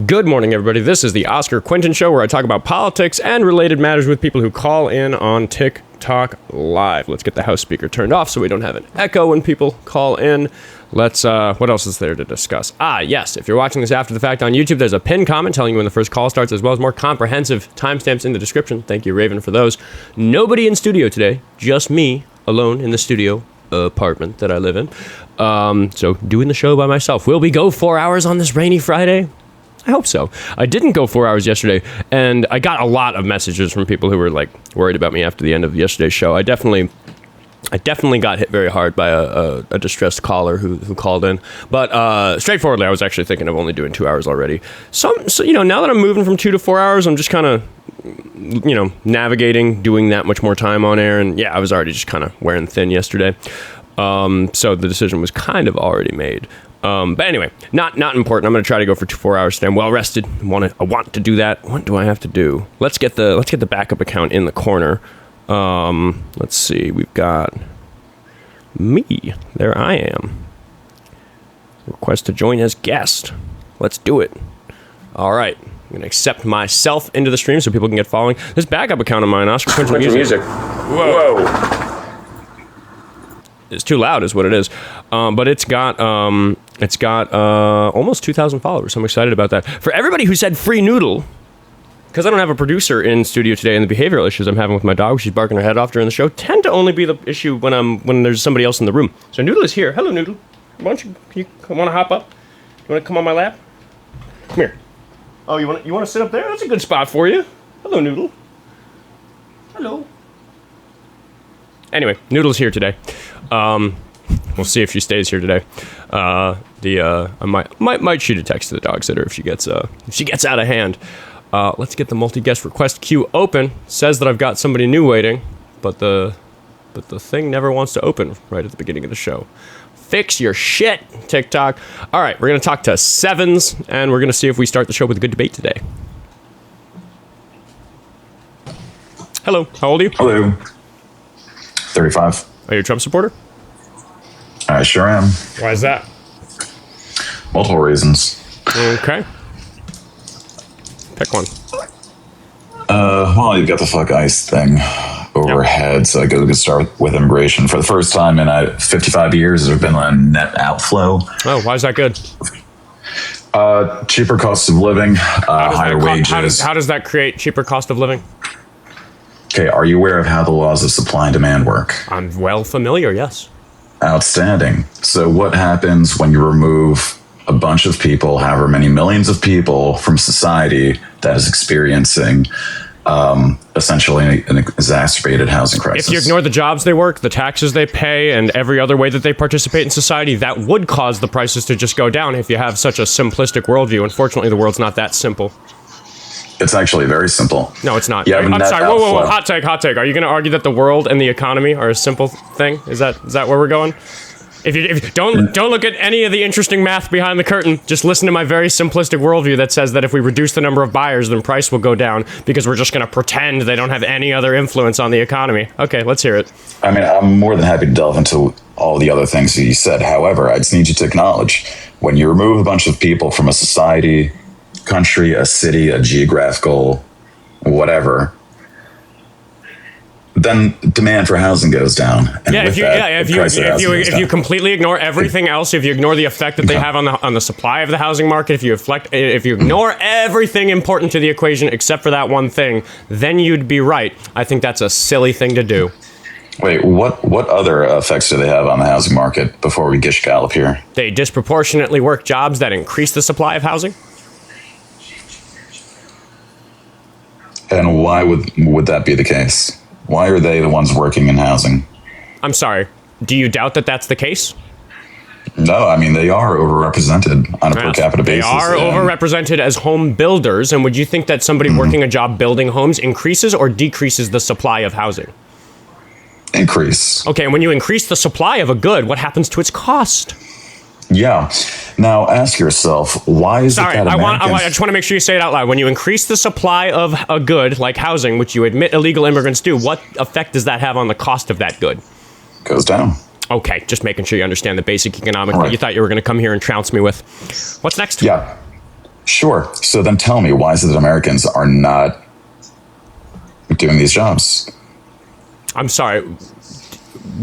Good morning, everybody. This is the Oskar Quentin Show, where I talk about politics and related matters with people who call in on TikTok Live. Let's get the house speaker turned off so we don't have an echo when people call in. Let's, what else is there to discuss? Yes, if you're watching this after the fact on YouTube, there's a pinned comment telling you when the first call starts, as well as more comprehensive timestamps in the description. Thank you, Raven, for those. Nobody in studio today, just me, alone in the studio apartment that I live in. So doing the show by myself. Will we go 4 hours on this rainy Friday? I hope so. I didn't go 4 hours yesterday, and I got a lot of messages from people who were like worried about me after the end of yesterday's show. I definitely got hit very hard by a distressed caller who called in. But straightforwardly, I was actually thinking of only doing 2 hours already. So now that I'm moving from 2 to 4 hours, I'm just kind of navigating, doing that much more time on air. And yeah, I was already just kind of wearing thin yesterday. So the decision was kind of already made. But anyway, not important. I'm going to try to go for 4 hours today. I'm well rested. I want to do that. What do I have to do? Let's get the backup account in the corner. Let's see. We've got me. There I am. Request to join as guest. Let's do it. All right. I'm going to accept myself into the stream so people can get following. This backup account of mine, Oskar Quentin Music. Whoa. It's too loud is what it is. But it's got almost 2,000 followers. So I'm excited about that. For everybody who said free noodle, because I don't have a producer in studio today, and the behavioral issues I'm having with my dog, she's barking her head off during the show, tend to only be the issue when there's somebody else in the room. So Noodle is here. Hello, Noodle. Why don't you want to hop up? You want to come on my lap? Come here. Oh, you want to sit up there? That's a good spot for you. Hello, Noodle. Hello. Anyway, Noodle's here today. We'll see if she stays here today. I might shoot a text to the dog sitter if she gets out of hand. Let's get the multi-guest request queue open. Says that I've got somebody new waiting, but the thing never wants to open right at the beginning of the show. Fix your shit, TikTok. All right, we're gonna talk to Sevens, and we're gonna see if we start the show with a good debate today. Hello, how old are you? Hello. 35. Are you a Trump supporter? I sure am. Why is that? Multiple reasons. Okay. Pick one. Well, you've got the fuck ICE thing overhead, so I could start with immigration. For the first time in 55 years, there's been a net outflow. Oh, why is that good? Cheaper cost of living, higher wages. How does that create cheaper cost of living? Okay, are you aware of how the laws of supply and demand work? I'm well familiar, yes. Outstanding. So what happens when you remove a bunch of people, however many millions of people from society that is experiencing essentially an exacerbated housing crisis? If you ignore the jobs they work, the taxes they pay, and every other way that they participate in society, that would cause the prices to just go down if you have such a simplistic worldview. Unfortunately, the world's not that simple. It's actually very simple. No, it's not. I'm sorry. Whoa. Hot take. Are you going to argue that the world and the economy are a simple thing? Is that where we're going? If you don't look at any of the interesting math behind the curtain, just listen to my very simplistic worldview that says that if we reduce the number of buyers, then price will go down because we're just going to pretend they don't have any other influence on the economy. Okay, let's hear it. I mean, I'm more than happy to delve into all the other things that you said. However, I just need you to acknowledge when you remove a bunch of people from a society, country, a city, a geographical, whatever, then demand for housing goes down. And if you completely ignore everything else, if you ignore the effect that they have on the supply of the housing market, if you ignore everything important to the equation except for that one thing, then you'd be right. I think that's a silly thing to do. Wait, what other effects do they have on the housing market before we gish gallop here? They disproportionately work jobs that increase the supply of housing. And why would that be the case? Why are they the ones working in housing? I'm sorry. Do you doubt that that's the case? No, I mean, they are overrepresented on a per capita basis. They are overrepresented as home builders. And would you think that somebody working a job building homes increases or decreases the supply of housing? Increase. Okay, and when you increase the supply of a good, what happens to its cost? Yeah. Now ask yourself, why is it that Americans... I just want to make sure you say it out loud. When you increase the supply of a good, like housing, which you admit illegal immigrants do, what effect does that have on the cost of that good? Goes down. Okay, just making sure you understand the basic economics right. that you thought you were going to come here and trounce me with. What's next? Yeah. Sure. So then tell me, why is it that Americans are not doing these jobs? I'm sorry.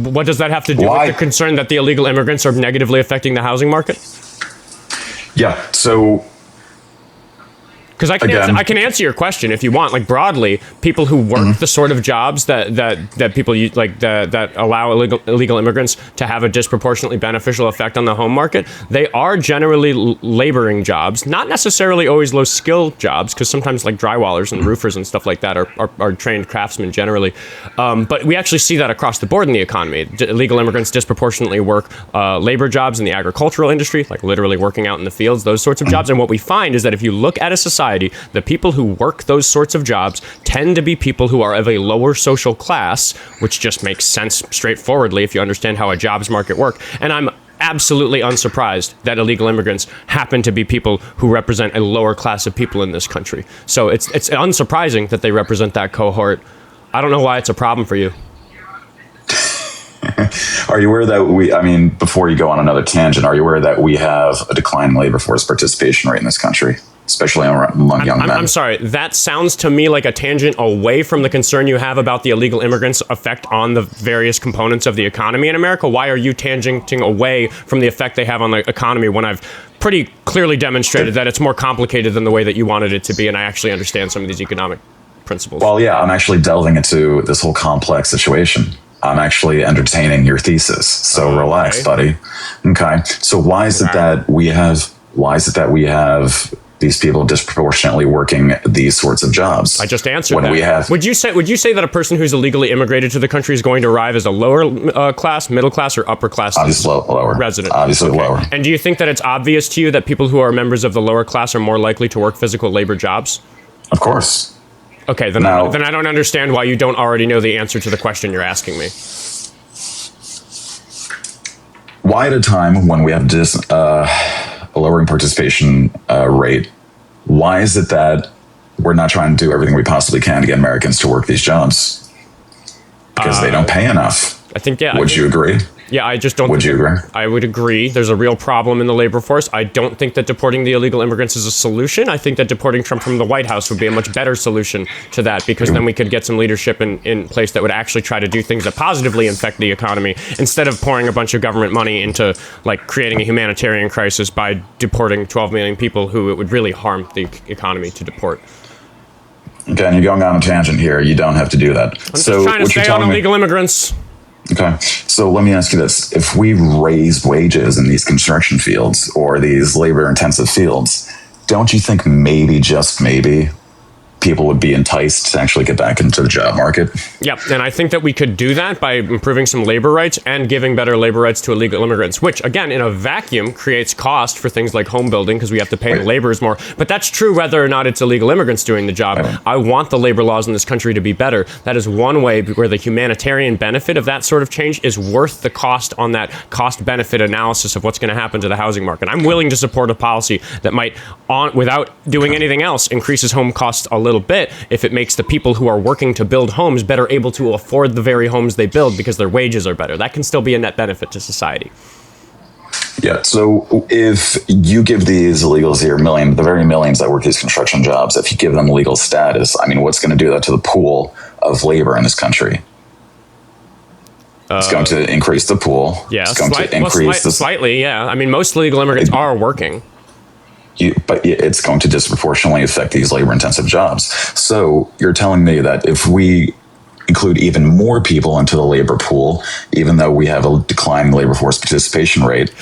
What does that have to do Why? with the concern that the illegal immigrants are negatively affecting the housing market? Yeah. So because I can answer your question if you want. Like broadly, people who work the sort of jobs that people use, like that allow illegal immigrants to have a disproportionately beneficial effect on the home market, they are generally laboring jobs, not necessarily always low skill jobs, because sometimes like drywallers and roofers and stuff like that are trained craftsmen generally. But we actually see that across the board in the economy. Illegal immigrants disproportionately work labor jobs in the agricultural industry, like literally working out in the fields, those sorts of jobs. And what we find is that if you look at a society, the people who work those sorts of jobs tend to be people who are of a lower social class, which just makes sense straightforwardly if you understand how a jobs market works. And I'm absolutely unsurprised that illegal immigrants happen to be people who represent a lower class of people in this country. So it's unsurprising that they represent that cohort. I don't know why it's a problem for you. are you aware that before you go on another tangent, are you aware that we have a decline in labor force participation rate in this country, especially among young men? I'm sorry, that sounds to me like a tangent away from the concern you have about the illegal immigrants' effect on the various components of the economy in America. Why are you tangenting away from the effect they have on the economy when I've pretty clearly demonstrated that it's more complicated than the way that you wanted it to be, and I actually understand some of these economic principles? Well, yeah, I'm actually delving into this whole complex situation. I'm actually entertaining your thesis. So relax, buddy. Okay. So why is it that we have these people disproportionately working these sorts of jobs? I just answered that. Would you say that a person who's illegally immigrated to the country is going to arrive as a lower class, middle class, or upper class lower resident? Obviously lower. And do you think that it's obvious to you that people who are members of the lower class are more likely to work physical labor jobs? Of course. Okay, then I don't understand why you don't already know the answer to the question you're asking me. Why at a time when we have a lowering participation rate, why is it that we're not trying to do everything we possibly can to get Americans to work these jobs? Because they don't pay enough. I think, yeah. Would you agree? Yeah, I just don't. Would you agree? I would agree. There's a real problem in the labor force. I don't think that deporting the illegal immigrants is a solution. I think that deporting Trump from the White House would be a much better solution to that, because then we could get some leadership in place that would actually try to do things that positively affect the economy, instead of pouring a bunch of government money into like creating a humanitarian crisis by deporting 12 million people who it would really harm the economy to deport. Okay, and you're going on a tangent here. You don't have to do that. I'm just trying to stay on illegal immigrants. Okay, so let me ask you this. If we raised wages in these construction fields or these labor-intensive fields, don't you think maybe, just maybe, people would be enticed to actually get back into the job market? Yep, and I think that we could do that by improving some labor rights and giving better labor rights to illegal immigrants, which, again, in a vacuum, creates cost for things like home building because we have to pay the laborers more. But that's true whether or not it's illegal immigrants doing the job. I want the labor laws in this country to be better. That is one way where the humanitarian benefit of that sort of change is worth the cost on that cost-benefit analysis of what's going to happen to the housing market. I'm willing to support a policy that might, without doing anything else, increases home costs a little bit if it makes the people who are working to build homes better able to afford the very homes they build because their wages are better. That can still be a net benefit to society. Yeah, so if you give these illegals here the very millions that work these construction jobs, if you give them legal status, I mean, what's going to do that to the pool of labor in this country? It's going to increase the pool. Yeah, it's going to increase slightly, yeah. I mean, most legal immigrants are working. But it's going to disproportionately affect these labor-intensive jobs. So you're telling me that if we include even more people into the labor pool, even though we have a declining labor force participation rate,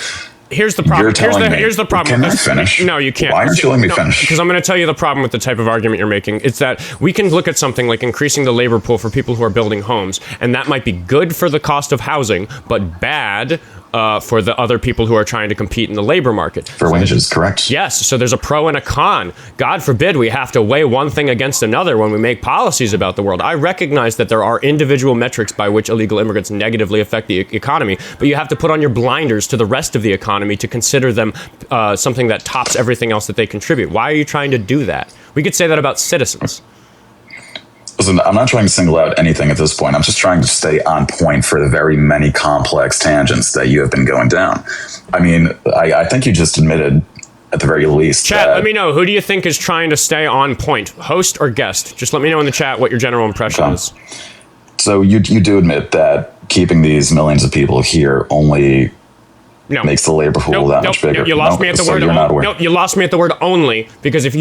here's the problem. Here's the problem. Can I finish? No, you can't. Why aren't you letting me finish? Because I'm going to tell you the problem with the type of argument you're making. It's that we can look at something like increasing the labor pool for people who are building homes, and that might be good for the cost of housing, but bad for the other people who are trying to compete in the labor market. For wages, correct. Yes, so there's a pro and a con. God forbid we have to weigh one thing against another when we make policies about the world. I recognize that there are individual metrics by which illegal immigrants negatively affect the economy, but you have to put on your blinders to the rest of the economy to consider them something that tops everything else that they contribute. Why are you trying to do that? We could say that about citizens. Listen, I'm not trying to single out anything at this point. I'm just trying to stay on point for the very many complex tangents that you have been going down. I mean, I think you just admitted at the very least. Chat, let me know. Who do you think is trying to stay on point? Host or guest? Just let me know in the chat what your general impression is. So you do admit that keeping these millions of people here only makes the labor pool that much bigger? You lost me at the word. No, you lost me at the word only, because if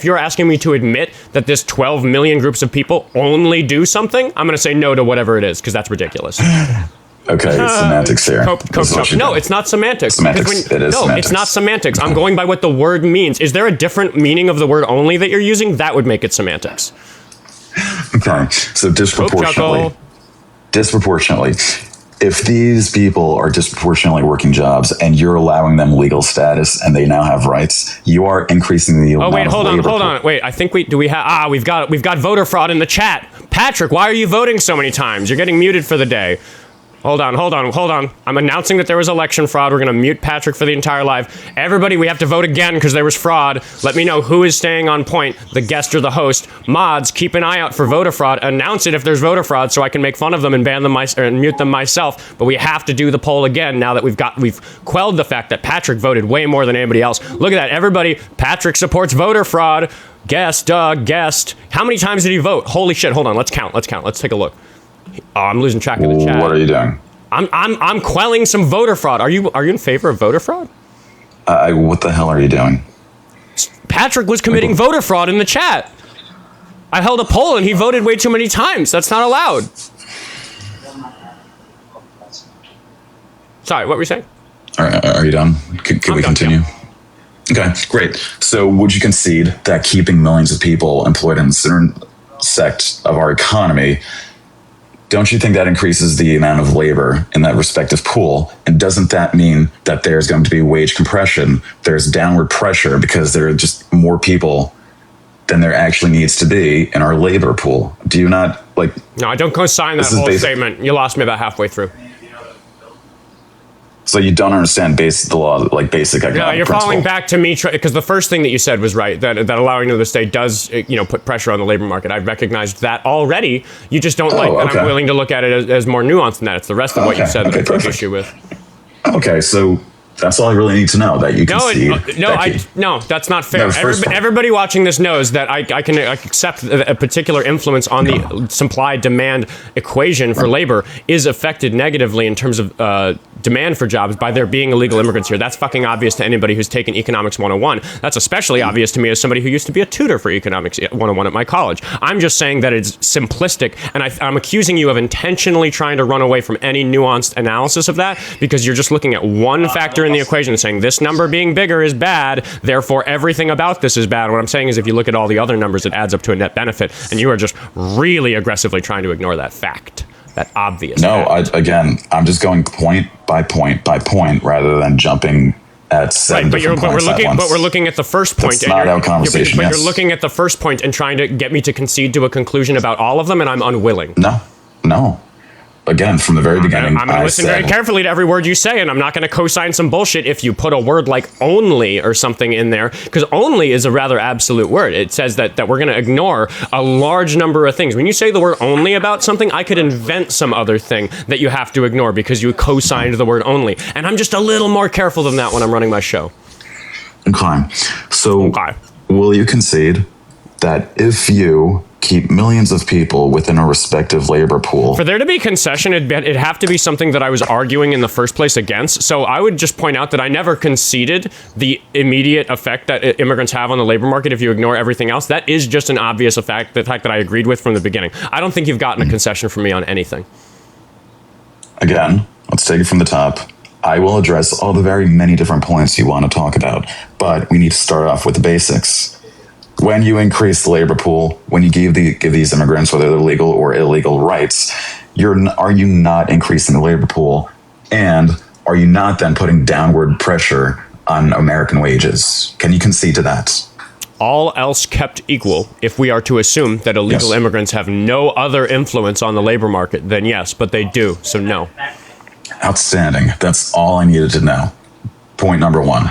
you're asking me to admit that this 12 million groups of people only do something, I'm going to say no to whatever it is, because that's ridiculous. Okay, semantics here. No, it's not semantics. Semantics. It is no, semantics. It's not semantics. I'm going by what the word means. Is there a different meaning of the word only that you're using? That would make it semantics. Okay, so disproportionately, if these people are disproportionately working jobs and you're allowing them legal status and they now have rights, you are increasing the amount of labor. Hold on. Wait, I think we've got voter fraud in the chat. Patrick, why are you voting so many times? You're getting muted for the day. Hold on. I'm announcing that there was election fraud. We're going to mute Patrick for the entire live. Everybody, we have to vote again because there was fraud. Let me know who is staying on point, the guest or the host. Mods, keep an eye out for voter fraud. Announce it if there's voter fraud so I can make fun of them and ban them and mute them myself. But we have to do the poll again now that we've quelled the fact that Patrick voted way more than anybody else. Look at that. Everybody, Patrick supports voter fraud. Guest. How many times did he vote? Holy shit. Hold on. Let's count. Let's take a look. Oh, I'm losing track of the chat. What are you doing? I'm quelling some voter fraud. Are you in favor of voter fraud? What the hell are you doing? Patrick was committing voter fraud in the chat. I held a poll and he voted way too many times. That's not allowed. Sorry, what were you saying? Are you done? Can we continue? Okay, great. So would you concede that keeping millions of people employed in a certain sect of our economy, don't you think that increases the amount of labor in that respective pool? And doesn't that mean that there's going to be wage compression? There's downward pressure because there are just more people than there actually needs to be in our labor pool. Do you not like? No, I don't co-sign that whole statement. You lost me about halfway through. So you don't understand the law, like basic economic No, you're principle. falling back to me because the first thing that you said was right, that allowing the state does put pressure on the labor market. I've recognized that already. You just don't and I'm willing to look at it as more nuanced than that. It's the rest of what you said that I take issue with. Okay, so that's all I really need to know, that you concede. No, that's not fair. Everybody watching this knows that I can accept a particular influence on the supply-demand equation for labor is affected negatively in terms of demand for jobs by there being illegal immigrants here. That's fucking obvious to anybody who's taken Economics 101. That's especially obvious to me as somebody who used to be a tutor for Economics 101 at my college. I'm just saying that it's simplistic, and I'm accusing you of intentionally trying to run away from any nuanced analysis of that because you're just looking at one factor in the equation and saying this number being bigger is bad, therefore everything about this is bad. What I'm saying is if you look at all the other numbers, it adds up to a net benefit, and you are just really aggressively trying to ignore that fact. That obvious. No, I'm just going point by point by point rather than jumping at seven different points at once. But we're looking at the first point. That's not our conversation. But you're looking at the first point and trying to get me to concede to a conclusion about all of them, and I'm unwilling. No. Again, from the very beginning, I'm going to listen very carefully to every word you say, and I'm not going to co-sign some bullshit if you put a word like only or something in there, because only is a rather absolute word. It says that we're going to ignore a large number of things. When you say the word only about something, I could invent some other thing that you have to ignore because you co-signed the word only. And I'm just a little more careful than that when I'm running my show. Okay. So will you concede that if you keep millions of people within a respective labor pool. For there to be concession, it'd have to be something that I was arguing in the first place against. So I would just point out that I never conceded the immediate effect that immigrants have on the labor market if you ignore everything else. That is just an obvious effect, the fact that I agreed with from the beginning. I don't think you've gotten a concession from me on anything. Again, let's take it from the top. I will address all the very many different points you want to talk about, but we need to start off with the basics. When you increase the labor pool, when you give these immigrants, whether they're legal or illegal, rights, are you not increasing the labor pool? And are you not then putting downward pressure on American wages? Can you concede to that? All else kept equal, if we are to assume that illegal immigrants have no other influence on the labor market, then yes, but they do, so no. Outstanding. That's all I needed to know. Point number one.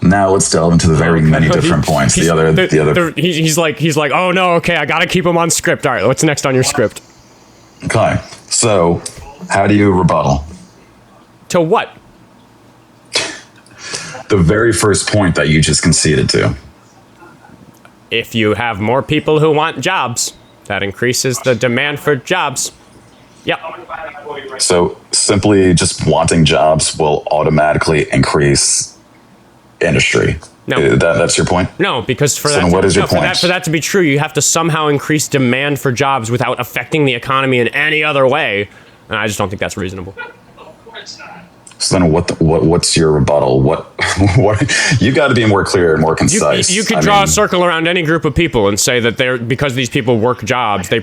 Now let's delve into the very many different points. He's like, oh no, okay, I gotta keep him on script. All right, what's next on your script? Okay, so how do you rebuttal? To what? the very first point that you just conceded to. If you have more people who want jobs, that increases the demand for jobs. Yep. So simply just wanting jobs will automatically increase industry. No. That's your point? No, because for that to be true, you have to somehow increase demand for jobs without affecting the economy in any other way. And I just don't think that's reasonable. So then what's your rebuttal? What you got to be more clear and more concise. You could draw a circle around any group of people and say that because these people work jobs, they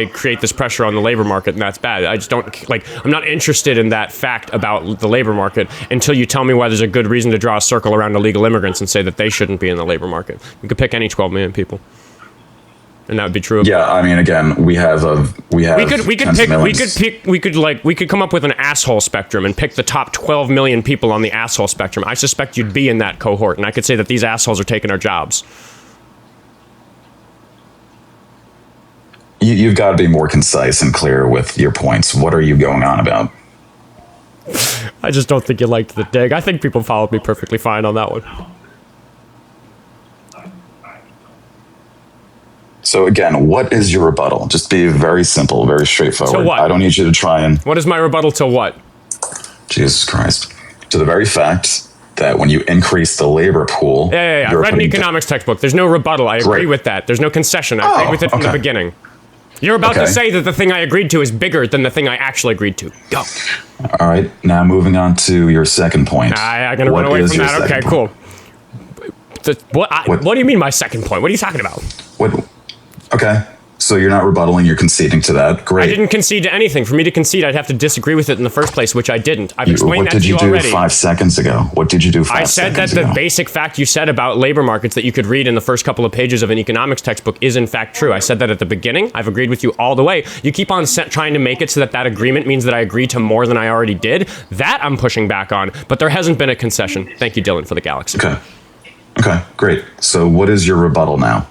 create this pressure on the labor market, and that's bad. I just don't I'm not interested in that fact about the labor market until you tell me why there's a good reason to draw a circle around illegal immigrants and say that they shouldn't be in the labor market. You could pick any 12 million people. And that would be true. Yeah, I mean, again, we could come up with an asshole spectrum and pick the top 12 million people on the asshole spectrum. I suspect you'd be in that cohort, and I could say that these assholes are taking our jobs. You've got to be more concise and clear with your points. What are you going on about? I just don't think you liked the dig. I think people followed me perfectly fine on that one. So again, what is your rebuttal? Just be very simple, very straightforward. To what? I don't need you to try and... What is my rebuttal to what? Jesus Christ. To the very fact that when you increase the labor pool... Yeah. I read an economics textbook. There's no rebuttal. I agree with that. There's no concession. I agree with it from the beginning. You're about to say that the thing I agreed to is bigger than the thing I actually agreed to. Go. All right. Now moving on to your second point. I'm going to run away from that. Okay, cool. What do you mean my second point? What are you talking about? Okay, so you're not rebuttaling, you're conceding to that. Great. I didn't concede to anything. For me to concede, I'd have to disagree with it in the first place, which I didn't. I've explained that to you already. What did you do 5 seconds ago? What did you do 5 seconds ago? I said that the basic fact you said about labor markets that you could read in the first couple of pages of an economics textbook is in fact true. I said that at the beginning. I've agreed with you all the way. You keep on trying to make it so that agreement means that I agree to more than I already did. That I'm pushing back on, but there hasn't been a concession. Thank you, Dylan, for the galaxy. Okay, great. So what is your rebuttal now?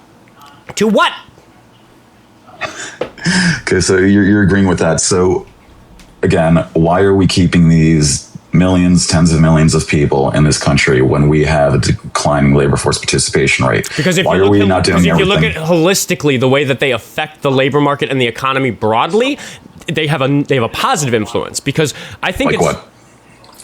To what? Okay, so you're agreeing with that. So again, why are we keeping these millions, tens of millions of people in this country when we have a declining labor force participation rate? Because if you look at holistically the way that they affect the labor market and the economy broadly, they have a positive influence. Because I think what?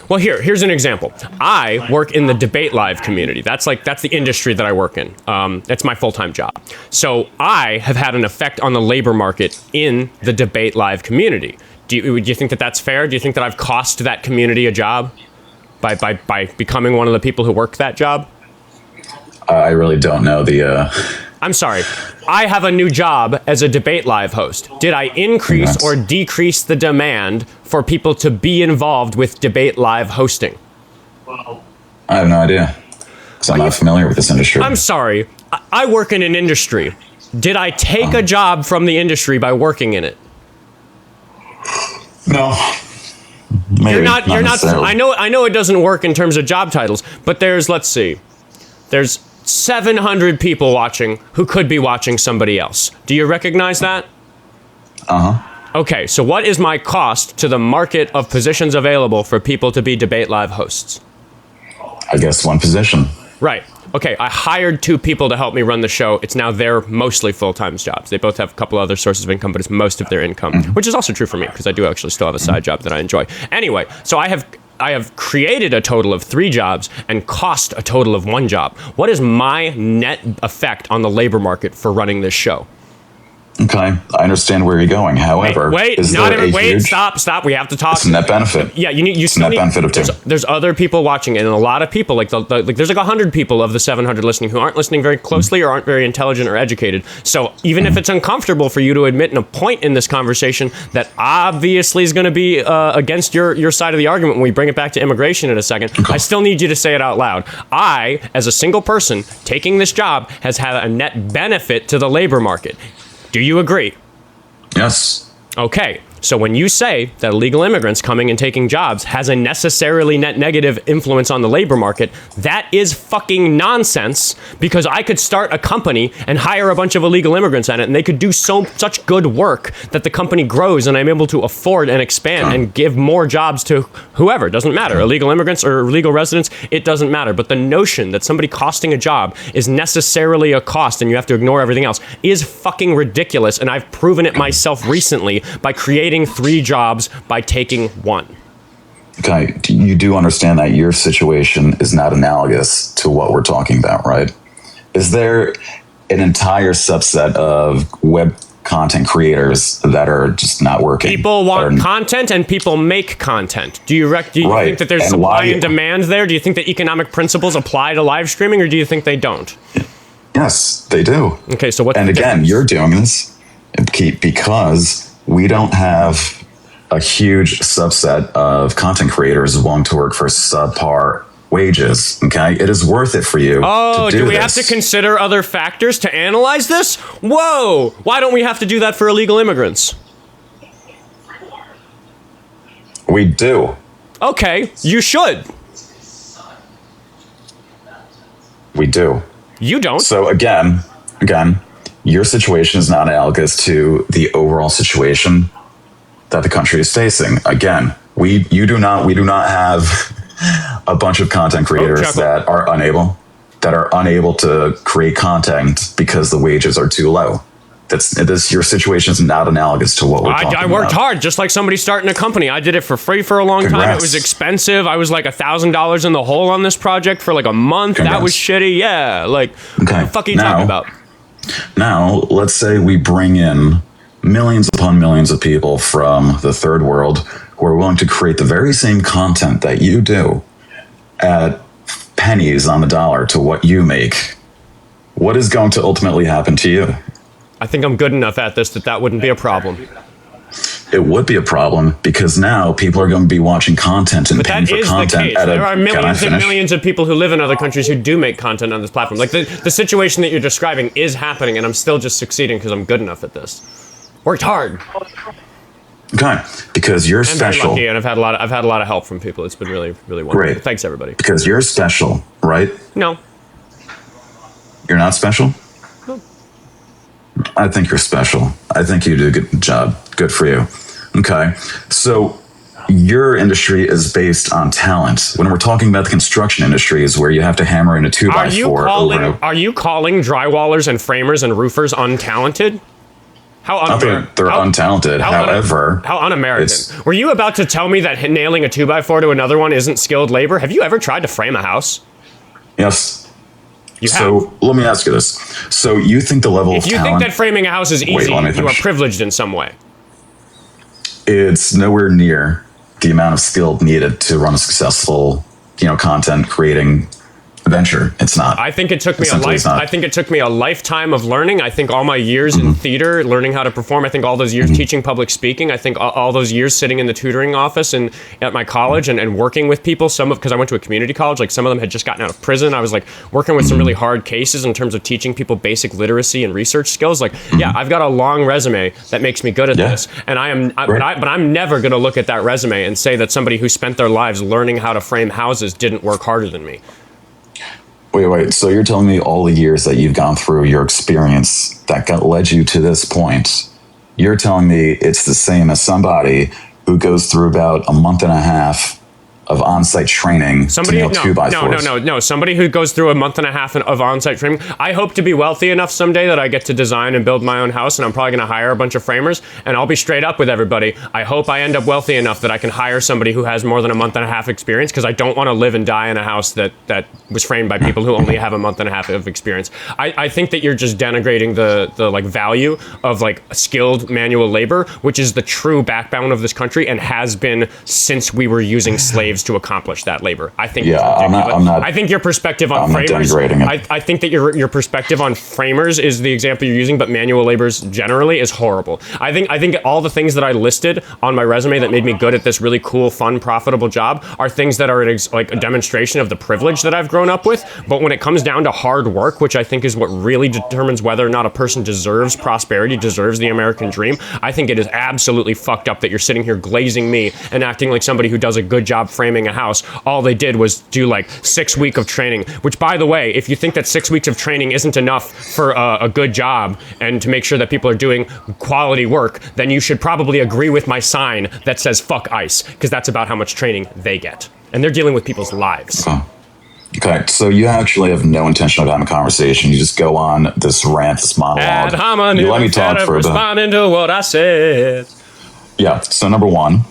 Well, here's an example. I work in the debate live community. That's the industry that I work in. That's my full-time job. So I have had an effect on the labor market in the debate live community. Do you think that that's fair? Do you think that I've cost that community a job by becoming one of the people who work that job? I really don't know the... I'm sorry. I have a new job as a debate live host. Did I increase or decrease the demand for people to be involved with debate live hosting? I have no idea. Because I'm not familiar with this industry. I'm sorry. I work in an industry. Did I take a job from the industry by working in it? No. Maybe, you're not I know it doesn't work in terms of job titles, but there's 700 people watching who could be watching somebody else. Do you recognize that? Okay, so what is my cost to the market of positions available for people to be debate live hosts? I guess one position. Right. Okay, I hired 2 people to help me run the show. It's now their mostly full-time jobs. They both have a couple other sources of income, but it's most of their income, which is also true for me because I do actually still have a side job that I enjoy. Anyway, so I have created a total of 3 jobs and cost a total of 1 job. What is my net effect on the labor market for running this show? Okay, I understand where you're going. However, stop. We have to talk. It's a net benefit. Yeah, benefit of 2. There's other people watching, and a lot of people, there's 100 people of the 700 listening who aren't listening very closely or aren't very intelligent or educated. So even if it's uncomfortable for you to admit in a point in this conversation that obviously is going to be against your side of the argument when we bring it back to immigration in a second, I still need you to say it out loud. I, as a single person taking this job, has had a net benefit to the labor market. Do you agree? Yes. Okay. So when you say that illegal immigrants coming and taking jobs has a necessarily net negative influence on the labor market, that is fucking nonsense, because I could start a company and hire a bunch of illegal immigrants in it, and they could do such good work that the company grows and I'm able to afford and expand and give more jobs to whoever. It doesn't matter. Illegal immigrants or legal residents, it doesn't matter. But the notion that somebody costing a job is necessarily a cost and you have to ignore everything else is fucking ridiculous, and I've proven it myself recently by creating 3 jobs by taking 1. Okay, you do understand that your situation is not analogous to what we're talking about, right? Is there an entire subset of web content creators that are just not working? People want content and people make content. Do you think that there's supply and demand there? Do you think that economic principles apply to live streaming, or do you think they don't? Yes, they do. Okay, so what's and the again, difference? You're doing this because we don't have a huge subset of content creators willing to work for subpar wages. Okay, it is worth it for you. Oh, to do we this. have to consider other factors to analyze this? Whoa! Why don't we have to do that for illegal immigrants? We do. Okay, you should. We do. You don't. So again, your situation is not analogous to the overall situation that the country is facing. Again, we do not have a bunch of content creators that are unable to create content because the wages are too low. Your situation is not analogous to what we're talking about. I worked hard, just like somebody starting a company. I did it for free for a long time. It was expensive. I was like $1,000 in the hole on this project for like a month. Congrats. That was shitty. Yeah, like, what the fuck are you talking about? Now, let's say we bring in millions upon millions of people from the third world who are willing to create the very same content that you do at pennies on the dollar to what you make. What is going to ultimately happen to you? I think I'm good enough at this that wouldn't be a problem. It would be a problem because now people are going to be watching content and paying for content. There are millions and millions of people who live in other countries who do make content on this platform. Like the situation that you're describing is happening, and I'm still just succeeding because I'm good enough at this. Worked hard. Okay, because you're special. Very lucky, and I've had a lot of help from people. It's been really, really wonderful. Great. Thanks, everybody. Because you're special, right? No. You're not special? No. I think you're special. I think you do a good job. Good for you. Okay. So your industry is based on talent. When we're talking about the construction industry is where you have to hammer in a 2x4. Are you calling drywallers and framers and roofers untalented? How they're untalented. However, how un-American. Were you about to tell me that nailing a 2x4 to another one isn't skilled labor? Have you ever tried to frame a house? Yes. You have. So let me ask you this. So you think the level of talent... If you think that framing a house is easy, you are privileged in some way. It's nowhere near the amount of skill needed to run a successful, content creating venture. It's not. I think it took me a lifetime of learning. I think all my years in theater, learning how to perform. I think all those years teaching public speaking. I think all those years sitting in the tutoring office and at my college and working with people. Because I went to a community college, like some of them had just gotten out of prison. I was like working with some really hard cases in terms of teaching people basic literacy and research skills. Like, yeah, I've got a long resume that makes me good at this. And but I'm never going to look at that resume and say that somebody who spent their lives learning how to frame houses didn't work harder than me. Wait. So you're telling me all the years that you've gone through, your experience that led you to this point, you're telling me it's the same as somebody who goes through about a month and a half of on-site training to nail 2x4s. No. Somebody who goes through a month and a half of on-site training. I hope to be wealthy enough someday that I get to design and build my own house, and I'm probably going to hire a bunch of framers, and I'll be straight up with everybody. I hope I end up wealthy enough that I can hire somebody who has more than a month and a half experience, because I don't want to live and die in a house that was framed by people who only have a month and a half of experience. I think that you're just denigrating the like value of like skilled manual labor, which is the true backbone of this country and has been since we were using slaves slaves to accomplish that labor. I think I'm not. I think your perspective on framers. I think that your perspective on framers is the example you're using, but manual laborers generally is horrible. I think all the things that I listed on my resume that made me good at this really cool, fun, profitable job are things that are like a demonstration of the privilege that I've grown up with. But when it comes down to hard work, which I think is what really determines whether or not a person deserves prosperity, deserves the American dream, I think it is absolutely fucked up that you're sitting here glazing me and acting like somebody who does a good job framing a house. All they did was do like 6 weeks of training, which, by the way, if you think that 6 weeks of training isn't enough for a good job and to make sure that people are doing quality work, then you should probably agree with my sign that says fuck ICE, because that's about how much training they get. And they're dealing with people's lives. Okay, so you actually have no intention of having a conversation. You just go on this rant, this monologue. You let me talk for responding to what I said. Yeah, so number one,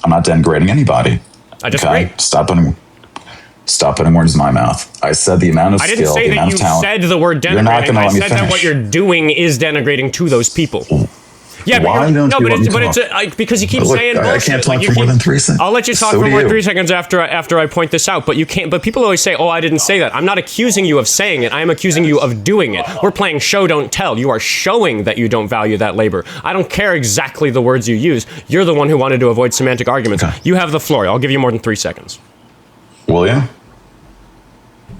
I'm not denigrating anybody. I disagree. Okay? Stop putting words in my mouth. I said the amount of skill, the amount of talent. I didn't say that you said the word denigrating. I said that what you're doing is denigrating to those people. Yeah, why don't you let me talk? It's because you keep saying bullshit. I can't talk for more than 3 seconds. I'll let you talk for more than 3 seconds after I point this out, but you can't. But people always say, "Oh, I didn't say that." I'm not accusing you of saying it. I am accusing you of doing it. We're playing show don't tell. You are showing that you don't value that labor. I don't care exactly the words you use. You're the one who wanted to avoid semantic arguments. Okay. You have the floor. I'll give you more than 3 seconds. Will you?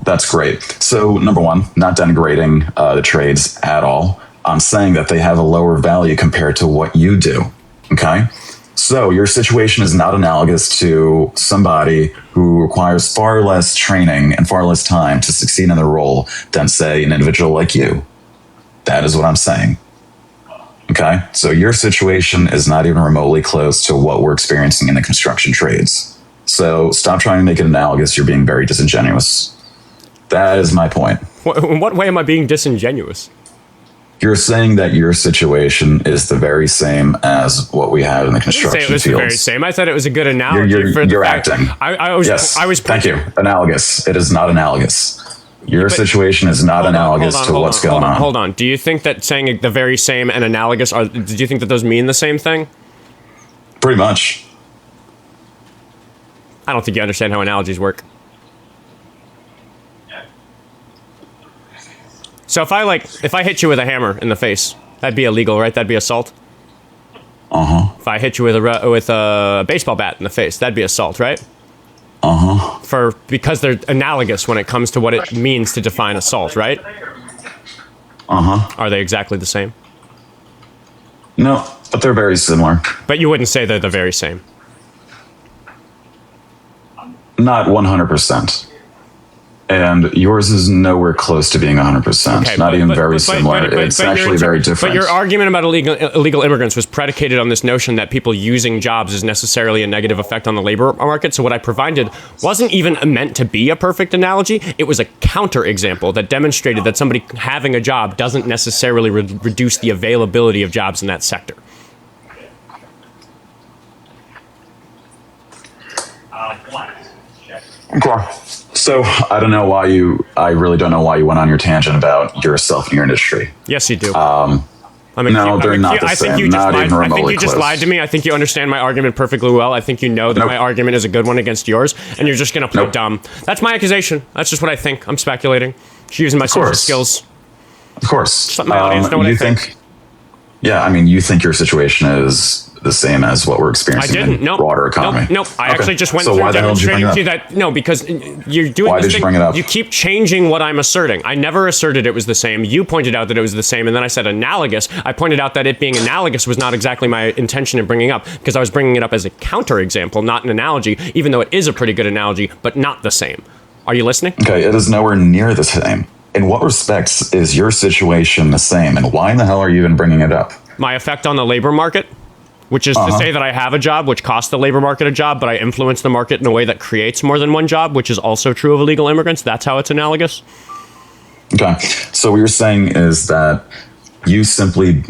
That's great. So, number one, not denigrating the trades at all. I'm saying that they have a lower value compared to what you do. Okay? So your situation is not analogous to somebody who requires far less training and far less time to succeed in their role than, say, an individual like you. That is what I'm saying. Okay? So your situation is not even remotely close to what we're experiencing in the construction trades. So stop trying to make it analogous. You're being very disingenuous. That is my point. In what way am I being disingenuous? You're saying that your situation is the very same as what we have in the construction fields. I didn't say it was the very same. I thought it was a good analogy for the You're fact. acting. Thank you. Analogous. It is not analogous. Your situation is not analogous to what's going on. Hold on. Do you think that saying the very same and analogous do you think that those mean the same thing? Pretty much. I don't think you understand how analogies work. So if I hit you with a hammer in the face, that'd be illegal, right? That'd be assault. If I hit you with a baseball bat in the face, that'd be assault, right? Because they're analogous when it comes to what it means to define assault, right? Are they exactly the same? No, but they're very similar. But you wouldn't say they're the very same. Not 100%. And yours is nowhere close to being 100%. Okay, not even very similar. It's actually very different. But your argument about illegal immigrants was predicated on this notion that people using jobs is necessarily a negative effect on the labor market. So what I provided wasn't even meant to be a perfect analogy. It was a counter example that demonstrated that somebody having a job doesn't necessarily reduce the availability of jobs in that sector. Okay. So I really don't know why you went on your tangent about yourself and your industry. Yes, you do. No, they're not the same. I think you just lied to me. I think you understand my argument perfectly well. I think you know that my argument is a good one against yours, and you're just going to play dumb. That's my accusation. That's just what I think. I'm speculating. Just using my social skills. Of course. Just let my audience know what I think. Yeah, I mean, you think your situation is the same as what we're experiencing in the broader economy. Nope. I actually just went through demonstrating to you that. No, because you're doing this thing. Why did you bring it up? You keep changing what I'm asserting. I never asserted it was the same. You pointed out that it was the same, and then I said analogous. I pointed out that it being analogous was not exactly my intention in bringing up, because I was bringing it up as a counterexample, not an analogy, even though it is a pretty good analogy, but not the same. Are you listening? Okay, it is nowhere near the same. In what respects is your situation the same, and why in the hell are you even bringing it up? My effect on the labor market? Which is to say that I have a job, which costs the labor market a job, but I influence the market in a way that creates more than one job, which is also true of illegal immigrants. That's how it's analogous. Okay. So what you're saying is that you simply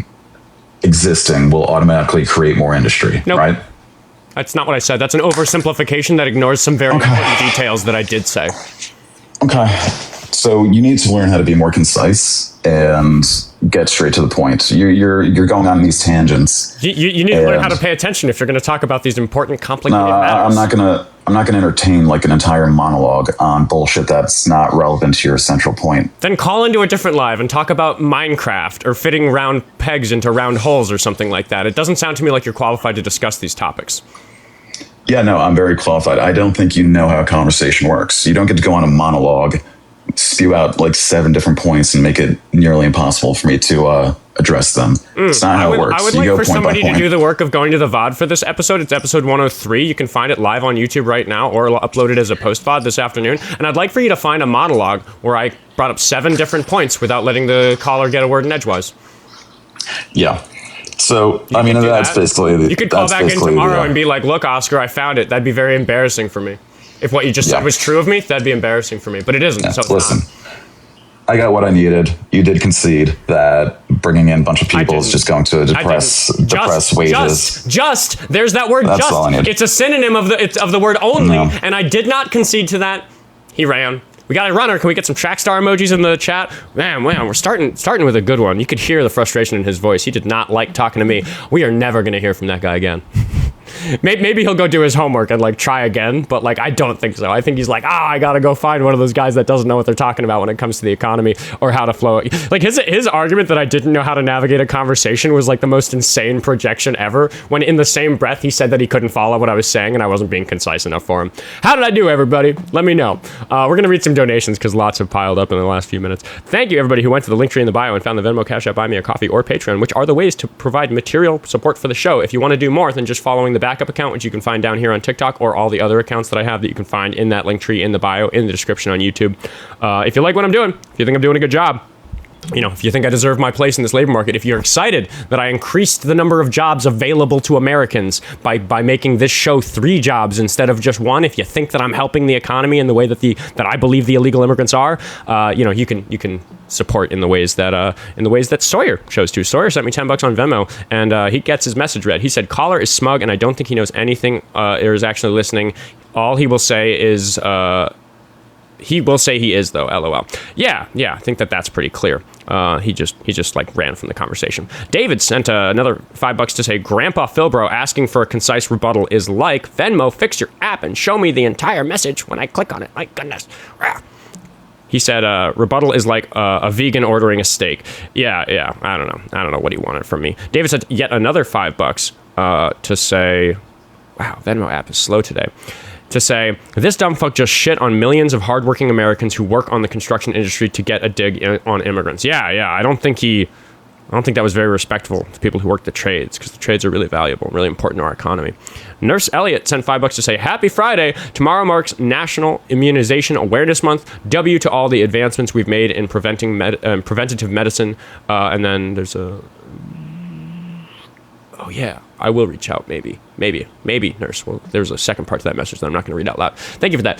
existing will automatically create more industry, right? That's not what I said. That's an oversimplification that ignores some very important details that I did say. Okay. So you need to learn how to be more concise and get straight to the point. You're going on these tangents. You need to learn how to pay attention if you're going to talk about these important, complicated matters. I'm not going to entertain like an entire monologue on bullshit that's not relevant to your central point. Then call into a different live and talk about Minecraft or fitting round pegs into round holes or something like that. It doesn't sound to me like you're qualified to discuss these topics. Yeah, no, I'm very qualified. I don't think you know how a conversation works. You don't get to go on a monologue, spew out like 7 different points and make it nearly impossible for me to address them. It's not how it works. I would like for somebody to do the work of going to the VOD for this episode. It's episode 103. You can find it live on YouTube right now or upload it as a post VOD this afternoon. And I'd like for you to find a monologue where I brought up 7 different points without letting the caller get a word in edgewise. Yeah. So, I mean, that's basically... You could call back in tomorrow and be like, look, Oscar, I found it. That'd be very embarrassing for me. If what you just said was true of me, that'd be embarrassing for me. But it isn't, so it's listen. not. I got what I needed. You did concede that bringing in a bunch of people is just going to depress wages. There's that word. That's just. All I need. It's a synonym of the word only, and I did not concede to that. He ran. We got a runner. Can we get some track star emojis in the chat? Man, we're starting with a good one. You could hear the frustration in his voice. He did not like talking to me. We are never going to hear from that guy again. Maybe he'll go do his homework and like try again, but like I don't think so. I think he's like, I gotta go find one of those guys that doesn't know what they're talking about when it comes to the economy or how to flow it. Like his argument that I didn't know how to navigate a conversation was like the most insane projection ever, when in the same breath he said that he couldn't follow what I was saying and I wasn't being concise enough for him. How did I do, everybody? Let me know. We're gonna read some donations because lots have piled up in the last few minutes. Thank you, everybody who went to the link tree in the bio and found the Venmo, Cash App, Buy Me a Coffee, or Patreon, which are the ways to provide material support for the show. If you want to do more than just following the backup account, which you can find down here on TikTok, or all the other accounts that I have that you can find in that link tree in the bio, in the description on YouTube. If you like what I'm doing, if you think I'm doing a good job, if you think I deserve my place in this labor market, if you're excited that I increased the number of jobs available to Americans by making this show 3 jobs instead of just 1, if you think that I'm helping the economy in the way that I believe the illegal immigrants are, you can support in the ways that Sawyer chose to. Sawyer sent me $10 on Venmo, and he gets his message read. He said, "Caller is smug, and I don't think he knows anything or is actually listening. All he will say is." He will say he is, though, LOL. Yeah, I think that's pretty clear. He just like ran from the conversation. David sent another $5 to say, Grandpa Philbro asking for a concise rebuttal is like, Venmo, fix your app and show me the entire message when I click on it. My goodness. He said, rebuttal is like a vegan ordering a steak. Yeah, I don't know what he wanted from me. David sent yet another $5 to say, wow, Venmo app is slow today. To say, this dumb fuck just shit on millions of hardworking Americans who work on the construction industry to get a dig on immigrants. Yeah, I don't think that was very respectful to people who work the trades, because the trades are really valuable and really important to our economy. Nurse Elliott sent $5 to say, happy Friday. Tomorrow marks National Immunization Awareness Month. W to all the advancements we've made in preventative medicine. And then there's a... Oh, yeah, I will reach out, maybe, nurse. Well, there's a second part to that message that I'm not going to read out loud. Thank you for that.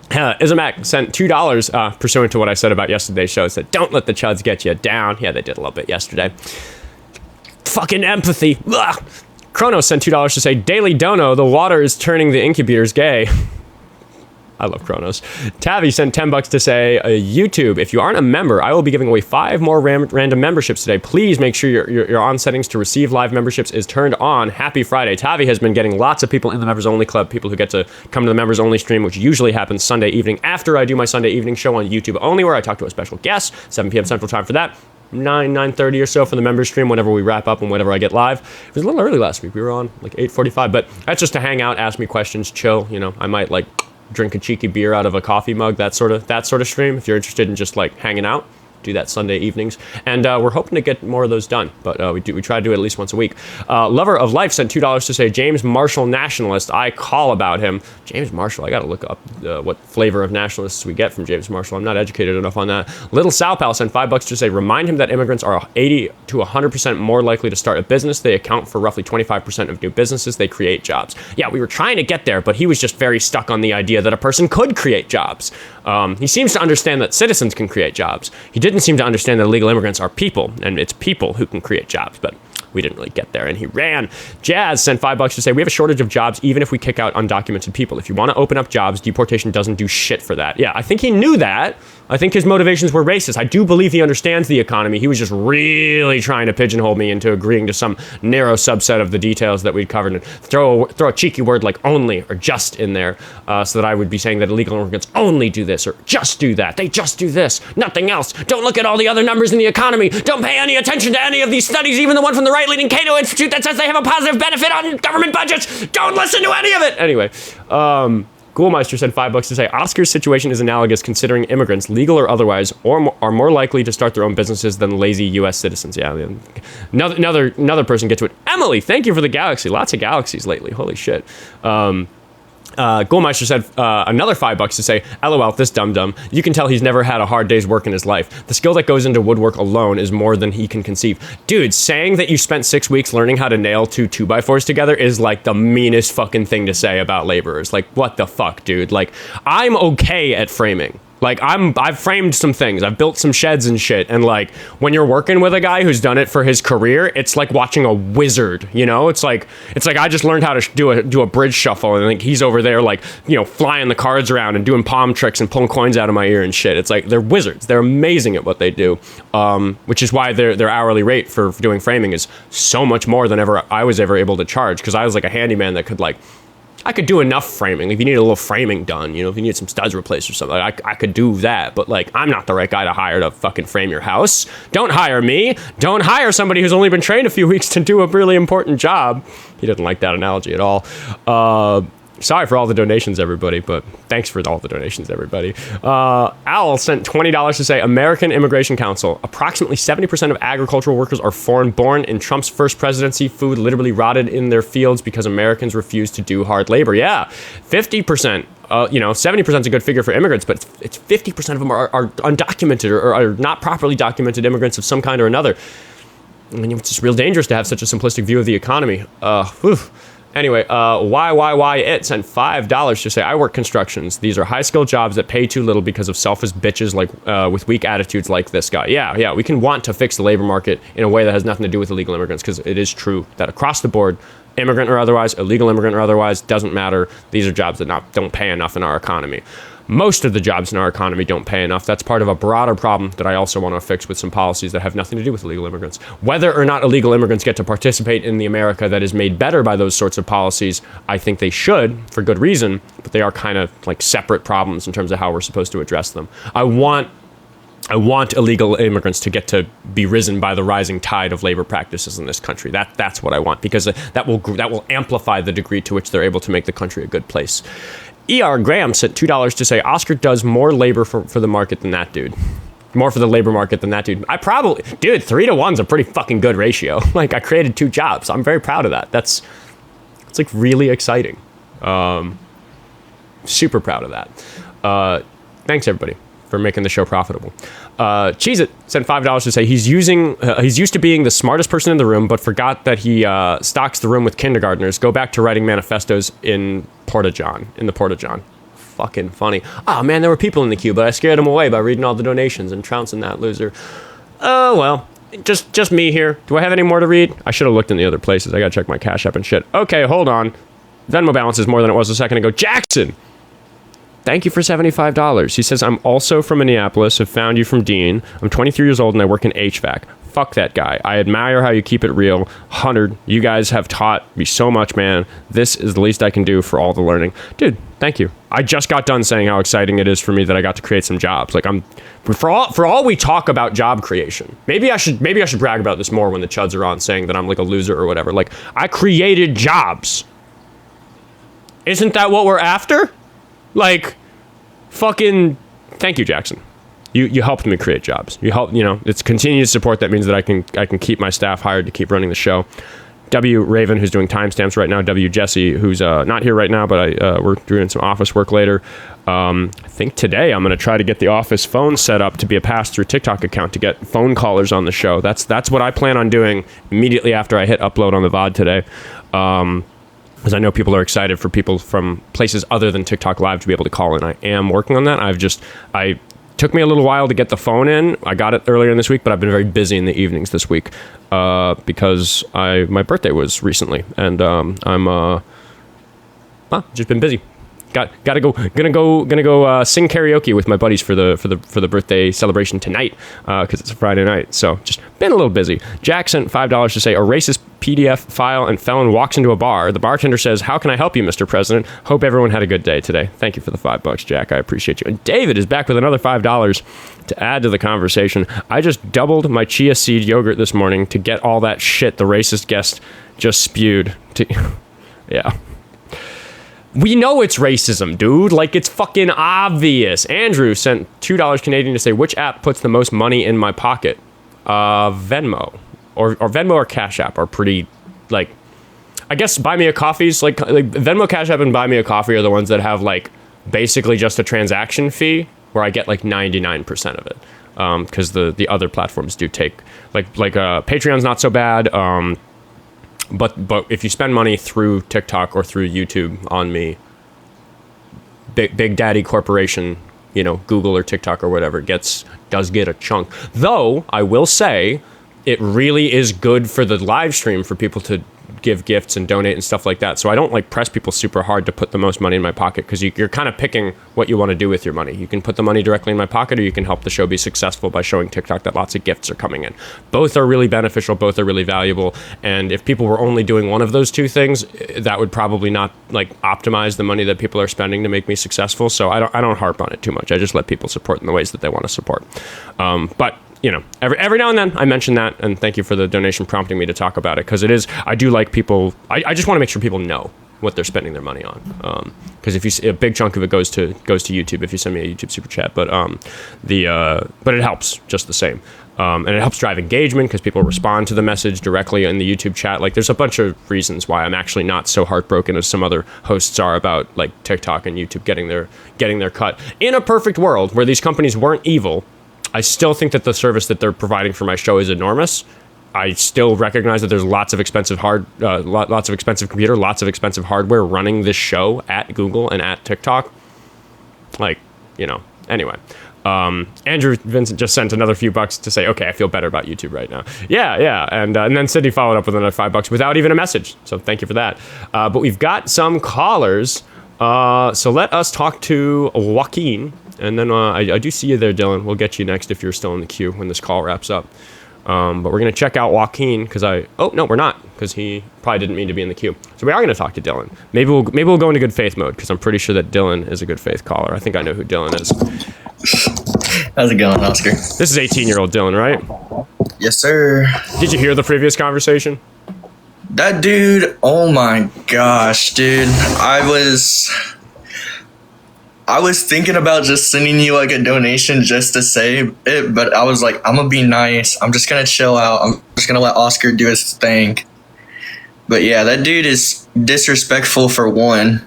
Izamak sent $2 pursuant to what I said about yesterday's show. It said, don't let the chuds get you down. Yeah, they did a little bit yesterday. Fucking empathy. Ugh. Kronos sent $2 to say, Daily Dono, the water is turning the incubators gay. I love Kronos. Tavi sent $10 to say, YouTube, if you aren't a member, I will be giving away 5 more random memberships today. Please make sure your on settings to receive live memberships is turned on. Happy Friday. Tavi has been getting lots of people in the members only club, people who get to come to the members only stream, which usually happens Sunday evening after I do my Sunday evening show on YouTube only, where I talk to a special guest, 7 p.m. Central Time for that. 9:30 or so for the members stream whenever we wrap up and whenever I get live. It was a little early last week. We were on like 8:45, but that's just to hang out, ask me questions, chill. I might like drink a cheeky beer out of a coffee mug, that sort of stream. If you're interested in just like hanging out, do that Sunday evenings, and we're hoping to get more of those done, but we try to do it at least once a week. Lover of Life sent $2 to say, James Marshall nationalist, I call about him. James Marshall, I gotta look up what flavor of nationalists we get from James Marshall. I'm not educated enough on that. Little Sal Pal sent $5 to say, remind him that immigrants are 80 to 100% more likely to start a business. They account for roughly 25% of new businesses. They create jobs. Yeah, we were trying to get there, but he was just very stuck on the idea that a person could create jobs. He seems to understand that citizens can create jobs. He didn't seem to understand that illegal immigrants are people, and it's people who can create jobs, but we didn't really get there, and he ran. Jazz sent $5 to say, we have a shortage of jobs even if we kick out undocumented people. If you want to open up jobs, deportation doesn't do shit for that. Yeah, I think he knew that. I think his motivations were racist. I do believe he understands the economy. He was just really trying to pigeonhole me into agreeing to some narrow subset of the details that we'd covered and throw a cheeky word like only or just in there, so that I would be saying that illegal immigrants only do this or just do that. They just do this, nothing else. Don't look at all the other numbers in the economy. Don't pay any attention to any of these studies, even the one from the right-leaning Cato Institute that says they have a positive benefit on government budgets. Don't listen to any of it. Anyway, Ghoulmeister said $5 to say Oscar's situation is analogous, considering immigrants, legal or otherwise, are more likely to start their own businesses than lazy U.S. citizens. Yeah, another person get to it. Emily, thank you for the galaxy. Lots of galaxies lately. Holy shit. Ghoulmeister said another $5 to say, LOL, this dum-dum. You can tell he's never had a hard day's work in his life. The skill that goes into woodwork alone is more than he can conceive. Dude, saying that you spent 6 weeks learning how to nail 2 2x4s together is like the meanest fucking thing to say about laborers. Like, what the fuck, dude? Like, I'm okay at framing. Like, I've framed some things. I've built some sheds and shit. And like, when you're working with a guy who's done it for his career, it's like watching a wizard, you know? It's like I just learned how to do a bridge shuffle, and like he's over there like, you know, flying the cards around and doing palm tricks and pulling coins out of my ear and shit. It's like, they're wizards. They're amazing at what they do. Which is why their hourly rate for doing framing is so much more than I was ever able to charge, because I was like a handyman that could I could do enough framing. If you need a little framing done, you know, if you need some studs replaced or something, I could do that. But like, I'm not the right guy to hire to fucking frame your house. Don't hire me. Don't hire somebody who's only been trained a few weeks to do a really important job. He didn't like that analogy at all. Sorry for all the donations, everybody, but thanks for all the donations, everybody. Owl sent $20 to say, American Immigration Council. Approximately 70% of agricultural workers are foreign-born. In Trump's first presidency, food literally rotted in their fields because Americans refused to do hard labor. Yeah, 50%. 70% is a good figure for immigrants, but it's 50% of them are undocumented or are not properly documented immigrants of some kind or another. I mean, it's just real dangerous to have such a simplistic view of the economy. Anyway, it sent $5 to say, I work constructions. These are high-skilled jobs that pay too little because of selfish bitches like with weak attitudes like this guy. Yeah, we can want to fix the labor market in a way that has nothing to do with illegal immigrants, because it is true that across the board, immigrant or otherwise, illegal immigrant or otherwise, doesn't matter. These are jobs that don't pay enough in our economy. Most of the jobs in our economy don't pay enough. That's part of a broader problem that I also want to fix with some policies that have nothing to do with illegal immigrants. Whether or not illegal immigrants get to participate in the America that is made better by those sorts of policies, I think they should, for good reason, but they are kind of like separate problems in terms of how we're supposed to address them. I want illegal immigrants to get to be risen by the rising tide of labor practices in this country. That's what I want, because that will amplify the degree to which they're able to make the country a good place. E.R. Graham sent $2 to say, Oscar does more labor for the market than that dude. More for the labor market than that dude. 3-to-1's a pretty fucking good ratio. Like, I created 2 jobs. I'm very proud of that. It's like really exciting. Super proud of that. Thanks everybody for making the show profitable. Cheez-It sent $5 to say he's used to being the smartest person in the room, but forgot that he stocks the room with kindergartners. Go back to writing manifestos in the Porta-John. Fucking funny. Oh man, there were people in the queue, but I scared them away by reading all the donations and trouncing that loser. Oh well, just me here. Do I have any more to read? I should have looked in the other places. I gotta check my Cash App and shit. Okay, hold on. Venmo balance is more than it was a second ago. Jackson! Thank you for $75. He says, I'm also from Minneapolis, have found you from Dean. I'm 23 years old and I work in HVAC. Fuck that guy. I admire how you keep it real. 100, you guys have taught me so much, man. This is the least I can do for all the learning. Dude, thank you. I just got done saying how exciting it is for me that I got to create some jobs. Like, for all we talk about job creation, maybe I should brag about this more when the chuds are on, saying that I'm like a loser or whatever. Like, I created jobs. Isn't that what we're after? Like, fucking thank you, Jackson. You helped me create jobs. It's continued support that means that I can keep my staff hired to keep running the show. W. Raven, who's doing timestamps right now. W. Jesse, who's not here right now, but we're doing some office work later. I think today I'm going to try to get the office phone set up to be a pass-through TikTok account to get phone callers on the show. That's what I plan on doing immediately after I hit upload on the VOD today. Because I know people are excited for people from places other than TikTok Live to be able to call in. I am working on that. I took me a little while to get the phone in. I got it earlier in this week, but I've been very busy in the evenings this week because my birthday was recently, and I'm just been busy. Gonna go sing karaoke with my buddies for the birthday celebration tonight, because it's a Friday night. So just been a little busy. Jack sent $5 to say a racist PDF file and felon walks into a bar. The bartender says, "How can I help you, Mr. President? Hope everyone had a good day today." Thank you for the $5, Jack. I appreciate you. And David is back with another $5 to add to the conversation. I just doubled my chia seed yogurt this morning to get all that shit the racist guest just spewed. Yeah. We know it's racism, dude. Like, it's fucking obvious. Andrew sent $2 Canadian to say, which app puts the most money in my pocket? Venmo. Or Venmo or Cash App are pretty, like, I guess Buy Me a Coffee's, like Venmo, Cash App, and Buy Me a Coffee are the ones that have, like, basically just a transaction fee where I get, like, 99% of it. Because the other platforms do take, like Patreon's not so bad, But if you spend money through TikTok or through YouTube on me, Big Daddy Corporation, Google or TikTok or whatever, does get a chunk. Though I will say, it really is good for the live stream for people to give gifts and donate and stuff like that. So I don't like press people super hard to put the most money in my pocket, because you're kind of picking what you want to do with your money. You can put the money directly in my pocket, or you can help the show be successful by showing TikTok that lots of gifts are coming in. Both are really beneficial. Both are really valuable. And if people were only doing one of those two things, that would probably not like optimize the money that people are spending to make me successful. So I don't harp on it too much. I just let people support in the ways that they want to support. But every now and then I mention that, and thank you for the donation prompting me to talk about it, because I do like people. I just want to make sure people know what they're spending their money on, because if you see a big chunk of it goes to YouTube if you send me a YouTube super chat, but it helps just the same, and it helps drive engagement because people respond to the message directly in the YouTube chat. Like, there's a bunch of reasons why I'm actually not so heartbroken as some other hosts are about like TikTok and YouTube getting their cut. In a perfect world where these companies weren't evil, I still think that the service that they're providing for my show is enormous. I still recognize that there's lots of expensive lots of expensive computer, lots of expensive hardware running this show at Google and at TikTok. Like, anyway. Andrew Vincent just sent another few bucks to say, okay, I feel better about YouTube right now. Yeah. And then Sydney followed up with another $5 without even a message. So thank you for that. But we've got some callers. So let us talk to Joaquin. And then I do see you there, Dylan. We'll get you next if you're still in the queue when this call wraps up. But we're going to check out Joaquin because no, we're not, because he probably didn't mean to be in the queue. So we are going to talk to Dylan. Maybe we'll go into good faith mode, because I'm pretty sure that Dylan is a good faith caller. I think I know who Dylan is. How's it going, Oscar? This is 18-year-old Dylan, right? Yes, sir. Did you hear the previous conversation? That dude, oh my gosh, dude. I was thinking about just sending you like a donation just to say it, but I was like, I'm gonna be nice. I'm just gonna chill out. I'm just gonna let Oscar do his thing. But yeah, that dude is disrespectful for one,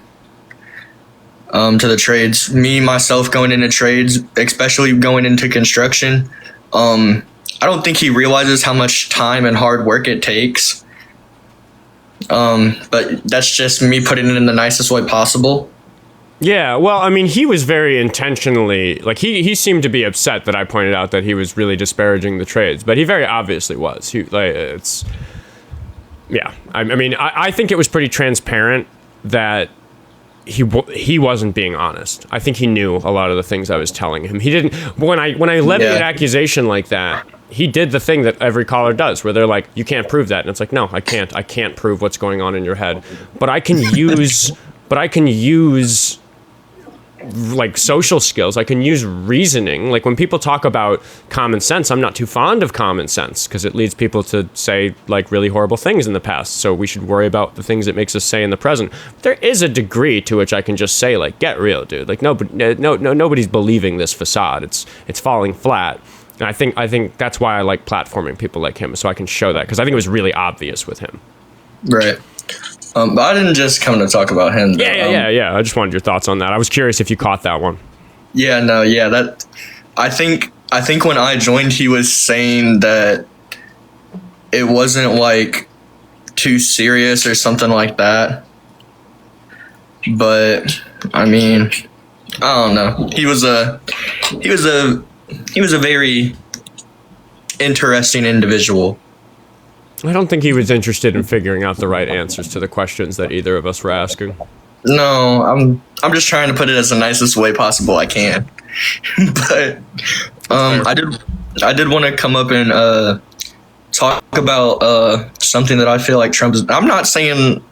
to the trades. Me, myself, going into trades, especially going into construction. I don't think he realizes how much time and hard work it takes. But that's just me putting it in the nicest way possible. Yeah, well, I mean, he was very intentionally, like, he seemed to be upset that I pointed out that he was really disparaging the trades, but he very obviously was. I think it was pretty transparent that he wasn't being honest. I think he knew a lot of the things I was telling him. He didn't, when I levied an accusation like that, he did the thing that every caller does, where they're like, you can't prove that. And it's like, no, I can't prove what's going on in your head, but I can use like social skills. I can use reasoning. Like, when people talk about common sense, I'm not too fond of common sense, because it leads people to say like really horrible things in the past. So we should worry about the things it makes us say in the present. But there is a degree to which I can just say like, get real, dude. Like, nobody's believing this facade. It's falling flat. And I think that's why I like platforming people like him, so I can show that, because I think it was really obvious with him. Right. But I didn't just come to talk about him. Yeah. I just wanted your thoughts on that. I was curious if you caught that one. That I think when I joined, he was saying that it wasn't like too serious or something like that. But I mean, I don't know. He was a very interesting individual. I don't think he was interested in figuring out the right answers to the questions that either of us were asking. No, I'm just trying to put it as the nicest way possible I can. But I did want to come up and talk about something that I feel like Trump is. I'm not saying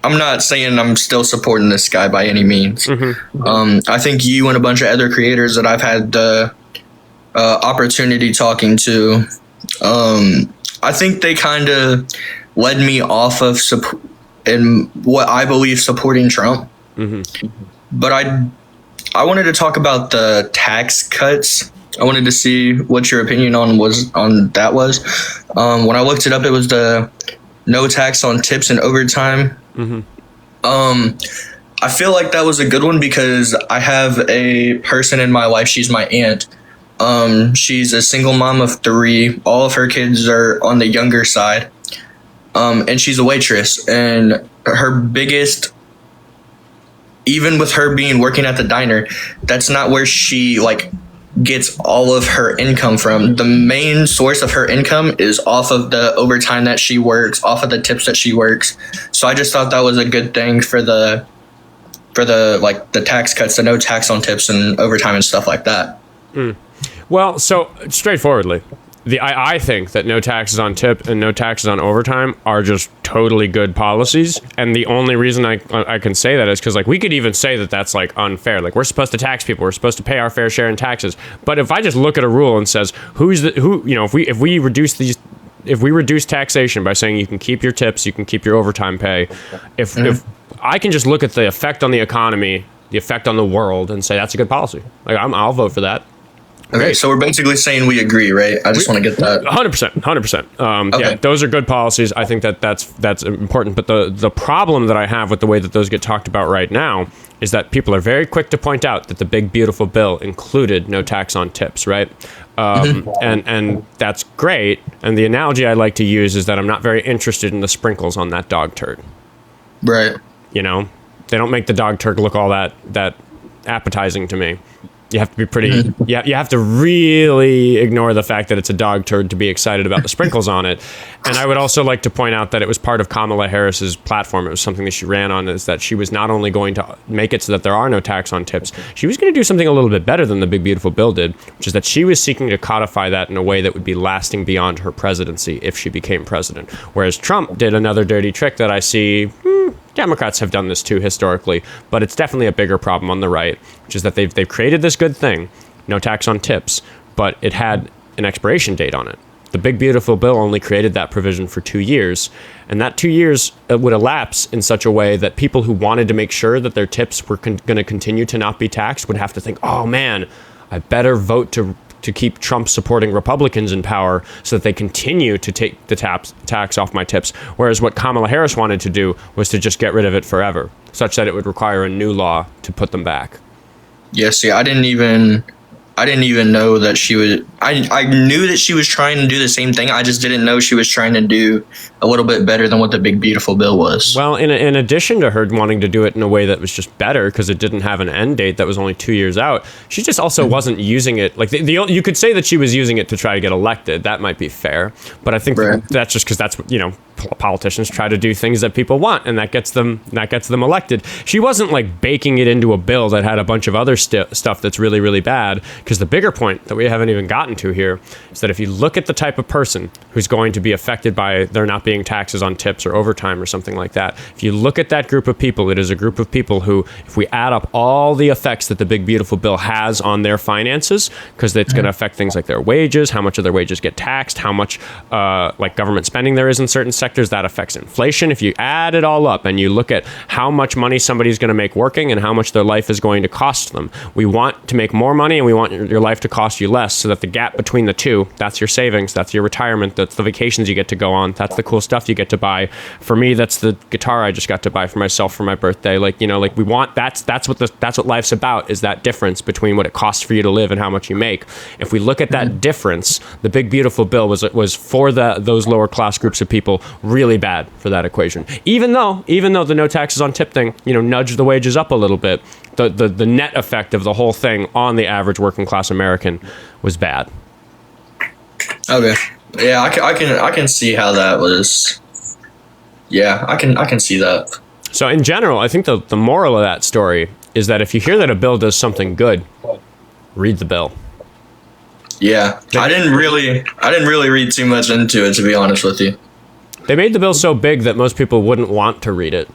I'm still supporting this guy by any means. I think you and a bunch of other creators that I've had the opportunity talking to, I think they kind of led me off of in what I believe supporting Trump. But I wanted to talk about the tax cuts. I wanted to see what your opinion on that was. When I looked it up, it was the no tax on tips and overtime. I feel like that was a good one because I have a person in my life. She's my aunt. She's a single mom of 3. All of her kids are on the younger side. And she's a waitress, and her biggest, even with her working at the diner, that's not where she gets all of her income from. The main source of her income is off of the overtime that she works, off of the tips that she works. So I just thought that was a good thing for the tax cuts, the no tax on tips and overtime and stuff like that. Well, so straightforwardly, I think that no taxes on tip and no taxes on overtime are just totally good policies. And the only reason I can say that is because we could even say that that's unfair. We're supposed to tax people. We're supposed to pay our fair share in taxes. But if I just look at a rule and says if we reduce taxation by saying you can keep your tips, you can keep your overtime pay, if I can just look at the effect on the economy, the effect on the world, and say that's a good policy. I'll vote for that. Okay, so we're basically saying we agree, right? I just want to get that. 100%. Okay. Yeah, those are good policies. I think that's important. But the problem that I have with the way that those get talked about right now is that people are very quick to point out that the big, beautiful bill included no tax on tips, right? And that's great. And the analogy I like to use is that I'm not very interested in the sprinkles on that dog turd. Right. They don't make the dog turd look all that appetizing to me. You have to be pretty, you have to really ignore the fact that it's a dog turd to be excited about the sprinkles on it. And I would also like to point out that it was part of Kamala Harris's platform. It was something that she ran on, is that she was not only going to make it so that there are no tax on tips, she was going to do something a little bit better than the big, beautiful bill did, which is that she was seeking to codify that in a way that would be lasting beyond her presidency if she became president. Whereas Trump did another dirty trick that I see, Democrats have done this too historically, but it's definitely a bigger problem on the right, which is that they've created this good thing, no tax on tips, but it had an expiration date on it. The big, beautiful bill only created that provision for 2 years, and that 2 years would elapse in such a way that people who wanted to make sure that their tips were going to continue to not be taxed would have to think, oh man, I better vote to keep Trump supporting Republicans in power so that they continue to take the tax off my tips. Whereas what Kamala Harris wanted to do was to just get rid of it forever, such that it would require a new law to put them back. Yeah, see, I didn't even know that she would. I knew that she was trying to do the same thing. I just didn't know she was trying to do a little bit better than what the big, beautiful bill was. Well, in addition to her wanting to do it in a way that was just better because it didn't have an end date that was only 2 years out, she just also wasn't using it. You could say that she was using it to try to get elected. That might be fair. But I think that's just because that's what, politicians try to do things that people want, and that gets them elected. She wasn't baking it into a bill that had a bunch of other stuff that's really, really bad, because the bigger point that we haven't even gotten to here is that if you look at the type of person who's going to be affected by there not being taxes on tips or overtime or something like that, if you look at that group of people, it is a group of people who, if we add up all the effects that the big, beautiful bill has on their finances, because it's going to affect things like their wages, how much of their wages get taxed, how much government spending there is in certain sectors, that affects inflation. If you add it all up and you look at how much money somebody's going to make working and how much their life is going to cost them, we want to make more money and we want your life to cost you less, so that the gap between the two, that's your savings, that's your retirement, that's the vacations you get to go on, that's the cool stuff you get to buy. For me, that's the guitar I just got to buy for myself for my birthday. We want, that's what life's about, is that difference between what it costs for you to live and how much you make. If we look at that difference, the big, beautiful bill was for those lower class groups of people really bad for that equation. Even though the no taxes on tip thing, nudged the wages up a little bit, the net effect of the whole thing on the average working class American was bad. Okay. Yeah, I can see how that was. Yeah, I can see that. So in general, I think the moral of that story is that if you hear that a bill does something good, read the bill. Yeah, I didn't really read too much into it, to be honest with you. They made the bill so big that most people wouldn't want to read it.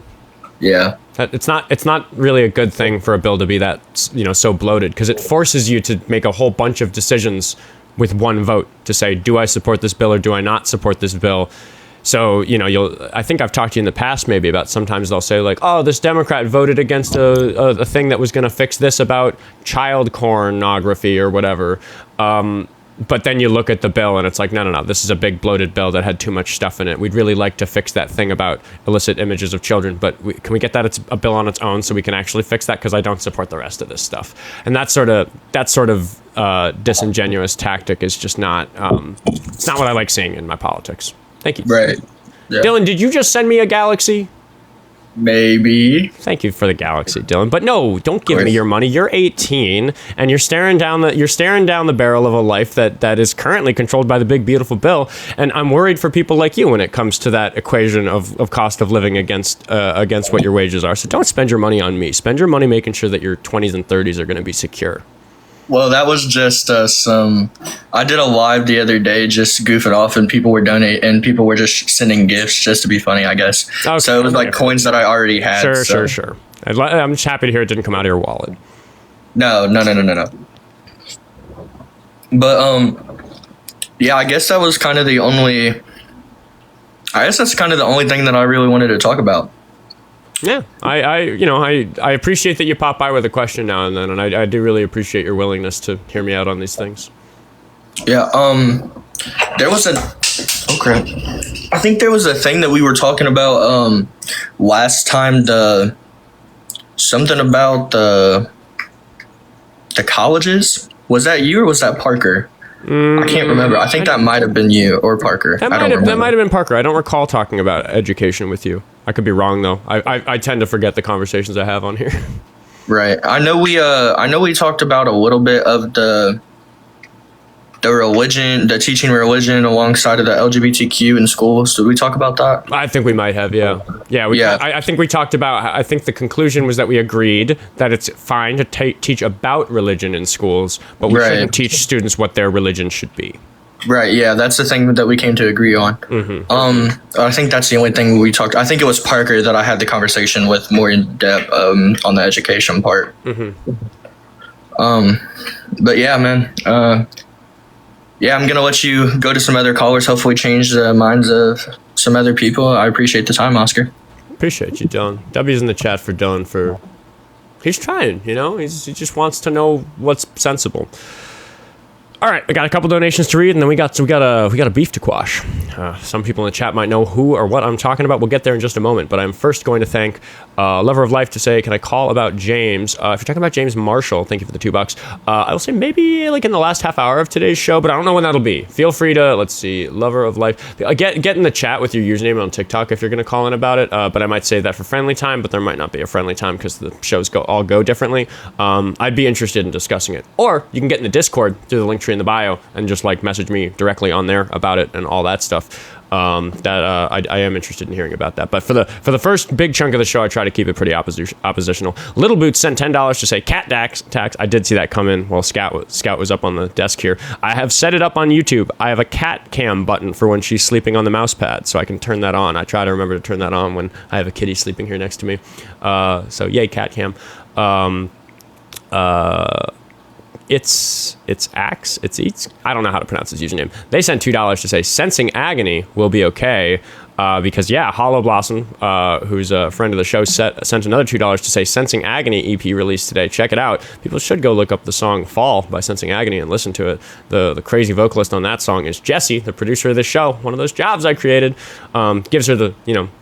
Yeah. It's not really a good thing for a bill to be that, you know, so bloated, because it forces you to make a whole bunch of decisions with one vote to say, do I support this bill or do I not support this bill? So, you know, I think I've talked to you in the past maybe about sometimes they'll say like, oh, this Democrat voted against a thing that was going to fix this about child pornography or whatever. But then you look at the bill and it's like, no, this is a big bloated bill that had too much stuff in it. We'd really like to fix that thing about illicit images of children, but can we get that it's a bill on its own so we can actually fix that? Because I don't support the rest of this stuff. And that sort of disingenuous tactic is just not, it's not what I like seeing in my politics. Thank you. Right. Yeah. Dylan, did you just send me a galaxy? Maybe. Thank you for the galaxy, Dylan. But no, don't give me your money. You're 18 and you're staring down the barrel of a life that is currently controlled by the big beautiful bill. And I'm worried for people like you when it comes to that equation of cost of living against what your wages are. So don't spend your money on me. Spend your money making sure that your 20s and 30s are going to be secure. Well, that was just I did a live the other day just goofing off, and people were donating, and people were just sending gifts just to be funny, I guess. Okay. So it was like coins that I already had. Sure. I'm just happy to hear it didn't come out of your wallet. No. But yeah, I guess that's kind of the only thing that I really wanted to talk about. Yeah, I appreciate that you pop by with a question now and then, and I do really appreciate your willingness to hear me out on these things. Yeah, there was I think there was a thing that we were talking about last time, something about the colleges. Was that you or was that Parker? I can't remember. I think that might have been you or Parker. That might have been Parker. I don't recall talking about education with you. I could be wrong though. I tend to forget the conversations I have on here. Right. I know we talked about a little bit of the religion, the teaching religion alongside of the LGBTQ in schools. Did we talk about that? I think we might have, yeah. I think we talked about, I think the conclusion was that we agreed that it's fine to teach about religion in schools, but we shouldn't teach students what their religion should be. Right, yeah, that's the thing that we came to agree on. Mm-hmm. I think that's the only thing we talked. I think it was Parker that I had the conversation with more in depth on the education part. Mm-hmm. But yeah, man. Yeah, I'm gonna let you go to some other callers. Hopefully, change the minds of some other people. I appreciate the time, Oscar. Appreciate you, Dylan. W's in the chat for Dylan he's trying. You know, he just wants to know what's sensible. All right, I got a couple donations to read, and then we got a beef to quash. Some people in the chat might know who or what I'm talking about. We'll get there in just a moment, but I'm first going to thank Lover of Life to say, can I call about James? If you're talking about James Marshall, thank you for the $2. I will say maybe like in the last half hour of today's show, but I don't know when that'll be. Feel free to, let's see, Lover of Life. Get in the chat with your username on TikTok if you're going to call in about it, but I might save that for friendly time, but there might not be a friendly time because the shows all go differently. I'd be interested in discussing it. Or you can get in the Discord through the link tree in the bio and just like message me directly on there about it and all that stuff. I am interested in hearing about that. But for the first big chunk of the show, I try to keep it pretty oppositional. Little Boots sent $10 to say cat tax. I did see that come in while Scout was up on the desk here. I have set it up on YouTube. I have a cat cam button for when she's sleeping on the mouse pad, so I can turn that on. I try to remember to turn that on when I have a kitty sleeping here next to me. So yay, cat cam. It's Axe. It's Eats. I don't know how to pronounce his username. They sent $2 to say Sensing Agony will be okay. Because Hollow Blossom, who's a friend of the show, sent another $2 to say Sensing Agony EP released today. Check it out. People should go look up the song Fall by Sensing Agony and listen to it. The crazy vocalist on that song is Jessie, the producer of this show. One of those jobs I created. Gives her the,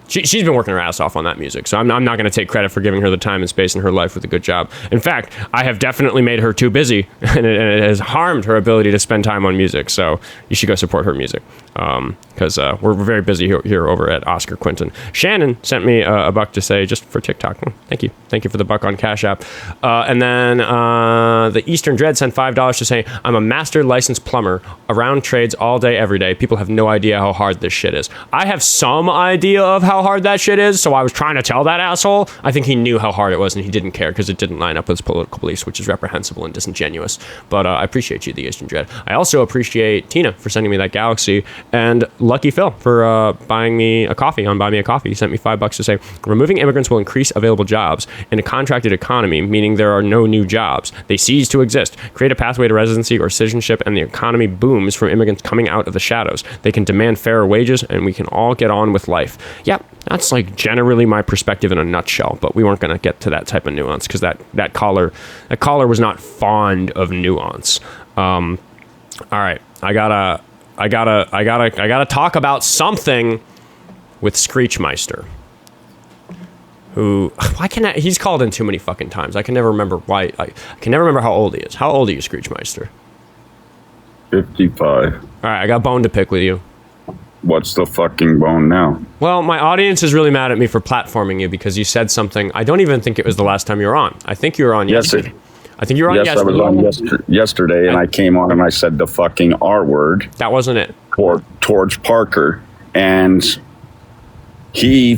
she's been working her ass off on that music. So I'm not going to take credit for giving her the time and space in her life with a good job. In fact, I have definitely made her too busy and it has harmed her ability to spend time on music. So you should go support her music. Because we're very busy here Twitter over at Oskar Quentin. Shannon sent me a buck to say, just for TikTok. Thank you. Thank you for the buck on Cash App. And then the Eastern Dread sent $5 to say, I'm a master licensed plumber, around trades all day, every day. People have no idea how hard this shit is. I have some idea of how hard that shit is, so I was trying to tell that asshole. I think he knew how hard it was, and he didn't care because it didn't line up with his political beliefs, which is reprehensible and disingenuous. But I appreciate you, the Eastern Dread. I also appreciate Tina for sending me that Galaxy, and Lucky Phil for buying me a coffee on Buy Me a Coffee. He sent me $5 to say, removing immigrants will increase available jobs in a contracted economy, meaning there are no new jobs. They cease to exist. Create a pathway to residency or citizenship, and the economy booms from immigrants coming out of the shadows. They can demand fairer wages, and we can all get on with life. Yeah, that's like generally my perspective in a nutshell, but we weren't going to get to that type of nuance because that caller was not fond of nuance. All right, I gotta talk about something with Screechmiester, who he's called in too many fucking times. I can never remember why. I can never remember how old he is. How old are you, Screechmeister? 55. All right, I got a bone to pick with you. What's the fucking bone now? Well, my audience is really mad at me for platforming you because you said something. I don't even think it was the last time you were on. I think you were on yesterday. I think you were on yesterday. Yes, I was on yesterday, and I came on and I said the fucking R word. That wasn't it. Towards Parker, and he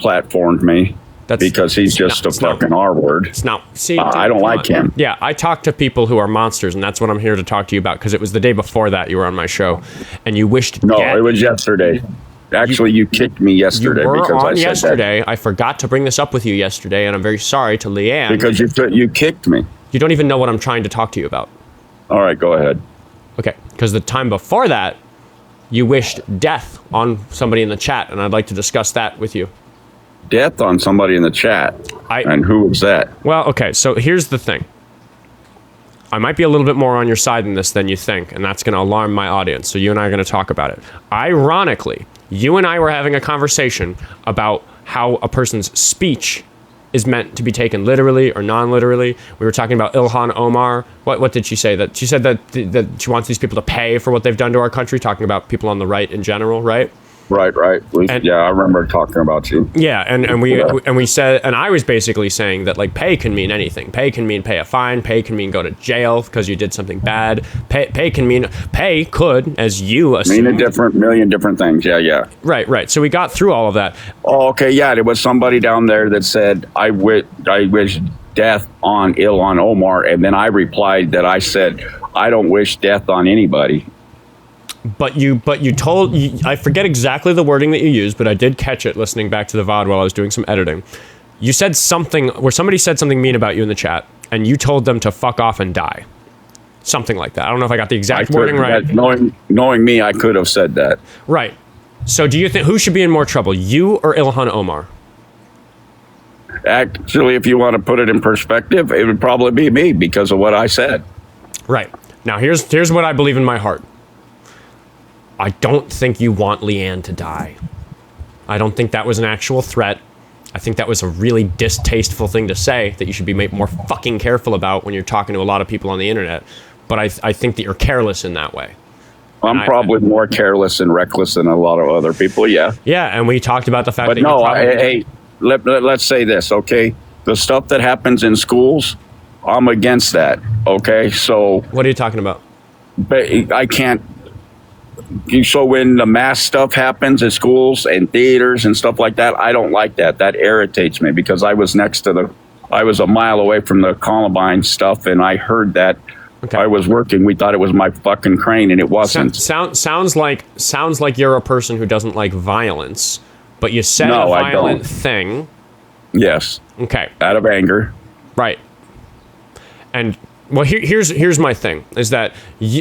platformed me because he's just a fucking R word. It's not. See, I don't like him. Yeah, I talk to people who are monsters, and that's what I'm here to talk to you about, because it was the day before that you were on my show, and you wished. No, it was yesterday. Actually, you kicked me yesterday you were because on I said yesterday. that. I forgot to bring this up with you yesterday, and I'm very sorry to Leanne. Because you kicked me. You don't even know what I'm trying to talk to you about. All right, go ahead. Okay, because the time before that, you wished death on somebody in the chat, and I'd like to discuss that with you. Death on somebody in the chat? And who was that? Well, okay, so here's the thing. I might be a little bit more on your side in this than you think, and that's going to alarm my audience, so you and I are going to talk about it. Ironically, you and I were having a conversation about how a person's speech is meant to be taken literally or non-literally. We were talking about Ilhan Omar. What did she say? That she said that she wants these people to pay for what they've done to our country, talking about people on the right in general, right? Right. Yeah, I remember talking about you. Yeah, and we said, and I was basically saying that like pay can mean anything. Pay can mean pay a fine. Pay can mean go to jail because you did something bad. Pay could, as you assumed, mean a million different things. Yeah. Right. So we got through all of that. Oh, okay. Yeah, there was somebody down there that said I wish death on Ilhan Omar, and then I replied that I said I don't wish death on anybody. But you told, I forget exactly the wording that you used, but I did catch it listening back to the VOD while I was doing some editing. You said something where somebody said something mean about you in the chat, and you told them to fuck off and die. Something like that. I don't know if I got the exact wording right. Knowing me, I could have said that. Right. So do you think, who should be in more trouble, you or Ilhan Omar? Actually, if you want to put it in perspective, it would probably be me because of what I said. Right. Now, here's what I believe in my heart. I don't think you want Leanne to die. I don't think that was an actual threat. I think that was a really distasteful thing to say that you should be more fucking careful about when you're talking to a lot of people on the internet. But I think that you're careless in that way. I'm probably more careless and reckless than a lot of other people, yeah. Yeah, and we talked about the fact that no, hey, let's say this, okay? The stuff that happens in schools, I'm against that, okay? So... What are you talking about? I can't... So when the mass stuff happens at schools and theaters and stuff like that, I don't like that. That irritates me because I was I was a mile away from the Columbine stuff, and I heard that. Okay. I was working. We thought it was my fucking crane, and it wasn't. Sounds like you're a person who doesn't like violence, but you said a violent thing. Yes. Okay. Out of anger. Right. And well, here's my thing, is that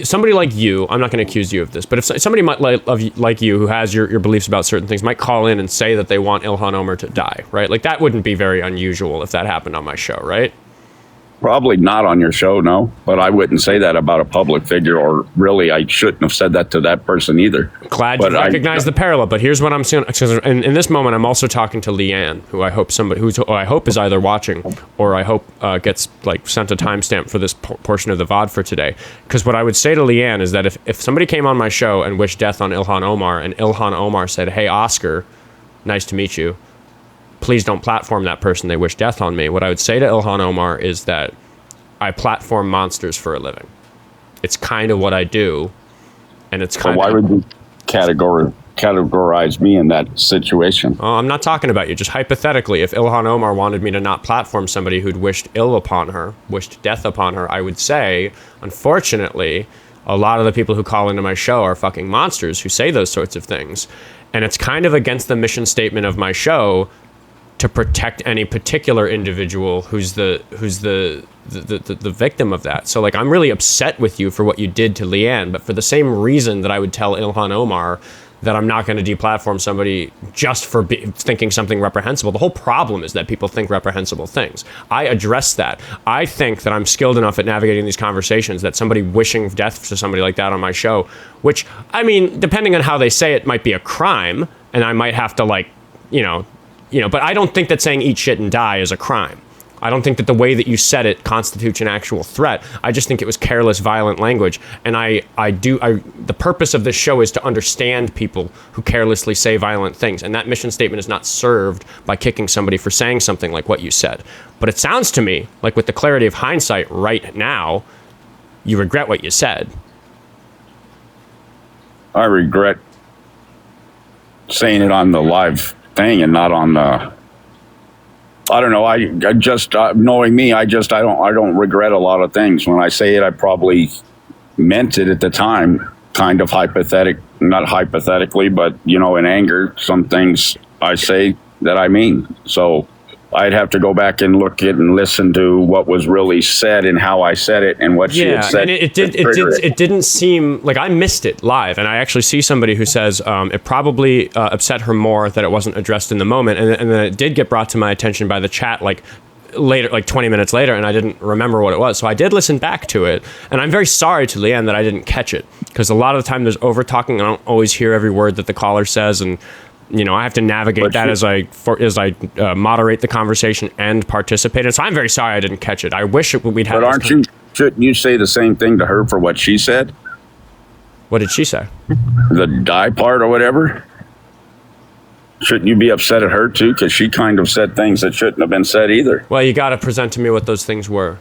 somebody like you, I'm not going to accuse you of this, but if somebody might like you who has your beliefs about certain things might call in and say that they want Ilhan Omar to die, right? Like that wouldn't be very unusual if that happened on my show, right? Probably not on your show, no. But I wouldn't say that about a public figure, or really, I shouldn't have said that to that person either. Glad you recognize the parallel, but here's what I'm saying. In this moment, I'm also talking to Leanne, who I hope who I hope is either watching, or I hope gets like sent a timestamp for this portion of the VOD for today. Because what I would say to Leanne is that if somebody came on my show and wished death on Ilhan Omar, and Ilhan Omar said, "Hey, Oscar, nice to meet you. Please don't platform that person. They wish death on me." What I would say to Ilhan Omar is that I platform monsters for a living. It's kind of what I do, and it's kind of... So why would you categorize me in that situation? Oh, I'm not talking about you. Just hypothetically, if Ilhan Omar wanted me to not platform somebody who'd wished ill upon her, wished death upon her, I would say, unfortunately, a lot of the people who call into my show are fucking monsters who say those sorts of things. And it's kind of against the mission statement of my show to protect any particular individual who's the victim of that. So like, I'm really upset with you for what you did to Leanne, but for the same reason that I would tell Ilhan Omar that I'm not going to deplatform somebody just for thinking something reprehensible. The whole problem is that people think reprehensible things. I address that. I think that I'm skilled enough at navigating these conversations that somebody wishing death to somebody like that on my show, which, I mean, depending on how they say it, might be a crime, and I might have to like, but I don't think that saying eat shit and die is a crime. I don't think that the way that you said it constitutes an actual threat. I just think it was careless, violent language. And the purpose of this show is to understand people who carelessly say violent things. And that mission statement is not served by kicking somebody for saying something like what you said. But it sounds to me like, with the clarity of hindsight right now, you regret what you said. I regret saying it on the live thing and not on the... I don't know. I just knowing me, I don't regret a lot of things. When I say it, I probably meant it at the time, kind of not hypothetically, but in anger, some things I say that I mean. So I'd have to go back and look at and listen to what was really said and how I said it and what she had said. And it didn't seem like I missed it live. And I actually see somebody who says it probably upset her more that it wasn't addressed in the moment. And then it did get brought to my attention by the chat later, like 20 minutes later, and I didn't remember what it was. So I did listen back to it. And I'm very sorry to Leanne that I didn't catch it, because a lot of the time there's over talking. I don't always hear every word that the caller says, and I have to navigate that as I moderate the conversation and participate. And so I'm very sorry I didn't catch it. I wish we'd have. But shouldn't you say the same thing to her for what she said? What did she say? The die part or whatever? Shouldn't you be upset at her too? Because she kind of said things that shouldn't have been said either. Well, you got to present to me what those things were.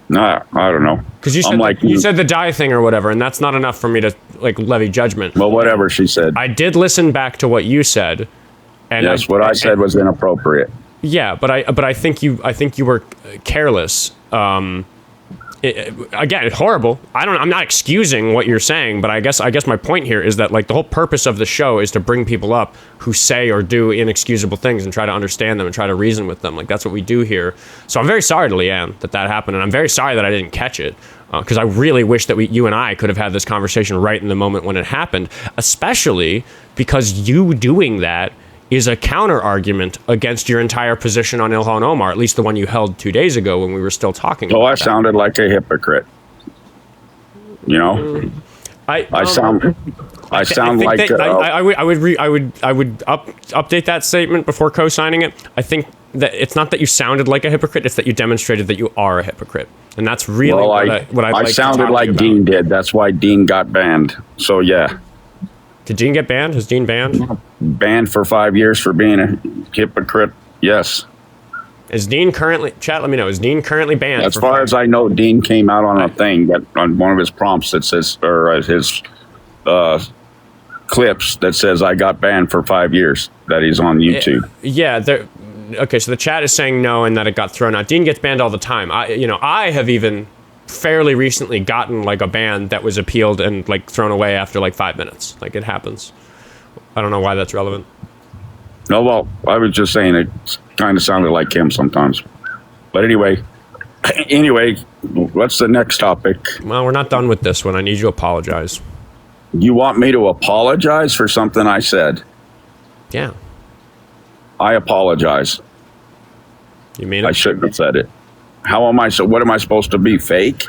Nah, I don't know. Because you said the die thing or whatever, and that's not enough for me to levy judgment. Well, whatever she said. I did listen back to what you said, and yes, what I said was inappropriate. Yeah, but I think you were careless. Again, it's horrible. I'm not excusing what you're saying, but I guess my point here is that the whole purpose of the show is to bring people up who say or do inexcusable things and try to understand them and try to reason with them. That's what we do here. So I'm very sorry to Leanne that happened, and I'm very sorry that I didn't catch it, because I really wish that you and I could have had this conversation right in the moment when it happened, especially because you doing that is a counter argument against your entire position on Ilhan Omar, at least the one you held 2 days ago when we were still talking about I sounded like a hypocrite. I sound like I would update that statement before co-signing it. I think that it's not that you sounded like a hypocrite; it's that you demonstrated that you are a hypocrite, and that's really what I sounded like Dean did. That's why Dean got banned. So yeah. Did Dean get banned? Is Dean banned? Banned for 5 years for being a hypocrite. Yes. Is Dean currently? Chat. Let me know. Is Dean currently banned? As far as I know, Dean came out on a thing that on one of his prompts that says, or his clips that says, "I got banned for 5 years." That he's on YouTube. Yeah. Okay. So the chat is saying no, and that it got thrown out. Dean gets banned all the time. I have even fairly recently gotten a ban that was appealed and thrown away after 5 minutes. It happens. I don't know why that's relevant. No, well, I was just saying it kind of sounded like him sometimes. But anyway, what's the next topic? Well, we're not done with this one. I need you to apologize. You want me to apologize for something I said? Yeah. I apologize. You mean it? I shouldn't have said it. How am I? So what am I supposed to be? Fake?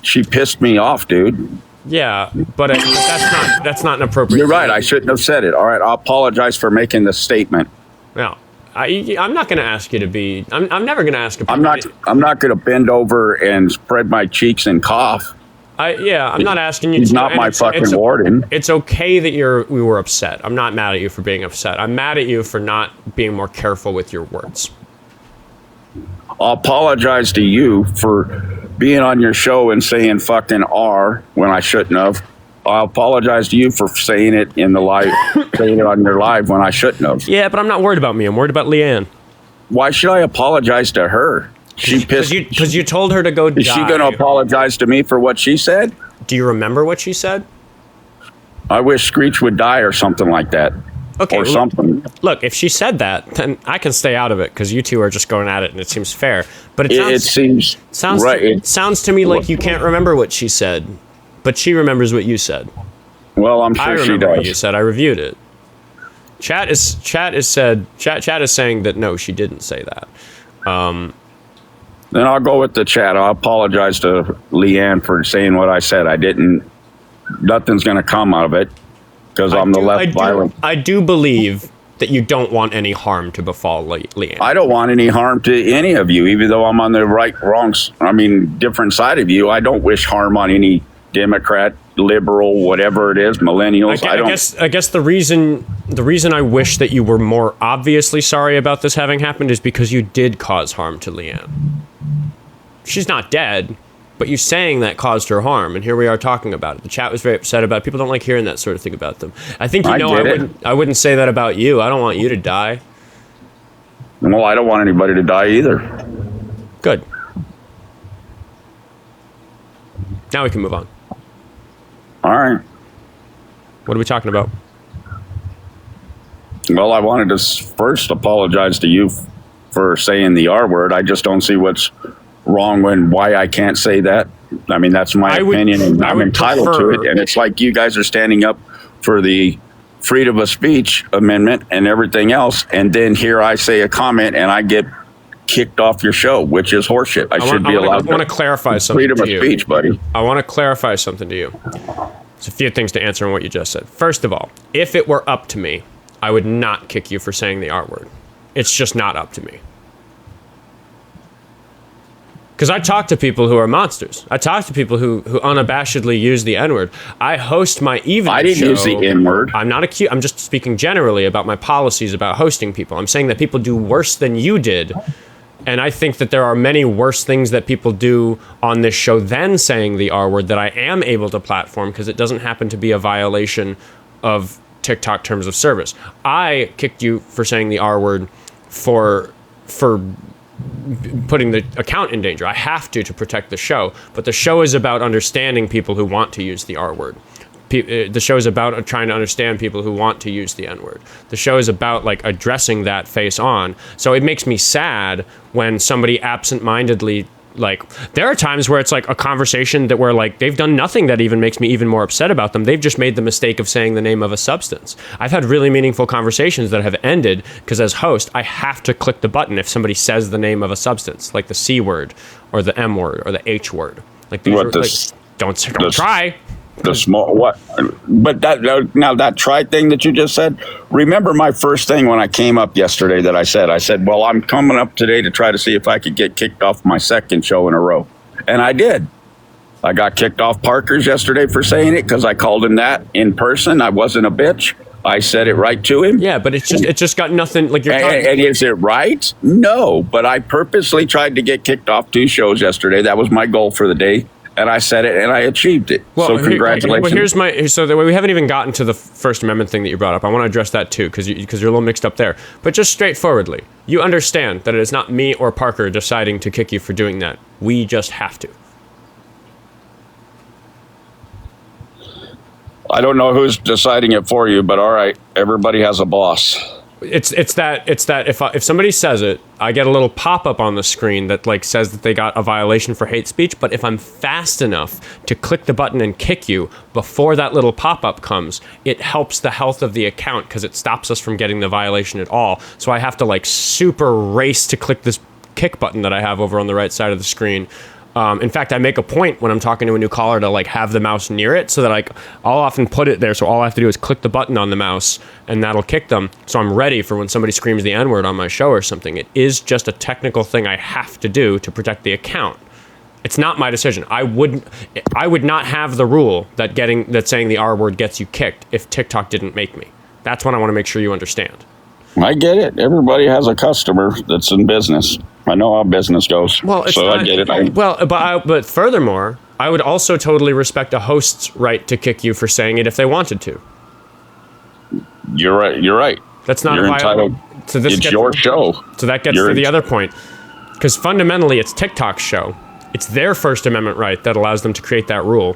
She pissed me off, dude. Yeah, but that's not an appropriate. You're right. I shouldn't have said it. All right, I'll apologize for making the statement. No, I'm not going to ask you to be. I'm never going to ask. I'm not going to bend over and spread my cheeks and cough. I'm not asking you. He's not my fucking warden. It's okay that we were upset. I'm not mad at you for being upset. I'm mad at you for not being more careful with your words. I'll apologize to you for being on your show and saying fucking R when I shouldn't have. I'll apologize to you for saying it in the live, saying it on your live when I shouldn't have. Yeah, but I'm not worried about me. I'm worried about Leanne. Why should I apologize to her? She pissed. Because you told her to go die. Is she going to apologize to me for what she said? Do you remember what she said? I wish Screech would die or something like that. Okay, or something. Look, if she said that, then I can stay out of it because you two are just going at it and it seems fair. But it sounds right. It sounds to me like you can't remember what she said, but she remembers what you said. Well, I'm sure she does. What you said. I reviewed it. Chat is saying that no, she didn't say that. Then I'll go with the chat. I'll apologize to Leanne for saying what I said. I didn't. Nothing's going to come out of it because I'm the left violent. I do believe that you don't want any harm to befall Leanne. I don't want any harm to any of you, even though I'm on the different side of you. I don't wish harm on any Democrat, liberal, whatever it is, millennials. I guess the reason I wish that you were more obviously sorry about this having happened is because you did cause harm to Leanne. She's not dead, but you saying that caused her harm, and here we are talking about it. The chat was very upset about it. People don't like hearing that sort of thing about them. I think I wouldn't say that about you. I don't want you to die. Well, I don't want anybody to die either. Good. Now we can move on. All right. What are we talking about? Well, I wanted to first apologize to you for saying the R word. I just don't see what's wrong with why I can't say that. I mean, that's my opinion, and I'm entitled to it. And it's like you guys are standing up for the freedom of speech amendment and everything else, and then here I say a comment and I get kicked off your show, which is horseshit. I want to clarify something freedom of speech, buddy. I want to clarify something to you. There's a few things to answer on what you just said. First of all, if it were up to me, I would not kick you for saying the R word. It's just not up to me. Because I talk to people who are monsters. I talk to people who unabashedly use the N-word. I host my evening show. I didn't use the N-word. I'm not accused. I'm just speaking generally about my policies about hosting people. I'm saying that people do worse than you did. And I think that there are many worse things that people do on this show than saying the R word that I am able to platform because it doesn't happen to be a violation of TikTok terms of service. I kicked you for saying the R word for putting the account in danger. I have to protect the show, but the show is about understanding people who want to use the R word. The show is about trying to understand people who want to use the N word. The show is about like addressing that face on. So it makes me sad when somebody absentmindedly, like, there are times where it's like a conversation that where like they've done nothing that even makes me even more upset about them. They've just made the mistake of saying the name of a substance. I've had really meaningful conversations that have ended because as host, I have to click the button if somebody says the name of a substance, like the C word or the M word or the H word. Like, don't try. The small what? But that try thing that you just said. Remember my first thing when I came up yesterday that I said, well, I'm coming up today to try to see if I could get kicked off my second show in a row, and I did. I got kicked off Parker's yesterday for saying it because I called him that in person. I wasn't a bitch. I said it right to him. Yeah, but it just got nothing. Like you're talking. And is it right? No, but I purposely tried to get kicked off 2 shows yesterday. That was my goal for the day. And I said it, and I achieved it. Well, so congratulations. So we haven't even gotten to the First Amendment thing that you brought up. I want to address that too, because you're a little mixed up there. But just straightforwardly, you understand that it is not me or Parker deciding to kick you for doing that. We just have to. I don't know who's deciding it for you, but all right, everybody has a boss. It's that if somebody says it, I get a little pop-up on the screen that like says that they got a violation for hate speech, but if I'm fast enough to click the button and kick you before that little pop-up comes, it helps the health of the account because it stops us from getting the violation at all. So I have to like super race to kick kick button that I have over on the right side of the screen. In fact, I make a point when I'm talking to a new caller to like have the mouse near it so that like I'll often put it there. So all I have to do is click the button on the mouse and that'll kick them. So I'm ready for when somebody screams the N-word on my show or something. It is just a technical thing I have to do to protect the account. It's not my decision. I would not have the rule that saying the R word gets you kicked if TikTok didn't make me. That's what I want to make sure you understand. I get it. Everybody has a customer that's in business. I know how business goes. Well, it's so not, I get it. But furthermore, I would also totally respect a host's right to kick you for saying it if they wanted to. You're right. That's not You're entitled. So it's your show. So that gets to the other point. Because fundamentally, it's TikTok's show. It's their First Amendment right that allows them to create that rule.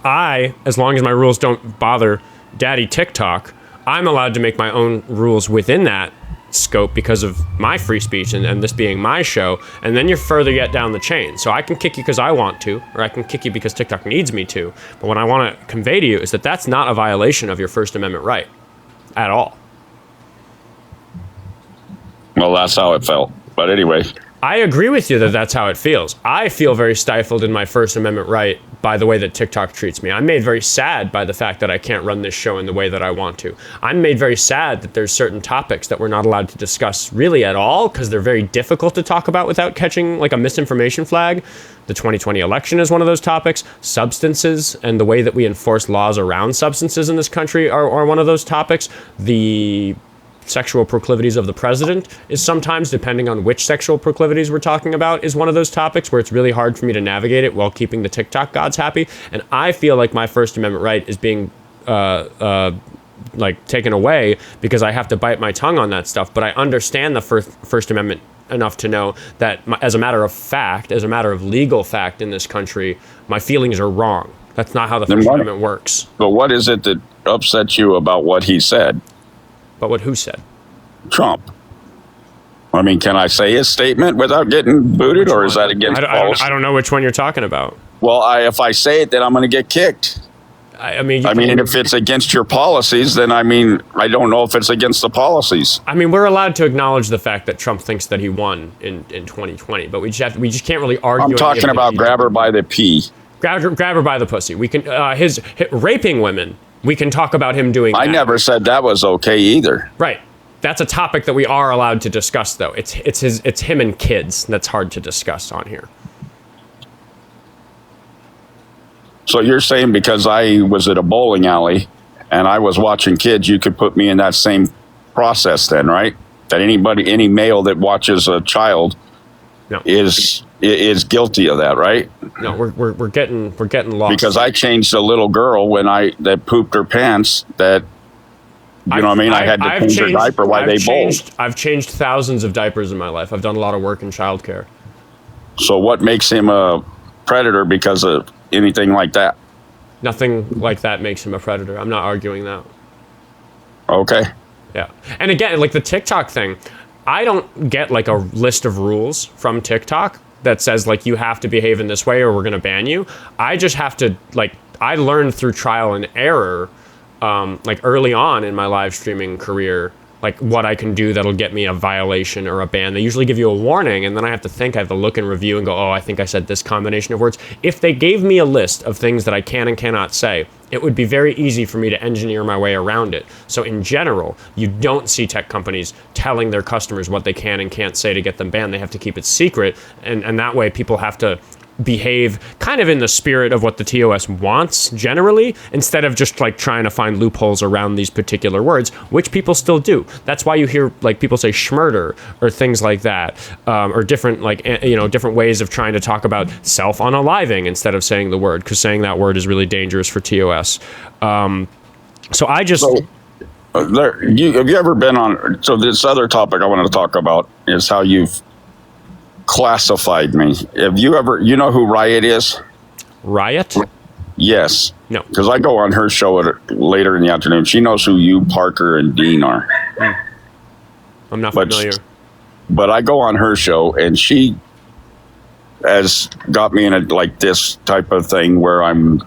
As long as my rules don't bother Daddy TikTok, I'm allowed to make my own rules within that scope because of my free speech and this being my show. And then you're further yet down the chain. So I can kick you because I want to, or I can kick you because TikTok needs me to. But what I want to convey to you is that that's not a violation of your First Amendment right at all. Well, that's how it felt. But anyway. I agree with you that that's how it feels. I feel very stifled in my First Amendment right by the way that TikTok treats me. I'm made very sad by the fact that I can't run this show in the way that I want to. I'm made very sad that there's certain topics that we're not allowed to discuss really at all because they're very difficult to talk about without catching like a misinformation flag. The 2020 election is one of those topics. Substances and the way that we enforce laws around substances in this country are one of those topics. The sexual proclivities of the president is sometimes, depending on which sexual proclivities we're talking about, is one of those topics where it's really hard for me to navigate it while keeping the TikTok gods happy. And I feel like my First Amendment right is being like taken away because I have to bite my tongue on that stuff. But I understand the First Amendment enough to know that as a matter of fact, as a matter of legal fact in this country, my feelings are wrong. That's not how the First Amendment works. But what is it that upsets you about what he said? But what who said? Trump. I mean, can I say his statement without getting booted, or is that against policy? I don't know which one you're talking about. Well, if I say it, then I'm going to get kicked. I mean, if it's against your policies, then I don't know if it's against the policies. I mean, we're allowed to acknowledge the fact that Trump thinks that he won in 2020, but we just can't really argue. I'm talking about grab her by the pee. Grab her by the pussy. We can his raping women. We can talk about him doing that. I never said that was okay either. Right. That's a topic that we are allowed to discuss, though. It's him and kids that's hard to discuss on here. So you're saying because I was at a bowling alley and I was watching kids, you could put me in that same process then, right? That any male that watches a child is guilty of that, right? No, we're getting lost. Because I changed a little girl that pooped her pants that, I had to change her diaper while they bowled. I've changed thousands of diapers in my life. I've done a lot of work in childcare. So what makes him a predator because of anything like that? Nothing like that makes him a predator. I'm not arguing that. Okay. Yeah. And again, like the TikTok thing, I don't get like a list of rules from TikTok that says like you have to behave in this way or we're going to ban you. I just have to I learned through trial and error early on in my live streaming career, like what I can do that'll get me a violation or a ban. They usually give you a warning, and then I have to look and review and go, oh, I think I said this combination of words. If they gave me a list of things that I can and cannot say, it would be very easy for me to engineer my way around it. So in general, you don't see tech companies telling their customers what they can and can't say to get them banned. They have to keep it secret, and that way people have to behave kind of in the spirit of what the TOS wants generally, instead of just like trying to find loopholes around these particular words, which people still do. That's why you hear like people say schmurder or things like that, or different different ways of trying to talk about self-unaliving instead of saying the word, because saying that word is really dangerous for TOS. So I just... have you ever been on... So this other topic I wanted to talk about is how you've classified me. Have you ever... You know who Riot is? Riot? Yes. No. Because I go on her show later in the afternoon. She knows who you, Parker, and Dean are. I'm not familiar. But I go on her show, and she has got me in a this type of thing where I'm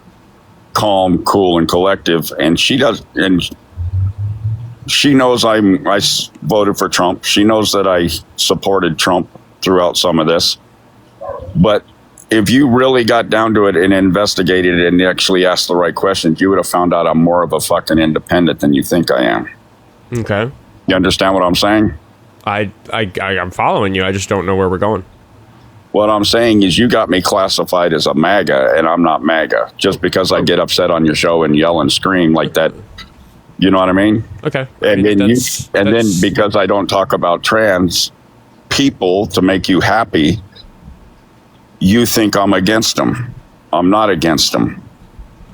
calm, cool, and collective. And she does... And she knows I voted for Trump. She knows that I supported Trump throughout some of this. But if you really got down to it and investigated it and actually asked the right questions, you would have found out I'm more of a fucking independent than you think I am. Okay. You understand what I'm saying? I'm following you. I just don't know where we're going. What I'm saying is you got me classified as a MAGA, and I'm not MAGA. Just because I get upset on your show and yell and scream like that, you know what I mean? Okay. And then because I don't talk about trans people to make you happy, you think I'm against them. I'm not against them.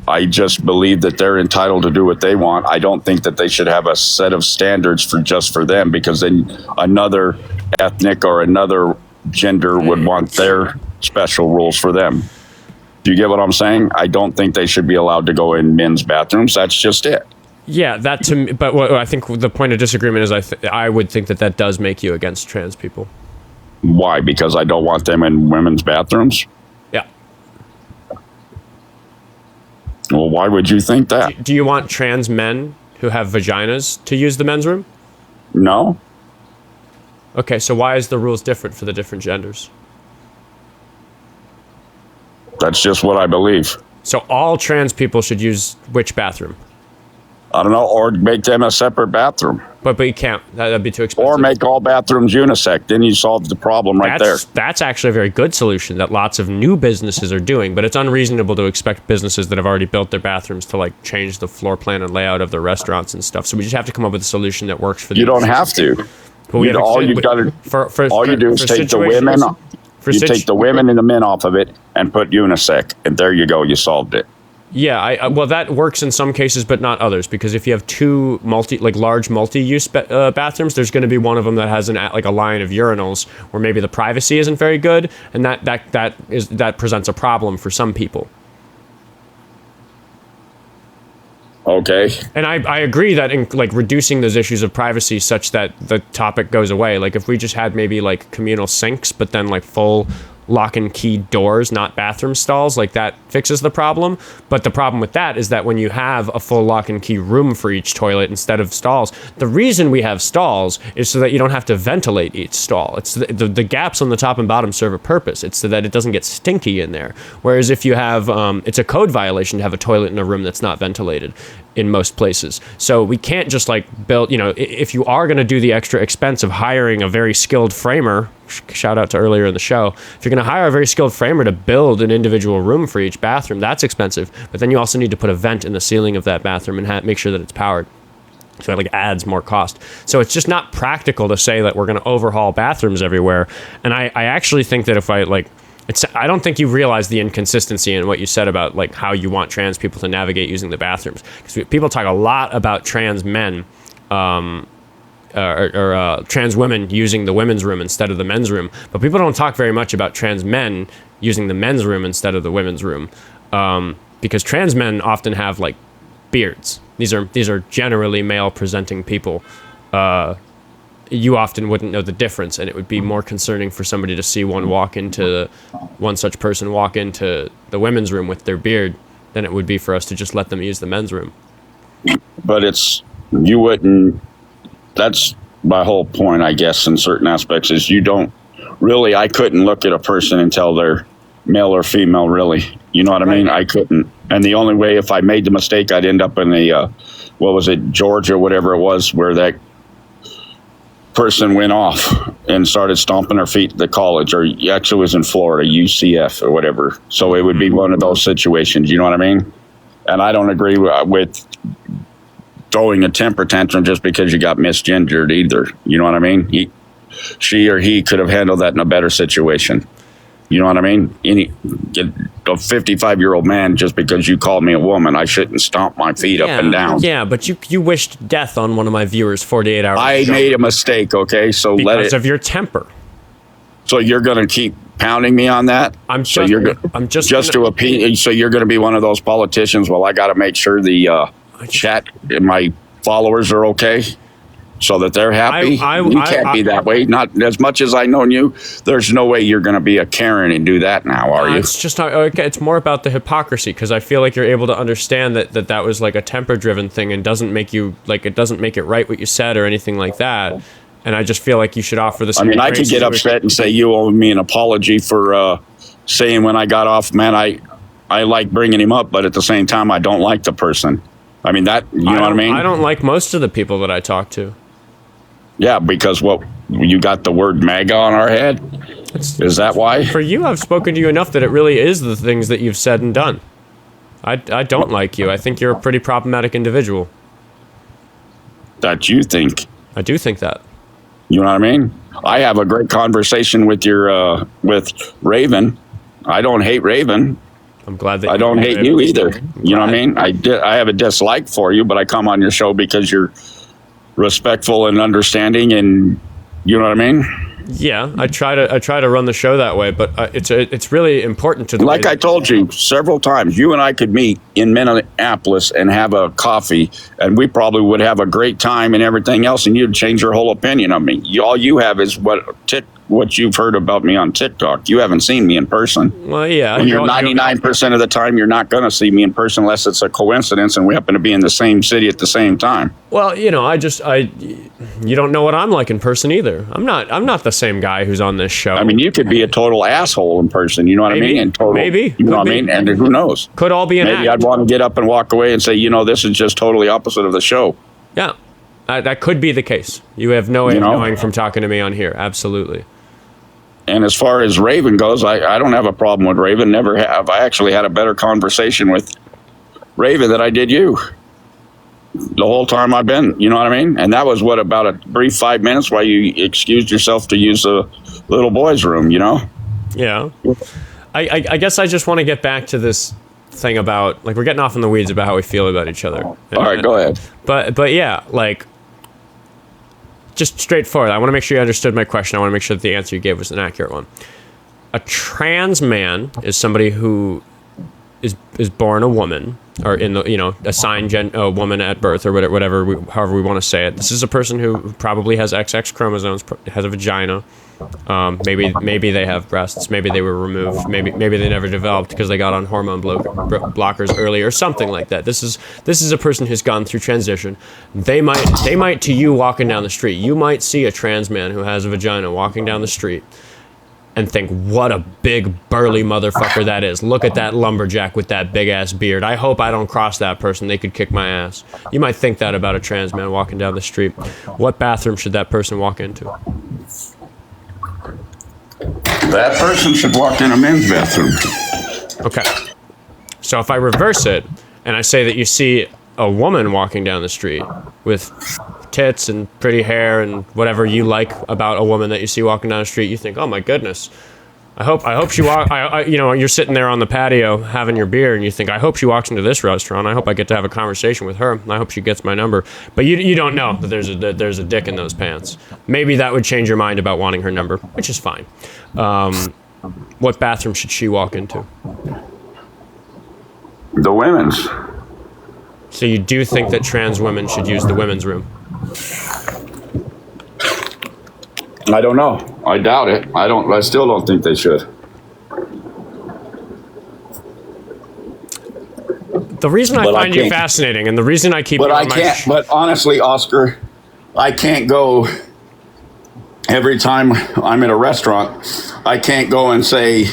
I just believe that they're entitled to do what they want. I don't think that they should have a set of standards for them, because then another ethnic or another gender would want their special rules for them. Do you get what I'm saying? I don't think they should be allowed to go in men's bathrooms. That's just it. Yeah, that to me. But what I think the point of disagreement is I would think that does make you against trans people. Why? Because I don't want them in women's bathrooms? Yeah. Well, why would you think that? Do you want trans men who have vaginas to use the men's room? No. Okay, so why is the rules different for the different genders? That's just what I believe. So all trans people should use which bathroom? I don't know, or make them a separate bathroom. But you can't. That'd be too expensive. Or make all bathrooms unisex. Then you solve the problem there. That's actually a very good solution that lots of new businesses are doing, but it's unreasonable to expect businesses that have already built their bathrooms to like change the floor plan and layout of their restaurants and stuff. So we just have to come up with a solution that works for the You don't have to. All you do is take the women. Take the women and the men off of it and put unisex, and there you go. You solved it. Yeah, well, that works in some cases, but not others, because if you have two large multi-use bathrooms, there's going to be one of them that has a line of urinals where maybe the privacy isn't very good, and that presents a problem for some people. Okay. And I agree that in reducing those issues of privacy such that the topic goes away. Like if we just had maybe communal sinks, but then full lock and key doors, not bathroom stalls, that fixes the problem. But the problem with that is that when you have a full lock and key room for each toilet instead of stalls, the reason we have stalls is so that you don't have to ventilate each stall. It's the gaps on the top and bottom serve a purpose. It's so that it doesn't get stinky in there. Whereas if you have, it's a code violation to have a toilet in a room that's not ventilated in most places. So we can't just build, if you are going to do the extra expense of hiring a very skilled framer, shout out to earlier in the show, if you're going to hire a very skilled framer to build an individual room for each bathroom, that's expensive. But then you also need to put a vent in the ceiling of that bathroom and make sure that it's powered. So it adds more cost. So it's just not practical to say that we're going to overhaul bathrooms everywhere. And I actually think that if I don't think you realize the inconsistency in what you said about how you want trans people to navigate using the bathrooms. Because people talk a lot about trans men or trans women using the women's room instead of the men's room, but people don't talk very much about trans men using the men's room instead of the women's room, because trans men often have beards. These are generally male presenting people. You often wouldn't know the difference, and it would be more concerning for somebody to see one such person walk into the women's room with their beard than it would be for us to just let them use the men's room. But you wouldn't. That's my whole point, I guess, in certain aspects, is you don't really, I couldn't look at a person and tell they're male or female, really. You know what I mean? I couldn't. And the only way, if I made the mistake, I'd end up in Georgia, whatever it was, where that person went off and started stomping her feet at the college, or actually it was in Florida, UCF or whatever. So it would be one of those situations, you know what I mean? And I don't agree with throwing a temper tantrum just because you got misgendered either. You know what I mean? She or he could have handled that in a better situation. You know what I mean? A 55-year-old man, just because you called me a woman, I shouldn't stomp my feet up and down. Yeah, but you wished death on one of my viewers 48 hours I ago. made a mistake, okay? So because of your temper. So you're going to keep pounding me on that? So you're going to be one of those politicians. Well, I got to make sure the chat and my followers are okay, so that they're happy. You can't be that way. Not as much as I known you. There's no way you're going to be a Karen and do that now, are you? It's just not. Okay, it's more about the hypocrisy, because I feel like you're able to understand that was a temper-driven thing, and doesn't make you it doesn't make it right what you said or anything like that. And I just feel like you should offer the same. I mean, I could get upset and say you owe me an apology for saying when I got off, man, I like bringing him up, but at the same time, I don't like the person. I mean, that, you know what I mean? I don't like most of the people that I talk to. Yeah, because you got the word MAGA on our head? Is that why? For you, I've spoken to you enough that it really is the things that you've said and done. I don't like you. I think you're a pretty problematic individual. That you think? I do think that. You know what I mean? I have a great conversation with your with Raven. I don't hate Raven. I'm glad that I don't hate you either. You know what I mean? I have a dislike for you, but I come on your show because you're respectful and understanding, and you know what I mean? Yeah, I try to run the show that way, but it's really important to. Like I told you several times, you and I could meet in Minneapolis and have a coffee, and we probably would have a great time and everything else, and you'd change your whole opinion of me. All you have is what you've heard about me on TikTok. You haven't seen me in person. Well, yeah. And you're 99% of the time, you're not going to see me in person unless it's a coincidence and we happen to be in the same city at the same time. Well, you know, you don't know what I'm like in person either. I'm not the same guy who's on this show. I mean, you could be a total asshole in person. You know what I mean? And total, maybe. You know what I mean? And who knows? Could all be an Maybe act. I'd want to get up and walk away and say, you know, this is just totally opposite of the show. Yeah, that could be the case. You have no way of knowing from talking to me on here. Absolutely. And as far as Raven goes, I don't have a problem with Raven. Never have. I actually had a better conversation with Raven than I did you the whole time I've been. You know what I mean? And that was about a brief 5 minutes while you excused yourself to use the little boy's room, you know? Yeah. I guess I just want to get back to this thing about, like, we're getting off in the weeds about how we feel about each other. All right, go ahead. But yeah, like, just straightforward. I want to make sure you understood my question. I want to make sure that the answer you gave was an accurate one. A trans man is somebody who is born a woman, or in the, you know, assigned a woman at birth, or whatever, however we want to say it. This is a person who probably has XX chromosomes, has a vagina. Maybe they have breasts. Maybe they were removed. Maybe they never developed because they got on hormone blockers early, or something like that. This is a person who's gone through transition. They might to you walking down the street. You might see a trans man who has a vagina walking down the street and think, what a big burly motherfucker that is. Look at that lumberjack with that big ass beard. I hope I don't cross that person. They could kick my ass. You might think that about a trans man walking down the street. What bathroom should that person walk into? That person should walk in a men's bathroom. Okay. So if I reverse it and I say that you see a woman walking down the street with tits and pretty hair and whatever you like about a woman that you see walking down the street, you think, oh my goodness, I hope she walk. You know, you're sitting there on the patio having your beer, and you think, I hope she walks into this restaurant. I hope I get to have a conversation with her. I hope she gets my number. But you don't know that there's a dick in those pants. Maybe that would change your mind about wanting her number, which is fine. What bathroom should she walk into? The women's. So you do think that trans women should use the women's room? I don't know. I doubt it. I still don't think they should. The reason I find you fascinating, and the reason I keep you on my show. But honestly, Oscar, I can't go every time I'm in a restaurant. I can't go and say,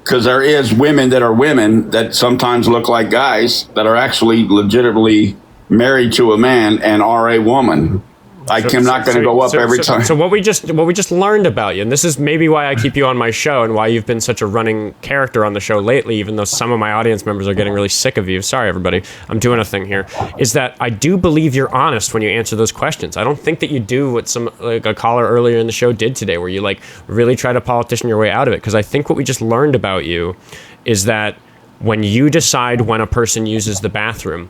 because there is women that are women that sometimes look like guys that are actually legitimately married to a man and are a woman. I'm not going to go up every time. So what we just learned about you, and this is maybe why I keep you on my show and why you've been such a running character on the show lately, even though some of my audience members are getting really sick of you. Sorry, everybody. I'm doing a thing here. Is that I do believe you're honest when you answer those questions. I don't think that you do what a caller earlier in the show did today, where you like really try to politician your way out of it. Because I think what we just learned about you is that when you decide when a person uses the bathroom,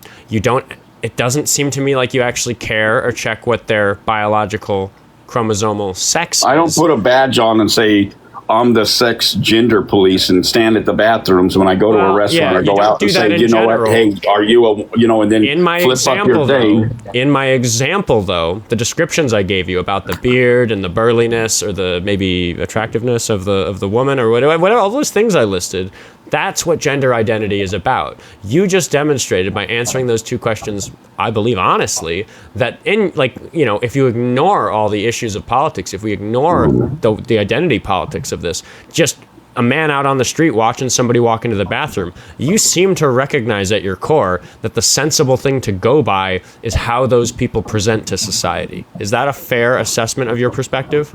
it doesn't seem to me like you actually care or check what their biological chromosomal sex is. I don't put a badge on and say, I'm the sex gender police and stand at the bathrooms when I go to a restaurant or go out and say, you know what, hey, are you a, you know, and then flip up your thing. In my example, though, the descriptions I gave you about the beard and the burliness or the maybe attractiveness of the woman or whatever, all those things I listed, That's what gender identity is about. You just demonstrated by answering those two questions, I believe honestly, that if you ignore all the issues of politics, if we ignore the identity politics of this, just a man out on the street watching somebody walk into the bathroom, you seem to recognize at your core that the sensible thing to go by is how those people present to society. Is that a fair assessment of your perspective?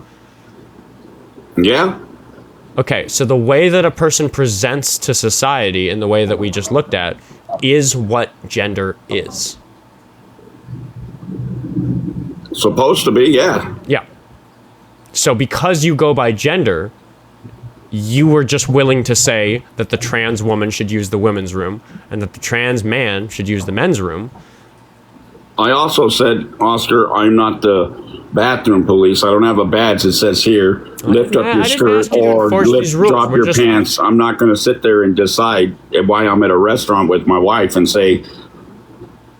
Yeah. Okay, so the way that a person presents to society in the way that we just looked at is what gender is. Supposed to be, yeah. Yeah. So because you go by gender, you were just willing to say that the trans woman should use the women's room and that the trans man should use the men's room. I also said, Oscar, I'm not the bathroom police. I don't have a badge that says here, lift up your skirt or drop your pants. I'm not going to sit there and decide why I'm at a restaurant with my wife and say,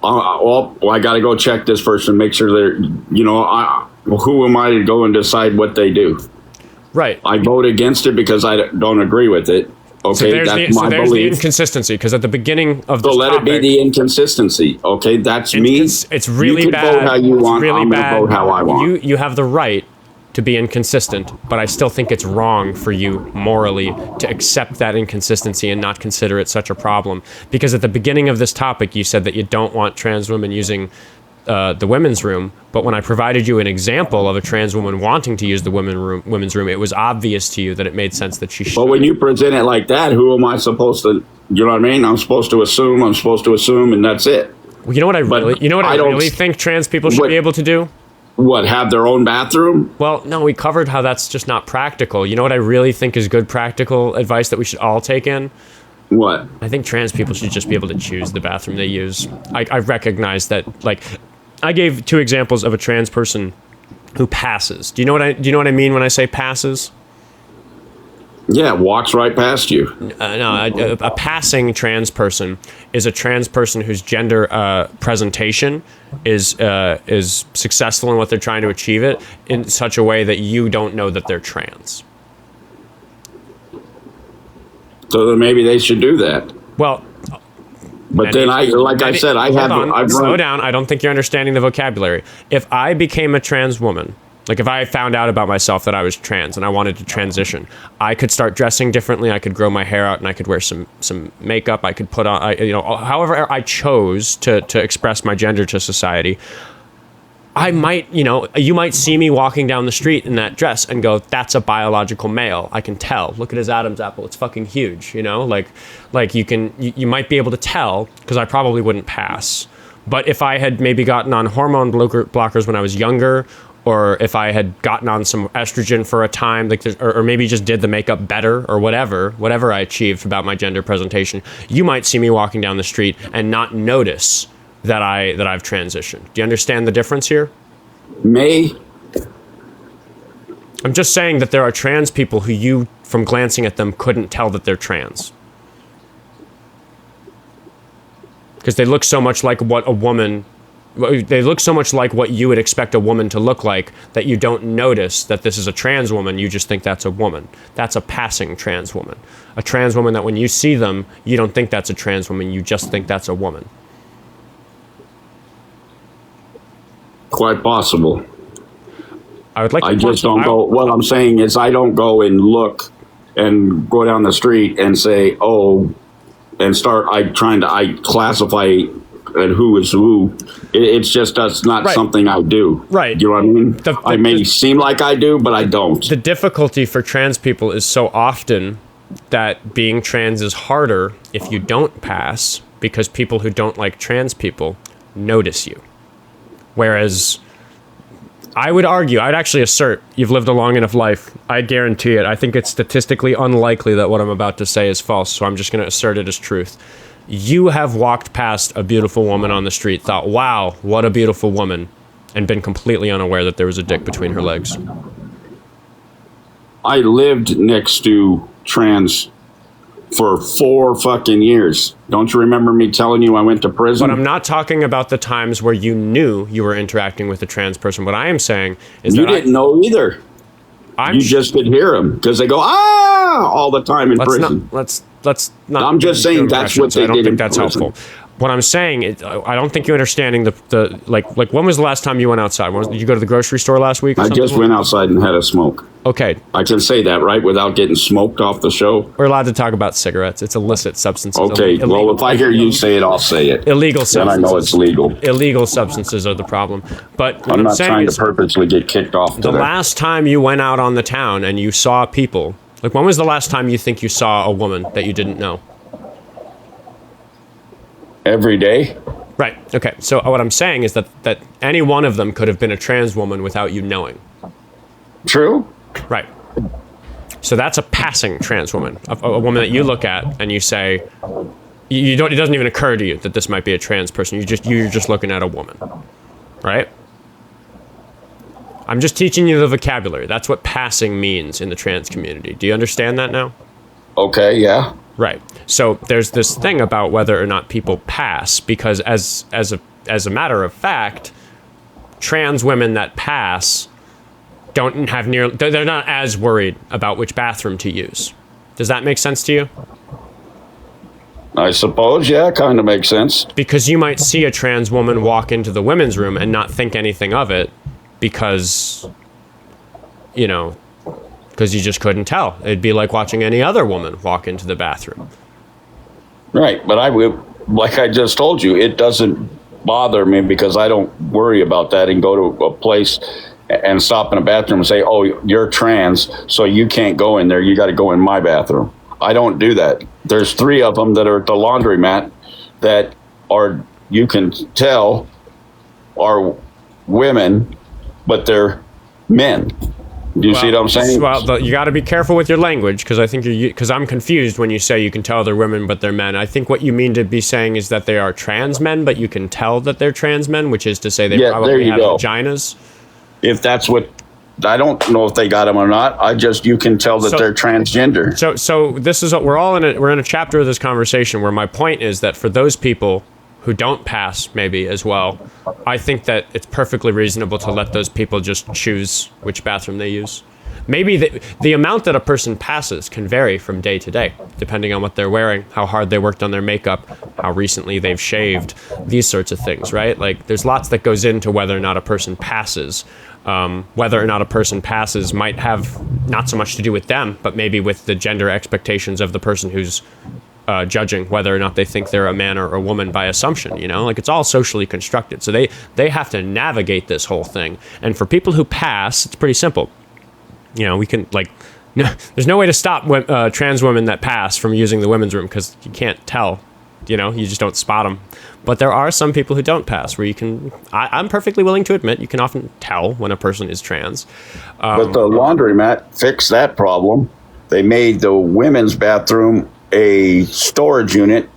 I got to go check this person, make sure they're, who am I to go and decide what they do? Right. I vote against it because I don't agree with it. Okay, that's my belief. The inconsistency, because at the beginning of this let topic, it be the inconsistency. Okay, that's me. It's really you can bad. Vote how you want. Really I'm going to vote how I want. You have the right to be inconsistent, but I still think it's wrong for you morally to accept that inconsistency and not consider it such a problem. Because at the beginning of this topic, you said that you don't want trans women using the women's room, but when I provided you an example of a trans woman wanting to use the women's room, it was obvious to you that it made sense that she should. But when you present it like that, who am I supposed to? You know what I mean? I'm supposed to assume, and that's it. Well, you know what I really think trans people should be able to do? What, have their own bathroom? Well, no, we covered how that's just not practical. You know what I really think is good practical advice that we should all take in? What? I think trans people should just be able to choose the bathroom they use. I recognize that, I gave two examples of a trans person who passes. Do you know what I mean when I say passes? Yeah, walks right past you. A passing trans person is a trans person whose gender presentation is successful in what they're trying to achieve it in such a way that you don't know that they're trans. So then maybe they should do that. Well, but then slow down. I don't think you're understanding the vocabulary. If I became a trans woman, if I found out about myself that I was trans and I wanted to transition, I could start dressing differently. I could grow my hair out and I could wear some makeup. I could put on, however I chose to express my gender to society. I might, you might see me walking down the street in that dress and go, that's a biological male. I can tell. Look at his Adam's apple. It's fucking huge, you might be able to tell, because I probably wouldn't pass. But if I had maybe gotten on hormone blockers when I was younger, or if I had gotten on some estrogen for a time, or maybe just did the makeup better, or whatever I achieved about my gender presentation, you might see me walking down the street and not notice that I've transitioned. Do you understand the difference here? I'm just saying that there are trans people who you, from glancing at them, couldn't tell that they're trans. Because they look so much like what you would expect a woman to look like that you don't notice that this is a trans woman. You just think that's a woman. That's a passing trans woman. A trans woman that when you see them, you don't think that's a trans woman. You just think that's a woman. Quite possible. I just don't go. What I'm saying is, I don't go and look and go down the street and say, and start. I classify who is who. It's just that's not something I do. Right. You know what I mean? I may seem like I do, but I don't. The difficulty for trans people is so often that being trans is harder if you don't pass, because people who don't like trans people notice you. Whereas I would argue, I'd actually assert, you've lived a long enough life. I guarantee it. I think it's statistically unlikely that what I'm about to say is false, so I'm just going to assert it as truth. You have walked past a beautiful woman on the street, thought, wow, what a beautiful woman, and been completely unaware that there was a dick between her legs. I lived next to trans for 4 fucking years. Don't you remember me telling you I went to prison? But I'm not talking about the times where you knew you were interacting with a trans person. What I am saying is you didn't know either. You just could hear them because they go, all the time in prison. Let's let's not. I'm just saying that's what they I don't did think in that's prison. helpful. What I'm saying is, I don't think you're understanding the like when was the last time you went outside? Did you go to the grocery store last week? Or I something? just went outside and had a smoke. Okay, I can say that, right, without getting smoked off the show? we're allowed to talk about cigarettes. It's illicit substances. Okay, well, if I hear you say it, I'll say it. Illegal Then I substances. know it's legal. Illegal substances are the problem. But what I'm not saying trying is, to purposely get kicked off the today. last time you went out on the town and you saw people, like when was the last time you think you saw a woman that you didn't know? Every day? Right. Okay. So what I'm saying is that any one of them could have been a trans woman without you knowing. True? Right. So that's a passing trans woman, a woman that you look at and you say, you don't. It doesn't even occur to you that this might be a trans person. You're just looking at a woman, right? I'm just teaching you the vocabulary. That's what passing means in the trans community. Do you understand that now? Okay, yeah. Right. So there's this thing about whether or not people pass, because as a matter of fact, trans women that pass don't have they're not as worried about which bathroom to use. Does that make sense to you? I suppose, yeah, kind of makes sense. Because you might see a trans woman walk into the women's room and not think anything of it because, because you just couldn't tell. It'd be like watching any other woman walk into the bathroom. Right, but like I just told you, it doesn't bother me because I don't worry about that and go to a place and stop in a bathroom and say, oh, you're trans, so you can't go in there. You got to go in my bathroom. I don't do that. There's 3 of them that are at the laundromat that are, you can tell, are women, but they're men. Do you see what I'm saying? Well, you got to be careful with your language, because I think because I'm confused when you say you can tell they're women but they're men. I think what you mean to be saying is that they are trans men, but you can tell that they're trans men, which is to say they probably have vaginas. If that's what, I don't know if they got them or not. You can tell that they're transgender. So this is we're in a chapter of this conversation where my point is that for those people who don't pass maybe as well, I think that it's perfectly reasonable to let those people just choose which bathroom they use. Maybe the amount that a person passes can vary from day to day, depending on what they're wearing, how hard they worked on their makeup, how recently they've shaved, these sorts of things, right? Like, there's lots that goes into whether or not a person passes. Whether or not a person passes might have not so much to do with them, but maybe with the gender expectations of the person who's judging whether or not they think they're a man or a woman by assumption, like it's all socially constructed. So they have to navigate this whole thing. And for people who pass, it's pretty simple. We can there's no way to stop trans women that pass from using the women's room because you can't tell, you just don't spot them. But there are some people who don't pass where I'm perfectly willing to admit you can often tell when a person is trans. But the laundromat fixed that problem. They made the women's bathroom a storage unit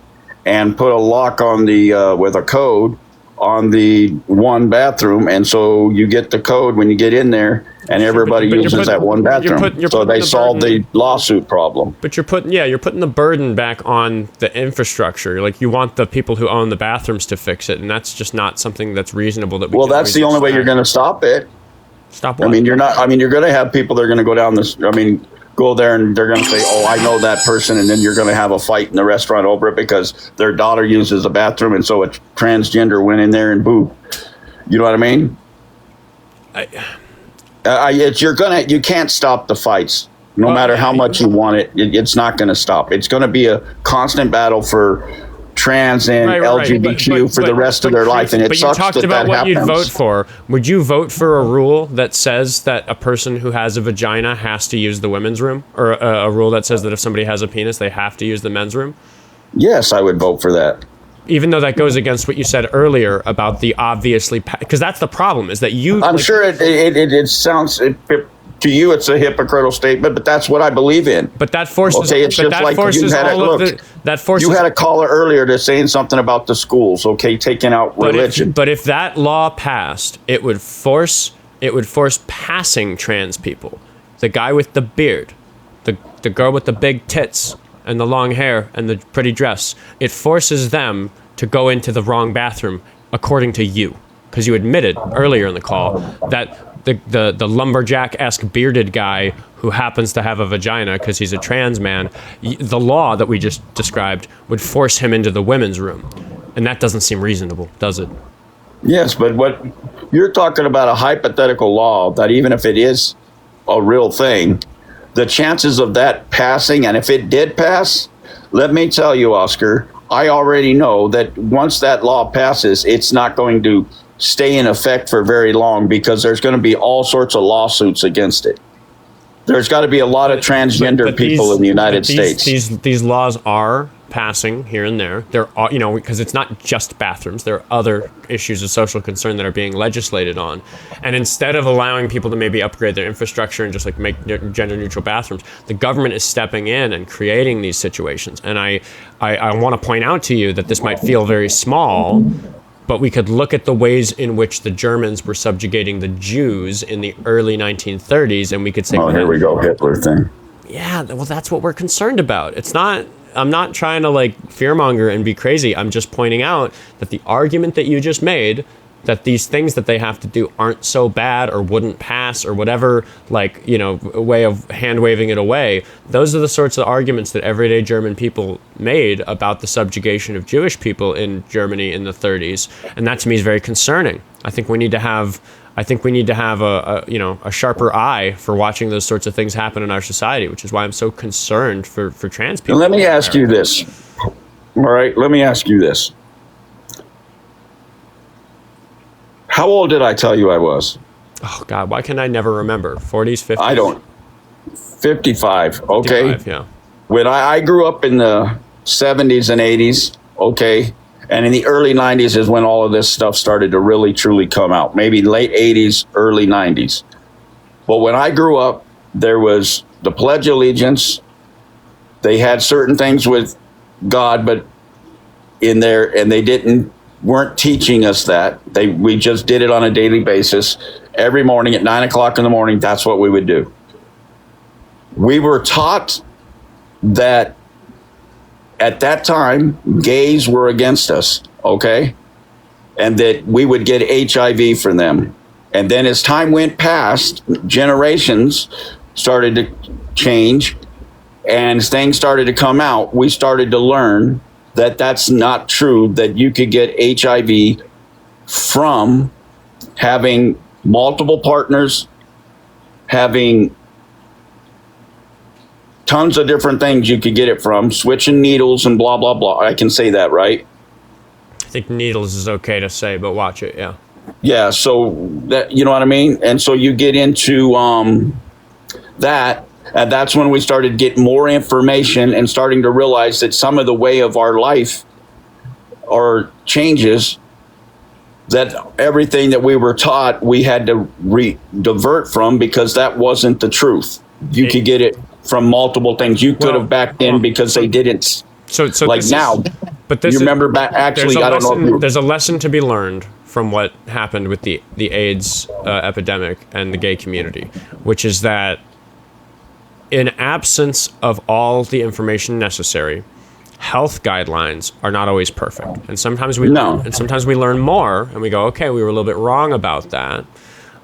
and put a lock on the with a code on the one bathroom, and so you get the code when you get in there, and everybody uses that one bathroom. So they solved the lawsuit problem. But you're putting the burden back on the infrastructure. Like, you want the people who own the bathrooms to fix it, and that's just not something that's reasonable. That's the only way you're going to stop it. Stop what? You're going to have people that are going to go down this. Go there and they're going to say, oh, I know that person. And then you're going to have a fight in the restaurant over it because their daughter uses the bathroom. And so a transgender went in there and boo. You know what I mean? You can't stop the fights. No matter how much you want it, it's not going to stop. It's going to be a constant battle for trans and LGBTQ for the rest of their life, and it sucks that that happens. But you talked about what you'd vote for. Would you vote for a rule that says that a person who has a vagina has to use the women's room, or a rule that says that if somebody has a penis, they have to use the men's room? Yes, I would vote for that. Even though that goes against what you said earlier about the obviously, because that's the problem, is that you. I'm sure it sounds. To you, it's a hypocritical statement, but that's what I believe in. But that forces. Okay, it's just like you had a caller earlier that's saying something about the schools. Okay, taking out religion. But if that law passed, it would force passing trans people. The guy with the beard, the girl with the big tits and the long hair and the pretty dress. It forces them to go into the wrong bathroom, according to you. Because you admitted earlier in the call that the lumberjack-esque bearded guy who happens to have a vagina because he's a trans man, the law that we just described would force him into the women's room. And that doesn't seem reasonable, does it? Yes, but what you're talking about, a hypothetical law that even if it is a real thing, the chances of that passing, and if it did pass, let me tell you, Oscar, I already know that once that law passes, it's not going to stay in effect for very long because there's going to be all sorts of lawsuits against it. There's got to be a lot of transgender people in the United States. These laws are passing here and there. There are, because it's not just bathrooms. There are other issues of social concern that are being legislated on. And instead of allowing people to maybe upgrade their infrastructure and just like make gender neutral bathrooms, the government is stepping in and creating these situations. And I want to point out to you that this might feel very small, but we could look at the ways in which the Germans were subjugating the Jews in the early 1930s, and we could say, oh, here we go, Hitler thing. Yeah, well, that's what we're concerned about. I'm not trying to like fearmonger and be crazy. I'm just pointing out that the argument that you just made, that these things that they have to do aren't so bad or wouldn't pass or whatever, like, a way of hand waving it away. Those are the sorts of arguments that everyday German people made about the subjugation of Jewish people in Germany in the 30s. And that to me is very concerning. I think we need to have a sharper eye for watching those sorts of things happen in our society, which is why I'm so concerned for trans people. Let me ask you this. All right, let me ask you this. How old did I tell you I was? Oh, God, why can I never remember? 40s, 50s? I don't. 55, okay? 55, yeah. When I grew up in the 70s and 80s, okay? And in the early 90s is when all of this stuff started to really, truly come out. Maybe late 80s, early 90s. But when I grew up, there was the Pledge of Allegiance. They had certain things with God, but in there, and they weren't teaching us that. We just did it on a daily basis. Every morning at 9 o'clock in the morning, that's what we would do. We were taught that at that time, gays were against us, okay? And that we would get HIV from them. And then as time went past, generations started to change, and things started to come out. We started to learn that that's not true, that you could get HIV from having multiple partners, having tons of different things you could get it from, switching needles and blah, blah, blah. I can say that, right? I think needles is okay to say, but watch it, yeah. Yeah, so that, you know what I mean? And so you get into that, and that's when we started getting more information and starting to realize that some of the way of our life or changes, that everything that we were taught, we had to divert from because that wasn't the truth. You could get it from multiple things. You could have back then because they didn't. So like now, but this you remember back, actually, I don't know. There's a lesson to be learned from what happened with the AIDS epidemic and the gay community, which is that in absence of all the information necessary, health guidelines are not always perfect. And sometimes we learn more and we go, okay, we were a little bit wrong about that.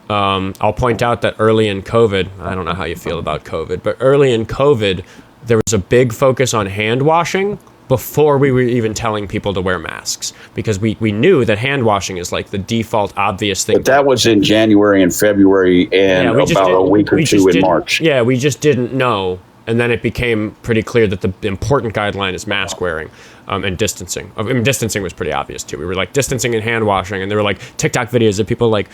I'll point out that early in COVID, I don't know how you feel about COVID, but early in COVID, there was a big focus on hand washing before we were even telling people to wear masks, because we knew that hand washing is like the default obvious thing. But that was in January and February and about a week or two in March. Yeah, we just didn't know. And then it became pretty clear that the important guideline is mask wearing and distancing. I mean, distancing was pretty obvious too. We were like distancing and hand washing, and there were like TikTok videos of people like,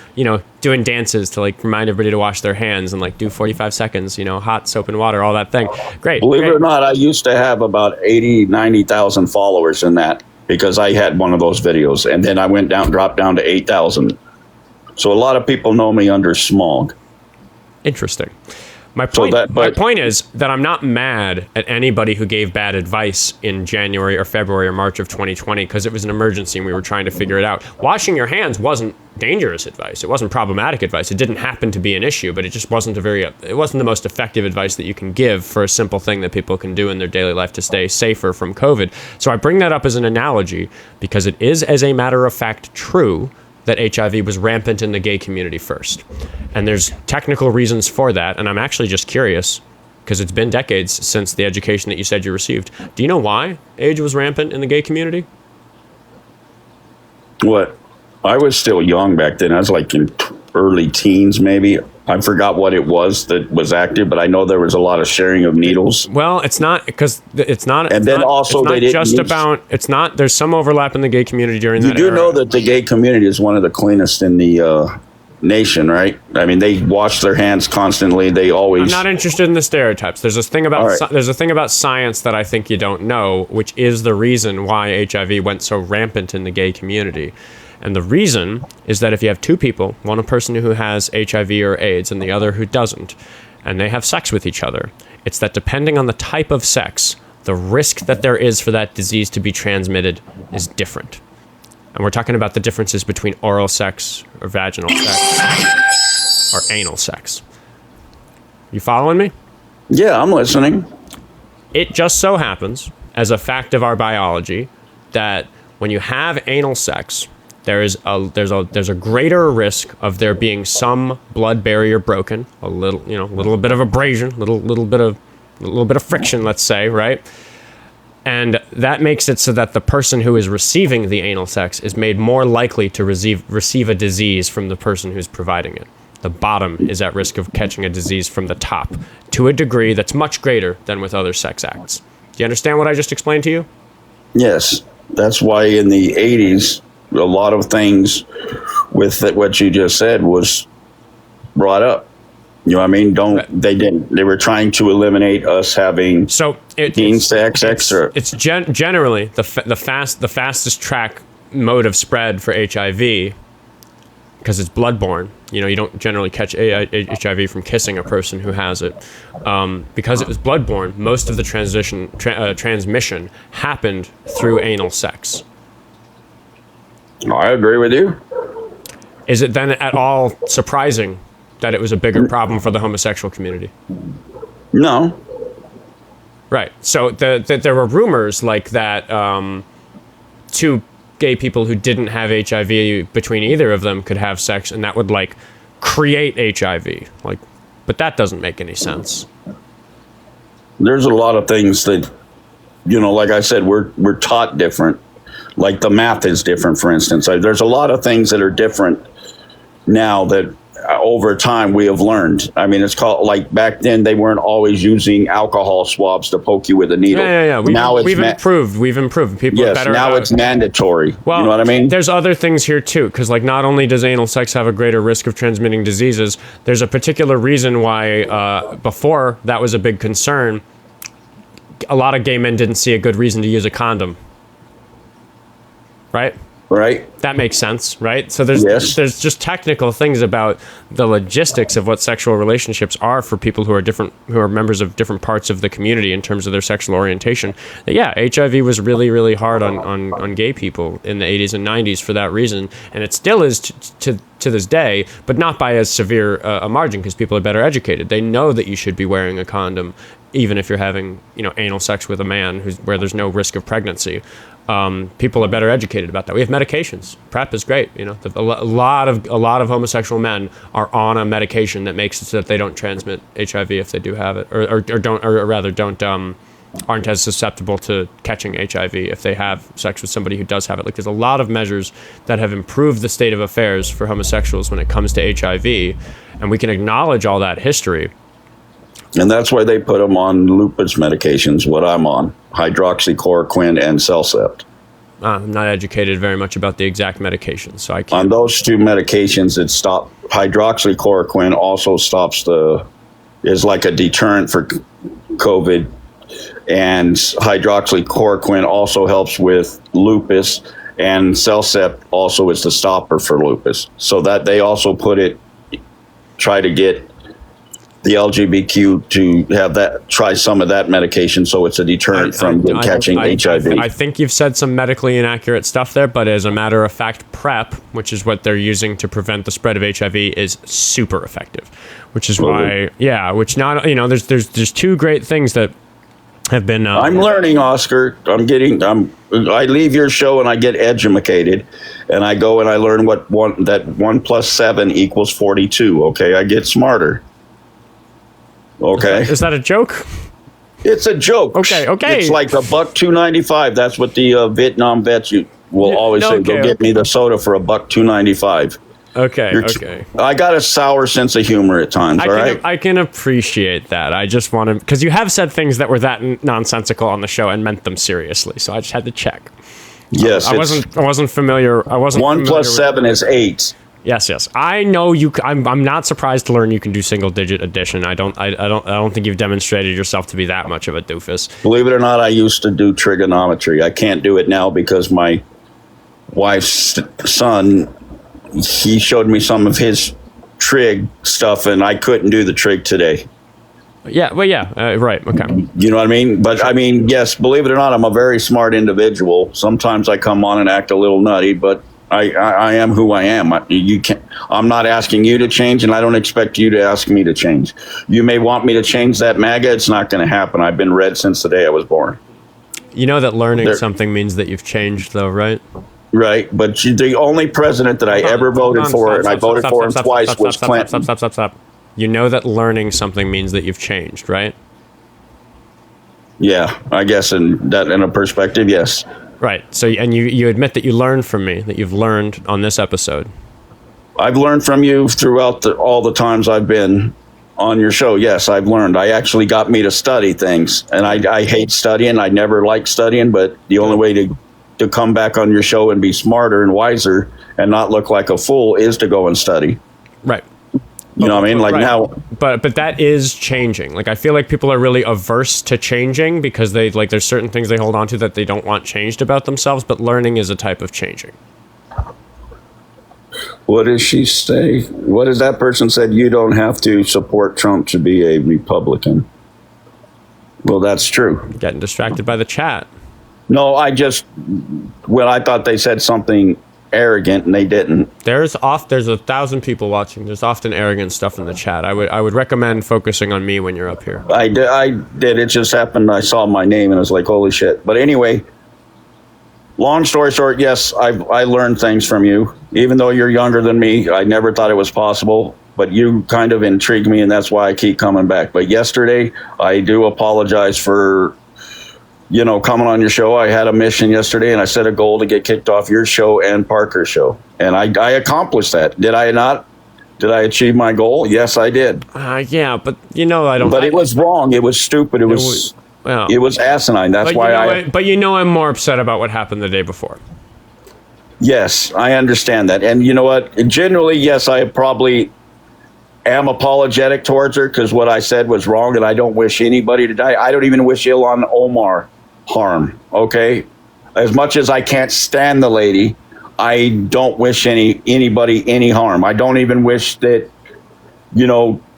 doing dances to like remind everybody to wash their hands and like do 45 seconds, hot soap and water, all that thing. Great. Believe it or not, I used to have about 90,000 followers in that because I had one of those videos, and then I dropped down to 8,000. So a lot of people know me under Smog. Interesting. My point is that I'm not mad at anybody who gave bad advice in January or February or March of 2020 because it was an emergency and we were trying to figure it out. Washing your hands wasn't dangerous advice. It wasn't problematic advice. It didn't happen to be an issue, but it just wasn't it wasn't the most effective advice that you can give for a simple thing that people can do in their daily life to stay safer from COVID. So I bring that up as an analogy because it is, as a matter of fact, true that HIV was rampant in the gay community first. And there's technical reasons for that. And I'm actually just curious, because it's been decades since the education that you said you received. Do you know why AIDS was rampant in the gay community? What? I was still young back then. I was like in early teens, maybe. I forgot what it was that was active, but I know there was a lot of sharing of needles. Well, it's not, because it's not. And then not, also it's they not didn't just use, about. It's not. There's some overlap in the gay community during that You do era. know that the gay community is one of the cleanest in the nation, right? I mean, they wash their hands constantly. They always. I'm not interested in the stereotypes. There's a thing about All right. there's a thing about science that I think you don't know, which is the reason why HIV went so rampant in the gay community. And the reason is that if you have two people, one a person who has HIV or AIDS and the other who doesn't, and they have sex with each other, it's that depending on the type of sex, the risk that there is for that disease to be transmitted is different. And we're talking about the differences between oral sex or vaginal sex or anal sex. You following me? Yeah, I'm listening. It just so happens, as a fact of our biology, that when you have anal sex, there's a greater risk of there being some blood barrier broken, a little bit of abrasion, little bit of friction, let's say, right? And that makes it so that the person who is receiving the anal sex is made more likely to receive a disease from the person who's providing it. The bottom is at risk of catching a disease from the top to a degree that's much greater than with other sex acts. Do you understand what I just explained to you? Yes, that's why in the 80s, a lot of things with what you just said was brought up. You know what I mean? They were trying to eliminate us having teen sex extra. It's generally the fastest track mode of spread for HIV, because it's bloodborne. You don't generally catch HIV from kissing a person who has it. Because it was bloodborne, most of the transmission happened through anal sex. I agree with you. Is it then at all surprising that it was a bigger problem for the homosexual community? No. Right. So there were rumors like that two gay people who didn't have HIV between either of them could have sex, and that would create HIV. But that doesn't make any sense. There's a lot of things that, like I said, we're taught different. Like the math is different, for instance. There's a lot of things that are different now that over time we have learned. I mean, it's called, like back then they weren't always using alcohol swabs to poke you with a needle. Yeah. We've improved. People are better. Now it's mandatory. Well, you know what I mean? There's other things here too, because not only does anal sex have a greater risk of transmitting diseases, there's a particular reason why before that was a big concern. A lot of gay men didn't see a good reason to use a condom. Right? Right. That makes sense, right? So there's just technical things about the logistics of what sexual relationships are for people who are members of different parts of the community in terms of their sexual orientation. Yeah, HIV was really, really hard on gay people in the 80s and 90s for that reason, and it still is to this day, but not by as severe a margin, because people are better educated. They know that you should be wearing a condom even if you're having anal sex with a man where there's no risk of pregnancy. People are better educated about that. We have medications. PrEP is great. A lot of homosexual men are on a medication that makes it so that they don't transmit HIV if they do have it, aren't as susceptible to catching HIV if they have sex with somebody who does have it. There's a lot of measures that have improved the state of affairs for homosexuals when it comes to HIV, and we can acknowledge all that history. And that's why they put them on lupus medications, what I'm on, hydroxychloroquine and Cellcept. I'm not educated very much about the exact medications, so I can't. On those two medications, hydroxychloroquine also is like a deterrent for COVID, and hydroxychloroquine also helps with lupus, and Cellcept also is the stopper for lupus. So that they also try to get the LGBTQ to try some of that medication, so it's a deterrent from catching HIV. I think you've said some medically inaccurate stuff there, but as a matter of fact, PrEP, which is what they're using to prevent the spread of HIV, is super effective. Which is why, there's two great things that have been. I'm learning, Oscar. I leave your show and I get educated, and I go and I learn that 1 plus 7 equals 42. Okay, I get smarter. Okay, Is that a joke? it's a joke. Okay. It's like $1.295. That's what the Vietnam vets will always say. Go get me the soda for $1.295. Okay. I got a sour sense of humor at times. I can appreciate that. I just want to, because you have said things that were that nonsensical on the show and meant them seriously. So I just had to check. Yes, I wasn't familiar. 1 plus 7 is 8. Yes. I know you. I'm not surprised to learn you can do single digit addition. I don't think you've demonstrated yourself to be that much of a doofus. Believe it or not, I used to do trigonometry. I can't do it now because my wife's son, he showed me some of his trig stuff, and I couldn't do the trig today. Yeah, right, okay. You know what I mean? But I mean, yes, believe it or not, I'm a very smart individual. Sometimes I come on and act a little nutty, but I am who I am. I'm not asking you to change, and I don't expect you to ask me to change. You may want me to change that MAGA. It's not going to happen. I've been red since the day I was born. You know that learning something means that you've changed, though, right? Right, but the only president that I ever voted for, and I voted for him twice, was Clinton. Stop. You know that learning something means that you've changed, right? Yeah, I guess in a perspective, yes. Right. So, and you admit that you learned from me, that you've learned on this episode. I've learned from you throughout all the times I've been on your show. Yes, I've learned. I actually got me to study things, and I hate studying. I never liked studying, but the only way to come back on your show and be smarter and wiser and not look like a fool is to go and study. Right. You know what I mean? Like now. But that is changing. Like, I feel like people are really averse to changing because there's certain things they hold on to that they don't want changed about themselves, but learning is a type of changing. What does she say? What does that person said? You don't have to support Trump to be a Republican. Well, that's true. Getting distracted by the chat. No, I thought they said something arrogant and they didn't. There's 1,000 people watching. There's often arrogant stuff in the chat. I would recommend focusing on me when you're up here. I did. It just happened. I saw my name and I was like, holy shit. But anyway, long story short, yes, I learned things from you. Even though you're younger than me, I never thought it was possible. But you kind of intrigued me, and that's why I keep coming back. But yesterday, I do apologize for coming on your show. I had a mission yesterday, and I set a goal to get kicked off your show and Parker's show. And I accomplished that. Did I not? Did I achieve my goal? Yes, I did. Yeah, but I don't. But it was wrong. It was stupid. It was asinine. That's why But I'm more upset about what happened the day before. Yes, I understand that. And you know what? Generally, yes, I probably am apologetic towards her because what I said was wrong, and I don't wish anybody to die. I don't even wish Ilhan Omar harm, okay? As much as I can't stand the lady, I don't wish anybody any harm. I don't even wish that,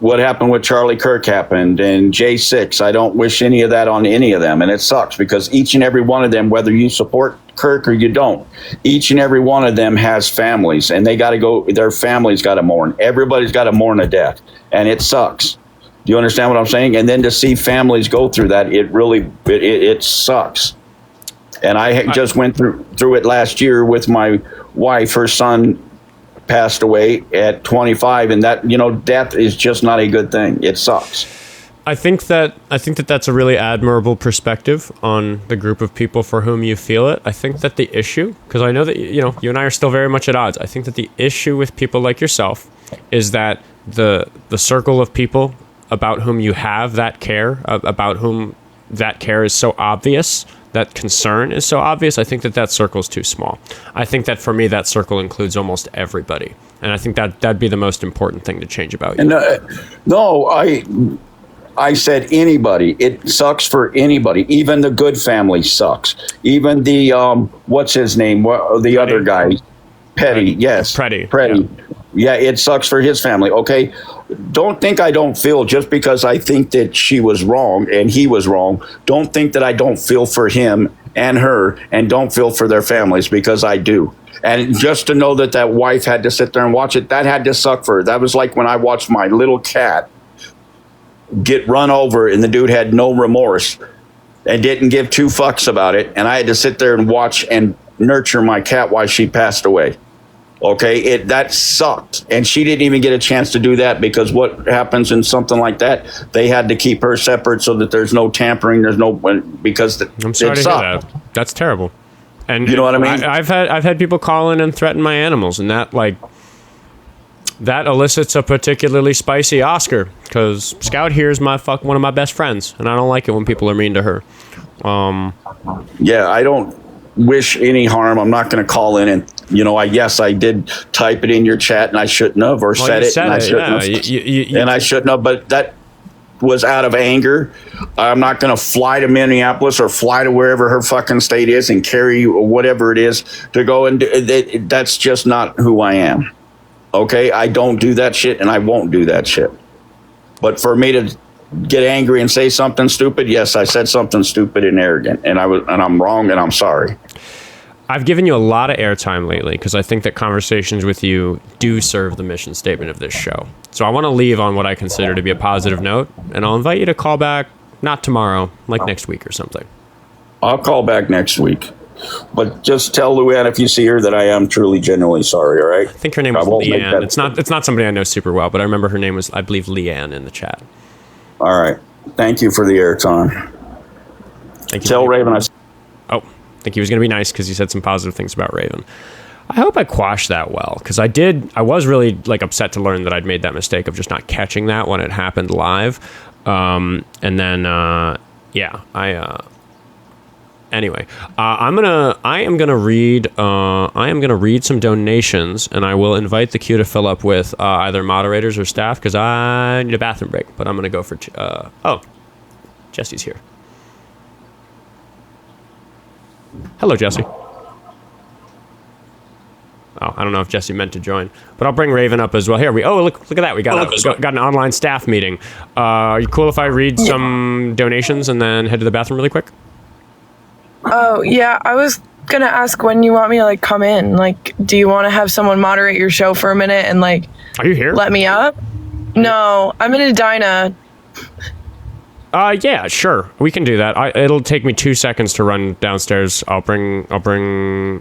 what happened with Charlie Kirk happened and J6. I don't wish any of that on any of them, and it sucks because each and every one of them, whether you support Kirk or you don't, each and every one of them has families, and they got to go, their families got to mourn. Everybody's got to mourn a death, and it sucks. Do you understand what I'm saying? And then to see families go through that, it really, it sucks. And I just went through it last year with my wife. Her son passed away at 25, and that, death is just not a good thing. It sucks. I think that that's a really admirable perspective on the group of people for whom you feel it. I think that the issue, because I know that you and I are still very much at odds. I think that the issue with people like yourself is that the circle of people about whom you have that care, about whom that care is so obvious, that concern is so obvious, I think that circle's too small. I think that for me, that circle includes almost everybody. And I think that'd be the most important thing to change about you. And, I said anybody. It sucks for anybody. Even the good family sucks. Even the, what's his name? The other guy. Petty, yes. Petty. Yeah, it sucks for his family. Okay, don't think I don't feel just because I think that she was wrong and he was wrong. Don't think that I don't feel for him and her and don't feel for their families, because I do. And just to know that wife had to sit there and watch it, that had to suck for her. That was like when I watched my little cat get run over and the dude had no remorse. and didn't give two fucks about it. And I had to sit there and watch and nurture my cat while she passed away. Okay, that sucked. And she didn't even get a chance to do that, because what happens in something like that, they had to keep her separate so that there's no tampering, because I'm sorry to hear that. That's terrible. And you know what I mean? I've had people call in and threaten my animals, and that elicits a particularly spicy Oscar, because Scout here is one of my best friends, and I don't like it when people are mean to her. Yeah, I don't wish any harm. I'm not going to call in and, I did type it in your chat and I shouldn't have, or said it and I shouldn't have. And I shouldn't have, but that was out of anger. I'm not going to fly to Minneapolis or fly to wherever her fucking state is and carry whatever it is to go and do. That's just not who I am. Okay? I don't do that shit, and I won't do that shit. But for me to get angry and say something stupid, yes, I said something stupid and arrogant, and I'm wrong, and I'm sorry. I've given you a lot of airtime lately because I think that conversations with you do serve the mission statement of this show. So I want to leave on what I consider to be a positive note, and I'll invite you to call back, not tomorrow, like next week or something. I'll call back next week. But just tell Luann, if you see her, that I am truly, genuinely sorry, all right? I think her name was Leanne. It's not somebody I know super well, but I remember her name was, I believe, Leanne in the chat. All right. Thank you for the airtime. Thank you. Tell Raven I think he was going to be nice because he said some positive things about Raven. I hope I quashed that well, because I was really upset to learn that I'd made that mistake of just not catching that when it happened live. Anyway, I am gonna read some donations, and I will invite the queue to fill up with either moderators or staff, because I need a bathroom break. But I'm gonna go for Jessie's here. Hello, Jessie. Oh, I don't know if Jessie meant to join, but I'll bring Raven up as well. Here look at that. We got an online staff meeting. Are you cool if I read some donations and then head to the bathroom really quick? Oh, yeah. I was going to ask when you want me to come in. Do you want to have someone moderate your show for a minute and are you here? Let me up? No, I'm in Edina. Yeah, sure. We can do that. It'll take me 2 seconds to run downstairs. I'll bring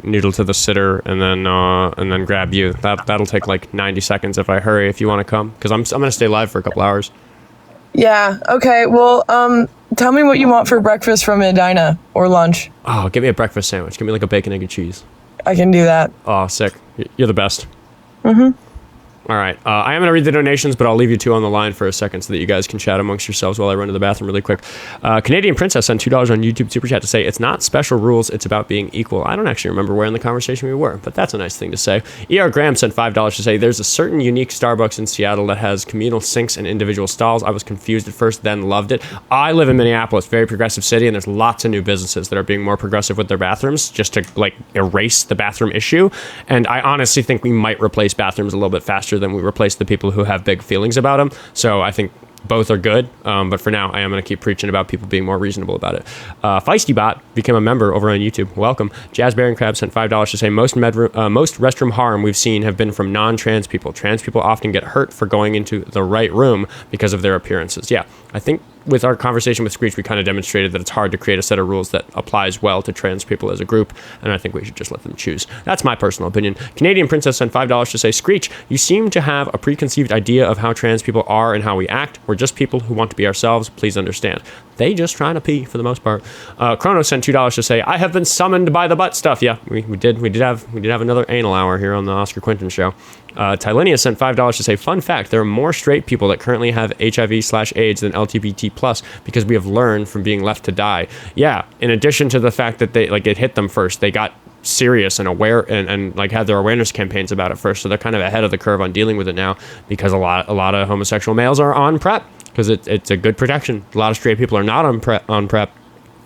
Noodle to the sitter and then grab you. That'll take 90 seconds if I hurry, if you want to come, because I'm going to stay live for a couple hours. Yeah. Okay. Well, tell me what you want for breakfast from Edina or lunch. Oh, give me a breakfast sandwich. Give me a bacon, egg, and cheese. I can do that. Oh, sick. You're the best. Mm-hmm. All right. I am going to read the donations, but I'll leave you two on the line for a second so that you guys can chat amongst yourselves while I run to the bathroom really quick. Canadian Princess sent $2 on YouTube Super Chat to say, it's not special rules, it's about being equal. I don't actually remember where in the conversation we were, but that's a nice thing to say. E.R. Graham sent $5 to say, there's a certain unique Starbucks in Seattle that has communal sinks and individual stalls. I was confused at first, then loved it. I live in Minneapolis, very progressive city, and there's lots of new businesses that are being more progressive with their bathrooms just to erase the bathroom issue. And I honestly think we might replace bathrooms a little bit faster than we replace the people who have big feelings about them. So I think both are good, but for now I am going to keep preaching about people being more reasonable about it. FeistyBot became a member over on YouTube. Welcome. Jazz Bearing Crab sent $5 to say, most restroom harm we've seen have been from non-trans people. Trans people often get hurt for going into the right room because of their appearances. Yeah, I think with our conversation with Screech, we kind of demonstrated that it's hard to create a set of rules that applies well to trans people as a group, and I think we should just let them choose. That's my personal opinion. Canadian Princess sent $5 to say, Screech, you seem to have a preconceived idea of how trans people are and how we act. We're just people who want to be ourselves. Please understand. They just trying to pee for the most part. Chrono sent $2 to say, I have been summoned by the butt stuff. Yeah, we did have another anal hour here on the Oskar Quentin show. Tylenia sent $5 to say, fun fact, there are more straight people that currently have HIV/AIDS than LGBT+ because we have learned from being left to die. Yeah, in addition to the fact that they it hit them first, they got serious and aware and had their awareness campaigns about it first, so they're kind of ahead of the curve on dealing with it now, because a lot of homosexual males are on PrEP because it's a good protection. A lot of straight people are not on PrEP.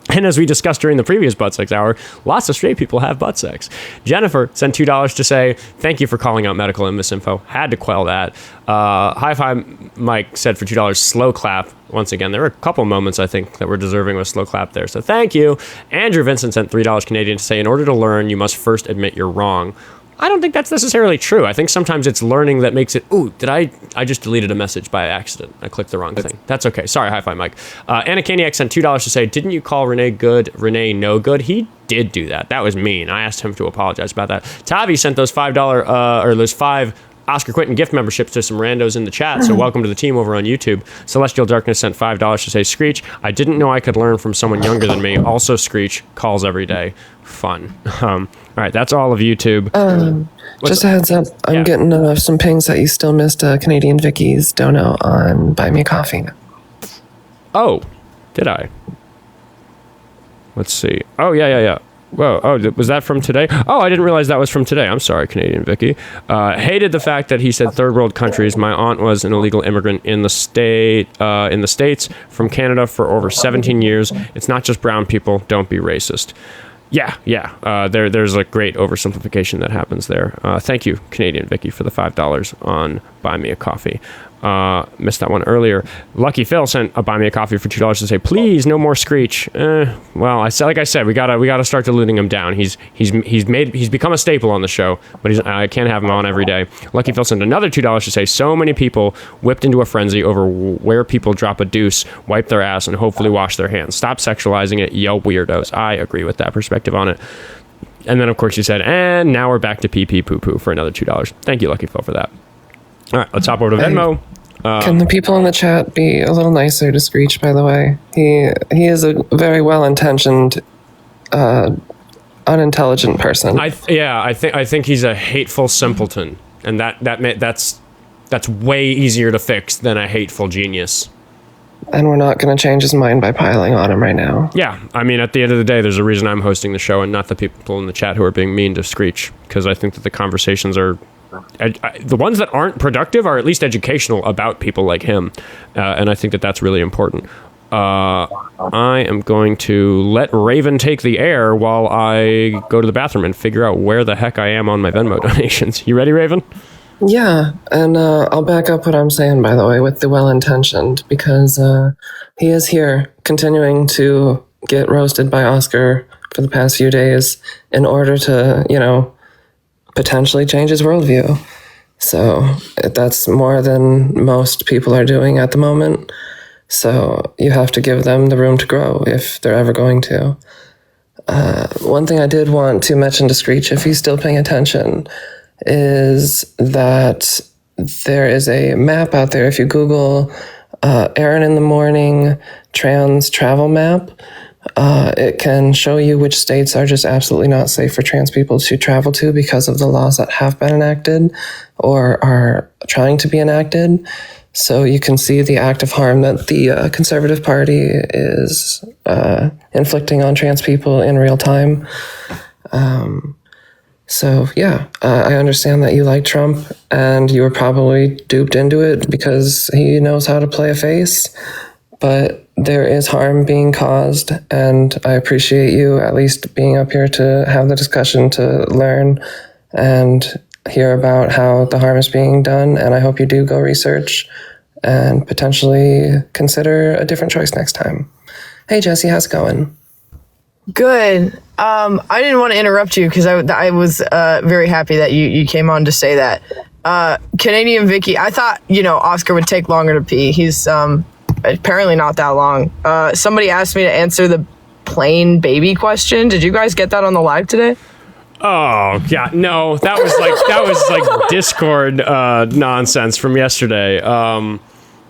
And as we discussed during the previous butt sex hour, lots of straight people have butt sex. Jennifer sent $2 to say, thank you for calling out medical and misinfo. Had to quell that. Hi-Fi Mike said for $2, slow clap. Once again, there were a couple moments, I think, that were deserving of a slow clap there. So thank you. Andrew Vincent sent $3 Canadian to say, in order to learn, you must first admit you're wrong. I don't think that's necessarily true. I think sometimes it's learning that makes it, ooh, I just deleted a message by accident. I clicked the wrong thing. That's okay. Sorry, hi-fi Mike. Anna Caniac sent $2 to say, didn't you call Renee good, Renee no good? He did do that. That was mean. I asked him to apologize about that. Tavi sent those those 5 Oskar Quentin gift memberships to some randos in the chat, so welcome to the team over on YouTube. Celestial Darkness sent $5 to say, Screech, I didn't know I could learn from someone younger than me. Also, Screech calls every day. Fun. All right, that's all of YouTube. Just a heads up, I'm getting some pings that you still missed Canadian Vicky's dono on Buy Me a Coffee. Oh, did I? Let's see. Oh, yeah. Whoa, oh, was that from today? Oh, I didn't realize that was from today. I'm sorry, Canadian Vicky. Hated the fact that he said third world countries. My aunt was an illegal immigrant in the States from Canada for over 17 years. It's not just brown people. Don't be racist. Yeah. There's a great oversimplification that happens there. Thank you, Canadian Vicky, for the $5 on Buy Me a Coffee. Missed that one earlier. Lucky Phil sent a Buy Me a Coffee for $2 to say, please, no more Screech. Well, like I said, we gotta start diluting him down. He's become a staple on the show, but I can't have him on every day. Lucky Phil sent another $2 to say, so many people whipped into a frenzy over where people drop a deuce, wipe their ass, and hopefully wash their hands. Stop sexualizing it, yo weirdos. I agree with that perspective on it. And then, of course, you said, and now we're back to pee poo poo for another $2. Thank you, Lucky Phil, for that. All right, let's hop over to Venmo. Can the people in the chat be a little nicer to Screech, by the way? He is a very well-intentioned, unintelligent person. I think he's a hateful simpleton, and that's way easier to fix than a hateful genius. And we're not going to change his mind by piling on him right now. Yeah, I mean, at the end of the day, there's a reason I'm hosting the show and not the people in the chat who are being mean to Screech, because I think that the conversations are... the ones that aren't productive are at least educational about people like him, and I think that that's really important. I am going to let Raven take the air while I go to the bathroom and figure out where the heck I am on my Venmo donations. You ready, Raven? Yeah, and I'll back up what I'm saying, by the way, with the well-intentioned, because he is here continuing to get roasted by Oskar for the past few days in order to, potentially change his worldview. So that's more than most people are doing at the moment. So you have to give them the room to grow if they're ever going to. One thing I did want to mention to Screech, if he's still paying attention, is that there is a map out there. If you Google Aaron in the Morning trans travel map, it can show you which states are just absolutely not safe for trans people to travel to because of the laws that have been enacted or are trying to be enacted. So you can see the active harm that the Conservative Party is inflicting on trans people in real time. I understand that you like Trump and you were probably duped into it because he knows how to play a face, but there is harm being caused, and I appreciate you at least being up here to have the discussion, to learn and hear about how the harm is being done, and I hope you do go research and potentially consider a different choice next time. Hey, Jessie, how's it going? Good. I didn't want to interrupt you because I was very happy that you came on to say that. Canadian Vicky, I thought, Oskar would take longer to pee. He's apparently not that long. Somebody asked me to answer the plain baby question. Did you guys get that on the live today? Oh, yeah. No, that was like Discord nonsense from yesterday. Come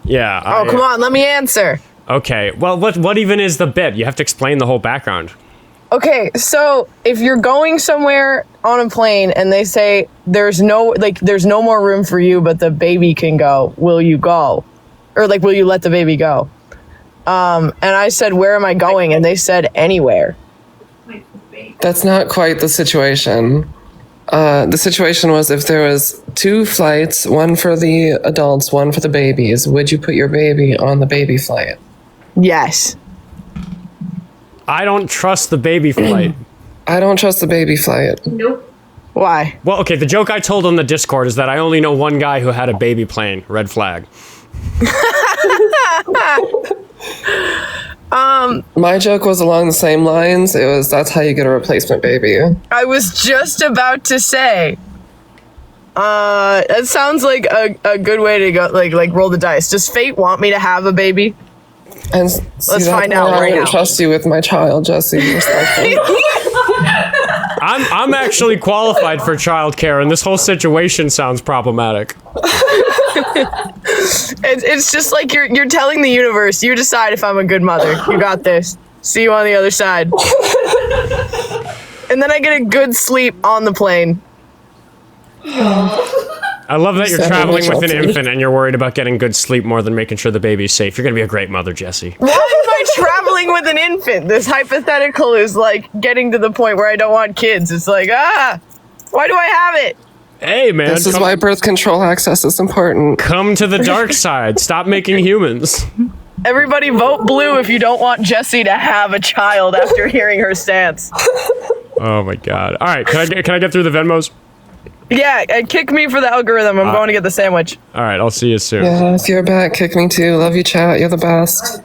on, let me answer. Okay. Well, what even is the bit? You have to explain the whole background. Okay, so if you're going somewhere on a plane and they say there's no more room for you, but the baby can go, will you go? Or will you let the baby go? And I said, where am I going? And they said, anywhere. That's not quite the situation. The situation was if there was 2 flights, one for the adults, one for the babies, would you put your baby on the baby flight? Yes. I don't trust the baby flight. I don't trust the baby flight. Nope. Why? Well, okay, the joke I told on the Discord is that I only know one guy who had a baby plane. Red flag. My joke was along the same lines. That's how you get a replacement baby. I was just about to say, That sounds like a good way to go, like roll the dice. Does fate want me to have a baby? And Let's find out I right wouldn't now. trust you with my child, Jessie. Respectfully. I'm actually qualified for childcare, and this whole situation sounds problematic. It's just like you're telling the universe, you decide if I'm a good mother. You got this. See you on the other side. And then I get a good sleep on the plane. I love that you're Sounds traveling with an healthy. infant and you're worried about getting good sleep more than making sure the baby's safe. You're going to be a great mother, Jessie. Why am I traveling with an infant? This hypothetical is like getting to the point where I don't want kids. It's like, why do I have it? Hey, man. This is why birth control access is important. Come to the dark side. Stop making humans. Everybody vote blue if you don't want Jessie to have a child after hearing her stance. Oh, my God. All right. Can I get through the Venmos? Yeah, and kick me for the algorithm. I'm going to get the sandwich. All right. I'll see you soon. Yeah, if you're back, kick me too. Love you, chat. You're the best.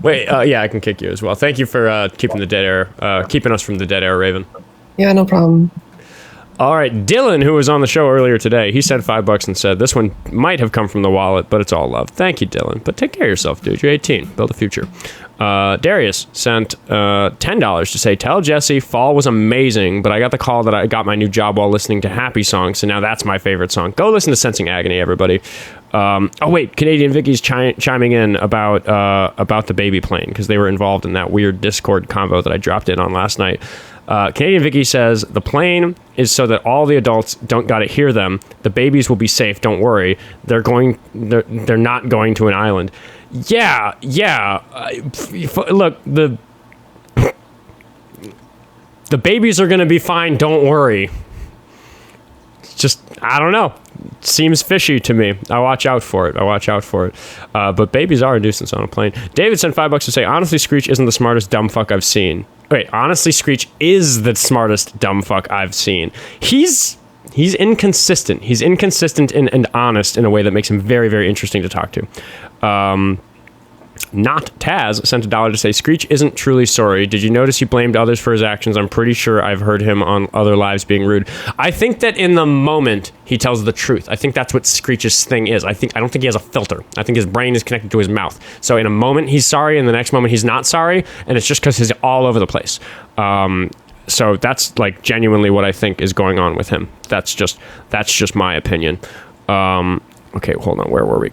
Wait. Yeah, I can kick you as well. Thank you for keeping us from the dead air, Raven. Yeah, no problem. All right, Dylan, who was on the show earlier today, he sent $5 and said, this one might have come from the wallet, but it's all love. Thank you, Dylan. But take care of yourself, dude. You're 18. Build a future. Darius sent $10 to say, tell Jessie fall was amazing, but I got the call that I got my new job while listening to Happy Song, so now that's my favorite song. Go listen to Sensing Agony, everybody. Oh, wait, Canadian Vicky's chiming in about the baby plane, because they were involved in that weird Discord convo that I dropped in on last night. Canadian Vicky says, the plane is so that all the adults don't gotta hear them. The babies will be safe, don't worry. They're not going to an island. Yeah. Look, the babies are gonna be fine, don't worry. Just, I don't know. Seems fishy to me. I watch out for it. But babies are a nuisance on a plane. David sent $5 to say, honestly, Screech isn't the smartest dumb fuck I've seen. Wait, honestly, Screech is the smartest dumb fuck I've seen. He's inconsistent. He's inconsistent and honest in a way that makes him very, very interesting to talk to. Not Taz sent $1 to say, Screech isn't truly sorry. Did you notice he blamed others for his actions? I'm pretty sure I've heard him on other lives being rude. I think that in the moment he tells the truth. I think that's what Screech's thing is. I don't think he has a filter. I think his brain is connected to his mouth. So in a moment he's sorry, and the next moment he's not sorry, and it's just because he's all over the place. So that's like genuinely what I think is going on with him. That's just my opinion. Okay, hold on. Where were we?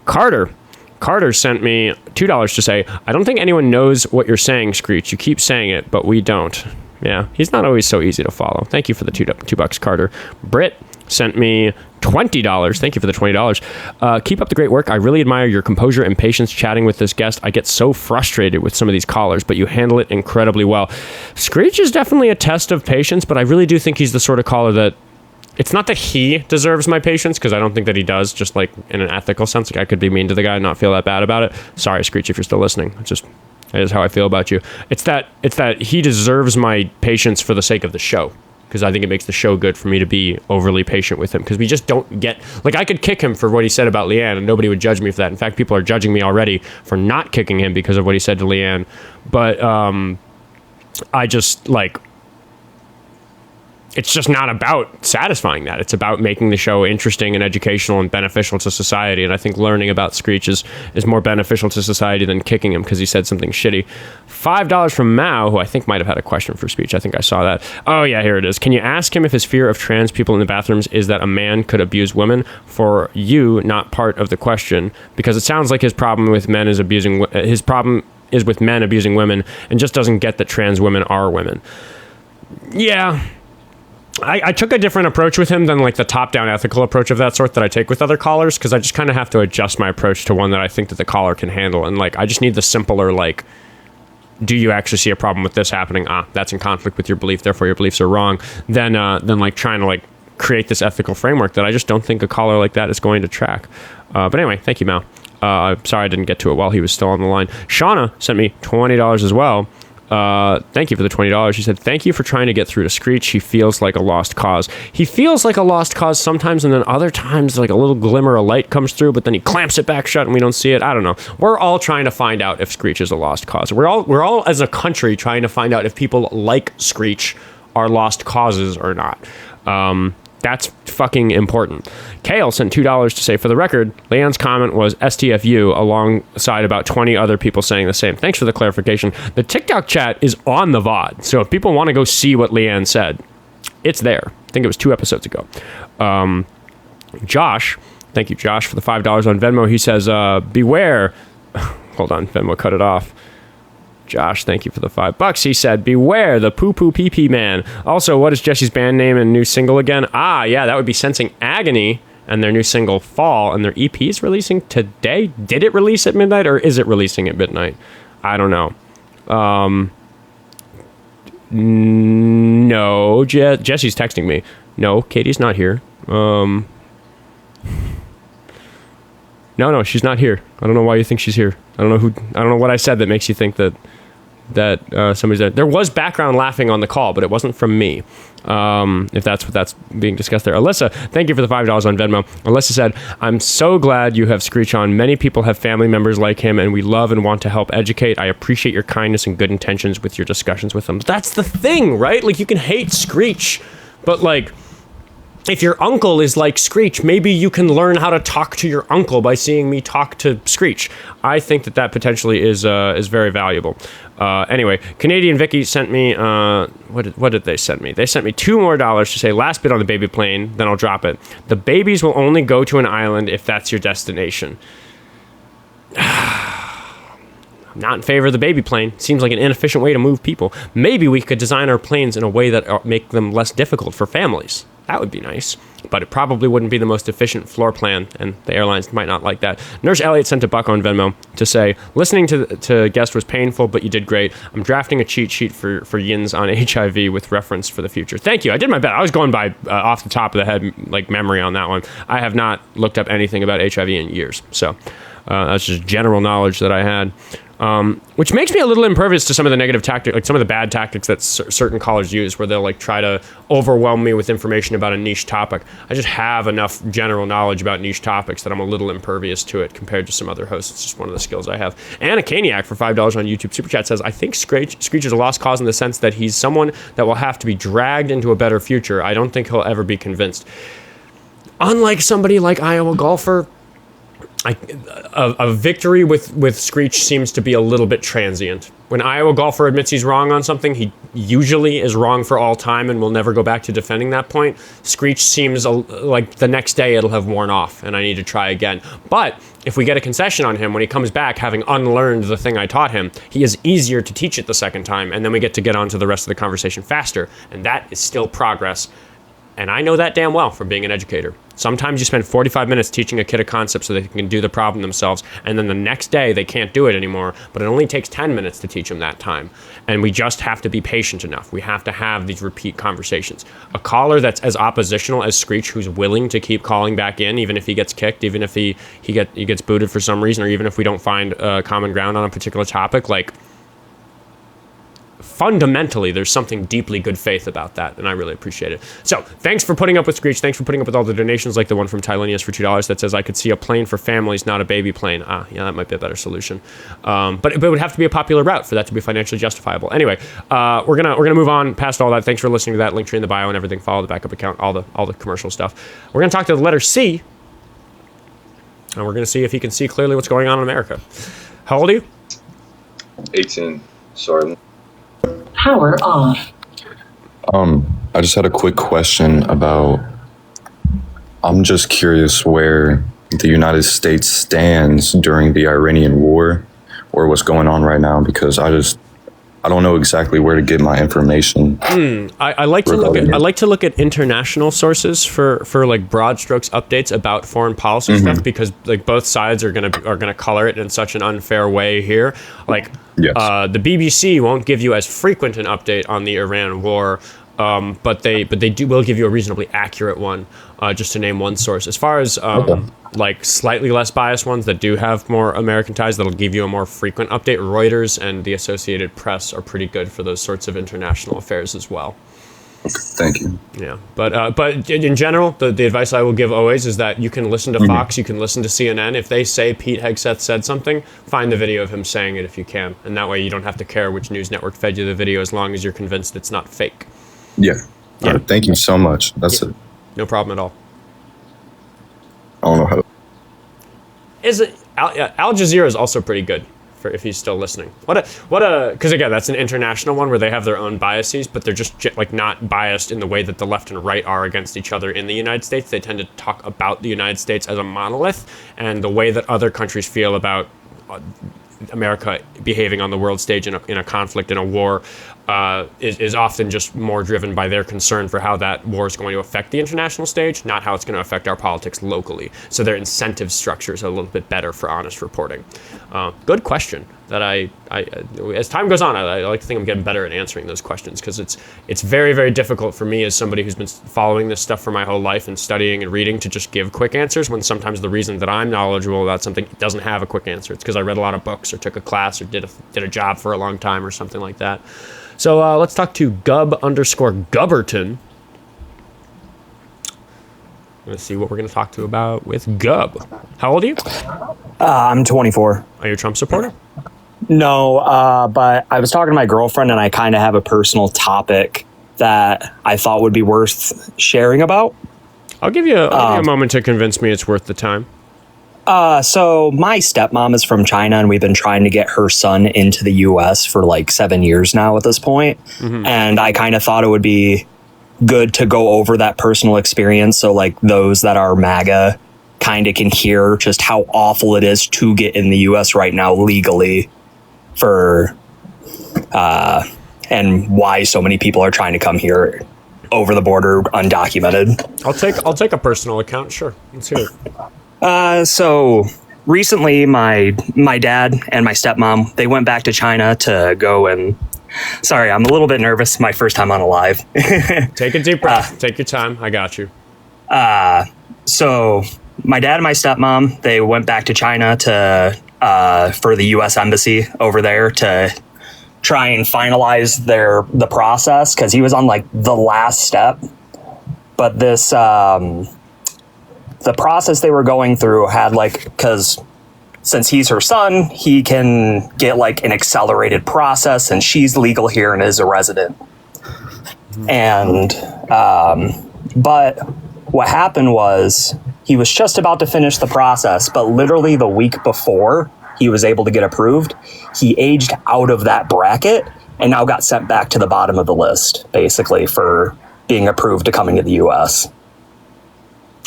Carter sent me $2 to say, I don't think anyone knows what you're saying, Screech. You keep saying it, but we don't. Yeah, he's not always so easy to follow. Thank you for the $2, Carter. Britt sent me $20. Thank you for the $20. Keep up the great work. I really admire your composure and patience chatting with this guest. I get so frustrated with some of these callers, but you handle it incredibly well. Screech is definitely a test of patience, but I really do think he's the sort of caller that it's not that he deserves my patience, because I don't think that he does, just like in an ethical sense. Like I could be mean to the guy and not feel that bad about it. Sorry, Screech, if you're still listening. It is how I feel about you. It's that he deserves my patience for the sake of the show, because I think it makes the show good for me to be overly patient with him, because we just don't get, like, I could kick him for what he said about Leanne and nobody would judge me for that. In fact, people are judging me already for not kicking him because of what he said to Leanne. But I just, like, it's just not about satisfying that. It's about making the show interesting and educational and beneficial to society. And I think learning about Screech is more beneficial to society than kicking him because he said something shitty. $5 from Mao, who I think might have had a question for Screech. I think I saw that. Oh, yeah, here it is. Can you ask him if his fear of trans people in the bathrooms is that a man could abuse women? For you, not part of the question, because it sounds like his problem with men is with men abusing women and just doesn't get that trans women are women. Yeah. I took a different approach with him than like the top-down ethical approach of that sort that I take with other callers, because I just kind of have to adjust my approach to one that I think that the caller can handle. And like, I just need the simpler, like, do you actually see a problem with this happening? That's in conflict with your belief, therefore your beliefs are wrong. Then like trying to like create this ethical framework that I just don't think a caller like that is going to track. But anyway, thank you, Mal. I'm sorry I didn't get to it while he was still on the line. Shauna sent me $20 as well. Thank you for the $20. She said, thank you for trying to get through to Screech. He feels like a lost cause. He feels like a lost cause sometimes, and then other times like a little glimmer of light comes through, but then he clamps it back shut and we don't see it. I don't know. We're all trying to find out if Screech is a lost cause. We're all as a country trying to find out if people like Screech are lost causes or not. That's fucking important. Kale sent $2 to say, for the record, Leanne's comment was STFU alongside about 20 other people saying the same. Thanks for the clarification. The TikTok chat is on the VOD. So if people want to go see what Leanne said, it's there. I think it was 2 episodes ago. Josh, thank you, Josh, for the $5 on Venmo. He says, beware. Hold on, Venmo cut it off. Josh, thank you for the $5. He said, beware the poo-poo pee-pee man. Also, what is Jessie's band name and new single again? Yeah, that would be Sensing Agony and their new single Fall, and their EP is releasing today. Did it release at midnight or is it releasing at midnight? I don't know. No, Jessie's texting me. No, Katie's not here. No, she's not here. I don't know why you think she's here. I don't know what I said that makes you think that somebody's there. There was background laughing on the call, but it wasn't from me. If that's being discussed there. Alyssa, thank you for the $5 on Venmo. Alyssa said, I'm so glad you have Screech on. Many people have family members like him, and we love and want to help educate. I appreciate your kindness and good intentions with your discussions with them. That's the thing, right? Like, you can hate Screech, but like, if your uncle is like Screech, maybe you can learn how to talk to your uncle by seeing me talk to Screech. I think that potentially is very valuable. Anyway, Canadian Vicky sent me, what did they send me? They sent me $2 more to say, last bit on the baby plane, then I'll drop it. The babies will only go to an island if that's your destination. Not in favor of the baby plane. Seems like an inefficient way to move people. Maybe we could design our planes in a way that make them less difficult for families. That would be nice, but it probably wouldn't be the most efficient floor plan, and the airlines might not like that. Nurse Elliott sent $1 on Venmo to say, listening to guest was painful, but you did great. I'm drafting a cheat sheet for Yins on HIV with reference for the future. Thank you. I did my best. I was going by off the top of the head, like memory on that one. I have not looked up anything about HIV in years, so that's just general knowledge that I had. Which makes me a little impervious to some of the negative tactics, like some of the bad tactics that certain college use, where they'll like try to overwhelm me with information about a niche topic. I just have enough general knowledge about niche topics that I'm a little impervious to it compared to some other hosts. It's just one of the skills I have. Anna Kaniak for $5 on YouTube Super Chat says, I think Screech is a lost cause in the sense that he's someone that will have to be dragged into a better future. I don't think he'll ever be convinced. Unlike somebody like Iowa golfer, a victory with Screech seems to be a little bit transient. When Iowa golfer admits he's wrong on something, he usually is wrong for all time and will never go back to defending that point. Screech seems like the next day it'll have worn off and I need to try again. But if we get a concession on him when he comes back having unlearned the thing I taught him, he is easier to teach it the second time, and then we get on to the rest of the conversation faster. And that is still progress. And I know that damn well from being an educator. Sometimes you spend 45 minutes teaching a kid a concept so they can do the problem themselves, and then the next day they can't do it anymore, but it only takes 10 minutes to teach them that time. And we just have to be patient enough. We have to have these repeat conversations. A caller that's as oppositional as Screech, who's willing to keep calling back in, even if he gets kicked, even if he gets booted for some reason, or even if we don't find common ground on a particular topic, like, fundamentally, there's something deeply good faith about that, and I really appreciate it. So, thanks for putting up with Screech. Thanks for putting up with all the donations, like the one from Tylenius for $2 that says, I could see a plane for families, not a baby plane. Yeah, that might be a better solution. But it would have to be a popular route for that to be financially justifiable. Anyway, we're gonna move on past all that. Thanks for listening to that. Link tree in the bio and everything. Follow the backup account, all the commercial stuff. We're gonna talk to the letter C, and we're gonna see if he can see clearly what's going on in America. How old are you? 18. Sorry. Power off. I just had a quick question about, I'm just curious where the United States stands during the Iranian war, or what's going on right now, because I don't know exactly where to get my information. I like to look at international sources for like broad strokes updates about foreign policy stuff, because like both sides are gonna color it in such an unfair way here. Like Yes. The BBC won't give you as frequent an update on the Iran war, but they will give you a reasonably accurate one. Just to name one source. As far as like slightly less biased ones that do have more American ties, that'll give you a more frequent update. Reuters and the Associated Press are pretty good for those sorts of international affairs as well. Okay, thank you. Yeah, but in general, the advice I will give always is that you can listen to Fox, you can listen to CNN. If they say Pete Hegseth said something, find the video of him saying it if you can, and that way you don't have to care which news network fed you the video, as long as you're convinced it's not fake. Yeah. All right, thank you so much. That's it. No problem at all. I don't know how to. Is it Al Jazeera is also pretty good for if he's still listening. Because again, that's an international one where they have their own biases, but they're just like not biased in the way that the left and right are against each other in the United States. They tend to talk about the United States as a monolith, and the way that other countries feel about America behaving on the world stage in a conflict, in a war, is often just more driven by their concern for how that war is going to affect the international stage, not how it's going to affect our politics locally. So their incentive structures are a little bit better for honest reporting. Good question. That I as time goes on, I like to think I'm getting better at answering those questions, because it's very, very difficult for me as somebody who's been following this stuff for my whole life and studying and reading to just give quick answers, when sometimes the reason that I'm knowledgeable about something doesn't have a quick answer. It's because I read a lot of books or took a class or did a job for a long time or something like that. So let's talk to Gub_Gubberton. Let's see what we're going to talk to about with Gub. How old are you? I'm 24. Are you a Trump supporter? No, but I was talking to my girlfriend, and I kind of have a personal topic that I thought would be worth sharing about. I'll give you a moment to convince me it's worth the time. So my stepmom is from China, and we've been trying to get her son into the U.S. for like 7 years now at this point. Mm-hmm. And I kind of thought it would be good to go over that personal experience, so like those that are MAGA kind of can hear just how awful it is to get in the U.S. right now legally, for and why so many people are trying to come here over the border undocumented. I'll take a personal account. Sure, let's hear it. So recently, my dad and my stepmom, they went back to China to go and. Sorry, I'm a little bit nervous. My first time on a live. Take a deep breath. Take your time. I got you. So my dad and my stepmom, they went back to China to for the U.S. Embassy over there to try and finalize the process, because he was on like the last step. But this the process they were going through had like, because since he's her son, he can get like an accelerated process, and she's legal here and is a resident. And but what happened was he was just about to finish the process, but literally the week before he was able to get approved, he aged out of that bracket and now got sent back to the bottom of the list, basically, for being approved to coming to the US.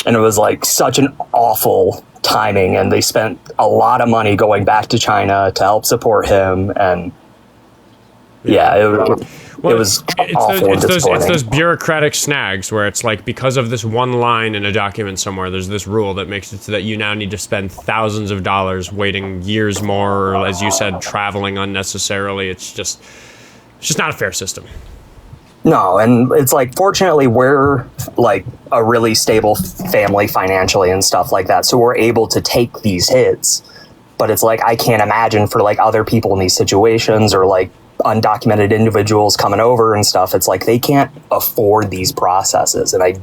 And it was like such an awful timing, and they spent a lot of money going back to China to help support him, and it was awful and disappointing. It's those bureaucratic snags where it's like, because of this one line in a document somewhere, there's this rule that makes it so that you now need to spend thousands of dollars waiting years more, or, as you said, traveling unnecessarily. It's just not a fair system. No, and it's like, fortunately, we're like a really stable family financially and stuff like that, so we're able to take these hits. But it's like, I can't imagine for like other people in these situations, or like undocumented individuals coming over and stuff. It's like they can't afford these processes. And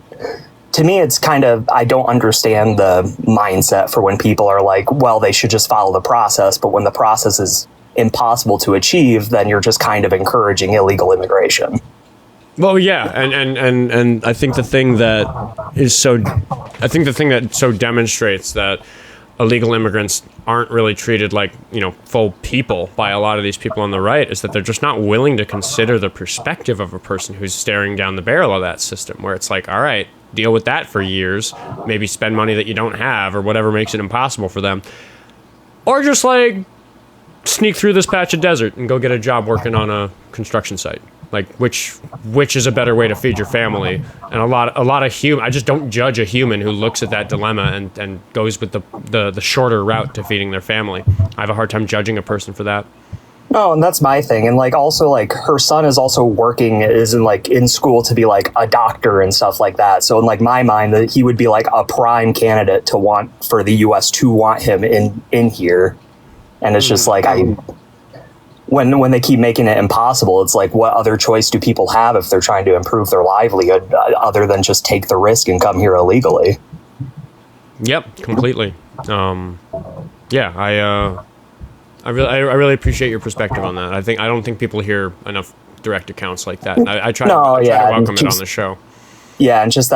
to me, it's kind of, I don't understand the mindset for when people are like, well, they should just follow the process. But when the process is impossible to achieve, then you're just kind of encouraging illegal immigration. Well, yeah, and I think the thing that so demonstrates that illegal immigrants aren't really treated like, full people by a lot of these people on the right is that they're just not willing to consider the perspective of a person who's staring down the barrel of that system, where it's like, all right, deal with that for years, maybe spend money that you don't have or whatever makes it impossible for them, or just like sneak through this patch of desert and go get a job working on a construction site. Like, which is a better way to feed your family? And a lot of I just don't judge a human who looks at that dilemma and goes with the shorter route to feeding their family. I have a hard time judging a person for that. No, and that's my thing. And like, also, like, her son is also working, is in school to be like a doctor and stuff like that. So in like my mind, that he would be like a prime candidate to want for the U.S. to want him in here. And it's just like, when they keep making it impossible, it's like, what other choice do people have if they're trying to improve their livelihood other than just take the risk and come here illegally? Yep, completely. I really appreciate your perspective on that. I don't think people hear enough direct accounts like that. And I try to welcome it on the show. Yeah, and just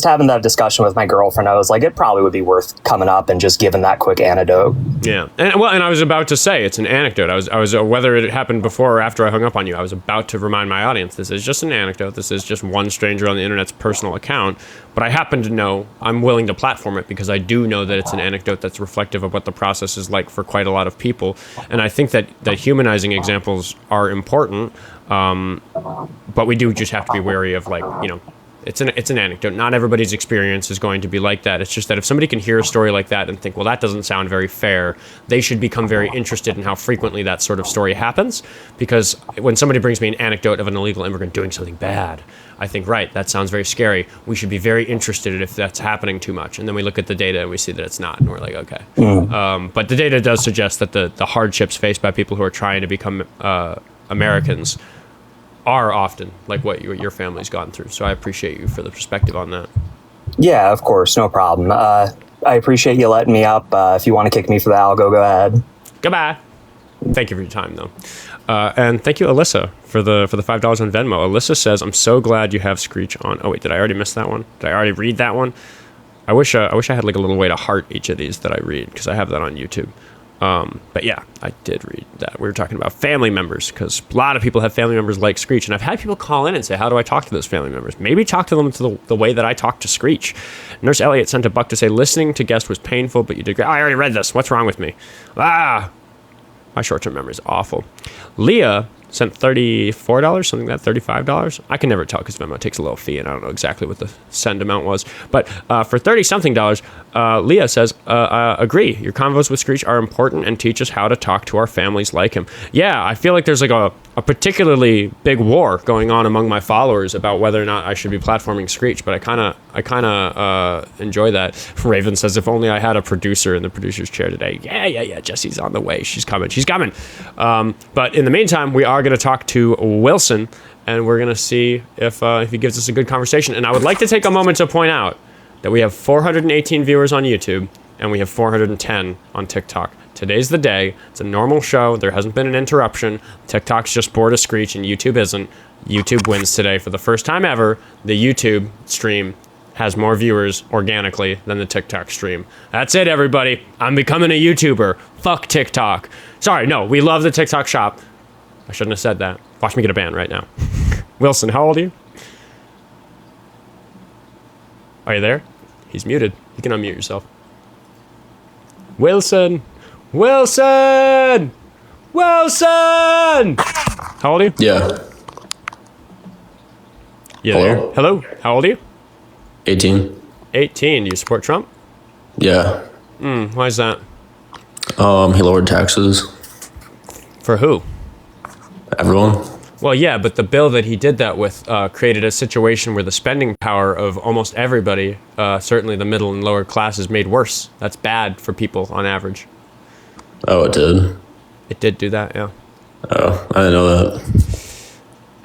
having that discussion with my girlfriend, I was like, it probably would be worth coming up and just giving that quick anecdote. Yeah, and I was about to say it's an anecdote. I was whether it happened before or after I hung up on you, I was about to remind my audience this is just an anecdote. This is just one stranger on the internet's personal account. But I happen to know I'm willing to platform it because I do know that it's an anecdote that's reflective of what the process is like for quite a lot of people. And I think that humanizing examples are important, but we do just have to be wary of, like, you know, it's an anecdote. Not everybody's experience is going to be like that. It's just that if somebody can hear a story like that and think, well, that doesn't sound very fair, they should become very interested in how frequently that sort of story happens. Because when somebody brings me an anecdote of an illegal immigrant doing something bad, I think, right, that sounds very scary. We should be very interested if that's happening too much. And then we look at the data and we see that it's not. And we're like, okay. But the data does suggest that the hardships faced by people who are trying to become Americans are often like what your family's gone through. So I appreciate you for the perspective on that. Yeah, of course, no problem. I appreciate you letting me up. If you want to kick me for that, I'll go ahead. Goodbye. Thank you for your time, though. And thank you, Alyssa, for the $5 on Venmo. Alyssa says, I'm so glad you have Screech on. Oh, wait, did I already miss that one? Did I already read that one? I wish I had like a little way to heart each of these that I read, because I have that on YouTube. But yeah, I did read that. We were talking about family members, because a lot of people have family members like Screech, and I've had people call in and say, how do I talk to those family members? Maybe talk to them the way that I talk to Screech. Nurse Elliott sent a buck to say, listening to guest was painful, but you did great. Oh, I already read this. What's wrong with me? My short-term memory is awful. Leah sent $34, something like that, $35. I can never tell because Venmo takes a little fee, and I don't know exactly what the send amount was. But for $30-something, Leah says, agree. Your convos with Screech are important and teach us how to talk to our families like him. Yeah, I feel like there's like a particularly big war going on among my followers about whether or not I should be platforming Screech, but I kind of enjoy that. Raven says, if only I had a producer in the producer's chair today. Yeah, Jessie's on the way. She's coming. But in the meantime, we are going to talk to Wilson, and we're going to see if he gives us a good conversation. And I would like to take a moment to point out that we have 418 viewers on YouTube, and we have 410 on TikTok. Today's the day. It's a normal show. There hasn't been an interruption. TikTok's just bored of Screech, and YouTube isn't. YouTube wins today. For the first time ever, the YouTube stream has more viewers organically than the TikTok stream. That's it, everybody. I'm becoming a YouTuber. Fuck TikTok. Sorry, no, we love the TikTok shop. I shouldn't have said that. Watch me get a ban right now. Wilson, how old are you? Are you there? He's muted. You can unmute yourself. Wilson! Wilson! Wilson! How old are you? Yeah. You Hello? there? Hello? How old are you? 18. 18. Do you support Trump? Yeah. Why is that? He lowered taxes. For who? Everyone. Well, yeah, but the bill that he did that with created a situation where the spending power of almost everybody, certainly the middle and lower classes, made worse. That's bad for people on average. Oh, it did? It did do that, yeah. Oh, I didn't know that.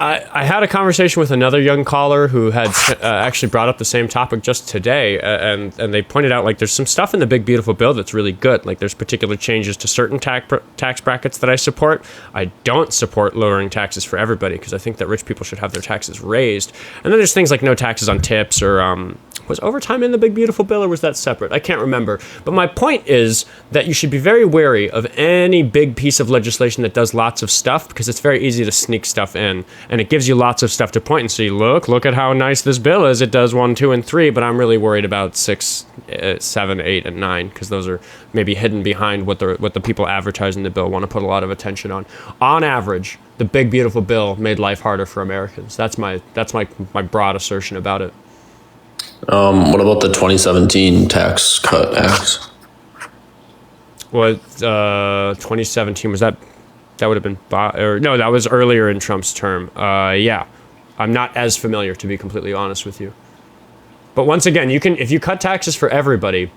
I had a conversation with another young caller who had actually brought up the same topic just today, and they pointed out, like, there's some stuff in the Big Beautiful Bill that's really good. Like, there's particular changes to certain tax brackets that I support. I don't support lowering taxes for everybody, because I think that rich people should have their taxes raised. And then there's things like no taxes on tips, or was overtime in the Big Beautiful Bill, or was that separate? I can't remember. But my point is that you should be very wary of any big piece of legislation that does lots of stuff, because it's very easy to sneak stuff in. And it gives you lots of stuff to point and see, look at how nice this bill is. It does 1, 2, and 3, but I'm really worried about 6, 7, 8, and 9, because those are maybe hidden behind what the people advertising the bill want to put a lot of attention on. On average, the Big Beautiful Bill made life harder for Americans. That's my broad assertion about it. What about the 2017 Tax Cut Act? Well, 2017, was that would have been, no, that was earlier in Trump's term. Yeah, I'm not as familiar, to be completely honest with you. But once again, if you cut taxes for everybody,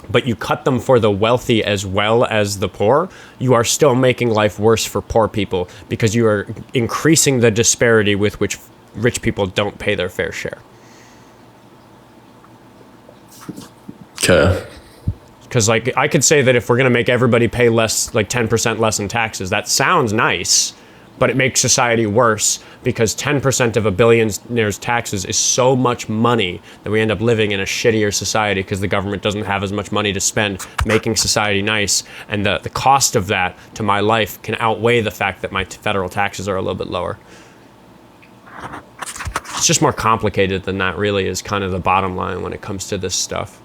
but you cut them for the wealthy as well as the poor, you are still making life worse for poor people, because you are increasing the disparity with which rich people don't pay their fair share. Okay. Because, like, I could say that if we're going to make everybody pay less, like 10% less in taxes, that sounds nice, but it makes society worse because 10% of a billionaire's taxes is so much money that we end up living in a shittier society because the government doesn't have as much money to spend making society nice. And the cost of that to my life can outweigh the fact that my federal taxes are a little bit lower. It's just more complicated than that, really, is kind of the bottom line when it comes to this stuff.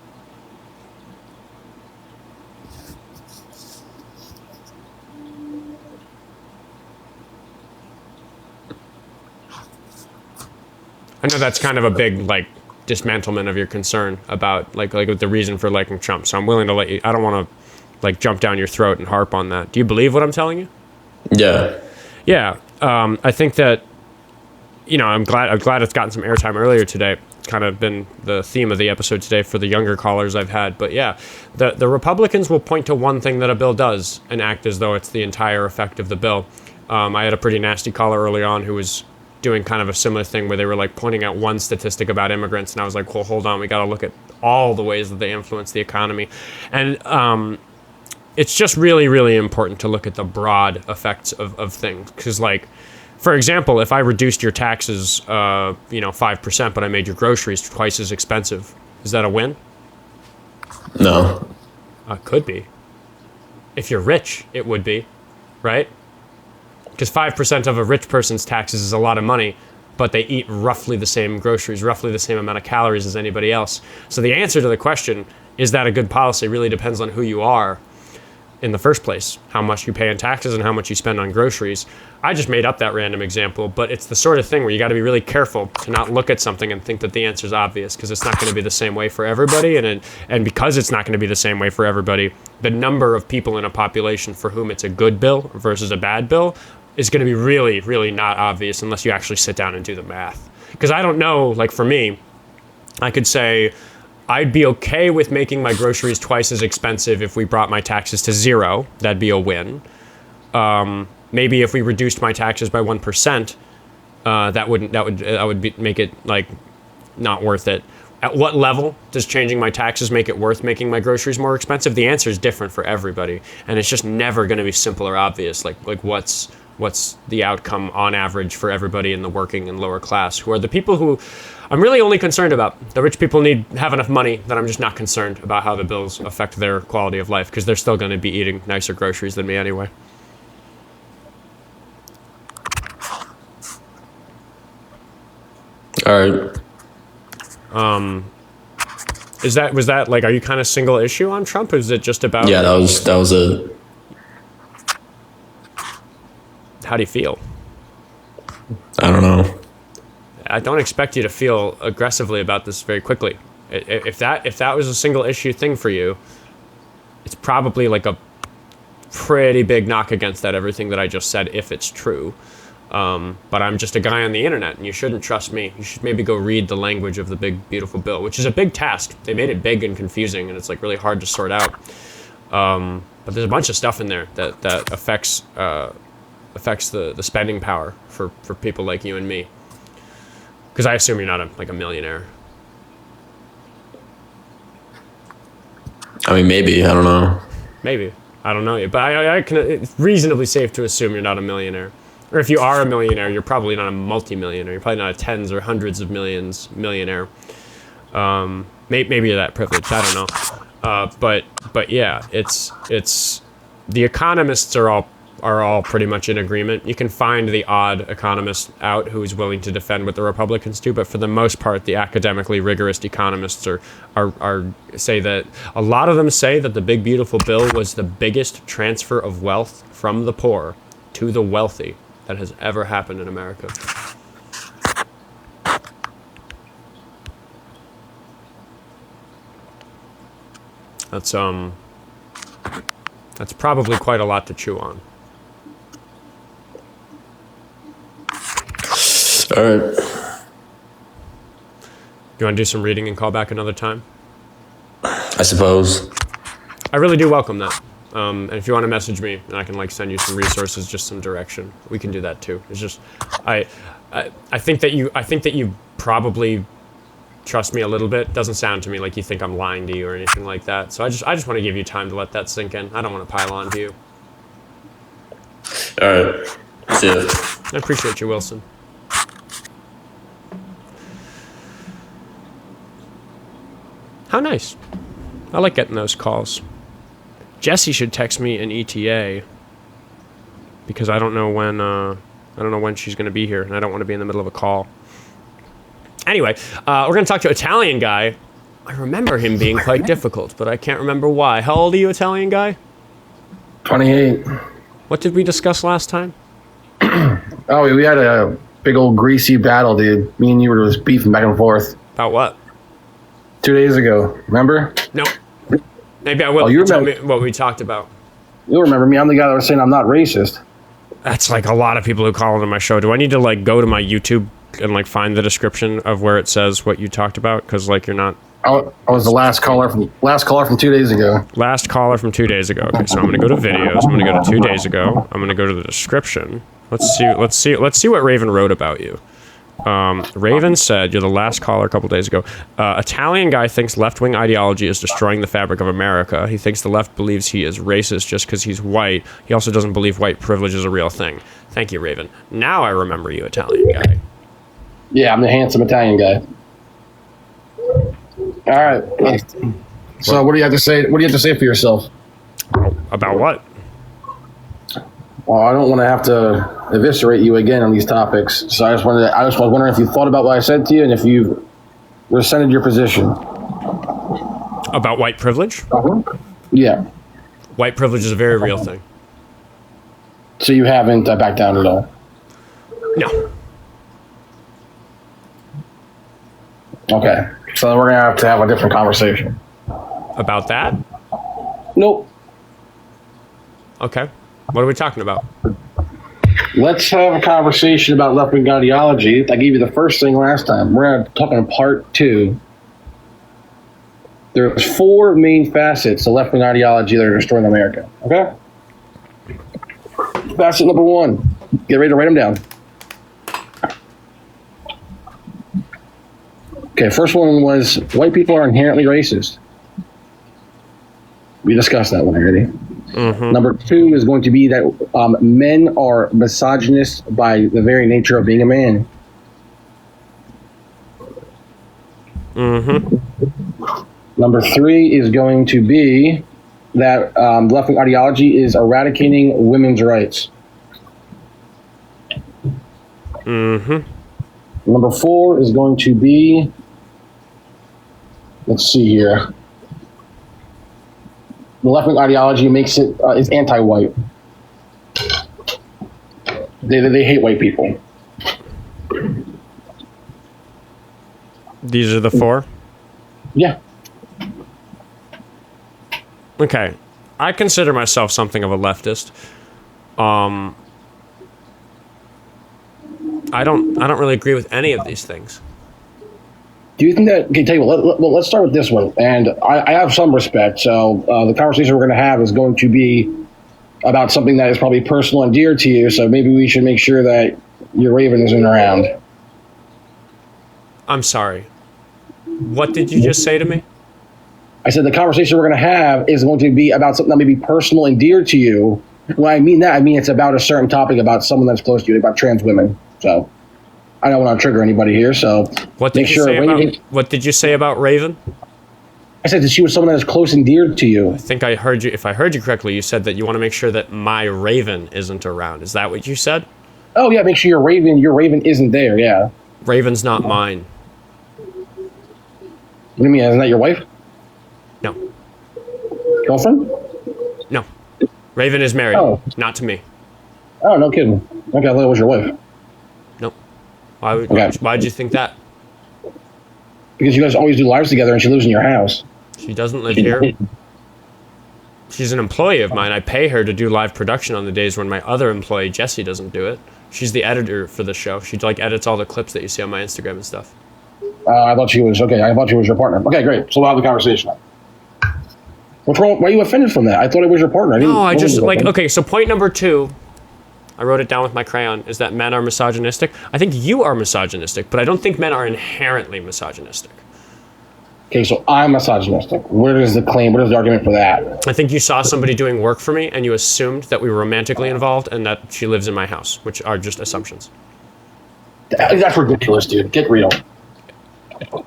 I know that's kind of a big, like, dismantlement of your concern about, like the reason for liking Trump. So I'm willing to let you, I don't want to, like, jump down your throat and harp on that. Do you believe what I'm telling you? Yeah. Yeah. I think that, you know, I'm glad it's gotten some airtime earlier today. It's kind of been the theme of the episode today for the younger callers I've had. But yeah, the Republicans will point to one thing that a bill does and act as though it's the entire effect of the bill. I had a pretty nasty caller early on who was doing kind of a similar thing where they were like pointing out one statistic about immigrants, and I was like, well, hold on, we got to look at all the ways that they influence the economy. And it's just really, really important to look at the broad effects of things. Because, like, for example, if I reduced your taxes, 5%, but I made your groceries twice as expensive, is that a win? No. Could be. If you're rich, it would be, right? Because 5% of a rich person's taxes is a lot of money, but they eat roughly the same groceries, roughly the same amount of calories as anybody else. So the answer to the question, is that a good policy, really depends on who you are in the first place, how much you pay in taxes and how much you spend on groceries. I just made up that random example, but it's the sort of thing where you got to be really careful to not look at something and think that the answer is obvious, because it's not going to be the same way for everybody. And because it's not going to be the same way for everybody, the number of people in a population for whom it's a good bill versus a bad bill is going to be really, really not obvious unless you actually sit down and do the math. Because I don't know, like for me, I could say I'd be okay with making my groceries twice as expensive if we brought my taxes to 0. That'd be a win. Maybe if we reduced my taxes by 1%, that would make it like not worth it. At what level does changing my taxes make it worth making my groceries more expensive? The answer is different for everybody, and it's just never going to be simple or obvious. Like what's the outcome on average for everybody in the working and lower class, who are the people who I'm really only concerned about. The rich people have enough money that I'm just not concerned about how the bills affect their quality of life, because they're still going to be eating nicer groceries than me anyway. All right. Was that like, are you kind of single issue on Trump? Or is it just about? Yeah, that was it. How do you feel? I don't know. I don't expect you to feel aggressively about this very quickly. If that was a single issue thing for you, it's probably like a pretty big knock against everything that I just said, if it's true. But I'm just a guy on the internet, and you shouldn't trust me. You should maybe go read the language of the big, beautiful bill, which is a big task. They made it big and confusing, and it's like really hard to sort out. But there's a bunch of stuff in there that affects the spending power for people like you and me. Because I assume you're not a millionaire. I mean, maybe. I don't know. Maybe. I don't know you. But I can, it's reasonably safe to assume you're not a millionaire. Or if you are a millionaire, you're probably not a multi-millionaire. You're probably not a tens or hundreds of millions millionaire. Maybe you're that privileged. I don't know. But yeah, it's the economists are all pretty much in agreement. You can find the odd economist out who is willing to defend what the Republicans do, but for the most part, the academically rigorous economists say that a lot of them say that the big beautiful bill was the biggest transfer of wealth from the poor to the wealthy that has ever happened in America. That's probably quite a lot to chew on. All right. You want to do some reading and call back another time? I suppose. I really do welcome that. And if you want to message me, and I can send you some resources, just some direction, we can do that too. It's just, I think that you probably trust me a little bit. Doesn't sound to me like you think I'm lying to you or anything like that. So I just want to give you time to let that sink in. I don't want to pile on to you. All right. Thanks, dude. I appreciate you, Wilson. How nice. I like getting those calls. Jessie should text me an ETA because I don't know when she's going to be here, and I don't want to be in the middle of a call. Anyway, we're going to talk to Italian guy. I remember him being quite difficult, but I can't remember why. How old are you, Italian guy? 28. What did we discuss last time? Oh, we had a big old greasy battle, dude. Me and you were just beefing back and forth. About what? 2 days ago. Remember? No. Maybe I will. Oh, you tell remember me what we talked about. You'll remember me. I'm the guy that was saying I'm not racist. That's like a lot of people who call into my show. Do I need to like go to my YouTube and like find the description of where it says what you talked about? Because like you're not. I was the last caller from 2 days ago. Last caller from 2 days ago. Okay, so I'm gonna go to videos. I'm gonna go to 2 days ago. I'm gonna go to the description. Let's see what Raven wrote about you. Raven said you're the last caller a couple days ago. Italian guy thinks left-wing ideology is destroying the fabric of America. He thinks the left believes he is racist just because he's white. He also doesn't believe white privilege is a real thing. Thank you, Raven. Now I remember you, Italian guy. Yeah, I'm the handsome Italian guy. All right. So what do you have to say? What do you have to say for yourself? About what? Well, I don't want to have to eviscerate you again on these topics. So I just was wondering if you thought about what I said to you and if you resented your position. About white privilege? Yeah. White privilege is a very real thing. So you haven't backed down at all? No. Okay. So we're going to have a different conversation. About that? Nope. Okay. What are we talking about? Let's have a conversation about left-wing ideology. I gave you the first thing last time. We're going to talk in part 2. There's 4 main facets of left-wing ideology that are destroying America. Okay? Facet number 1. Get ready to write them down. Okay, first one was white people are inherently racist. We discussed that one already. Mm-hmm. Number 2 is going to be that men are misogynist by the very nature of being a man. Mm-hmm. Number 3 is going to be that left-wing ideology is eradicating women's rights. Mm-hmm. Number 4 is going to be, let's see here. The left-wing ideology makes it is anti-white. They hate white people. These are the 4? Yeah. Okay. I consider myself something of a leftist. I don't really agree with any of these things. Do you think that? Okay, tell you what. Let's start with this one. And I have some respect. So the conversation we're going to have is going to be about something that is probably personal and dear to you. So maybe we should make sure that your Raven isn't around. I'm sorry. What did you just say to me? I said the conversation we're going to have is going to be about something that may be personal and dear to you. When I mean that, I mean it's about a certain topic about someone that's close to you, about trans women. So I don't want to trigger anybody here. So what did you say about Raven? I said that she was someone that is close and dear to you. I think I heard you. If I heard you correctly, you said that you want to make sure that my Raven isn't around. Is that what you said? Oh yeah, make sure your Raven isn't there. Yeah. Raven's not mine. What do you mean? Isn't that your wife? No. Girlfriend? No. Raven is married. Oh. Not to me. Oh, no kidding. Okay, I thought it was your wife. Nope. Why'd you think that? Because you guys always do lives together and she lives in your house. She doesn't live here. She's an employee of mine. I pay her to do live production on the days when my other employee, Jessie, doesn't do it. She's the editor for the show. She edits all the clips that you see on my Instagram and stuff. I thought she was your partner. Okay, great. So we'll have the conversation. What's wrong? Why are you offended from that? I thought it was your partner. Okay, so point number 2, I wrote it down with my crayon, is that men are misogynistic. I think you are misogynistic, but I don't think men are inherently misogynistic. Okay, so I'm misogynistic. Where is the claim? What is the argument for that? I think you saw somebody doing work for me and you assumed that we were romantically involved and that she lives in my house, which are just assumptions. That's ridiculous, dude. Get real.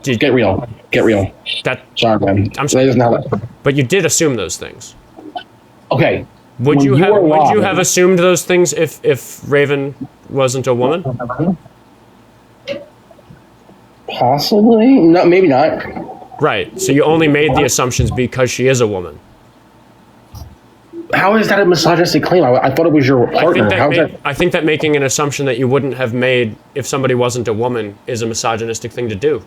Get real. Get real. Sorry, man. I'm sorry. That isn't how that. But you did assume those things. Okay. Would you have assumed those things if Raven wasn't a woman? Possibly. No, maybe not. Right. So you only made the assumptions because she is a woman. How is that a misogynistic claim? I thought it was your partner. I think that making an assumption that you wouldn't have made if somebody wasn't a woman is a misogynistic thing to do.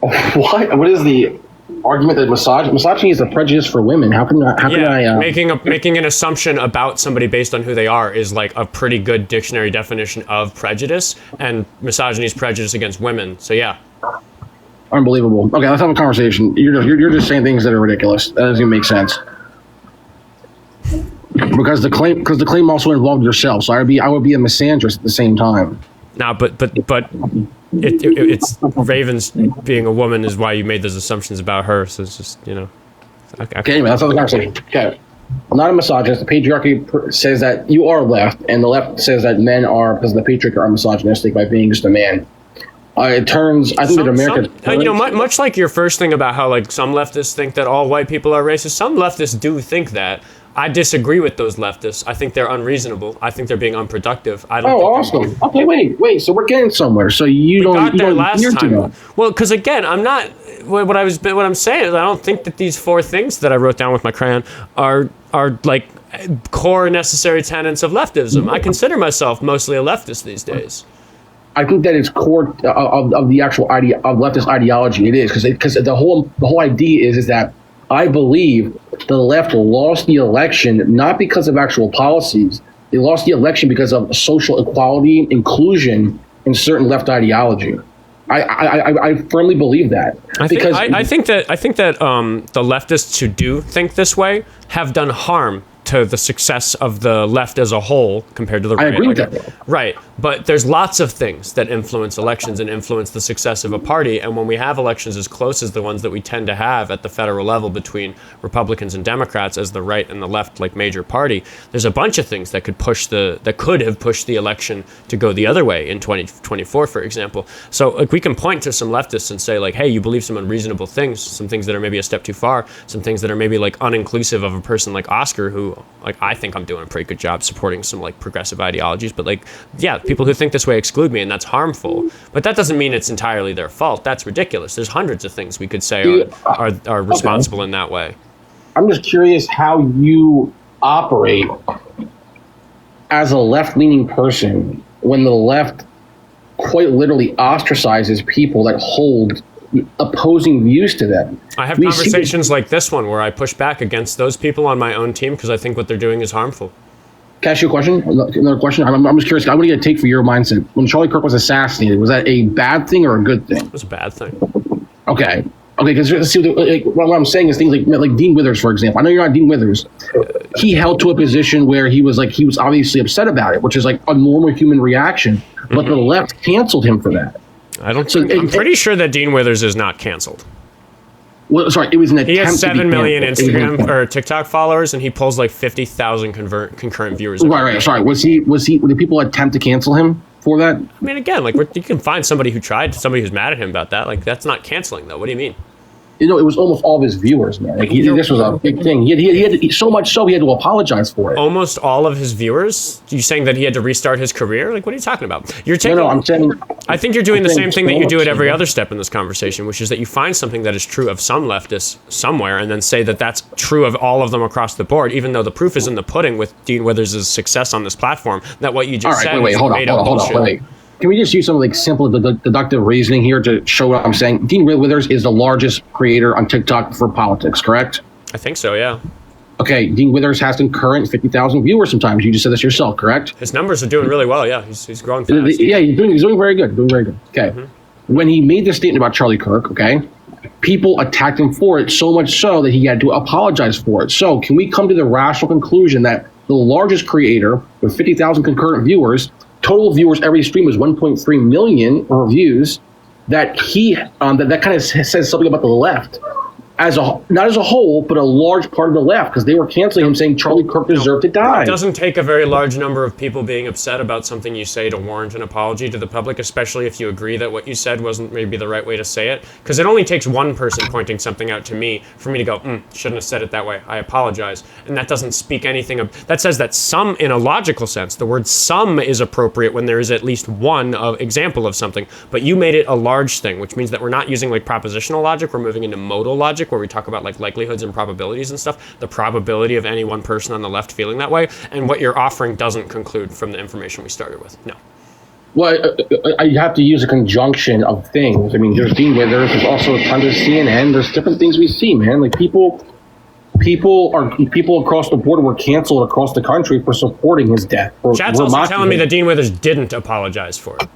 What? What is the argument that misogyny is a prejudice for women? How can I? Making an assumption about somebody based on who they are is like a pretty good dictionary definition of prejudice, and misogyny is prejudice against women. So yeah. Unbelievable. Okay, let's have a conversation. You're just saying things that are ridiculous. That doesn't even make sense. Because the claim also involved yourself, so I would be a misandrist at the same time. No, but it's Raven's being a woman is why you made those assumptions about her. So it's just Okay, anyway, let's have the conversation. Okay, I'm not a misogynist. The patriarchy says that you are left, and the left says that men are, because the patriarchy are misogynistic by being just a man. It turns, I think that America... much like your first thing about how like some leftists think that all white people are racist, some leftists do think that. I disagree with those leftists. I think they're unreasonable. I think they're being unproductive. I don't. Oh, awesome. Okay, wait. So we're getting somewhere. So you don't last time. Well, because again, I'm not. What I'm saying is, I don't think that these four things that I wrote down with my crayon are like core necessary tenets of leftism. I consider myself mostly a leftist these days. I think that it's core of the actual of leftist ideology. It is because the whole idea is that I believe the left lost the election not because of actual policies. They lost the election because of social equality, inclusion, and certain left ideology. I firmly believe that. I think that the leftists who do think this way have done harm to the success of the left as a whole compared to the right. I agree with that. Right. But there's lots of things that influence elections and influence the success of a party. And when we have elections as close as the ones that we tend to have at the federal level between Republicans and Democrats as the right and the left, like major party, there's a bunch of things that could have pushed the election to go the other way in 2024, for example. So like we can point to some leftists and say like, hey, you believe some unreasonable things, some things that are maybe a step too far, some things that are maybe like uninclusive of a person like Oskar, who like I think I'm doing a pretty good job supporting some like progressive ideologies, but like, yeah, people who think this way exclude me, and that's harmful. But that doesn't mean it's entirely their fault. That's ridiculous. There's hundreds of things we could say are responsible in that way. I'm just curious how you operate as a left-leaning person when the left quite literally ostracizes people that hold opposing views to them. I have conversations like this one where I push back against those people on my own team because I think what they're doing is harmful. Can I ask you a question? Another question? I'm just curious. I want to get a take for your mindset. When Charlie Kirk was assassinated, was that a bad thing or a good thing? It was a bad thing. Okay, because what I'm saying is things like Dean Withers, for example. I know you're not Dean Withers. He held to a position where he was obviously upset about it, which is like a normal human reaction. But the left canceled him for that. I'm pretty sure that Dean Withers is not canceled. Well, sorry, it was an attempt. He has 7 million Instagram or TikTok followers, and he pulls like 50,000 concurrent viewers. Right. Sorry, did people attempt to cancel him for that? I mean, again, like you can find somebody who's mad at him about that. Like that's not canceling, though. What do you mean? You know, it was almost all of his viewers, man. Like this was a big thing. He had so much so he had to apologize for it. Almost all of his viewers? You saying that he had to restart his career? Like, what are you talking about? I'm saying. I think you're doing the same thing that you do at every other step in this conversation, which is that you find something that is true of some leftists somewhere, and then say that that's true of all of them across the board, even though the proof is in the pudding with Dean Withers' success on this platform. That what you just said is made up bullshit. Can we just use some like simple deductive reasoning here to show what I'm saying? Dean Withers is the largest creator on TikTok for politics, correct? I think so, yeah. Okay, Dean Withers has concurrent 50,000 viewers sometimes. You just said this yourself, correct? His numbers are doing really well, yeah. He's growing fast. Yeah, he's doing very good. Okay. When he made the statement about Charlie Kirk, okay, people attacked him for it so much so that he had to apologize for it. So can we come to the rational conclusion that the largest creator with 50,000 concurrent viewers, total viewers every stream is 1.3 million views, that he that kind of says something about the left. Not as a whole, but a large part of the left, because they were canceling him, saying Charlie Kirk deserved to die. It doesn't take a very large number of people being upset about something you say to warrant an apology to the public, especially if you agree that what you said wasn't maybe the right way to say it. Because it only takes one person pointing something out to me for me to go, shouldn't have said it that way. I apologize. And that doesn't speak anything of... That says that some, in a logical sense, the word some is appropriate when there is at least one example of something. But you made it a large thing, which means that we're not using like propositional logic. We're moving into modal logic, where we talk about like likelihoods and probabilities and stuff, the probability of any one person on the left feeling that way, and what you're offering doesn't conclude from the information we started with. No. Well, you have to use a conjunction of things. I mean, there's Dean Withers, there's also a ton of CNN, there's different things we see, man. Like people across the board were canceled across the country for supporting his death. Chat's also telling me that Dean Withers didn't apologize for it.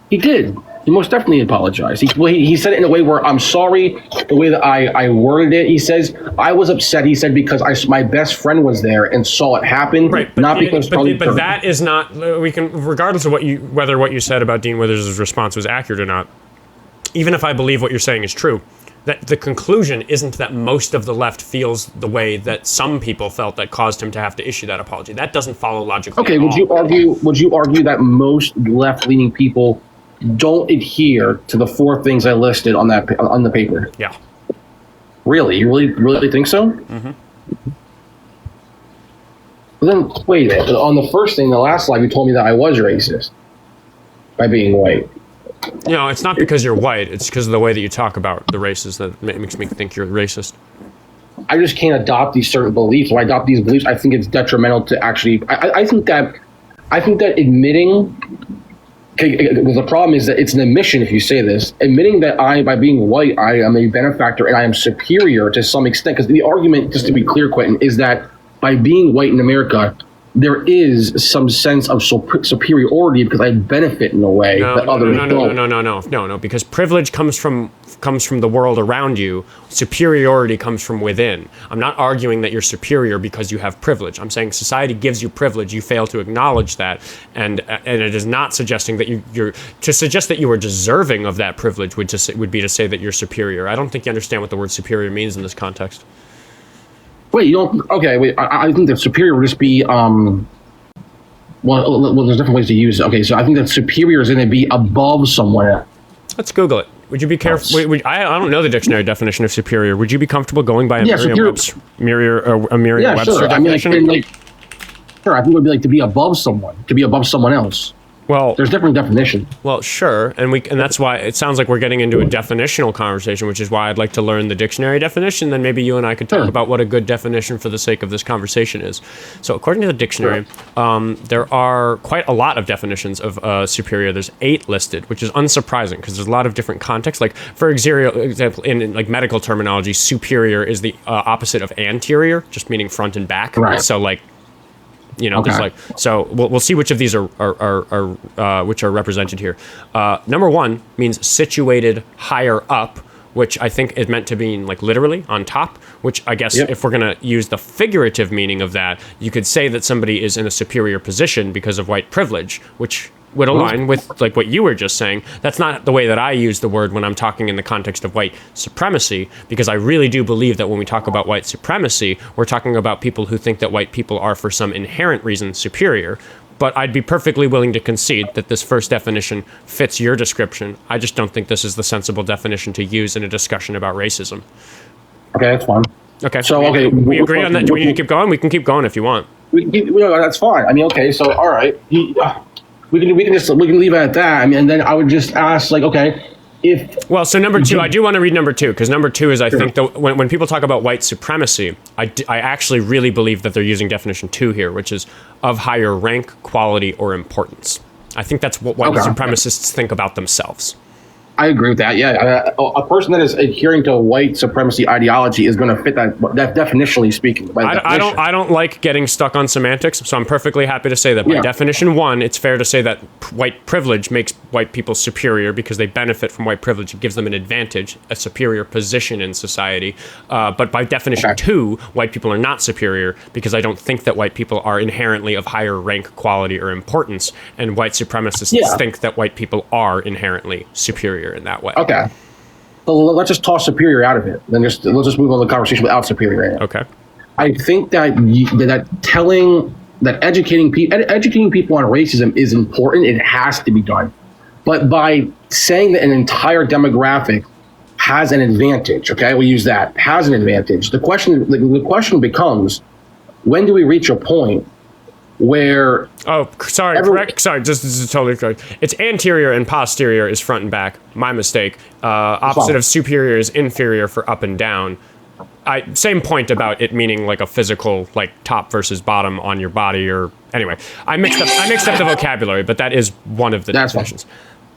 He did. He most definitely apologized. He said it in a way where, I'm sorry, the way that I worded it. He says, I was upset, he said, because my best friend was there and saw it happen, right, not because... But that is not... We can, regardless of whether what you said about Dean Withers' response was accurate or not, even if I believe what you're saying is true, that the conclusion isn't that most of the left feels the way that some people felt that caused him to have to issue that apology. That doesn't follow logically. Okay, would you argue that most left-leaning people don't adhere to the 4 things I listed on the paper? Yeah. Really? You really think so? Mm-hmm. Well, then, wait a minute. On the first thing, the last slide, you told me that I was racist by being white. You know, it's not because you're white. It's because of the way that you talk about the races that makes me think you're racist. I just can't adopt these certain beliefs. When I adopt these beliefs, I think it's detrimental to actually... I think that admitting... Because the problem is that it's an admission if you say this. Admitting that by being white, I am a benefactor and I am superior to some extent. Because the argument, just to be clear, Quentin, is that by being white in America, there is some sense of superiority because I benefit in a way that others don't. No, because privilege comes from the world around you. Superiority comes from within. I'm not arguing that you're superior because you have privilege. I'm saying society gives you privilege. You fail to acknowledge that, and it is not suggesting that you're to suggest that you are deserving of that privilege would be to say that you're superior. I don't think you understand what the word superior means in this context. Wait, you don't? Okay, wait. I think that superior would just be well, there's different ways to use it. Okay, so I think that superior is going to be above someone else. Let's Google it. Would you be careful? I don't know the dictionary definition of superior. Would you be comfortable going by a Merriam-Webster definition? Sure, I think it would be like to be above someone, to be above someone else. Well, there's different definitions. Well, sure, and that's why it sounds like we're getting into a definitional conversation, which is why I'd like to learn the dictionary definition. Then maybe you and I could talk about what a good definition for the sake of this conversation is. So, according to the dictionary, there are quite a lot of definitions of superior. There's 8 listed, which is unsurprising because there's a lot of different contexts. Like, for example, in like medical terminology, superior is the opposite of anterior, just meaning front and back. Right. So, like. You know, there's so we'll see which of these are which are represented here. Number 1 means situated higher up, which I think is meant to mean like literally on top, which I guess if we're going to use the figurative meaning of that, you could say that somebody is in a superior position because of white privilege, which would align with like what you were just saying. That's not the way that I use the word when I'm talking in the context of white supremacy, because I really do believe that when we talk about white supremacy, we're talking about people who think that white people are for some inherent reason superior. But I'd be perfectly willing to concede that this first definition fits your description. I just don't think this is the sensible definition to use in a discussion about racism. Okay, that's fine. Okay, so we agree on that. Do we need to keep going? We can keep going if you want. That's fine. I mean, okay, so all right. We can leave it at that. I mean, and then I would just ask, like, okay, so number 2, I do want to read number 2 because number 2 is I think when people talk about white supremacy, I actually really believe that they're using definition 2 here, which is of higher rank, quality, or importance. I think that's what white supremacists think about themselves. I agree with that. Yeah, a person that is adhering to white supremacy ideology is going to fit that definitionally speaking. I don't like getting stuck on semantics, so I'm perfectly happy to say that by definition 1, it's fair to say that white privilege makes white people superior because they benefit from white privilege. It gives them an advantage, a superior position in society. But by definition 2, white people are not superior because I don't think that white people are inherently of higher rank, quality, or importance, and white supremacists think that white people are inherently superior. superior in that way. Okay. So let's just toss superior out of it. Then let's just move on to the conversation without superior in it. Okay. I think that educating people on racism is important. It has to be done. But by saying that an entire demographic has an advantage, okay, we use that, has an advantage. The question becomes, when do we reach a point where... Oh, sorry, correct. Sorry, this is totally correct. It's anterior and posterior is front and back. My mistake. Opposite of superior is inferior for up and down. Same point about it meaning like a physical, like top versus bottom on your body, or anyway. I mixed up the vocabulary, but that is one of the definitions.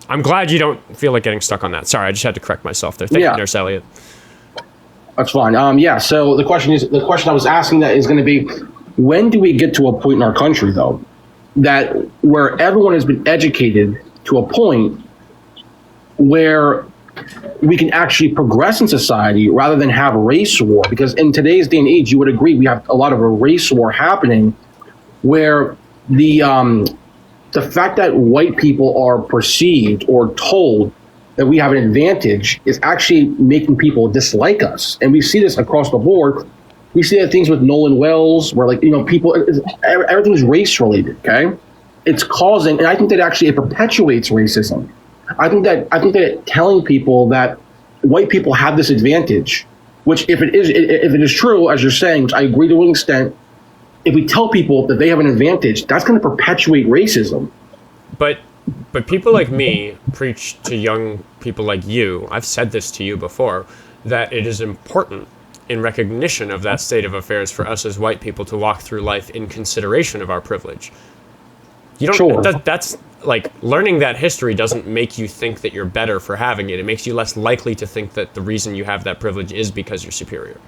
I'm glad you don't feel like getting stuck on that. Sorry, I just had to correct myself there. Thank you, Nurse Elliott. That's fine. So the question I was asking that is going to be, when do we get to a point in our country, though, that where everyone has been educated to a point where we can actually progress in society rather than have a race war? Because in today's day and age, you would agree we have a lot of a race war happening, where the fact that white people are perceived or told that we have an advantage is actually making people dislike us. And we see this across the board. We see that things with Nolan Wells, where people, everything's race related, okay? It's causing, and I think that actually it perpetuates racism. I think that telling people that white people have this advantage, which if it is true, as you're saying, which I agree to an extent, if we tell people that they have an advantage, that's going to perpetuate racism. But people like me preach to young people like you, I've said this to you before, that it is important in recognition of that state of affairs for us as white people to walk through life in consideration of our privilege. You don't. Sure. That's like learning that history doesn't make you think that you're better for having it. It makes you less likely to think that the reason you have that privilege is because you're superior.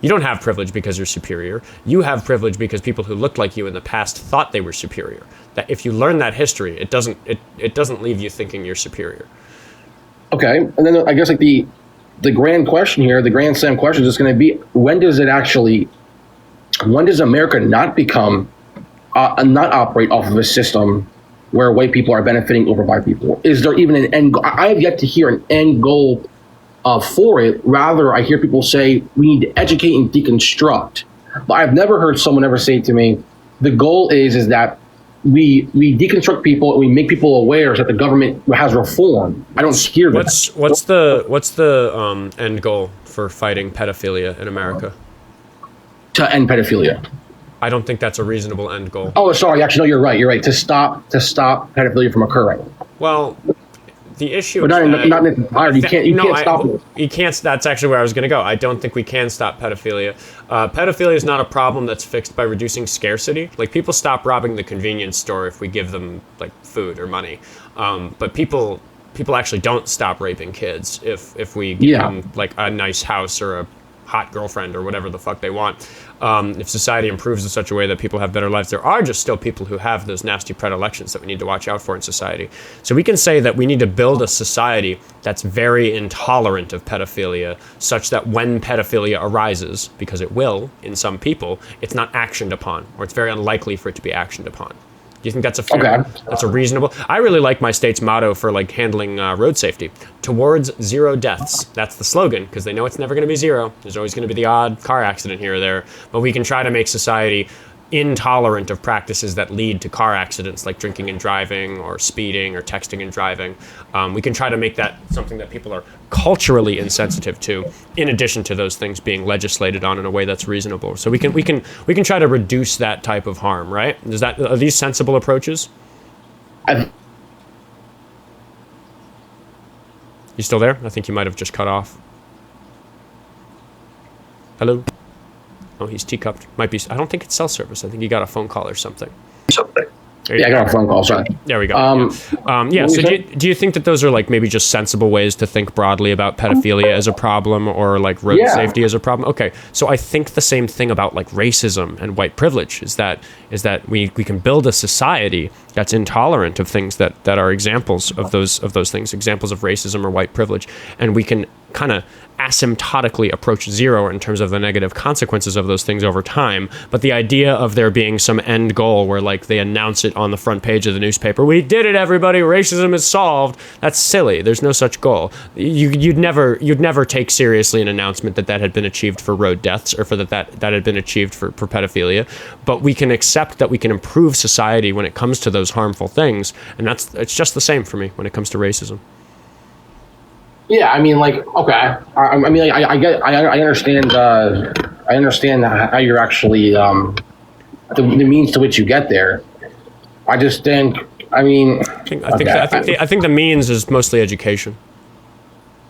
You don't have privilege because you're superior. You have privilege because people who looked like you in the past thought they were superior. That if you learn that history, it doesn't leave you thinking you're superior. Okay, and then I guess like the grand question here, the grand slam question is going to be, when does America not become not operate off of a system where white people are benefiting over white people? Is there even an end goal? I have yet to hear an end goal for it. Rather, I hear people say we need to educate and deconstruct. But I've never heard someone ever say to me, the goal is that we deconstruct people and we make people aware that the government has reform. I don't hear that. What's the end goal for fighting pedophilia in America? To end pedophilia. I don't think that's a reasonable end goal. Oh, sorry. Actually, no, you're right. You're right. To stop pedophilia from occurring. Well, the issue but is not necessarily. You can't stop it. You can't. That's actually where I was going to go. I don't think we can stop pedophilia. Pedophilia is not a problem that's fixed by reducing scarcity. Like, people stop robbing the convenience store if we give them like food or money. But people actually don't stop raping kids if we give them like a nice house or a hot girlfriend or whatever the fuck they want. If society improves in such a way that people have better lives, there are just still people who have those nasty predilections that we need to watch out for in society. So we can say that we need to build a society that's very intolerant of pedophilia, such that when pedophilia arises, because it will in some people, it's not actioned upon, or it's very unlikely for it to be actioned upon. Do you think that's a fair, that's a reasonable? I really like my state's motto for like handling road safety. Towards zero deaths. That's the slogan, because they know it's never going to be zero. There's always going to be the odd car accident here or there. But we can try to make society intolerant of practices that lead to car accidents, like drinking and driving or speeding or texting and driving. We can try to make that something that people are culturally insensitive to, in addition to those things being legislated on in a way that's reasonable. So we can try to reduce that type of harm, right? Are these sensible approaches? You still there? I think you might have just cut off. Hello? Oh, he's teacupped. Might be. I don't think it's cell service. I think he got a phone call or something. Yeah, I got a phone call. Sorry. There we go. So do you think that those are like maybe just sensible ways to think broadly about pedophilia as a problem, or like road safety as a problem? Okay. So I think the same thing about like racism and white privilege is that we can build a society that's intolerant of things that are examples of those things, examples of racism or white privilege, and we can kind of asymptotically approach zero in terms of the negative consequences of those things over time. But the idea of there being some end goal where like they announce it on the front page of the newspaper, we did it, everybody, racism is solved, that's silly. There's no such goal. You'd never take seriously an announcement that had been achieved for road deaths or for that had been achieved for pedophilia. But we can accept that we can improve society when it comes to those harmful things, and it's just the same for me when it comes to racism. Yeah, I mean, like, okay. I mean, like, I understand. I understand how you're actually the means to which you get there. I just think. I mean, I think the means is mostly education.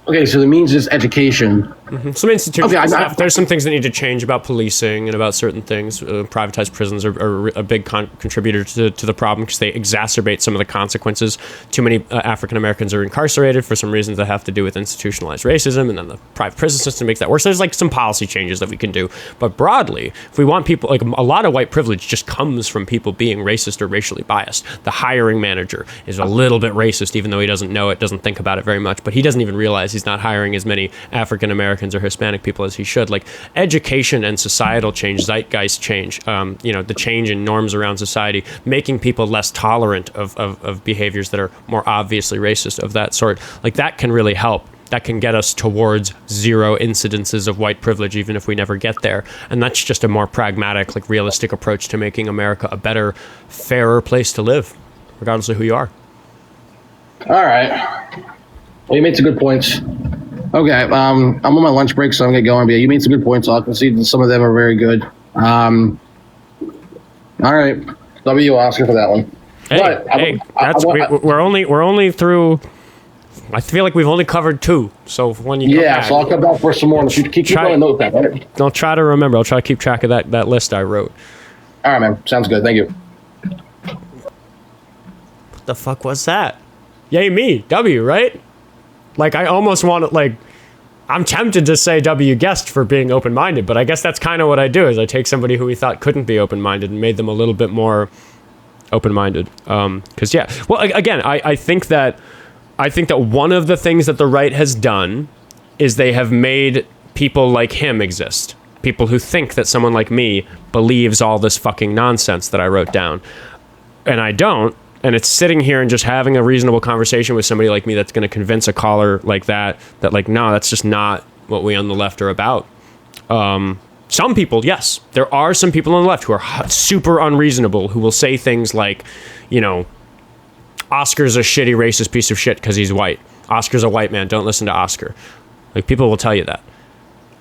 Okay, so the means is education. Mm-hmm. Some institutions, there's some things that need to change about policing and about certain things. Privatized prisons are a big contributor to the problem because they exacerbate some of the consequences. Too many African Americans are incarcerated for some reasons that have to do with institutionalized racism, and then the private prison system makes that worse. There's like some policy changes that we can do. But broadly, if we want people, like a lot of white privilege just comes from people being racist or racially biased. The hiring manager is a little bit racist, even though he doesn't know it, doesn't think about it very much, but he doesn't even realize he's not hiring as many African Americans or Hispanic people as he should. Like education and societal change, zeitgeist change, the change in norms around society, making people less tolerant of behaviors that are more obviously racist of that sort. Like that can really help. That can get us towards zero incidences of white privilege, even if we never get there. And that's just a more pragmatic, like realistic approach to making America a better, fairer place to live, regardless of who you are. All right. Well, you made some good points. Okay, I'm on my lunch break, so I'm going to get going. But yeah, you made some good points. I can see that some of them are very good. All right. W, Oscar, for that one. We're only through. I feel like we've only covered 2. So when you come back, so I'll come back for some more. Keep going, notepad, right? I'll try to remember. I'll try to keep track of that list I wrote. All right, man. Sounds good. Thank you. What the fuck was that? Yay me, W, right? Like, I almost want to, like, I'm tempted to say W guessed for being open-minded, but I guess that's kind of what I do, is I take somebody who we thought couldn't be open-minded and made them a little bit more open-minded. Because, yeah. Well, again, I think that one of the things that the right has done is they have made people like him exist. People who think that someone like me believes all this fucking nonsense that I wrote down. And I don't. And it's sitting here and just having a reasonable conversation with somebody like me that's going to convince a caller like that, like, no, that's just not what we on the left are about. Some people, yes, there are some people on the left who are super unreasonable, who will say things like, Oscar's a shitty racist piece of shit because he's white. Oscar's a white man. Don't listen to Oscar. Like, people will tell you that.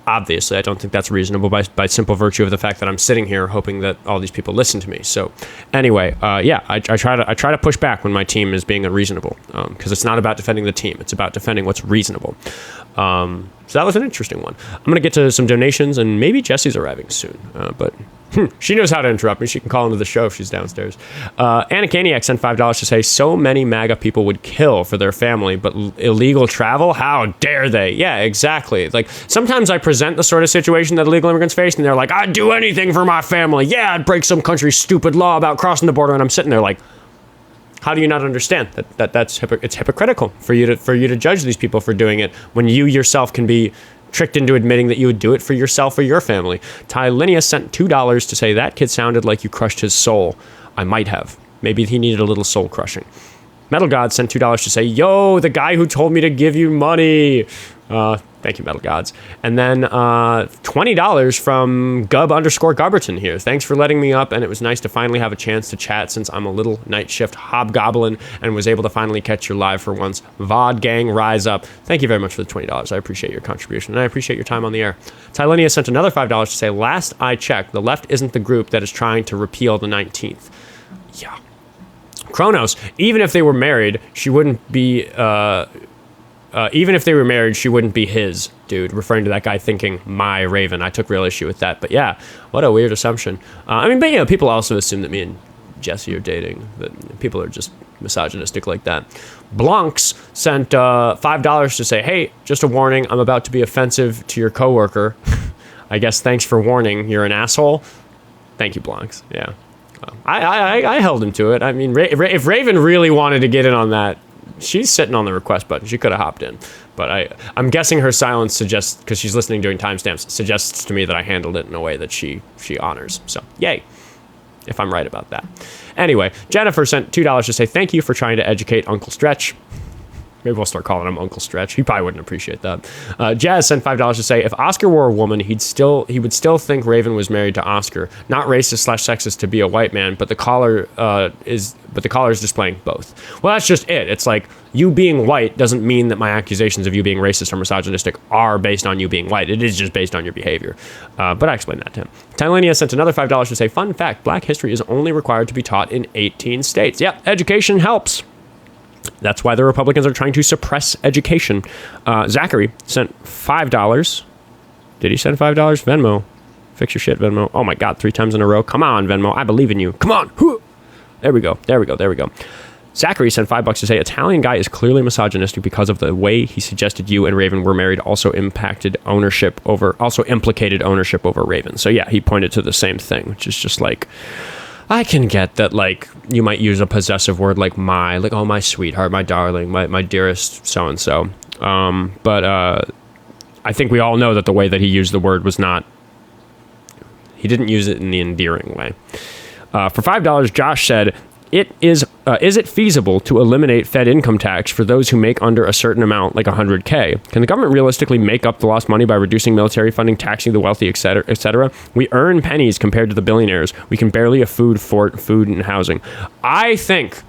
Obviously, I don't think that's reasonable by simple virtue of the fact that I'm sitting here hoping that all these people listen to me. So anyway, I try to push back when my team is being unreasonable, because it's not about defending the team. It's about defending what's reasonable. So that was an interesting one. I'm going to get to some donations, and maybe Jessie's arriving soon, but she knows how to interrupt me. She can call into the show if she's downstairs. Anacaniac sent $5 to say, so many MAGA people would kill for their family, but illegal travel? How dare they? Yeah, exactly. Like, sometimes I present the sort of situation that illegal immigrants face, and they're like, I'd do anything for my family. Yeah, I'd break some country's stupid law about crossing the border. And I'm sitting there like, how do you not understand that's it's hypocritical for you to judge these people for doing it when you yourself can be tricked into admitting that you would do it for yourself or your family? Ty Linnea sent $2 to say, that kid sounded like you crushed his soul. I might have. Maybe he needed a little soul crushing. Metal God sent $2 to say, yo, the guy who told me to give you money. Thank you, Metal Gods. And then $20 from Gub_Garberton here. Thanks for letting me up, and it was nice to finally have a chance to chat since I'm a little night shift hobgoblin and was able to finally catch your live for once. VOD gang, rise up. Thank you very much for the $20. I appreciate your contribution, and I appreciate your time on the air. Tylenia sent another $5 to say, last I checked, the left isn't the group that is trying to repeal the 19th. Yeah. Kronos, even if they were married, she wouldn't be... even if they were married, she wouldn't be his, dude, referring to that guy thinking my Raven. I took real issue with that. But yeah, what a weird assumption. But people also assume that me and Jessie are dating, that people are just misogynistic like that. Blancs sent $5 to say, hey, just a warning, I'm about to be offensive to your coworker. I guess thanks for warning, you're an asshole. Thank you, Blancs. Yeah. I held him to it. I mean, if Raven really wanted to get in on that, she's sitting on the request button. She could have hopped in, but I'm guessing her silence suggests, because she's listening during timestamps, suggests to me that I handled it in a way that she honors. So yay, if I'm right about that. Anyway, Jennifer sent $2 to say thank you for trying to educate Uncle Stretch. Maybe we'll start calling him Uncle Stretch. He probably wouldn't appreciate that. Jazz sent $5 to say if Oscar were a woman, he would still think Raven was married to Oscar. Not racist/sexist to be a white man, but the caller is displaying both. Well, that's just it. It's like you being white doesn't mean that my accusations of you being racist or misogynistic are based on you being white. It is just based on your behavior. But I explained that to him. Tylenia sent another $5 to say, fun fact, Black history is only required to be taught in 18 states. Yeah, education helps. That's why the Republicans are trying to suppress education. Zachary sent $5. Did he send $5? Venmo. Fix your shit, Venmo. Oh my God, 3 times in a row. Come on, Venmo. I believe in you. Come on. There we go. Zachary sent $5 to say Italian guy is clearly misogynistic because of the way he suggested you and Raven were married. Also implicated ownership over Raven. So yeah, he pointed to the same thing, which is just like, I can get that, like, you might use a possessive word like oh, my sweetheart, my darling, my dearest so-and-so. But I think we all know that the way that he used the word was not, he didn't use it in the endearing way. For $5, Josh said, is it feasible to eliminate Fed income tax for those who make under a certain amount, like 100K? Can the government realistically make up the lost money by reducing military funding, taxing the wealthy, etc., etc.? We earn pennies compared to the billionaires. We can barely afford food and housing. I think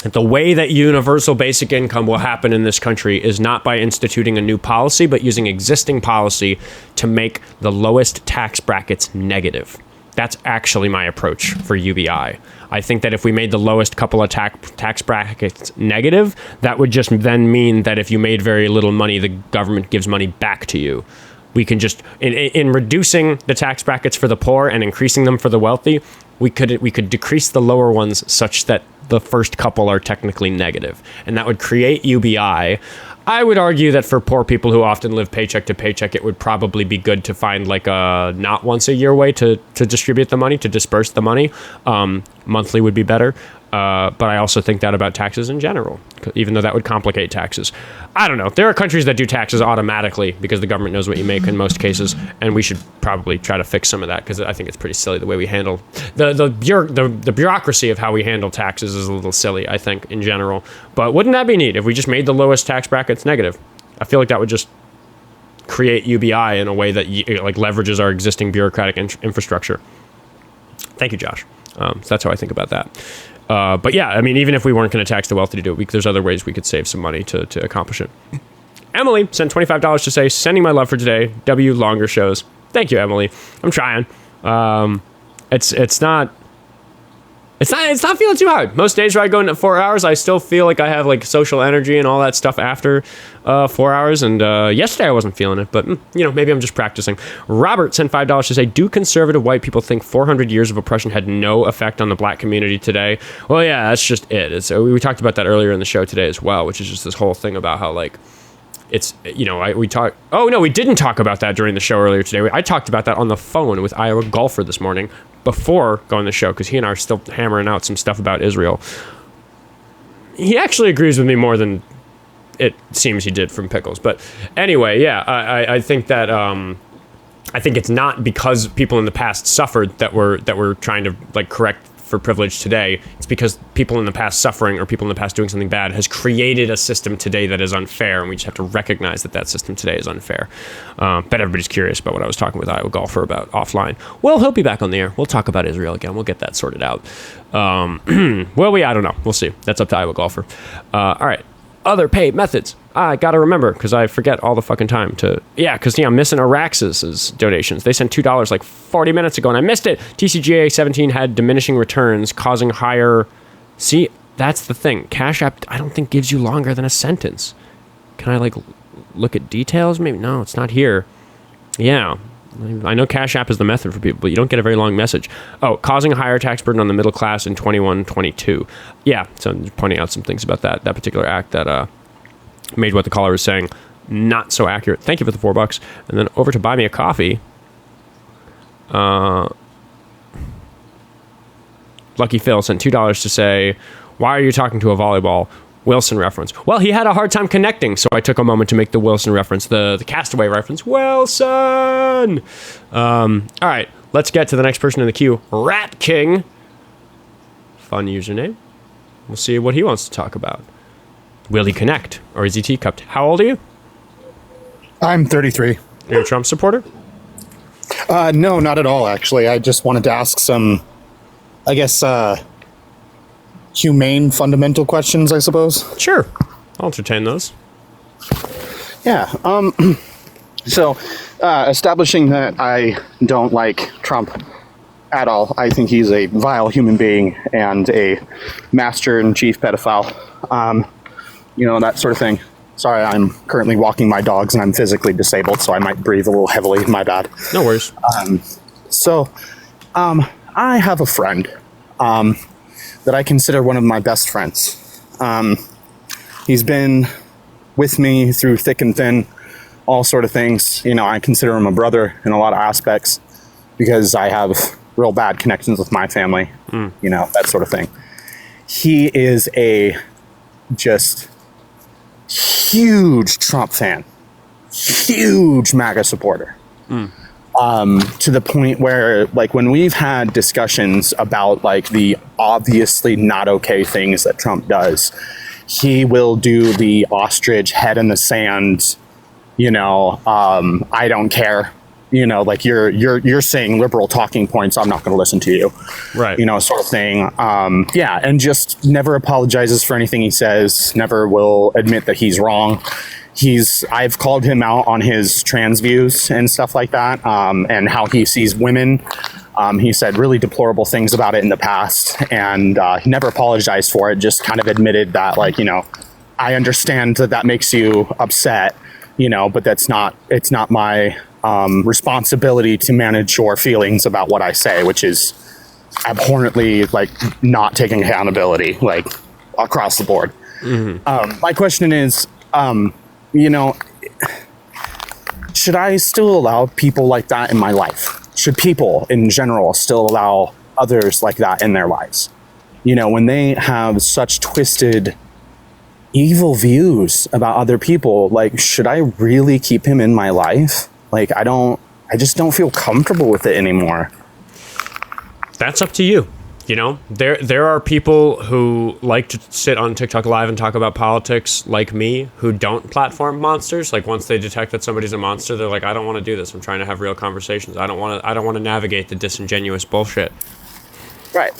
that the way that universal basic income will happen in this country is not by instituting a new policy, but using existing policy to make the lowest tax brackets negative. That's actually my approach for UBI. I think that if we made the lowest couple of tax brackets negative, that would just then mean that if you made very little money, the government gives money back to you. We can just, in reducing the tax brackets for the poor and increasing them for the wealthy, we could decrease the lower ones such that the first couple are technically negative. And that would create UBI. I would argue that for poor people who often live paycheck to paycheck, it would probably be good to find like a not once a year way to distribute the money, to disperse the money. Monthly would be better. But I also think that about taxes in general, even though that would complicate taxes. I don't know. There are countries that do taxes automatically because the government knows what you make in most cases, and we should probably try to fix some of that because I think it's pretty silly the way we handle the bureaucracy of how we handle taxes is a little silly, I think, in general. But wouldn't that be neat if we just made the lowest tax brackets negative? I feel like that would just create UBI in a way that like leverages our existing bureaucratic infrastructure. Thank you, Josh. So that's how I think about that. But yeah, I mean, even if we weren't going to tax the wealthy to do it, there's other ways we could save some money to accomplish it. Emily sent $25 to say, sending my love for today. W longer shows. Thank you, Emily. I'm trying. It's not feeling too hard. Most days where I go into 4 hours, I still feel like I have like social energy and all that stuff after 4 hours. And yesterday I wasn't feeling it, but maybe I'm just practicing. Robert sent $5 to say, do conservative white people think 400 years of oppression had no effect on the Black community today? Well, yeah, that's just it. We talked about that earlier in the show today as well, which is just this whole thing about how like, it's, we talked, oh no, we didn't talk about that during the show earlier today. I talked about that on the phone with Iowa Golfer this morning before going to the show, because he and I are still hammering out some stuff about Israel. He actually agrees with me more than it seems he did from Pickles. But anyway, yeah, I think that, I think it's not because people in the past suffered that we're trying to like correct for privilege today. It's because people in the past suffering or people in the past doing something bad has created a system today that is unfair, and we just have to recognize that system today is unfair. Bet everybody's curious about what I was talking with Iowa Golfer about offline. Well, he'll be back on the air. We'll talk about Israel again. We'll get that sorted out. I don't know. We'll see. That's up to Iowa Golfer. All right. Other pay methods. I gotta remember because I forget all the fucking time because I'm missing Araxis's donations. They sent $2 like 40 minutes ago and I missed it. TCGA 17 had diminishing returns causing higher. See, that's the thing. Cash App I don't think gives you longer than a sentence. Can I like look at details? Maybe no, it's not here. Yeah. I know Cash App is the method for people, but you don't get a very long message. Oh, causing a higher tax burden on the middle class in 21-22. Yeah, so I'm just pointing out some things about that particular act that made what the caller was saying not so accurate. Thank you for the $4. And then over to Buy Me a Coffee. Lucky Phil sent $2 to say, why are you talking to a volleyball? Wilson reference. Well, he had a hard time connecting, so I took a moment to make the Wilson reference, the Castaway reference. Wilson! All right, let's get to the next person in the queue. RatKing. Fun username. We'll see what he wants to talk about. Will he connect, or is he teacupped? How old are you? I'm 33. You're a Trump supporter? No, not at all, actually. I just wanted to ask some, I guess, humane fundamental questions, I suppose. Sure. I'll entertain those. Yeah. So, establishing that I don't like Trump at all. I think he's a vile human being and a master-in-chief pedophile. That sort of thing. Sorry, I'm currently walking my dogs and I'm physically disabled, so I might breathe a little heavily. My bad. No worries. I have a friend that I consider one of my best friends. He's been with me through thick and thin, all sort of things. I consider him a brother in a lot of aspects because I have real bad connections with my family, that sort of thing. He is a just huge Trump fan, huge MAGA supporter. To the point where, like, when we've had discussions about, like, the obviously not okay things that Trump does, he will do the ostrich head in the sand, I don't care. Like, you're saying liberal talking points, I'm not going to listen to you. Right. Sort of thing. And just never apologizes for anything he says, never will admit that he's wrong. I've called him out on his trans views and stuff like that, and how he sees women. He said really deplorable things about it in the past, and he never apologized for it, just kind of admitted that, I understand that makes you upset, but it's not my responsibility to manage your feelings about what I say, which is abhorrently, not taking accountability, across the board. My question is, should I still allow people like that in my life? Should people in general still allow others like that in their lives? When they have such twisted, evil views about other people, should I really keep him in my life? I just don't feel comfortable with it anymore. That's up to you. There are people who like to sit on TikTok Live and talk about politics, like me, who don't platform monsters. Once they detect that somebody's a monster, they're like, I don't want to do this. I'm trying to have real conversations. I don't want to navigate the disingenuous bullshit. Right.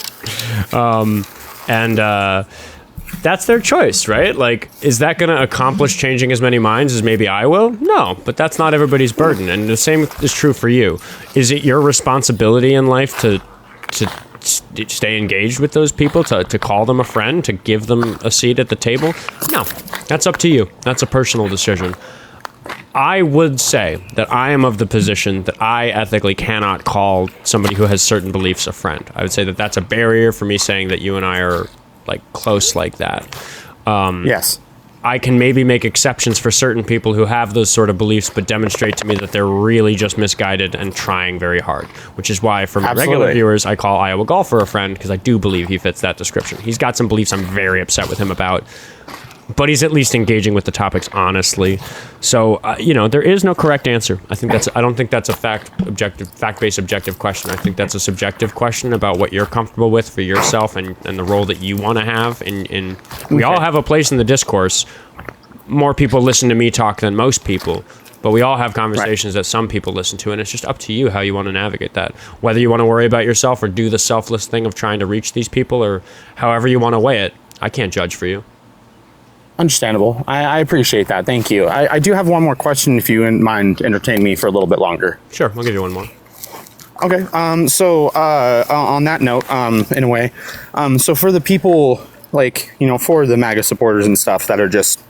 That's their choice, right? Is that going to accomplish changing as many minds as maybe I will? No, but that's not everybody's burden. And the same is true for you. Is it your responsibility in life to stay engaged with those people, to call them a friend, to give them a seat at the table? No, that's up to you. That's a personal decision. I would say that I am of the position that I ethically cannot call somebody who has certain beliefs a friend. I would say that that's a barrier for me saying that you and I are close like that. Yes. I can maybe make exceptions for certain people who have those sort of beliefs, but demonstrate to me that they're really just misguided and trying very hard, which is why for my regular viewers, I call Iowa Golfer a friend, because I do believe he fits that description. He's got some beliefs I'm very upset with him about, but he's at least engaging with the topics honestly. So, there is no correct answer. I don't think that's a fact-based objective question. I think that's a subjective question about what you're comfortable with for yourself and the role that you want to have. We all have a place in the discourse. More people listen to me talk than most people, but we all have conversations that some people listen to, and it's just up to you how you want to navigate that. Whether you want to worry about yourself or do the selfless thing of trying to reach these people, or however you want to weigh it, I can't judge for you. Understandable. I appreciate that. Thank you. I do have one more question, if you wouldn't mind entertaining me for a little bit longer. Sure, I'll give you one more. Okay. On that note, in a way, so for the people, for the MAGA supporters and stuff that are just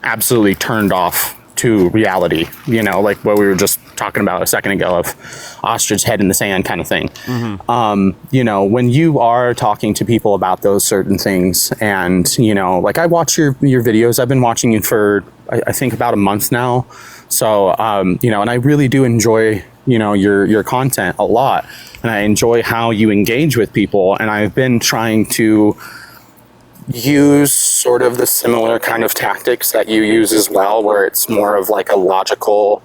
absolutely turned off to reality, what we were just talking about a second ago of ostrich head in the sand kind of thing. When you are talking to people about those certain things, and I watch your videos. I've been watching you for I think about a month now, so and I really do enjoy your content a lot, and I enjoy how you engage with people, and I've been trying to use sort of the similar kind of tactics that you use as well, where it's more of like a logical,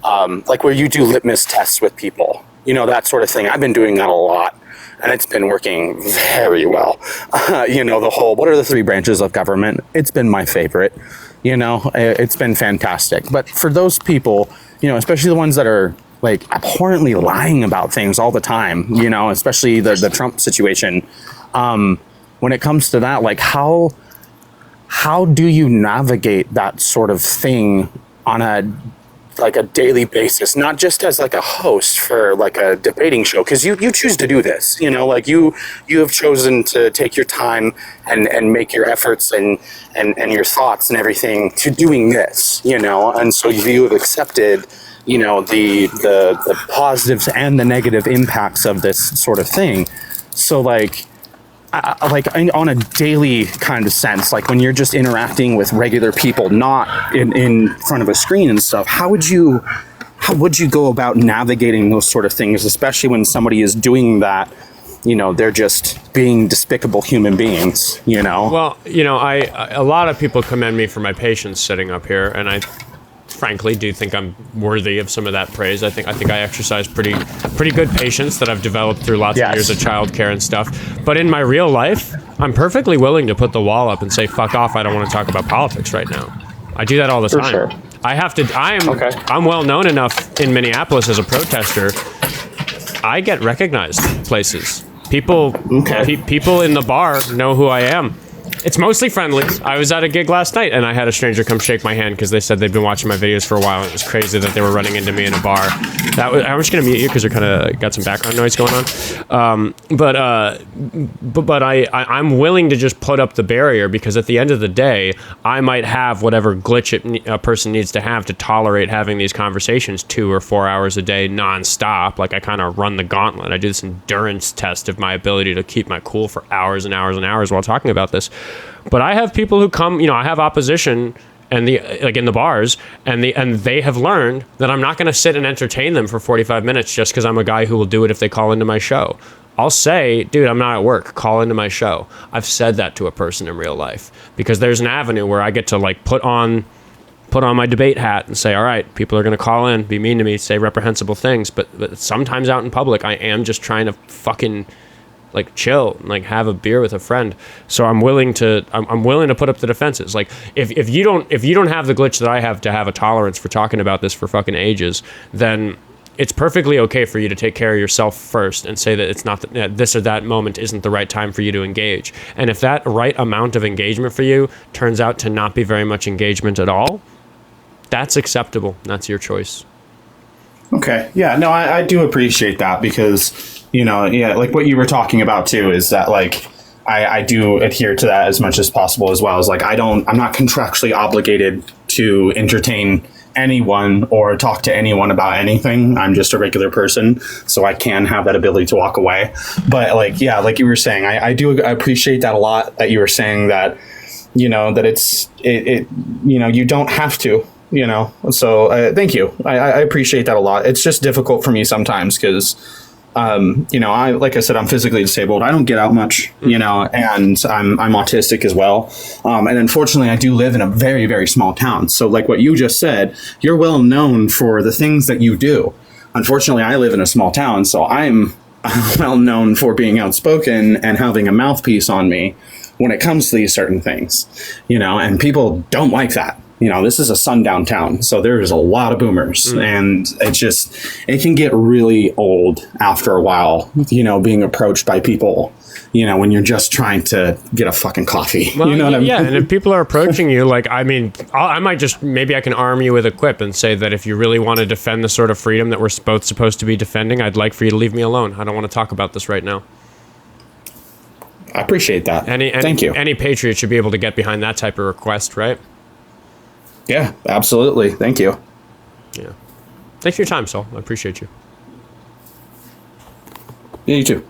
like where you do litmus tests with people, you know, that sort of thing. I've been doing that a lot, and it's been working very well. You know, the whole, what are the 3 branches of government? It's been my favorite, you know, it's been fantastic. But for those people, you know, especially the ones that are like abhorrently lying about things all the time, you know, especially the Trump situation, when it comes to that, like how do you navigate that sort of thing on a daily basis, not just as like a host for like a debating show, because you choose to do this, you know, like you have chosen to take your time and make your efforts and your thoughts and everything to doing this, you know, and so you have accepted, you know, the positives and the negative impacts of this sort of thing. So like on a daily kind of sense, like when you're just interacting with regular people, not in front of a screen and stuff, how would you go about navigating those sort of things, especially when somebody is doing that, you know, they're just being despicable human beings, you know? Well, you know, a lot of people commend me for my patience sitting up here, and I frankly do think I'm worthy of some of that praise. I think I exercise pretty good patience that I've developed through lots of years of childcare and stuff. But in my real life, I'm perfectly willing to put the wall up and say, fuck off, I don't want to talk about politics right now. I do that all the time. Sure. I'm well known enough in Minneapolis as a protester. I get recognized places. People in the bar know who I am. It's mostly friendly. I was at a gig last night, and I had a stranger come shake my hand because they said they'd been watching my videos for a while, and it was crazy that they were running into me in a bar. I'm just going to mute you because you're kind of got some background noise going on. But I'm willing to just put up the barrier, because at the end of the day, I might have whatever glitch a person needs to have to tolerate having these conversations 2 or 4 hours a day nonstop. Like, I kind of run the gauntlet. I do this endurance test of my ability to keep my cool for hours and hours and hours while talking about this. But I have people who come, you know, I have opposition and in the bars, and they have learned that I'm not going to sit and entertain them for 45 minutes just because I'm a guy who will do it if they call into my show. I'll say, dude, I'm not at work, call into my show. I've said that to a person in real life, because there's an avenue where I get to like put on my debate hat and say, all right, people are going to call in, be mean to me, say reprehensible things, but sometimes out in public I am just trying to fucking like chill, like have a beer with a friend. So I'm willing to put up the defenses. Like if you don't have the glitch that I have to have a tolerance for talking about this for fucking ages, then it's perfectly okay for you to take care of yourself first and say that it's not this or that moment isn't the right time for you to engage. And if that right amount of engagement for you turns out to not be very much engagement at all, that's acceptable. That's your choice. Okay. Yeah, no, I do appreciate that, because, you know, yeah, like what you were talking about too is that like I do adhere to that as much as possible, as well as like I'm not contractually obligated to entertain anyone or talk to anyone about anything. I'm just a regular person, so I can have that ability to walk away. But like, yeah, like you were saying, I appreciate that a lot, that you were saying that, you know, that it you know, you don't have to, you know, so thank you. I appreciate that a lot. It's just difficult for me sometimes because, you know, like I said, I'm physically disabled. I don't get out much, you know, and I'm autistic as well. And unfortunately, I do live in a very, very small town. So like what you just said, you're well known for the things that you do. Unfortunately, I live in a small town, so I'm well known for being outspoken and having a mouthpiece on me when it comes to these certain things, you know, and people don't like that. You know, this is a sundown town, so there's a lot of boomers, and it can get really old after a while, you know, being approached by people, you know, when you're just trying to get a fucking coffee. Well, you know what I mean? Yeah, and if people are approaching you, like, I mean, I might just, maybe I can arm you with a quip and say that if you really want to defend the sort of freedom that we're both supposed to be defending, I'd like for you to leave me alone. I don't want to talk about this right now. I appreciate that. Thank you. Any patriot should be able to get behind that type of request, right? Yeah, absolutely. Thank you. Yeah. Thanks for your time, Saul. I appreciate you. Yeah, you too.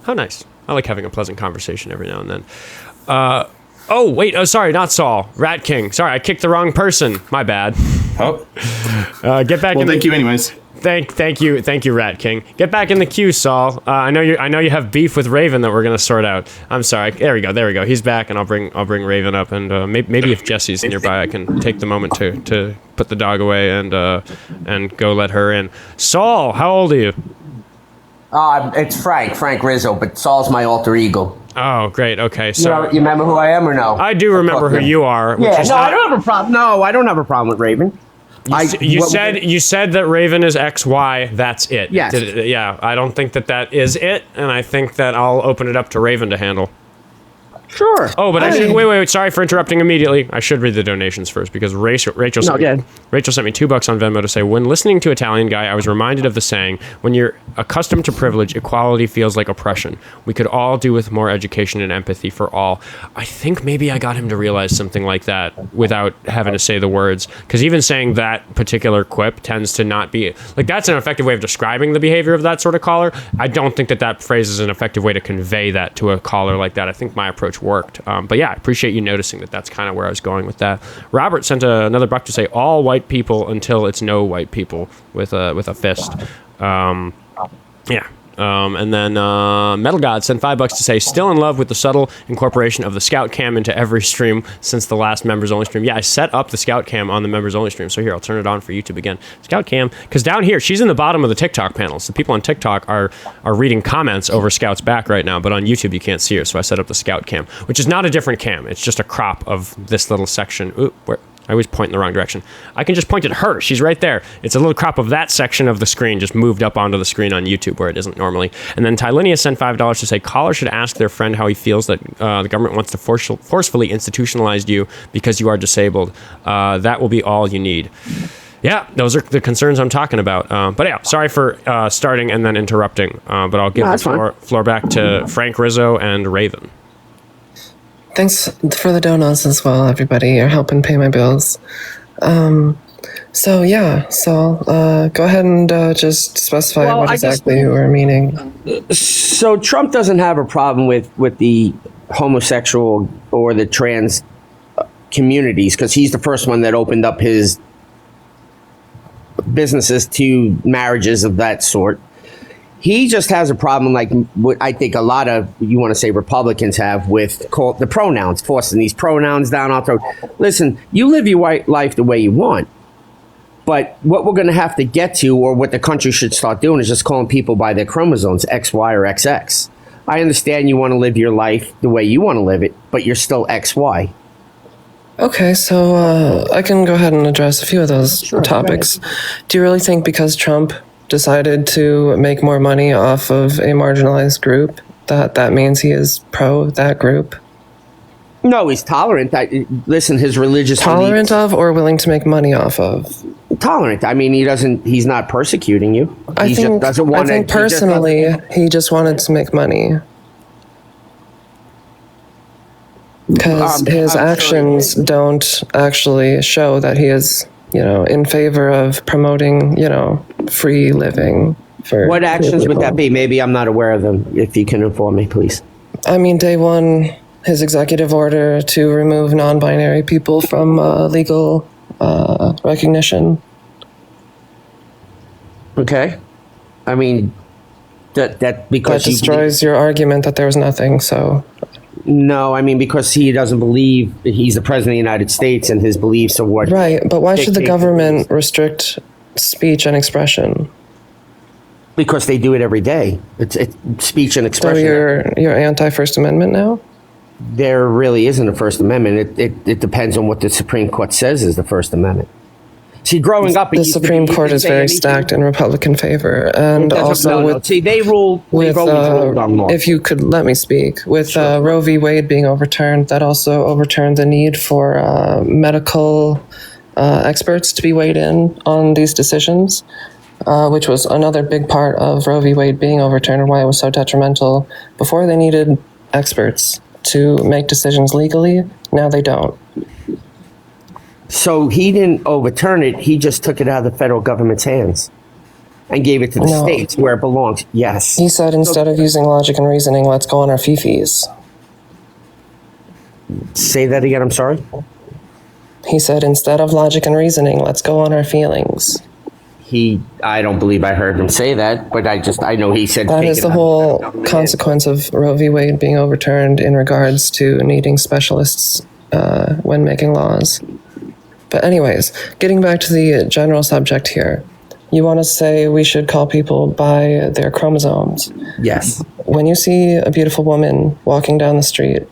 How nice. I like having a pleasant conversation every now and then. Oh, wait. Oh, sorry. Not Saul. RatKing. Sorry, I kicked the wrong person. My bad. Oh. Get back well, thank you anyways. Thank you, RatKing. Get back in the queue, Saul. I know you have beef with Raven that we're gonna sort out. I'm sorry. There we go. He's back, and I'll bring Raven up, and maybe if Jessie's nearby, I can take the moment to put the dog away and go let her in. Saul, how old are you? It's Frank Rizzo, but Saul's my alter ego. Oh, great. Okay, so you remember who I am or no? I do remember who you are. I don't have a problem. No, I don't have a problem with Raven. You said that Raven is XY. That's it. Yes. Yeah. I don't think that is it, and I think that I'll open it up to Raven to handle. Sure. Oh, but wait. Sorry for interrupting immediately. I should read the donations first because Rachel sent me $2 on Venmo to say, when listening to Italian Guy, I was reminded of the saying, when you're accustomed to privilege, equality feels like oppression. We could all do with more education and empathy for all. I think maybe I got him to realize something like that without having to say the words, because even saying that particular quip tends to not be, like, that's an effective way of describing the behavior of that sort of caller. I don't think that phrase is an effective way to convey that to a caller like that. I think my approach worked. But yeah, I appreciate you noticing that. That's kind of where I was going with that. Robert sent another buck to say all white people until it's no white people with a fist. Yeah. And then Metal God sent $5 to say, still in love with the subtle incorporation of the Scout Cam into every stream since the last members only stream. Yeah, I set up the Scout Cam on the members only stream. So here, I'll turn it on for YouTube again. Scout Cam, because down here, she's in the bottom of the TikTok panels. The people on TikTok are reading comments over Scout's back right now, but on YouTube you can't see her. So I set up the Scout Cam, which is not a different cam. It's just a crop of this little section. Ooh, where? I always point in the wrong direction. I can just point at her. She's right there. It's a little crop of that section of the screen just moved up onto the screen on YouTube where it isn't normally. And then Tylinia sent $5 to say, callers should ask their friend how he feels that the government wants to forcefully institutionalize you because you are disabled. That will be all you need. Yeah, those are the concerns I'm talking about. But yeah, sorry for starting and then interrupting. But I'll give the floor back to Frank Rizzo and Raven. Thanks for the donuts as well, everybody. You're helping pay my bills. So go ahead and just specify what exactly you were meaning. So Trump doesn't have a problem with the homosexual or the trans communities because he's the first one that opened up his businesses to marriages of that sort. He just has a problem like what I think a lot of, you want to say, Republicans have with the pronouns, forcing these pronouns down our throat. Listen, you live your life the way you want. But what we're going to have to get to, or what the country should start doing, is just calling people by their chromosomes, XY or XX. I understand you want to live your life the way you want to live it, but you're still XY. Okay, so I can go ahead and address a few of those topics. Do you really think because Trump decided to make more money off of a marginalized group that means he is pro that group? No, he's tolerant. Listen, his religious tolerant beliefs, of or willing to make money off of? Tolerant. I mean, he's not persecuting you. I think personally, he just wanted to make money. Because his actions don't actually show that he is, in favor of promoting, free living. What actions would that be? Maybe I'm not aware of them. If you can inform me, please. I mean, day one, his executive order to remove non-binary people from legal recognition. Okay. I mean, that because that destroys your argument that there was nothing, so... No, I mean, because he doesn't believe he's the president of the United States and his beliefs are what... Right, but why should the government restrict speech and expression? Because they do it every day. It's speech and expression. So you're anti-First Amendment now? There really isn't a First Amendment. It depends on what the Supreme Court says is the First Amendment. See, growing up... The Supreme Court is very stacked in Republican favor. And also See, they rule... With, if you could let me speak. With Roe v. Wade being overturned, that also overturned the need for medical experts to be weighed in on these decisions, which was another big part of Roe v. Wade being overturned and why it was so detrimental. Before, they needed experts to make decisions legally. Now they don't. So he didn't overturn it. He just took it out of the federal government's hands and gave it to the states where it belongs. Yes. He said instead of using logic and reasoning, let's go on our fifis. Say that again. I'm sorry. He said instead of logic and reasoning, let's go on our feelings. I don't believe I heard him say that, but I know he said that is the whole consequence of Roe v. Wade being overturned in regards to needing specialists when making laws. But anyways, getting back to the general subject here, you want to say we should call people by their chromosomes. Yes. When you see a beautiful woman walking down the street,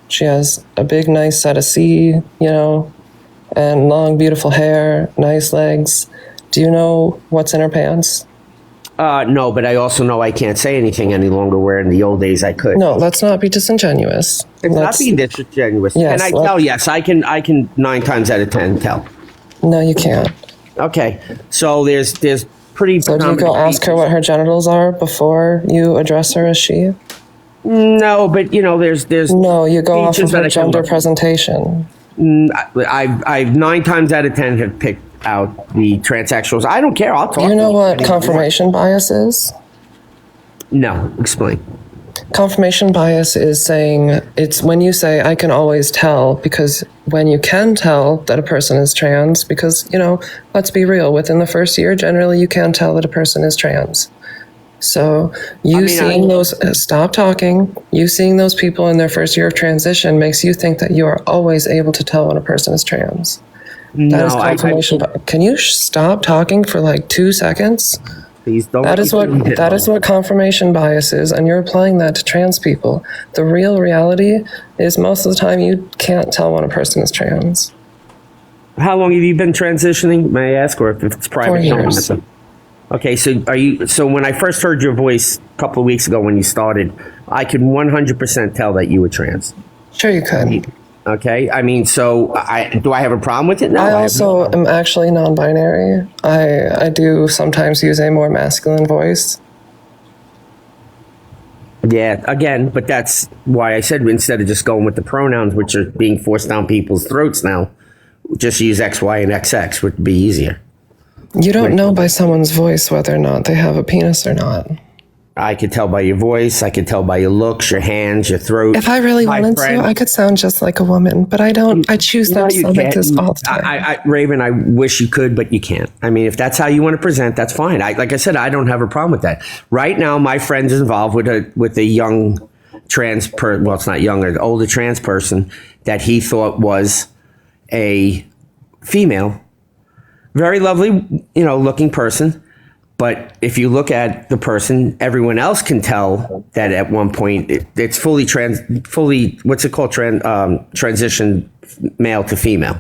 she has a big, nice set of C, and long, beautiful hair, nice legs. Do you know what's in her pants? No, but I also know I can't say anything any longer, where in the old days I could. No, let's not be disingenuous. Not being disingenuous. Yes, Can I tell? Yes, I can 9 times out of 10 tell. No, you can't. Okay, so there's pretty. So do you go ask her what her genitals are before you address her as she? No, but there's. No, you go off of her gender presentation. I've 9 times out of 10 have picked out the transsexuals. I don't care. I'll talk. Do you know what confirmation bias is? No, explain. Confirmation bias is saying it's when you say I can always tell, because when you can tell that a person is trans, because let's be real, within the first year generally you can tell that a person is trans. So you seeing those people in their first year of transition makes you think that you are always able to tell when a person is trans. That is confirmation. Can you stop talking for like 2 seconds? Please don't. That is what confirmation bias is, and you're applying that to trans people. The real reality is most of the time you can't tell when a person is trans. How long have you been transitioning, may I ask, or if it's private? 4 years. Okay, so when I first heard your voice a couple of weeks ago when you started, I could 100% tell that you were trans. Sure you could. Okay, so do I have a problem with it now? I also am actually non-binary. I do sometimes use a more masculine voice. Yeah, again, but that's why I said instead of just going with the pronouns, which are being forced down people's throats now, just use X, Y, and XX would be easier. You don't know by someone's voice whether or not they have a penis or not. I could tell by your voice. I could tell by your looks, your hands, your throat. If I really wanted to, I could sound just like a woman, but I don't. I choose not to sound like this all the time. Raven, I wish you could, but you can't. If that's how you want to present, that's fine. Like I said, I don't have a problem with that. Right now, my friend's involved with a young trans person. Well, it's not young, an older trans person that he thought was a female. Very lovely, looking person. But if you look at the person, everyone else can tell that at one point it's fully what's it called? Transition male to female.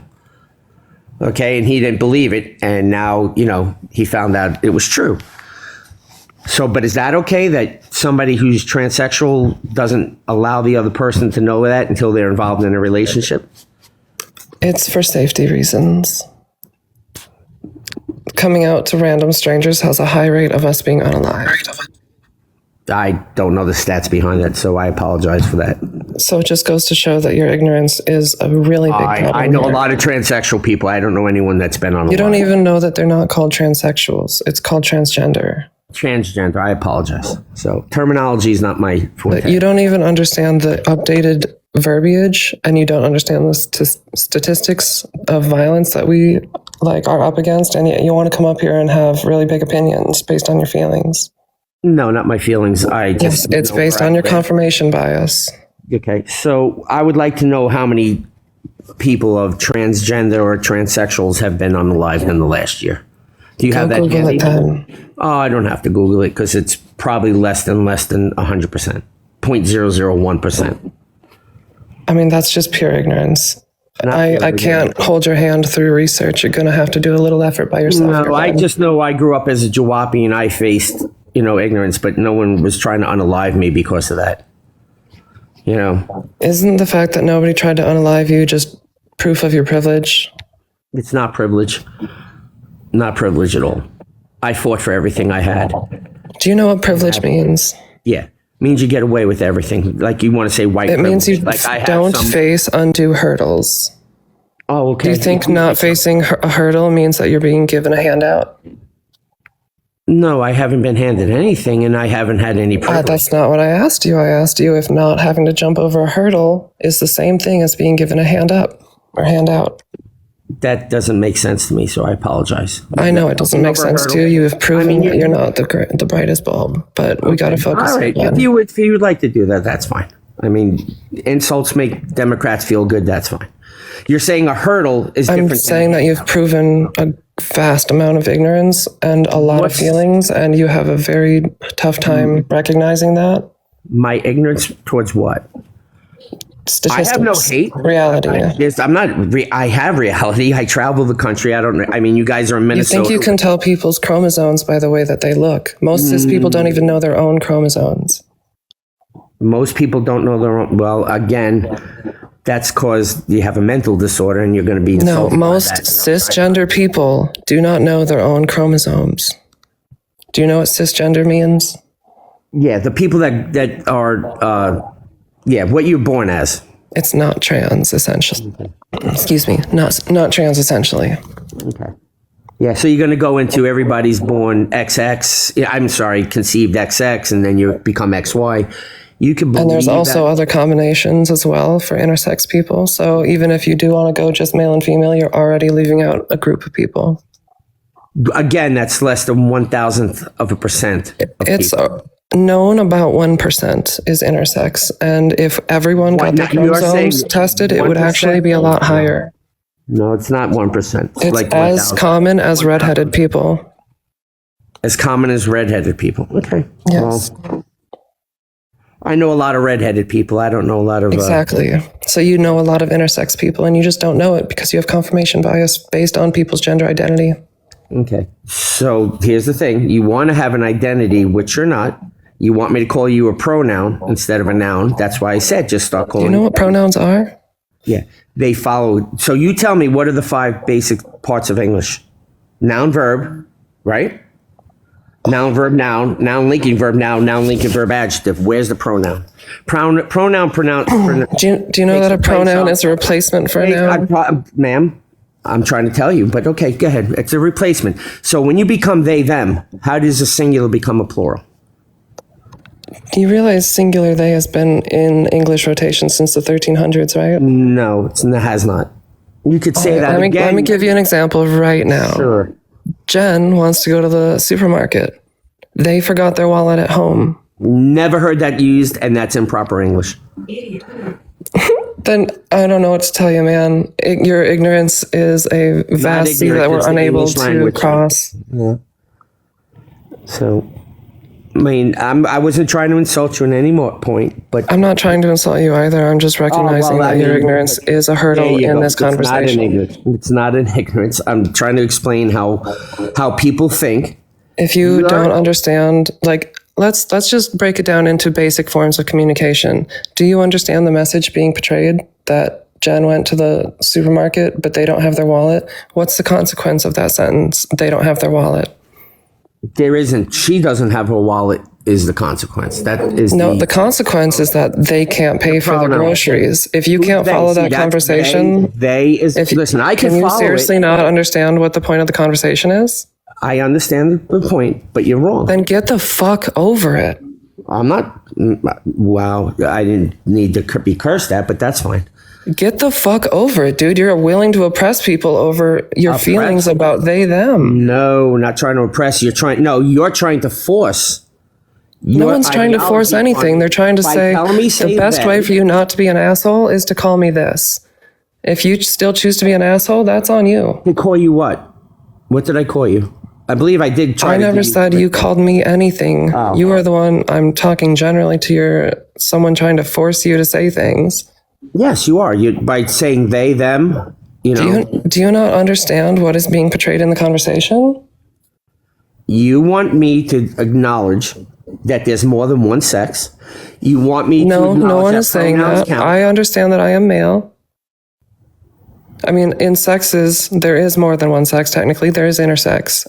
Okay. And he didn't believe it. And now, he found out it was true. So, but is that okay that somebody who's transsexual doesn't allow the other person to know that until they're involved in a relationship? It's for safety reasons. Coming out to random strangers has a high rate of us being unalived. I don't know the stats behind that, so I apologize for that. So it just goes to show that your ignorance is a really big problem. I know a lot of transsexual people. I don't know anyone that's been unalived. You don't even know that they're not called transsexuals. It's called transgender. Transgender, I apologize. So terminology is not my forte. But you don't even understand the updated verbiage, and you don't understand the statistics of violence that we are up against, and you want to come up here and have really big opinions based on your feelings. No, not my feelings. Yes, it's based on your confirmation bias. Okay, so I would like to know how many people of transgender or transsexuals have been unalived in the last year. Do you have that? Google it then. Oh, I don't have to Google it because it's probably less than 100%, 0.001%. That's just pure ignorance. I can't hold your hand through research. You're going to have to do a little effort by yourself. No, I just know I grew up as a Jawabi and I faced, ignorance, but no one was trying to unalive me because of that. Isn't the fact that nobody tried to unalive you just proof of your privilege? It's not privilege. Not privilege at all. I fought for everything I had. Do you know what privilege means? Yeah. Means you get away with everything. Like you want to say white privilege. It means you don't face undue hurdles. Oh, okay. Do you think not facing a hurdle means that you're being given a handout? No, I haven't been handed anything, and I haven't had any privilege. That's not what I asked you. I asked you if not having to jump over a hurdle is the same thing as being given a hand up or handout. That doesn't make sense to me, so I apologize. I know it doesn't make sense to you. You have proven that you're not the brightest bulb, but we got to focus All right. on If you would like to do that, that's fine. I mean, insults make Democrats feel good. That's fine. You're saying a hurdle is different. I'm saying that you've proven a vast amount of ignorance and a lot of feelings, and you have a very tough time recognizing that. My ignorance towards what? Statistics. I have no hate. Reality. I'm not. I have reality. I travel the country. I don't. I mean, you guys are in Minnesota. You think you can tell people's chromosomes by the way that they look? Most cis people don't even know their own chromosomes. Most people don't know their own. Well, again, that's because you have a mental disorder and you're going to be No, insulted by most that. cisgender people do not know their own chromosomes. Do you know what cisgender means? Yeah, the people that are. What you're born as. It's not trans, essentially. Excuse me, not trans, essentially. Okay. Yeah, so you're going to go into everybody's born XX. Yeah, I'm sorry, conceived XX, and then you become XY. You can believe And there's also that. other combinations as well for intersex people. So even if you do want to go just male and female, you're already leaving out a group of people. Again, that's less than 1,000%. It's known about 1% is intersex. And if everyone got their chromosomes tested, it would actually be a lot higher. No, it's not 1%. It's like as 1,000. common as redheaded people. As common as redheaded people. Okay. Yes. Well, I know a lot of redheaded people. I don't know a lot of... Exactly. So you know a lot of intersex people and you just don't know it because you have confirmation bias based on people's gender identity. Okay. So here's the thing. You want to have an identity, which you're not. You want me to call you a pronoun instead of a noun. That's why I said just start calling... Do you know what pronouns are? Yeah. They follow... So you tell me, what are the 5 basic parts of English? Noun, verb, right? Noun, verb, noun. Noun, linking verb, noun. Noun, linking verb, adjective. Where's the pronoun? Pronoun. Do you know that a pronoun is a replacement for a noun? Ma'am, I'm trying to tell you, but okay, go ahead. It's a replacement. So when you become they, them, how does a singular become a plural? You realize singular they has been in English rotation since the 1300s, right? No, it has not. You could say that again. Let me give you an example right now. Sure. Jen wants to go to the supermarket. They forgot their wallet at home. Never heard that used, and that's improper English. Then I don't know what to tell you, man. Your ignorance is a vast sea that we're unable to cross. Yeah. So, I mean, I wasn't trying to insult you at any more point, but... I'm not trying to insult you either. I'm just recognizing that your ignorance is a hurdle in this conversation. It's not an ignorance. I'm trying to explain how people think. If you don't understand, like, let's just break it down into basic forms of communication. Do you understand the message being portrayed that Jen went to the supermarket, but they don't have their wallet? What's the consequence of that sentence? They don't have their wallet. There isn't. She doesn't have her wallet is the consequence. That is the consequence is that they can't pay for their groceries. If you can't follow that conversation, listen, I can you follow seriously not understand what the point of the conversation is? I understand the point, but you're wrong. Then get the fuck over it. I'm not. Wow, I didn't need to be cursed at, but that's fine. Get the fuck over it, dude. You're willing to oppress people over your feelings about they, them. No, not trying to oppress. You're trying to force. No one's trying to force anything. They're trying to say the best way for you not to be an asshole is to call me this. If you still choose to be an asshole, that's on you. I call you what? What did I call you? I believe I did try I never said you called me anything. Oh. You are the one. I'm talking generally to someone trying to force you to say things. Yes, you are. By saying they, them, Do you not understand what is being portrayed in the conversation? You want me to acknowledge that there's more than one sex. You want me to acknowledge no one is saying that. Count. I understand that I am male. I mean, in sexes, there is more than one sex, technically. There is intersex.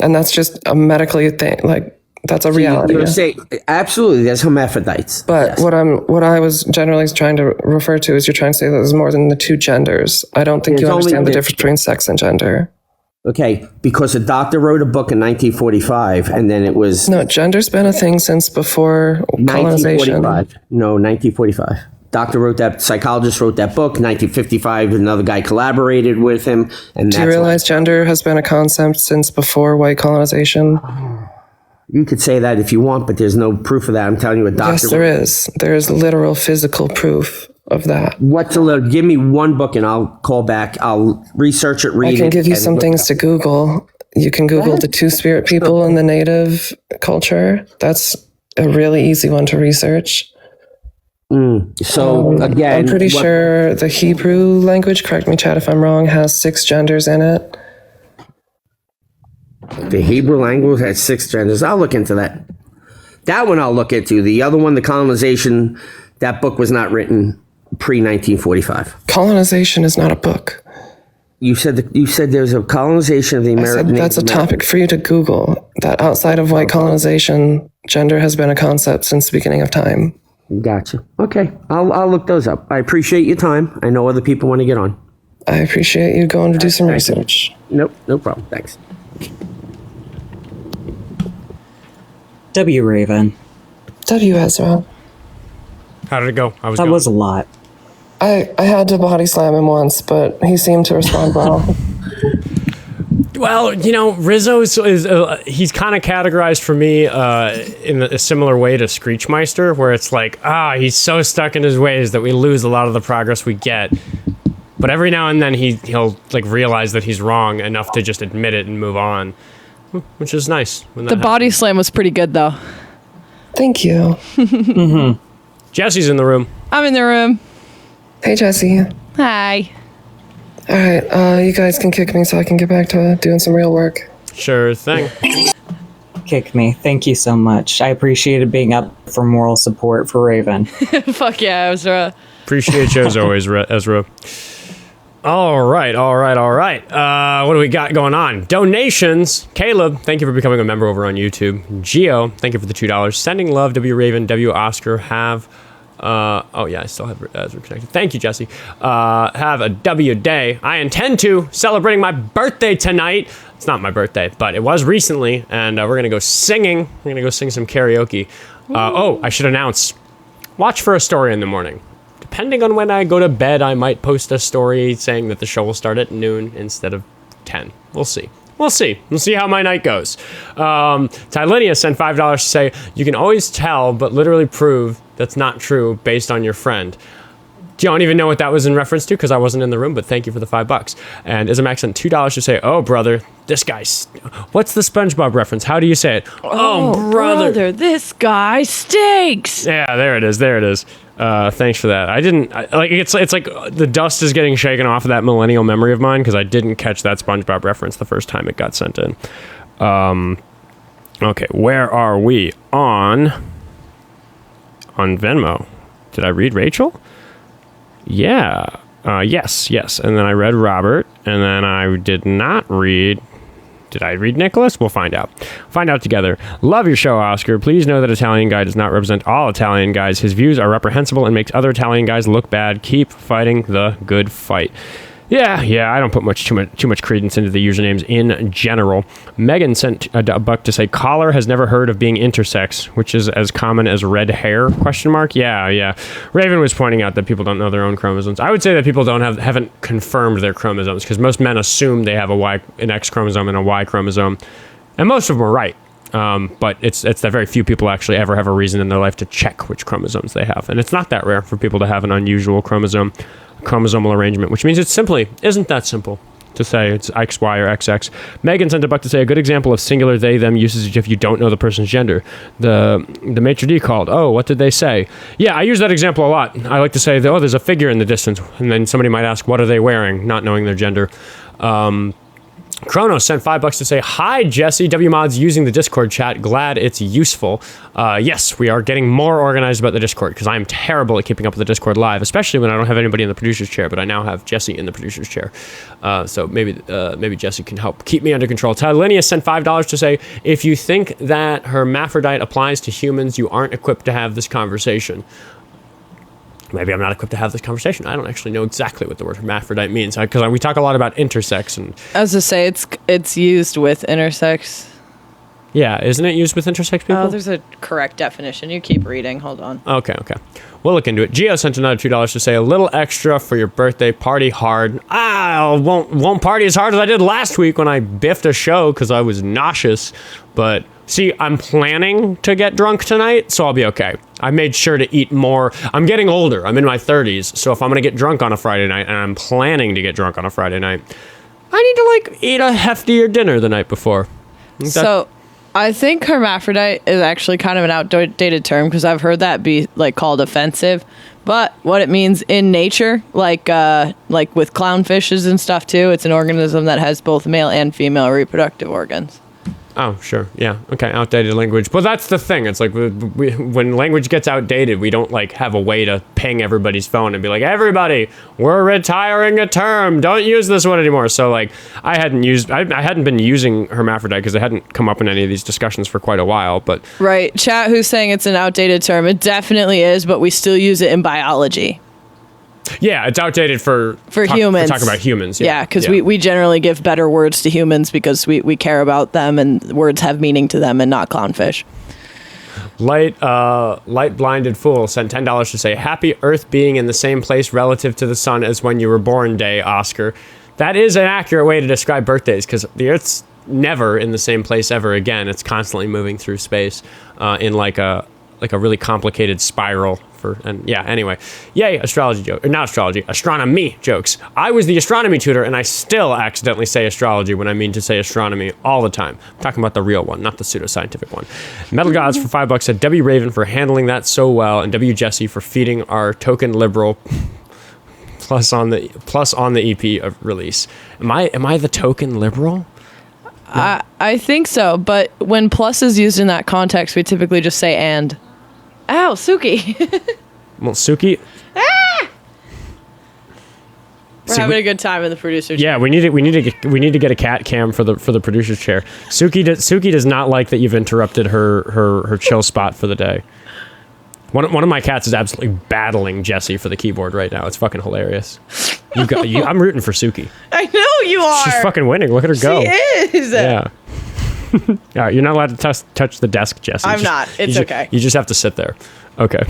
And that's just a medically thing. Like, that's a reality. You're saying, absolutely, there's hermaphrodites. But yes. What I was generally trying to refer to is you're trying to say that there's more than the two genders. I don't think you understand the difference between sex and gender. Okay, because a doctor wrote a book in 1945, and then it was... No, gender's been a thing since before colonization. 1945. No, 1945. psychologist wrote that book, 1955. Another guy collaborated with him. And do you realize gender has been a concept since before white colonization? You could say that if you want, but there's no proof of that. I'm telling you, a doctor. Yes, there is. There is literal physical proof of that. Give me one book and I'll call back. I'll research it, read it. I can give you some things to Google. You can Google the Two-Spirit people in the native culture. That's a really easy one to research. So again, I'm pretty sure the Hebrew language, correct me, Chad, if I'm wrong, has 6 genders in it. The Hebrew language has 6 genders. I'll look into that. That one I'll look into. The other one, the colonization, that book was not written pre-1945. Colonization is not a book. You said there's a colonization of the American. That's a topic for you to Google. That outside of white colonization, gender has been a concept since the beginning of time. Gotcha. Okay, I'll look those up. I appreciate your time. I know other people want to get on. I appreciate you going to do some research. Nope, no problem. Thanks. W. Raven. W. Ezra. How did it go? That was a lot. I had to body slam him once, but he seemed to respond well. Well, Rizzo is he's kind of categorized for me in a similar way to Screechmiester, where it's like, he's so stuck in his ways that we lose a lot of the progress we get. But every now and then he'll like realize that he's wrong enough to just admit it and move on, which is nice. The body slam was pretty good, though. Thank you. Jessie's in the room. I'm in the room. Hey, Jessie. Hi. All right, you guys can kick me so I can get back to doing some real work. Sure thing. Kick me. Thank you so much. I appreciated being up for moral support for Raven. Fuck yeah, Ezra. Appreciate you as always, Ezra. All right. What do we got going on? Donations. Caleb, thank you for becoming a member over on YouTube. Geo, thank you for the $2. Sending love, W. Raven, W. Oscar, have... I still have Ezra connected. Thank you, Jessie. Have a W day. I intend to celebrating my birthday tonight. It's not my birthday, but it was recently, and we're gonna go singing. We're gonna go sing some karaoke. I should announce. Watch for a story in the morning. Depending on when I go to bed, I might post a story saying that the show will start at noon instead of 10. We'll see. We'll see how my night goes. Tylinia sent $5 to say, you can always tell, but literally prove that's not true based on your friend. Don't even know what that was in reference to because I wasn't in the room, but thank you for the $5. And Isamax sent $2 to say, oh, brother, this guy's... What's the SpongeBob reference? How do you say it? Oh, brother, this guy stinks. Yeah, there it is. Thanks for that. It's like the dust is getting shaken off of that millennial memory of mine because I didn't catch that SpongeBob reference the first time it got sent in. Okay, where are we? On Venmo. Did I read Rachel? Yeah. Yes. And then I read Robert, and then I did not read... Did I read Nicholas? We'll find out. Find out together. Love your show, Oscar. Please know that Italian Guy does not represent all Italian guys. His views are reprehensible and makes other Italian guys look bad. Keep fighting the good fight. Yeah, I don't put too much credence into the usernames in general. Megan sent a buck to say, caller has never heard of being intersex, which is as common as red hair, ? Yeah. Raven was pointing out that people don't know their own chromosomes. I would say that people haven't confirmed their chromosomes, because most men assume they have an X chromosome and a Y chromosome, and most of them are right. But it's that very few people actually ever have a reason in their life to check which chromosomes they have. And it's not that rare for people to have an unusual chromosomal arrangement, which means it simply isn't that simple to say it's XY or XX. Megan sent a buck to say a good example of singular they, them usage if you don't know the person's gender. The maitre d' called, oh, what did they say? Yeah, I use that example a lot. I like to say, oh, there's a figure in the distance. And then somebody might ask, what are they wearing? Not knowing their gender. Kronos sent $5 to say, hi, Jessie. WMod's using the Discord chat. Glad it's useful. Yes, we are getting more organized about the Discord because I'm terrible at keeping up with the Discord live, especially when I don't have anybody in the producer's chair, but I now have Jessie in the producer's chair. So maybe Jessie can help keep me under control. Tylinia sent $5 to say, if you think that hermaphrodite applies to humans, you aren't equipped to have this conversation. Maybe I'm not equipped to have this conversation. I don't actually know exactly what the word hermaphrodite means because we talk a lot about intersex and. As to say, it's used with intersex. Yeah, isn't it used with intersex people? Oh, there's a correct definition. You keep reading. Hold on. Okay. We'll look into it. Gio sent another $2 to say a little extra for your birthday. Party hard. I won't party as hard as I did last week when I biffed a show because I was nauseous. But see, I'm planning to get drunk tonight, so I'll be okay. I made sure to eat more. I'm getting older. I'm in my 30s, so if I'm going to get drunk on a Friday night, and I'm planning to get drunk on a Friday night, I need to eat a heftier dinner the night before. So I think hermaphrodite is actually kind of an outdated term because I've heard that be called offensive. But what it means in nature, like with clownfishes and stuff too, it's an organism that has both male and female reproductive organs. Oh, sure. Yeah. Okay. Outdated language. But that's the thing. It's like when language gets outdated, we don't have a way to ping everybody's phone and be like, everybody, we're retiring a term. Don't use this one anymore. So I hadn't been using hermaphrodite because it hadn't come up in any of these discussions for quite a while. But right. Chat who's saying it's an outdated term. It definitely is, but we still use it in biology. Yeah, it's outdated for humans. For talking about humans. Yeah, because we generally give better words to humans because we care about them and words have meaning to them and not clownfish. Light blinded fool sent $10 to say happy Earth being in the same place relative to the sun as when you were born day, Oscar. That is an accurate way to describe birthdays because the Earth's never in the same place ever again. It's constantly moving through space in a really complicated spiral. Anyway, yay, astrology joke, not astrology, astronomy jokes. I was the astronomy tutor and I still accidentally say astrology when I mean to say astronomy all the time. I'm talking about the real one, not the pseudoscientific one. Metal Gods for $5 said W Raven for handling that so well and W Jessie for feeding our token liberal plus on the EP of release. Am I the token liberal? I think so, but when plus is used in that context, we typically just say and. Ow, Suki. Well, Suki. We're having a good time in the producer chair. Yeah, we need to get a cat cam for the producer's chair. Suki does not like that you've interrupted her chill spot for the day. One of my cats is absolutely battling Jessie for the keyboard right now. It's fucking hilarious. I'm rooting for Suki. I know you are. She's fucking winning. Look at her go. She is. Yeah. All right, you're not allowed to touch the desk, Jessie. I'm not. It's okay. You just have to sit there. Okay.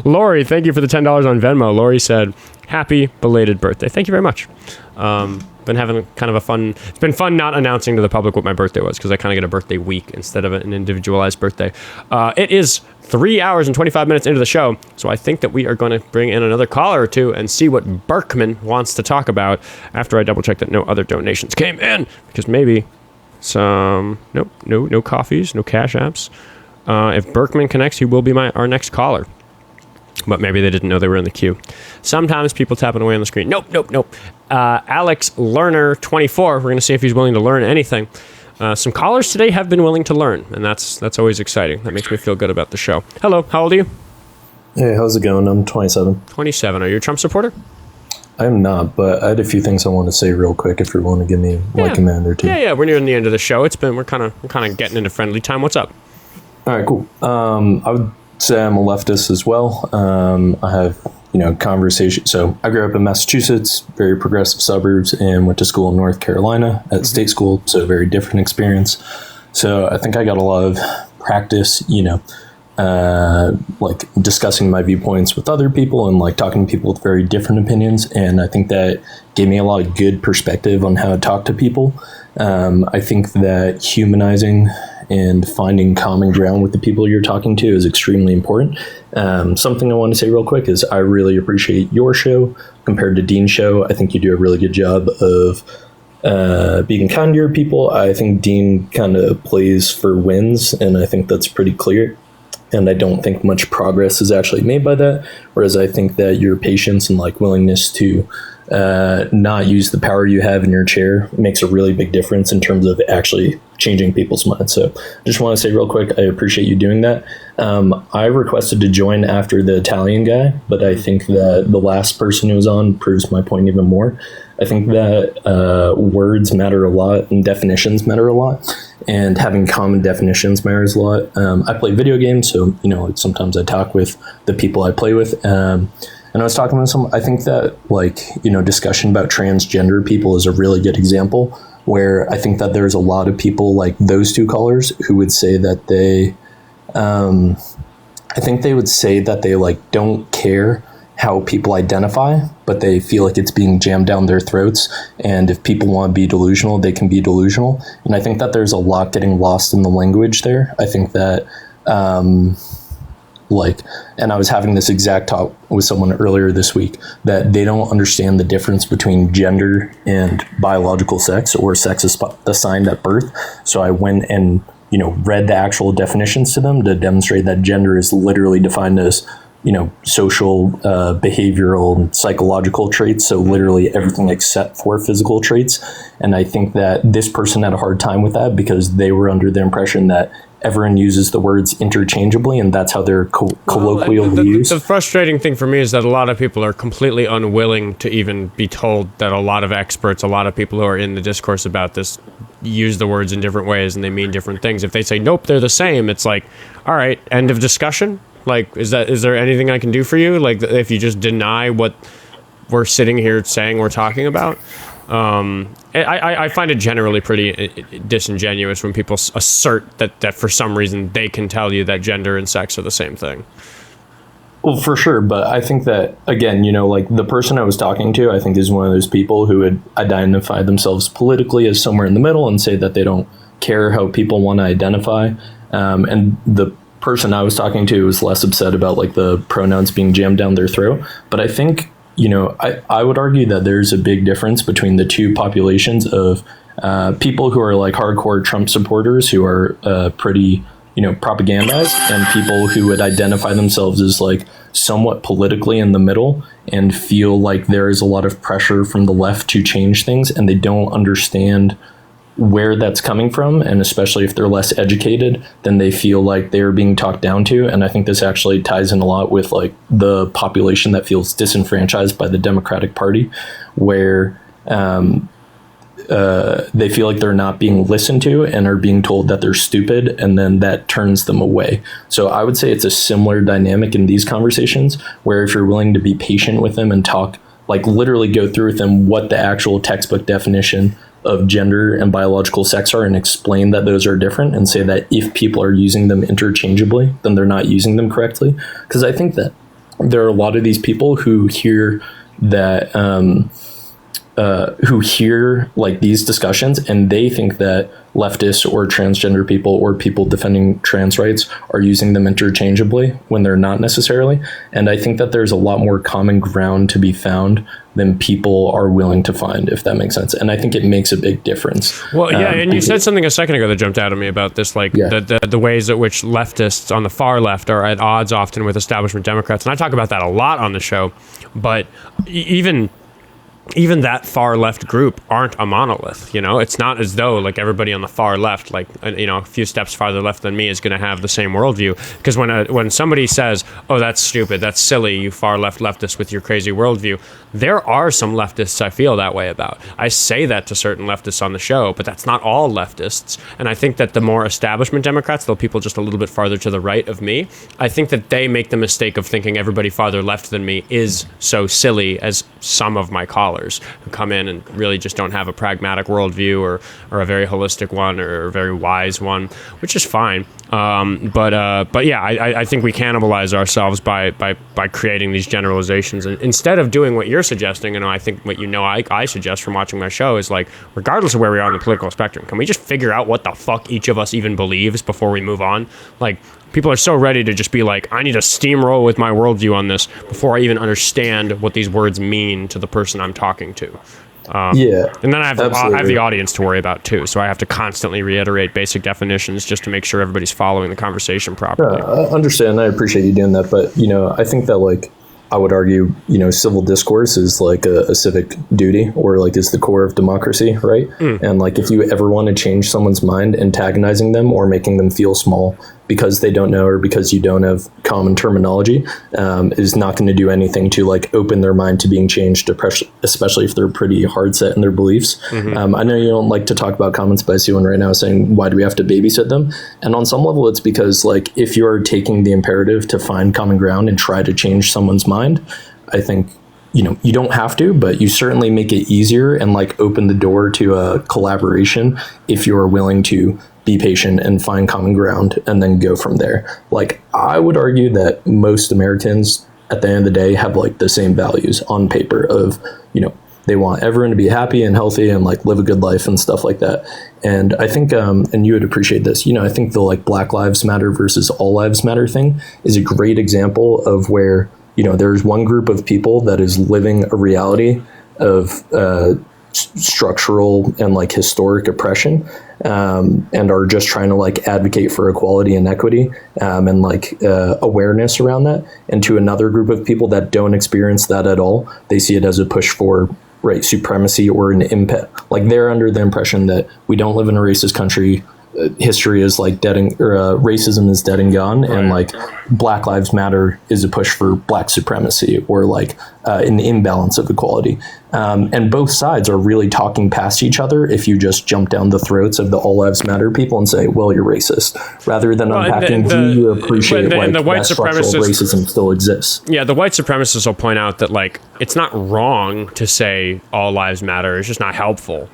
Lori, thank you for the $10 on Venmo. Lori said, happy belated birthday. Thank you very much. Been having kind of a fun... It's been fun not announcing to the public what my birthday was because I kind of get a birthday week instead of an individualized birthday. It is 3 hours and 25 minutes into the show, so I think that we are going to bring in another caller or two and see what Berkman wants to talk about after I double check that no other donations came in because maybe... no coffees, no cash apps. If Berkman connects, he will be our next caller. But maybe they didn't know they were in the queue. Sometimes people tapping away on the screen. Nope. Alex Learner 24. We're going to see if he's willing to learn anything. Some callers today have been willing to learn, and that's always exciting. That makes me feel good about the show. Hello, how old are you? Hey, how's it going? I'm 27. 27. Are you a Trump supporter? I'm not, but I had a few things I want to say real quick if you want to give me like a minute or two. Yeah, we're nearing the end of the show. We're kind of getting into friendly time. What's up? All right, cool. I would say I'm a leftist as well. I have, conversation. So I grew up in Massachusetts, very progressive suburbs, and went to school in North Carolina at state school. So very different experience. So I think I got a lot of practice, like discussing my viewpoints with other people and like talking to people with very different opinions. And I think that gave me a lot of good perspective on how to talk to people. I think that humanizing and finding common ground with the people you're talking to is extremely important. Something I want to say real quick is I really appreciate your show compared to Dean's show. I think you do a really good job of being kind to your people. I think Dean kind of plays for wins, and I think that's pretty clear. And I don't think much progress is actually made by that. Whereas I think that your patience and like willingness to not use the power you have in your chair makes a really big difference in terms of actually changing people's minds. So I just want to say real quick, I appreciate you doing that. I requested to join after the Italian guy, but I think that the last person who was on proves my point even more. I think that words matter a lot and definitions matter a lot, and having common definitions matters a lot. I play video games, so sometimes I talk with the people I play with. And I was talking with someone. I think that discussion about transgender people is a really good example where I think that there's a lot of people like those two callers who would say that they, I think they would say that they like don't care how people identify, but they feel like it's being jammed down their throats. And if people want to be delusional, they can be delusional. And I think that there's a lot getting lost in the language there. I think that, and I was having this exact talk with someone earlier this week, that they don't understand the difference between gender and biological sex, or sex assigned at birth. So I went and, read the actual definitions to them to demonstrate that gender is literally defined as, social, behavioral, and psychological traits. So literally everything except for physical traits. And I think that this person had a hard time with that because they were under the impression that everyone uses the words interchangeably, and that's how they're colloquially used. The frustrating thing for me is that a lot of people are completely unwilling to even be told that a lot of experts, a lot of people who are in the discourse about this, use the words in different ways and they mean different things. If they say, nope, they're the same, it's like, all right, end of discussion. Like, is there anything I can do for you? Like, if you just deny what we're sitting here saying we're talking about? I find it generally pretty disingenuous when people assert that for some reason they can tell you that gender and sex are the same thing. Well, for sure. But I think that, again, like the person I was talking to, I think is one of those people who would identify themselves politically as somewhere in the middle and say that they don't care how people want to identify. And the person I was talking to was less upset about like the pronouns being jammed down their throat. But I think, I would argue that there's a big difference between the two populations of people who are like hardcore Trump supporters who are pretty, propagandized, and people who would identify themselves as like somewhat politically in the middle and feel like there is a lot of pressure from the left to change things, and they don't understand where that's coming from. And especially if they're less educated, then they feel like they're being talked down to. And I think this actually ties in a lot with like the population that feels disenfranchised by the Democratic Party, where they feel like they're not being listened to and are being told that they're stupid, and then that turns them away. So I would say it's a similar dynamic in these conversations, where if you're willing to be patient with them and talk, like literally go through with them what the actual textbook definition of gender and biological sex are, and explain that those are different, and say that if people are using them interchangeably, then they're not using them correctly. Because I think that there are a lot of these people who hear that, who hear like these discussions, and they think that leftists or transgender people or people defending trans rights are using them interchangeably when they're not necessarily. And I think that there's a lot more common ground to be found than people are willing to find, if that makes sense. And I think it makes a big difference. Well, yeah, and you said something a second ago that jumped out at me about this, like the ways at which leftists on the far left are at odds often with establishment Democrats. And I talk about that a lot on the show, but even that far left group aren't a monolith. It's not as though like everybody on the far left, like a few steps farther left than me, is going to have the same worldview. Because when somebody says, "Oh, that's stupid, that's silly, you far left leftists with your crazy worldview," there are some leftists I feel that way about. I say that to certain leftists on the show, but that's not all leftists. And I think that the more establishment Democrats, the people just a little bit farther to the right of me, I think that they make the mistake of thinking everybody farther left than me is so silly as some of my callers who come in and really just don't have a pragmatic worldview or a very holistic one or a very wise one, which is fine. But yeah, I think we cannibalize ourselves by creating these generalizations. And instead of doing what you're suggesting, and I think what I suggest from watching my show is like, regardless of where we are on the political spectrum, can we just figure out what the fuck each of us even believes before we move on? Like, people are so ready to just be like, I need to steamroll with my worldview on this before I even understand what these words mean to the person I'm talking to. And then I have the audience to worry about too, so I have to constantly reiterate basic definitions just to make sure everybody's following the conversation properly. I understand. I appreciate you doing that, but I think that like I would argue, civil discourse is like a civic duty, or like is the core of democracy, right? And like if you ever want to change someone's mind, antagonizing them or making them feel small because they don't know or because you don't have common terminology is not going to do anything to like open their mind to being changed, especially if they're pretty hard set in their beliefs. I know you don't like to talk about comments, but I see one right now saying, why do we have to babysit them? And on some level, it's because like if you're taking the imperative to find common ground and try to change someone's mind, I think you don't have to, but you certainly make it easier and like open the door to a collaboration if you're willing to be patient and find common ground and then go from there. Like, I would argue that most Americans at the end of the day have like the same values on paper of, they want everyone to be happy and healthy and like live a good life and stuff like that. And I think, and you would appreciate this, I think the like Black Lives Matter versus All Lives Matter thing is a great example of where, there's one group of people that is living a reality of structural and like historic oppression, and are just trying to like advocate for equality and equity, and like awareness around that. And to another group of people that don't experience that at all, they see it as a push for supremacy or an impact. Like, they're under the impression that we don't live in a racist country. History is like dead and racism is dead and gone, and like Black Lives Matter is a push for black supremacy or like an imbalance of equality. And both sides are really talking past each other if you just jump down the throats of the All Lives Matter people and say, well, you're racist, rather than unpacking do you appreciate like the white that structural racism still exists. Yeah, the white supremacists will point out that like it's not wrong to say all lives matter. It's just not helpful.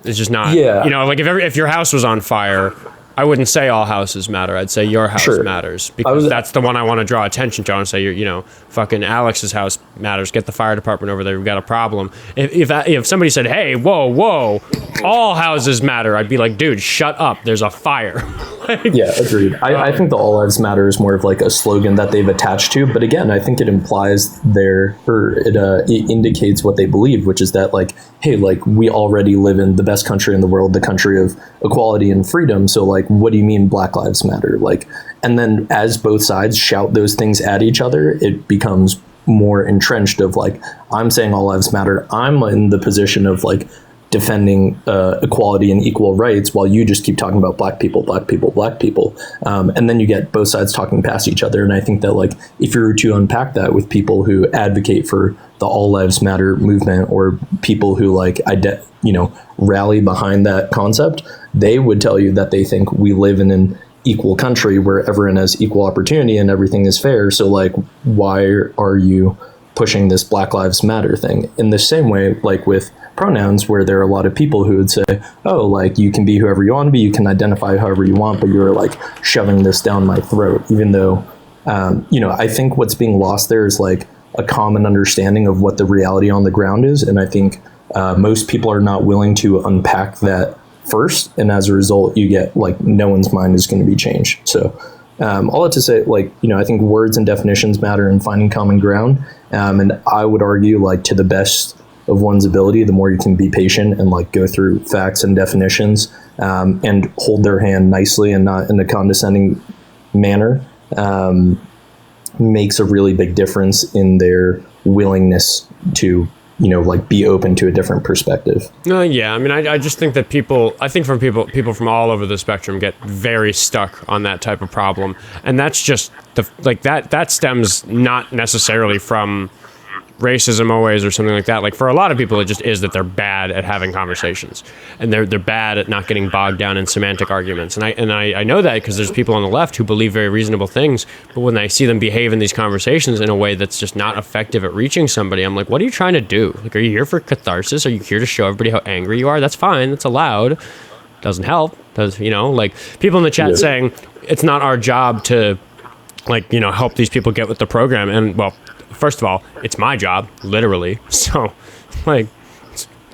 It's just not, like if your house was on fire, I wouldn't say all houses matter. I'd say your house matters, because that's the one I want to draw attention to and say, fucking Alex's house matters. Get the fire department over there. We've got a problem. If somebody said, hey, whoa, all houses matter, I'd be like, dude, shut up. There's a fire. Yeah, agreed. I think the All Lives Matter is more of like a slogan that they've attached to. But again, I think it implies it indicates what they believe, which is that like, hey, like we already live in the best country in the world, the country of equality and freedom. So like, what do you mean Black Lives Matter? Like, and then as both sides shout those things at each other, it becomes more entrenched of like, I'm saying all lives matter. I'm in the position of like defending equality and equal rights, while you just keep talking about black people. And then you get both sides talking past each other. And I think that like, if you were to unpack that with people who advocate for the All Lives Matter movement, or people who like, rally behind that concept, they would tell you that they think we live in an equal country where everyone has equal opportunity and everything is fair. So like, why are you pushing this Black Lives Matter thing? In the same way, like with pronouns, where there are a lot of people who would say, oh, like you can be whoever you want to be, you can identify however you want, but you're like shoving this down my throat, even though, I think what's being lost there is like a common understanding of what the reality on the ground is. And I think most people are not willing to unpack that first. And as a result, you get like no one's mind is going to be changed. So all that to say, like, I think words and definitions matter in finding common ground. And I would argue, like, to the best of one's ability, the more you can be patient and like go through facts and definitions, and hold their hand nicely and not in a condescending manner, makes a really big difference in their willingness to, like be open to a different perspective. Yeah. I mean, I just think that people people from all over the spectrum get very stuck on that type of problem. And that's just that stems not necessarily from racism always or something like that. Like for a lot of people, it just is that they're bad at having conversations, and they're bad at not getting bogged down in semantic arguments. And I know that because there's people on the left who believe very reasonable things, but when I see them behave in these conversations in a way that's just not effective at reaching somebody, I'm like, what are you trying to do? Like, are you here for catharsis? Are you here to show everybody how angry you are? That's fine. That's allowed. Doesn't help. Like people in the chat saying it's not our job to help these people get with the program. And well, first of all, it's my job, literally. So, like,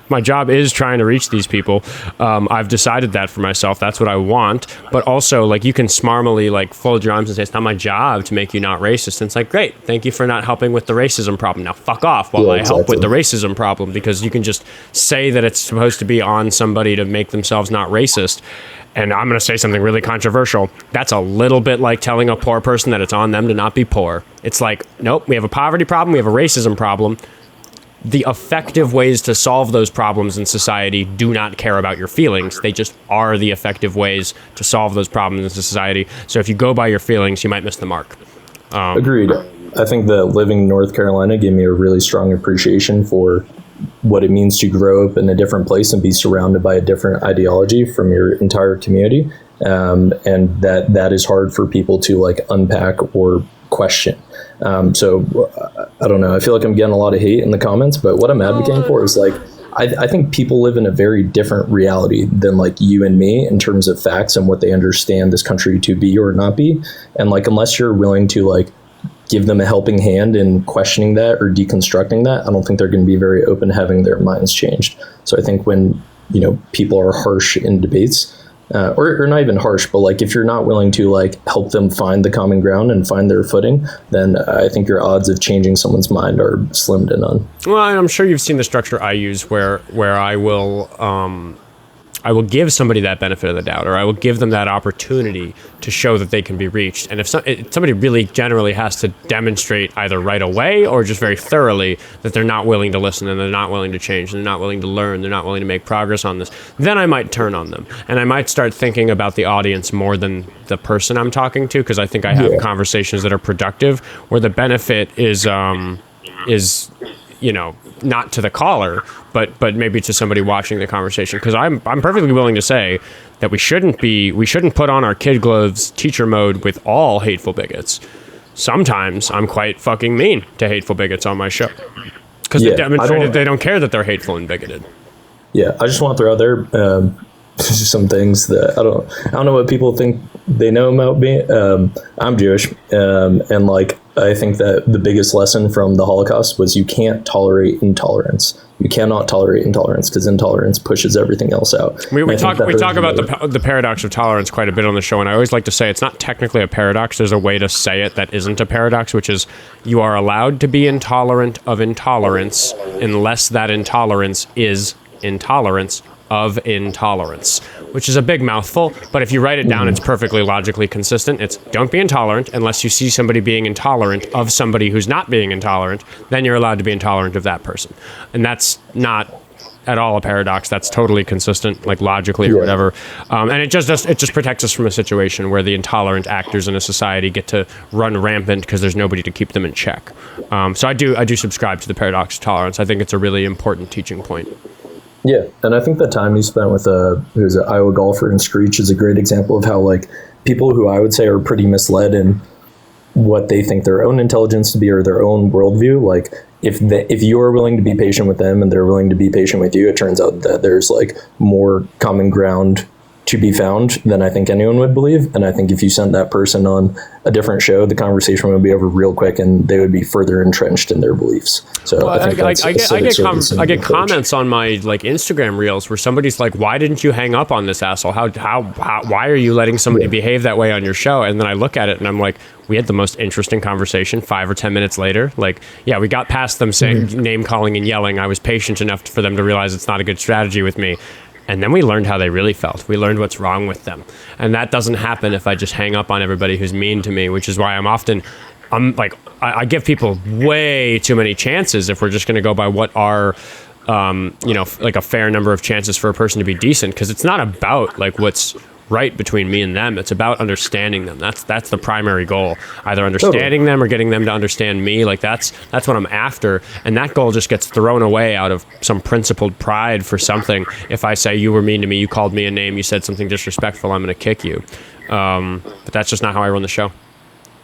my job is trying to reach these people. I've decided that for myself. That's what I want. But also, like, you can smarmily, like, fold your arms and say, it's not my job to make you not racist. And it's like, great, thank you for not helping with the racism problem. Now, fuck off while I help with the racism problem, because you can just say that it's supposed to be on somebody to make themselves not racist. And I'm going to say something really controversial. That's a little bit like telling a poor person that it's on them to not be poor. It's like, nope, we have a poverty problem, we have a racism problem. The effective ways to solve those problems in society do not care about your feelings. They just are the effective ways to solve those problems in society. So if you go by your feelings, you might miss the mark. Agreed. I think that living in North Carolina gave me a really strong appreciation for what it means to grow up in a different place and be surrounded by a different ideology from your entire community. and that is hard for people to like unpack or question. So I don't know. I feel like I'm getting a lot of hate in the comments, but what I'm advocating for is like, I think people live in a very different reality than like you and me in terms of facts and what they understand this country to be or not be. And like, unless you're willing to like give them a helping hand in questioning that or deconstructing that, I don't think they're going to be very open to having their minds changed. So I think when, you know, people are harsh in debates, or not even harsh, but like if you're not willing to like help them find the common ground and find their footing, then I think your odds of changing someone's mind are slim to none. Well, I'm sure you've seen the structure I use where I will give somebody that benefit of the doubt, or I will give them that opportunity to show that they can be reached. And if somebody really generally has to demonstrate either right away or just very thoroughly that they're not willing to listen and they're not willing to change, and they're not willing to learn, they're not willing to make progress on this, then I might turn on them. And I might start thinking about the audience more than the person I'm talking to, because I think I have conversations that are productive where the benefit is you know, not to the caller, but maybe to somebody watching the conversation. Because I'm perfectly willing to say that we shouldn't put on our kid gloves teacher mode with all hateful bigots. Sometimes I'm quite fucking mean to hateful bigots on my show because they demonstrated they don't care that they're hateful and bigoted. Yeah, I just want to throw out there some things that I don't know what people think they know about me. I'm Jewish, and like I think that the biggest lesson from the Holocaust was you can't tolerate intolerance. You cannot tolerate intolerance because intolerance pushes everything else out. We talk about the paradox of tolerance quite a bit on the show, and I always like to say it's not technically a paradox. There's a way to say it that isn't a paradox, which is you are allowed to be intolerant of intolerance unless that intolerance is intolerance of intolerance, which is a big mouthful, but if you write it down, it's perfectly logically consistent. It's don't be intolerant unless you see somebody being intolerant of somebody who's not being intolerant, then you're allowed to be intolerant of that person. And that's not at all a paradox. That's totally consistent, like logically or whatever. And it just protects us from a situation where the intolerant actors in a society get to run rampant because there's nobody to keep them in check. So I do subscribe to the paradox of tolerance. I think it's a really important teaching point. Yeah, and I think the time you spent with who's an Iowa golfer and Screech is a great example of how like people who I would say are pretty misled in what they think their own intelligence to be or their own worldview. Like if you're willing to be patient with them and they're willing to be patient with you, it turns out that there's like more common ground to be found than I think anyone would believe. And I think if you sent that person on a different show, the conversation would be over real quick and they would be further entrenched in their beliefs. So I think I get comments on my like Instagram reels where somebody's like, why didn't you hang up on this asshole? Why are you letting somebody behave that way on your show? And then I look at it and I'm like, we had the most interesting conversation 5 or 10 minutes later. Like, yeah, we got past them saying name calling and yelling. I was patient enough for them to realize it's not a good strategy with me. And then we learned how they really felt. We learned what's wrong with them. And that doesn't happen if I just hang up on everybody who's mean to me, which is why I give people way too many chances if we're just going to go by what are, like a fair number of chances for a person to be decent. Because it's not about like what's right between me and them. It's about understanding them. That's the primary goal. Either understanding them or getting them to understand me. Like that's what I'm after. And that goal just gets thrown away out of some principled pride for something. If I say you were mean to me, you called me a name, you said something disrespectful, I'm going to kick you. But that's just not how I run the show.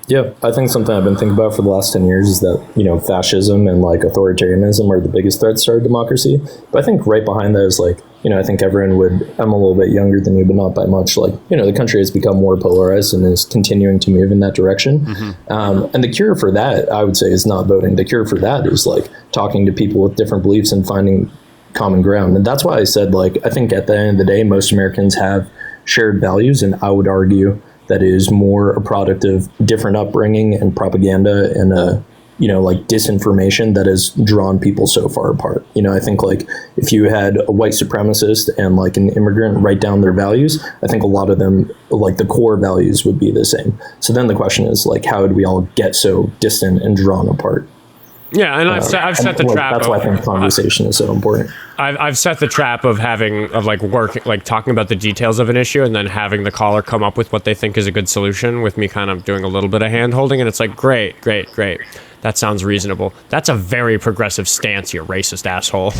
Yeah, I think something I've been thinking about for the last 10 years is that, fascism and like authoritarianism are the biggest threats to our democracy. But I think right behind that is like, I think everyone I'm a little bit younger than you, but not by much. Like, the country has become more polarized and is continuing to move in that direction. Mm-hmm. And the cure for that, I would say, is not voting. The cure for that is like talking to people with different beliefs and finding common ground. And that's why I said, like, I think at the end of the day, most Americans have shared values. And I would argue that is more a product of different upbringing and propaganda and disinformation that has drawn people so far apart. I think like if you had a white supremacist and like an immigrant write down their values, I think a lot of them, like the core values would be the same. So then the question is like, how did we all get so distant and drawn apart? Yeah, and I've set the trap. That's why I think conversation is so important. I've set the trap of talking about the details of an issue and then having the caller come up with what they think is a good solution with me kind of doing a little bit of hand holding, and it's like great. that sounds reasonable. That's a very progressive stance, you racist asshole.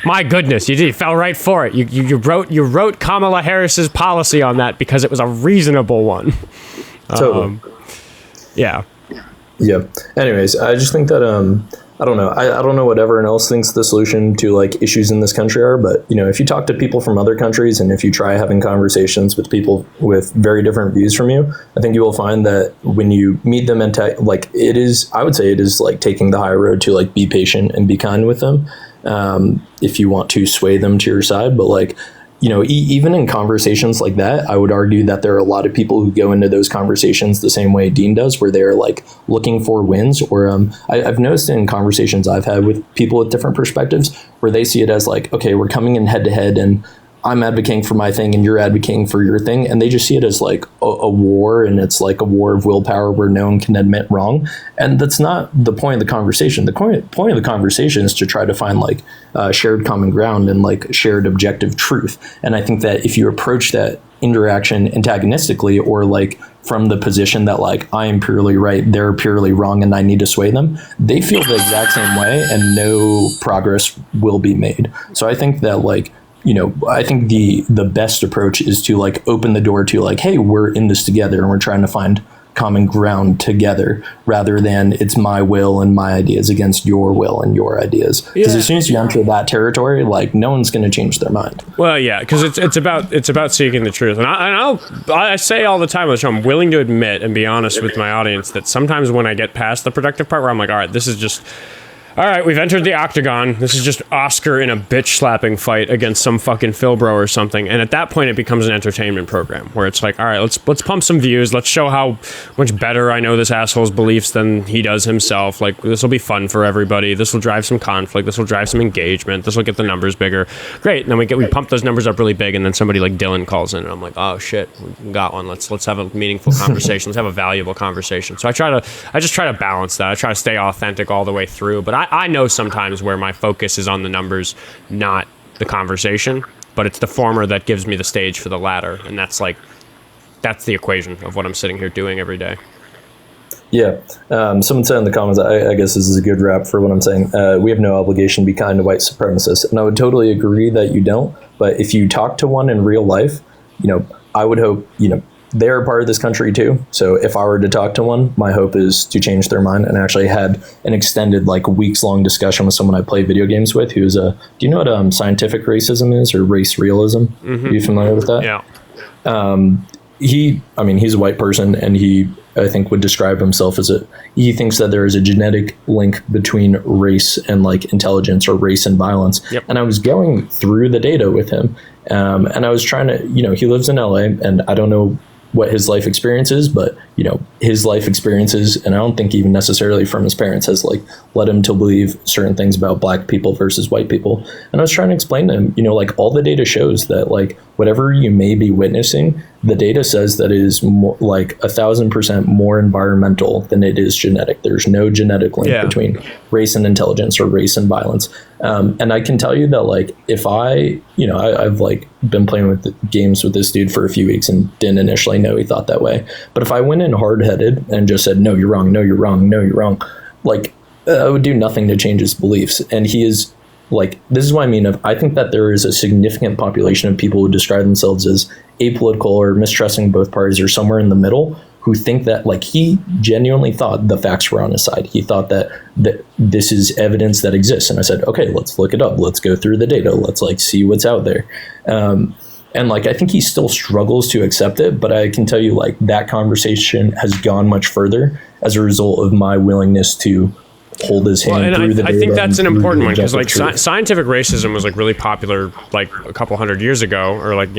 My goodness, you fell right for it. You wrote Kamala Harris's policy on that because it was a reasonable one. Totally. Yeah. Anyways, I just think that I don't know. I don't know what everyone else thinks the solution to like issues in this country are, but if you talk to people from other countries and if you try having conversations with people with very different views from you, I think you will find that when you meet them and I would say it is like taking the high road to like be patient and be kind with them, if you want to sway them to your side. But like, even in conversations like that, I would argue that there are a lot of people who go into those conversations the same way Dean does, where they're like looking for wins. Or I've noticed in conversations I've had with people with different perspectives where they see it as like, okay, we're coming in head to head and I'm advocating for my thing and you're advocating for your thing. And they just see it as like a war, and it's like a war of willpower where no one can admit wrong. And that's not the point of the conversation. The point of the conversation is to try to find like shared common ground and like shared objective truth. And I think that if you approach that interaction antagonistically, or like from the position that like I am purely right, they're purely wrong, and I need to sway them, they feel the exact same way and no progress will be made. So I think that like, I think the best approach is to like open the door to like, hey, we're in this together and we're trying to find common ground together, rather than it's my will and my ideas against your will and your ideas. Because as soon as you enter that territory, like no one's going to change their mind. Well, yeah, because it's about seeking the truth, and I say all the time on the show, I'm willing to admit and be honest with my audience that sometimes when I get past the productive part, where I'm like, all right, this is just. All right, we've entered the octagon. This is just Oskar in a bitch slapping fight against some fucking Philbro or something. And at that point, it becomes an entertainment program where it's like, all right, let's pump some views. Let's show how much better I know this asshole's beliefs than he does himself. Like, this will be fun for everybody. This will drive some conflict. This will drive some engagement. This will get the numbers bigger. Great. And then we pump those numbers up really big, and then somebody like Dylan calls in, and I'm like, oh shit, we got one. Let's have a meaningful conversation. Let's have a valuable conversation. So I just try to balance that. I try to stay authentic all the way through. But I know sometimes where my focus is on the numbers, not the conversation, but it's the former that gives me the stage for the latter. And that's the equation of what I'm sitting here doing every day. Yeah. Someone said in the comments, I guess this is a good wrap for what I'm saying. We have no obligation to be kind to white supremacists. And I would totally agree that you don't. But if you talk to one in real life, I would hope, they're a part of this country too. So if I were to talk to one, my hope is to change their mind. And I actually had an extended like weeks-long discussion with someone I play video games with who's do you know what scientific racism is, or race realism? Mm-hmm. Are you familiar with that? Yeah. He's a white person, and he, I think, would describe himself as he thinks that there is a genetic link between race and like intelligence, or race and violence. Yep. And I was going through the data with him, and I was trying to, he lives in LA, and I don't know what his life experience is, but his life experiences, and I don't think even necessarily from his parents, has like led him to believe certain things about black people versus white people. And I was trying to explain to him, like all the data shows that like whatever you may be witnessing, the data says that it is more, like 1,000% more environmental than it is genetic. There's no genetic link between race and intelligence, or race and violence. And I can tell you that like if I've like been playing with games with this dude for a few weeks and didn't initially know he thought that way. But if I went in hard-headed and just said, no, you're wrong, no, you're wrong, no, you're wrong, like I would do nothing to change his beliefs. And he is like, this is what I mean I think that there is a significant population of people who describe themselves as apolitical or mistrusting both parties, or somewhere in the middle, who think that like he genuinely thought the facts were on his side. He thought that this is evidence that exists. And I said, okay, let's look it up. Let's go through the data. Let's like see what's out there. And like, I think he still struggles to accept it, but I can tell you like that conversation has gone much further as a result of my willingness to hold his hand through the data. I think that's an important one, because like scientific racism was like really popular like a couple hundred years ago, or like,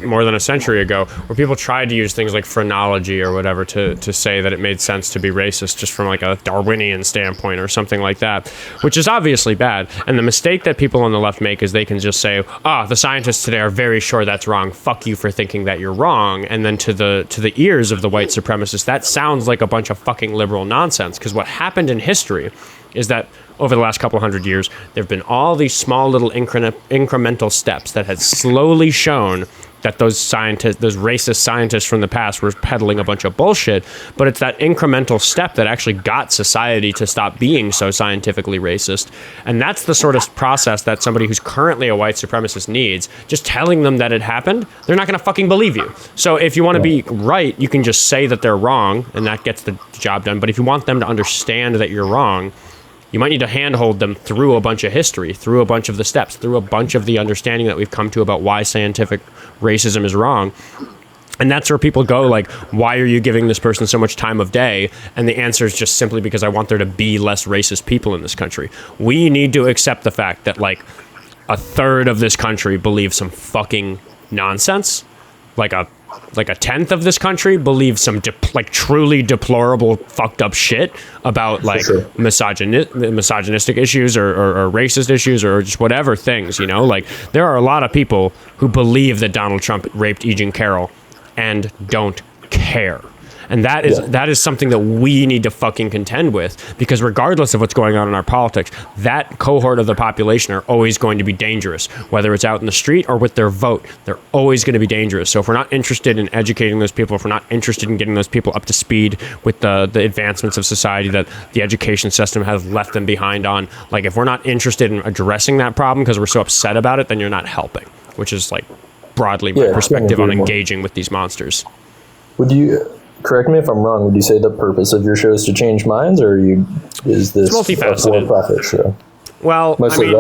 more than a century ago, where people tried to use things like phrenology or whatever to say that it made sense to be racist just from like a Darwinian standpoint or something like that, which is obviously bad. And the mistake that people on the left make is they can just say, the scientists today are very sure that's wrong. Fuck you for thinking that you're wrong. And then to the ears of the white supremacists, that sounds like a bunch of fucking liberal nonsense. Because what happened in history is that over the last couple hundred years, there have been all these small little incremental steps that had slowly shown that those scientists, those racist scientists from the past were peddling a bunch of bullshit, but it's that incremental step that actually got society to stop being so scientifically racist. And that's the sort of process that somebody who's currently a white supremacist needs. Just telling them that it happened, they're not going to fucking believe you. So if you want to be right, you can just say that they're wrong, and that gets the job done. But if you want them to understand that you're wrong, you might need to handhold them through a bunch of history, through a bunch of the steps, through a bunch of the understanding that we've come to about why scientific racism is wrong. And that's where people go, like, why are you giving this person so much time of day? And the answer is just simply because I want there to be less racist people in this country. We need to accept the fact that, like, a third of this country believes some fucking nonsense. Like a tenth of this country believes some truly deplorable fucked up shit about like misogynistic issues or racist issues or just whatever things, you know. Like, there are a lot of people who believe that Donald Trump raped E. Jean Carroll and don't care. And that is something that we need to fucking contend with, because regardless of what's going on in our politics, that cohort of the population are always going to be dangerous, whether it's out in the street or with their vote. They're always going to be dangerous. So if we're not interested in educating those people, if we're not interested in getting those people up to speed with the advancements of society that the education system has left them behind on, like, if we're not interested in addressing that problem because we're so upset about it, then you're not helping, which is like broadly my perspective on engaging with these monsters. Would you... Correct me if I'm wrong. Would you say the purpose of your show is to change minds, or is this a for-profit show? Well, mostly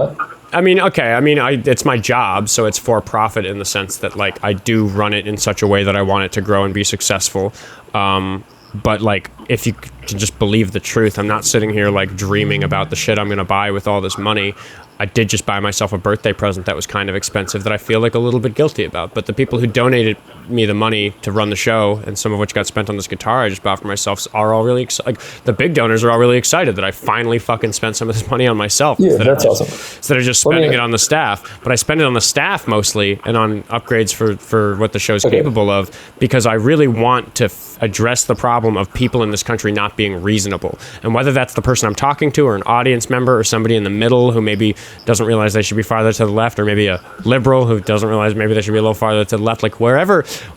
it's my job, so it's for profit in the sense that, like, I do run it in such a way that I want it to grow and be successful. But, like, if you can just believe the truth, I'm not sitting here, like, dreaming about the shit I'm going to buy with all this money. I did just buy myself a birthday present that was kind of expensive that I feel like a little bit guilty about. But the people who donated me the money to run the show, and some of which got spent on this guitar I just bought for myself, are all really excited. Like, the big donors are all really excited that I finally fucking spent some of this money on myself. Yeah, that's awesome. Instead of just spending it on the staff. But I spend it on the staff mostly and on upgrades for what the show's capable of, because I really want to address the problem of people in this country not being reasonable. And whether that's the person I'm talking to, or an audience member, or somebody in the middle who maybe doesn't realize they should be farther to the left, or maybe a liberal who doesn't realize maybe they should be a little farther to the left, like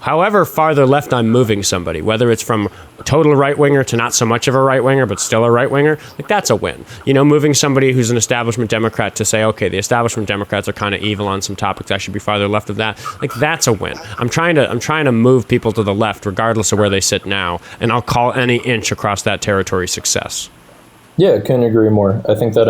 however farther left I'm moving somebody, whether it's from a total right-winger to not so much of a right-winger but still a right-winger, like, that's a win. You know, moving somebody who's an establishment Democrat to say, okay, the establishment Democrats are kind of evil on some topics, I should be farther left of that, like, that's a win. I'm trying to move people to the left regardless of where they sit now, and I'll call any inch across that territory success. Yeah, couldn't agree more. I think that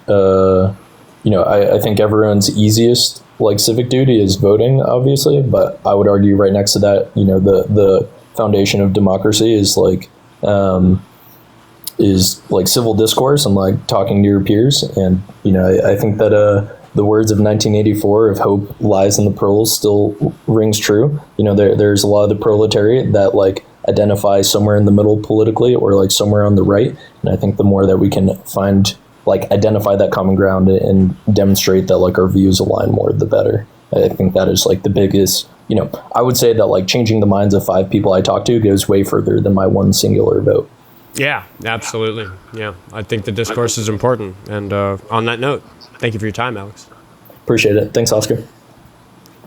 I think everyone's easiest, like, civic duty is voting, obviously, but I would argue right next to that, you know, the foundation of democracy is like civil discourse and, like, talking to your peers. And, you know, I think that the words of 1984 of hope lies in the pearls still rings true. You know, there's a lot of the proletariat that, like, identify somewhere in the middle politically, or, like, somewhere on the right. And I think the more that we can find, like, identify that common ground and demonstrate that, like, our views align more, the better. I think that is, like, the biggest, you know, I would say that, like, changing the minds of 5 people I talk to goes way further than my one singular vote. Yeah, absolutely. Yeah, I think the discourse is important. And on that note, thank you for your time, Alex. Appreciate it. Thanks, Oscar.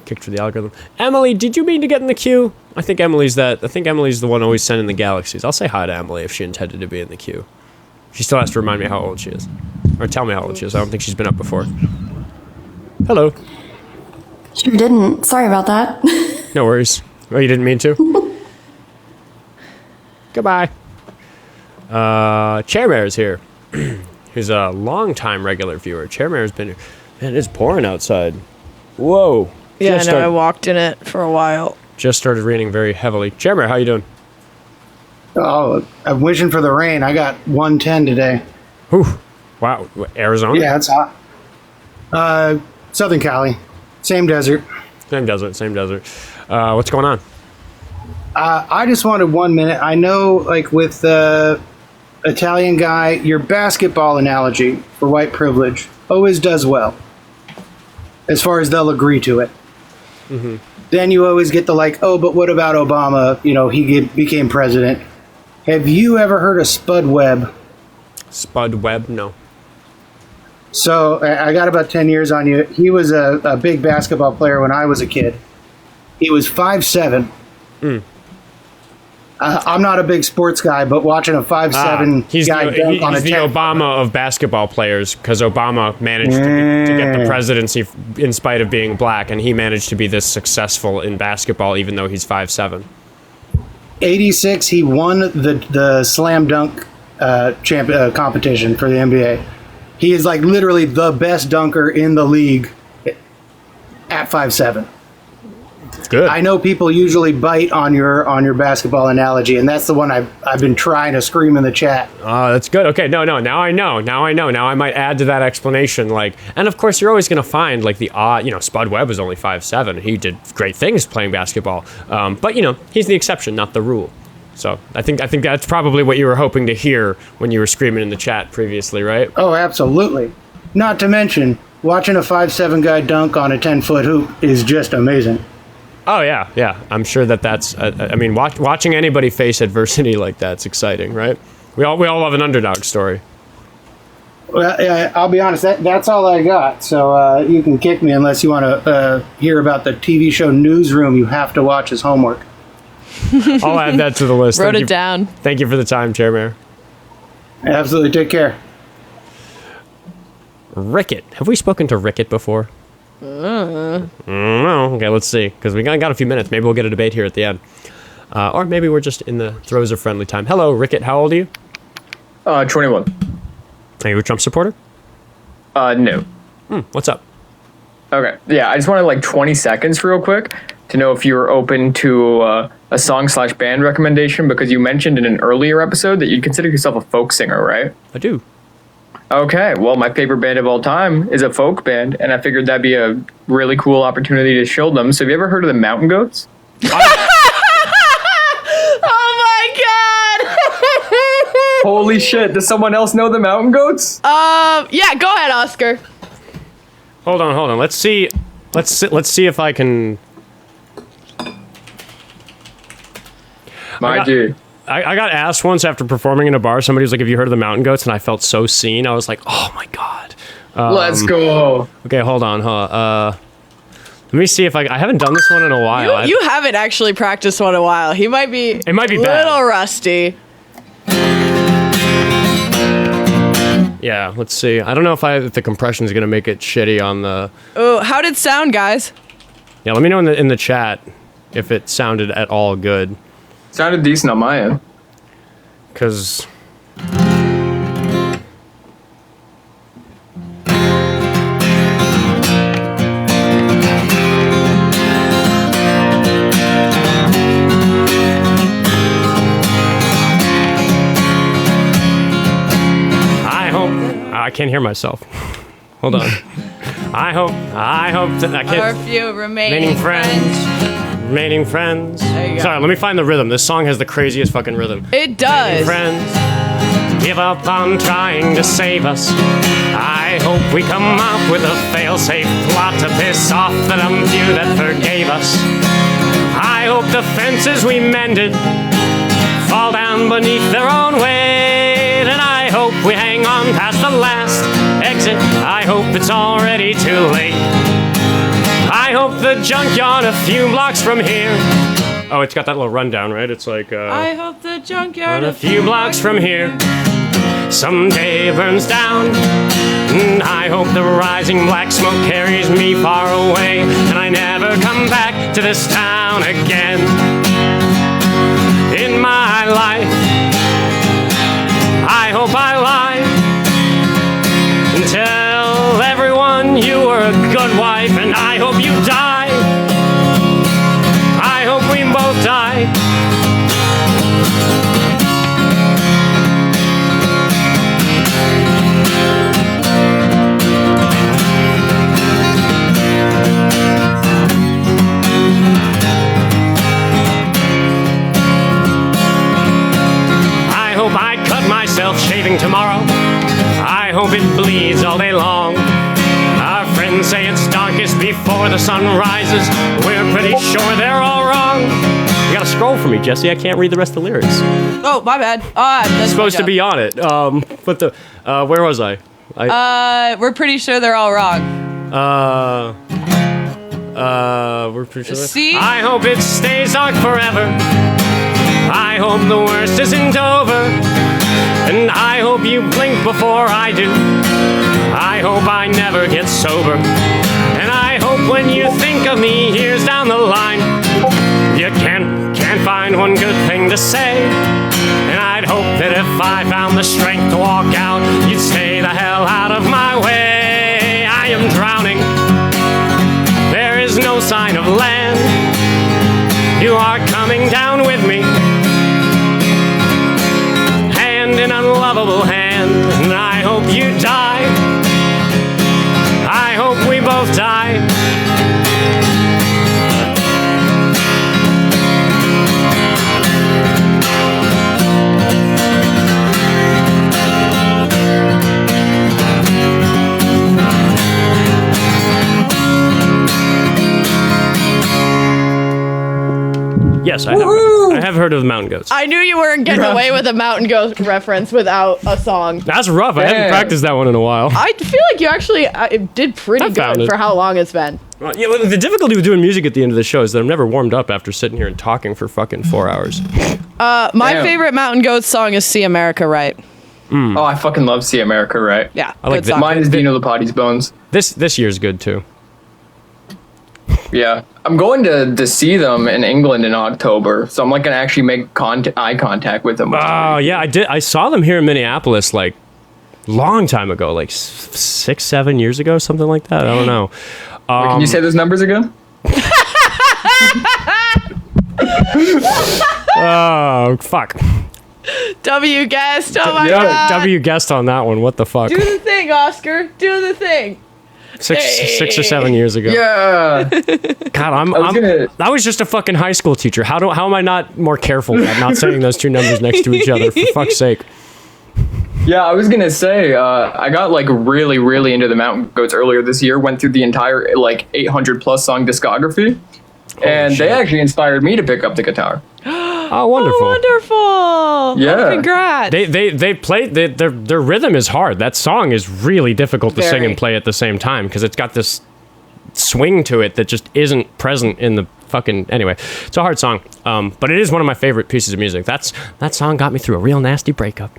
Kicked for the algorithm. Emily, did you mean to get in the queue? I think Emily's the one always sending the galaxies. I'll say hi to Emily if she intended to be in the queue. She still has to remind me how old she is. Or tell me how old she is. I don't think she's been up before. Hello. Sure didn't. Sorry about that. No worries. Oh, you didn't mean to? Goodbye. Chairmare is here. He's a long-time regular viewer. Chairmare's been here. Man, it's pouring outside. Whoa. Yeah, I walked in it for a while. Just started raining very heavily. Chairmare, how you doing? Oh, I'm wishing for the rain. I got 110 today. Whew. Wow. Arizona? Yeah, it's hot. Southern Cali. Same desert. Same desert. What's going on? I just wanted 1 minute. I know, like, with the Italian guy, your basketball analogy for white privilege always does well, as far as they'll agree to it. Mm-hmm. Then you always get the, like, oh, but what about Obama? You know, he became president. Have you ever heard of Spud Webb? Spud Webb? No. So I got about 10 years on you. He was a big basketball player when I was a kid. He was 5'7". I'm not a big sports guy, but watching a 5'7" guy dunk on a he's the 10 Obama of basketball players, because Obama managed to get the presidency in spite of being black, and he managed to be this successful in basketball even though he's 5'7". 86, he won the slam dunk competition for the NBA. He is like literally the best dunker in the league at 5'7". Good. I know people usually bite on your basketball analogy, and that's the one I've been trying to scream in the chat. Oh, that's good. Okay, no, now I know. Now I might add to that explanation. And of course, you're always going to find the odd. Spud Webb was only 5'7". He did great things playing basketball, but he's the exception, not the rule. So I think that's probably what you were hoping to hear when you were screaming in the chat previously, right? Oh, absolutely. Not to mention, watching a 5'7" guy dunk on a 10-foot hoop is just amazing. Oh yeah. I'm sure that's. Watching anybody face adversity like that's exciting, right? We all love an underdog story. Well, yeah, I'll be honest. That's all I got. So you can kick me unless you want to hear about the TV show Newsroom. You have to watch as homework. I'll add that to the list. Wrote it down. Thank you for the time, Chair Mayor. Absolutely. Take care. Rickett. Have we spoken to Rickett before? No. Okay, let's see. Because we got a few minutes. Maybe we'll get a debate here at the end. Or maybe we're just in the throes of friendly time. Hello, Rickett. How old are you? 21. Are you a Trump supporter? No. What's up? Okay. Yeah, I just wanted 20 seconds real quick to know if you were open to a song/band recommendation, because you mentioned in an earlier episode that you'd consider yourself a folk singer, right? I do. Okay, well, my favorite band of all time is a folk band, and I figured that'd be a really cool opportunity to show them. So have you ever heard of the Mountain Goats? Oh my god! Holy shit, does someone else know the Mountain Goats? Yeah, go ahead, Oscar. Hold on. Let's see if I can. Dude. I got asked once after performing in a bar. Somebody was like, "Have you heard of the Mountain Goats?" And I felt so seen. I was like, "Oh my god." Let's go. Okay, hold on. Let me see if I haven't done this one in a while. You haven't actually practiced one in a while. It might be a little bad. Rusty. Yeah, let's see. I don't know if the compression is gonna make it shitty on the. Oh, how did it sound, guys? Yeah, let me know in the chat if it sounded at all good. Sounded decent on my end. Because... I can't hear myself. Hold on. I hope that I can't... Our few remaining friends. Remaining friends. There you go. Sorry, let me find the rhythm. This song has the craziest fucking rhythm. It does. Remaining friends, give up on trying to save us. I hope we come up with a fail-safe plot to piss off the dumb few that forgave us. I hope the fences we mended fall down beneath their own weight, and I hope we hang on past the last exit. I hope it's already too late. I hope the junkyard a few blocks from here. Oh, it's got that little rundown, right? It's like, I hope the junkyard a few blocks from here someday burns down. And I hope the rising black smoke carries me far away, and I never come back to this town again. In my life, I hope I lie and tell everyone you were a good wife, and I hope you die. I hope we both die. I hope I cut myself shaving tomorrow. I hope it bleeds all day long. Our friends say it's darkest before the sun rises. We're pretty sure they're all wrong. You gotta scroll for me, Jessie. I can't read the rest of the lyrics. Oh, my bad. That's supposed to be on it. But where was I? We're pretty sure they're all wrong. We're pretty sure. See? I hope it stays on forever. I hope the worst isn't over. And I hope you blink before I do. I hope I never get sober. And I hope when you think of me years down the line, you can't find one good thing to say. And I'd hope that if I found the strength to walk out, you'd stay the hell out of my way. I am drowning. There is no sign of land. You are coming down with me, hand in unlovable hand. And I hope you die. I hope we both die. Yes, I have heard of the mountain goats. I knew you weren't getting away with a mountain goat reference without a song. That's rough. I haven't practiced that one in a while. I feel like you actually did pretty good for how long it's been. Well, yeah, well, the difficulty with doing music at the end of the show is that I'm never warmed up after sitting here and talking for fucking 4 hours. My favorite Mountain Goats song is See America Right. Oh, I fucking love See America Right. Yeah, I like that. Mine is Dino the Potty's Bones. This year's good too. Yeah, I'm going to see them in England in October, so I'm like gonna actually make eye contact with them. Oh yeah, I did. I saw them here in Minneapolis like long time ago, like 6-7 years ago, something like that. I don't know. Wait, can you say those numbers again? Oh fuck. W guessed. Oh my god. W guessed on that one. What the fuck? Do the thing, Oscar. Do the thing. 6 or 7 years ago. Yeah. God, I was just a fucking high school teacher. How am I not more careful about not saying those two numbers next to each other? For fuck's sake. Yeah, I was gonna say, I got like really, really into the Mountain Goats earlier this year. Went through the entire like 800 plus song discography, and they actually inspired me to pick up the guitar. Oh, wonderful! Oh, wonderful! Yeah, congrats. They play their rhythm is hard. That song is really difficult to sing and play at the same time because it's got this swing to it that just isn't present in the fucking. Anyway, it's a hard song, but it is one of my favorite pieces of music. That song got me through a real nasty breakup.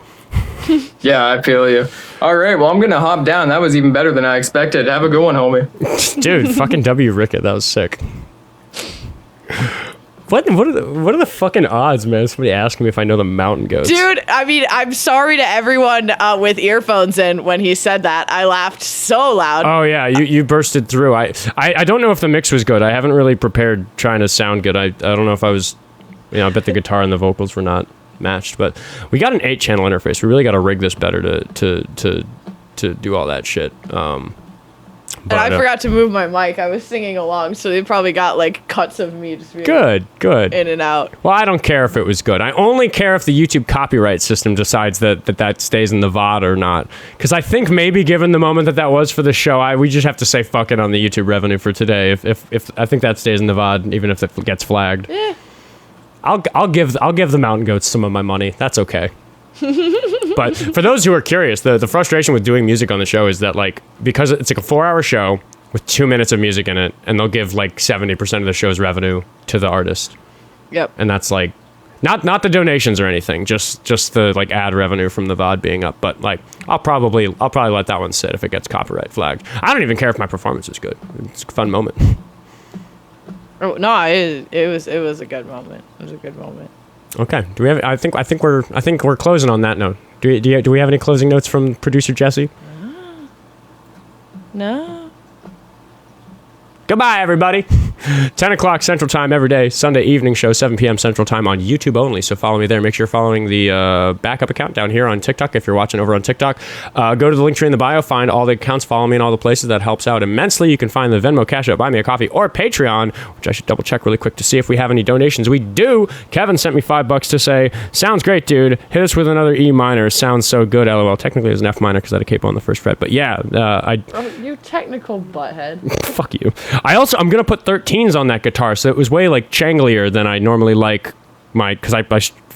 Yeah, I feel you. All right, well, I'm gonna hop down. That was even better than I expected. Have a good one, homie. Dude, fucking W. Rickett, that was sick. What are the fucking odds, man? Somebody asking me if I know the Mountain Goats. Dude, I mean, I'm sorry to everyone with earphones in when he said that. I laughed so loud. Oh yeah, you bursted through. I don't know if the mix was good. I haven't really prepared trying to sound good. I don't know if I was, I bet the guitar and the vocals were not matched, but we got an 8-channel interface. We really got to rig this better to do all that shit. And I forgot to move my mic. I was singing along, so they probably got like cuts of me just being good in and out. Well, I don't care if it was good. I only care if the YouTube copyright system decides that stays in the VOD or not. Because I think maybe given the moment that was for the show, we just have to say fuck it on the YouTube revenue for today. If I think that stays in the VOD, even if it gets flagged. Yeah. I'll give the Mountain Goats some of my money. That's okay. But for those who are curious, the frustration with doing music on the show is that because it's like a 4-hour show with 2 minutes of music in it, and they'll give 70% of the show's revenue to the artist. Yep. And that's not the donations or anything, just the ad revenue from the VOD being up. But I'll probably let that one sit if it gets copyright flagged. I don't even care if my performance is good. It's a fun moment. Oh, no, it was a good moment. It was a good moment. Okay. Do we have? I think we're closing on that note. Do we have any closing notes from producer Jessie? No. Goodbye, everybody. 10 o'clock Central Time every day. Sunday evening show, 7 p.m. Central Time on YouTube only. So follow me there. Make sure you're following the backup account down here on TikTok if you're watching over on TikTok. Go to the link tree in the bio. Find all the accounts. Follow me in all the places. That helps out immensely. You can find the Venmo, Cash App, Buy Me a Coffee, or Patreon, which I should double check really quick to see if we have any donations. We do. Kevin sent me $5 to say, sounds great, dude. Hit us with another E minor. Sounds so good, LOL. Technically, it was an F minor because I had a capo on the first fret. But yeah, Oh, you technical butthead. Fuck you. I'm going to put 13s on that guitar, so it was way changlier than I normally like because I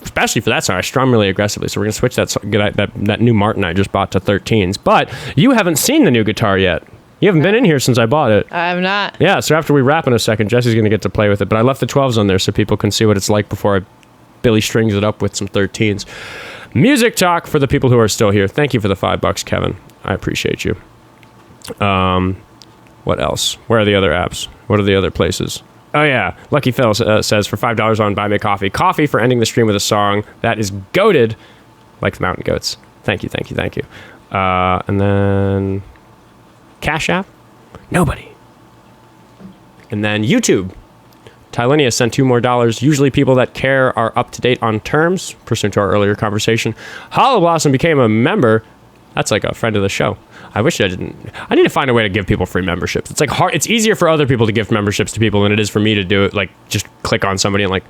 especially for that song I strum really aggressively, so we're going to switch that new Martin I just bought to 13s. But you haven't seen the new guitar yet. You haven't been in here since I bought it. I have not. Yeah, so after we wrap in a second, Jesse's going to get to play with it. But I left the 12s on there so people can see what it's like before I Billy strings it up with some 13s. Music talk for the people who are still here. Thank you for the $5, Kevin. I appreciate you. What else? Where are the other apps? What are the other places? Oh, yeah. Lucky Phil says for $5 on Buy Me Coffee. Coffee for ending the stream with a song that is goated like the Mountain Goats. Thank you, thank you, thank you. And then Cash App? Nobody. And then YouTube. Tylenia sent $2 more. Usually people that care are up to date on terms, pursuant to our earlier conversation. HoloBlossom became a member. That's like a friend of the show. I wish I didn't. I need to find a way to give people free memberships. It's like hard. It's easier for other people to give memberships to people than it is for me to do it. Like just click on somebody and like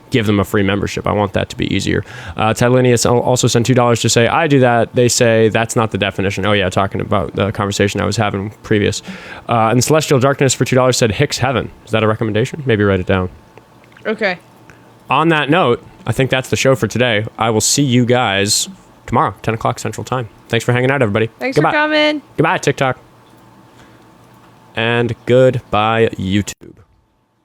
give them a free membership. I want that to be easier. Tylenia also sent $2 to say, I do that. They say that's not the definition. Oh yeah, talking about the conversation I was having previous. And Celestial Darkness for $2 said Hicks Heaven. Is that a recommendation? Maybe write it down. Okay. On that note, I think that's the show for today. I will see you guys tomorrow, 10 o'clock Central Time. Thanks for hanging out, everybody. Thanks for coming. Goodbye, TikTok. And goodbye, YouTube.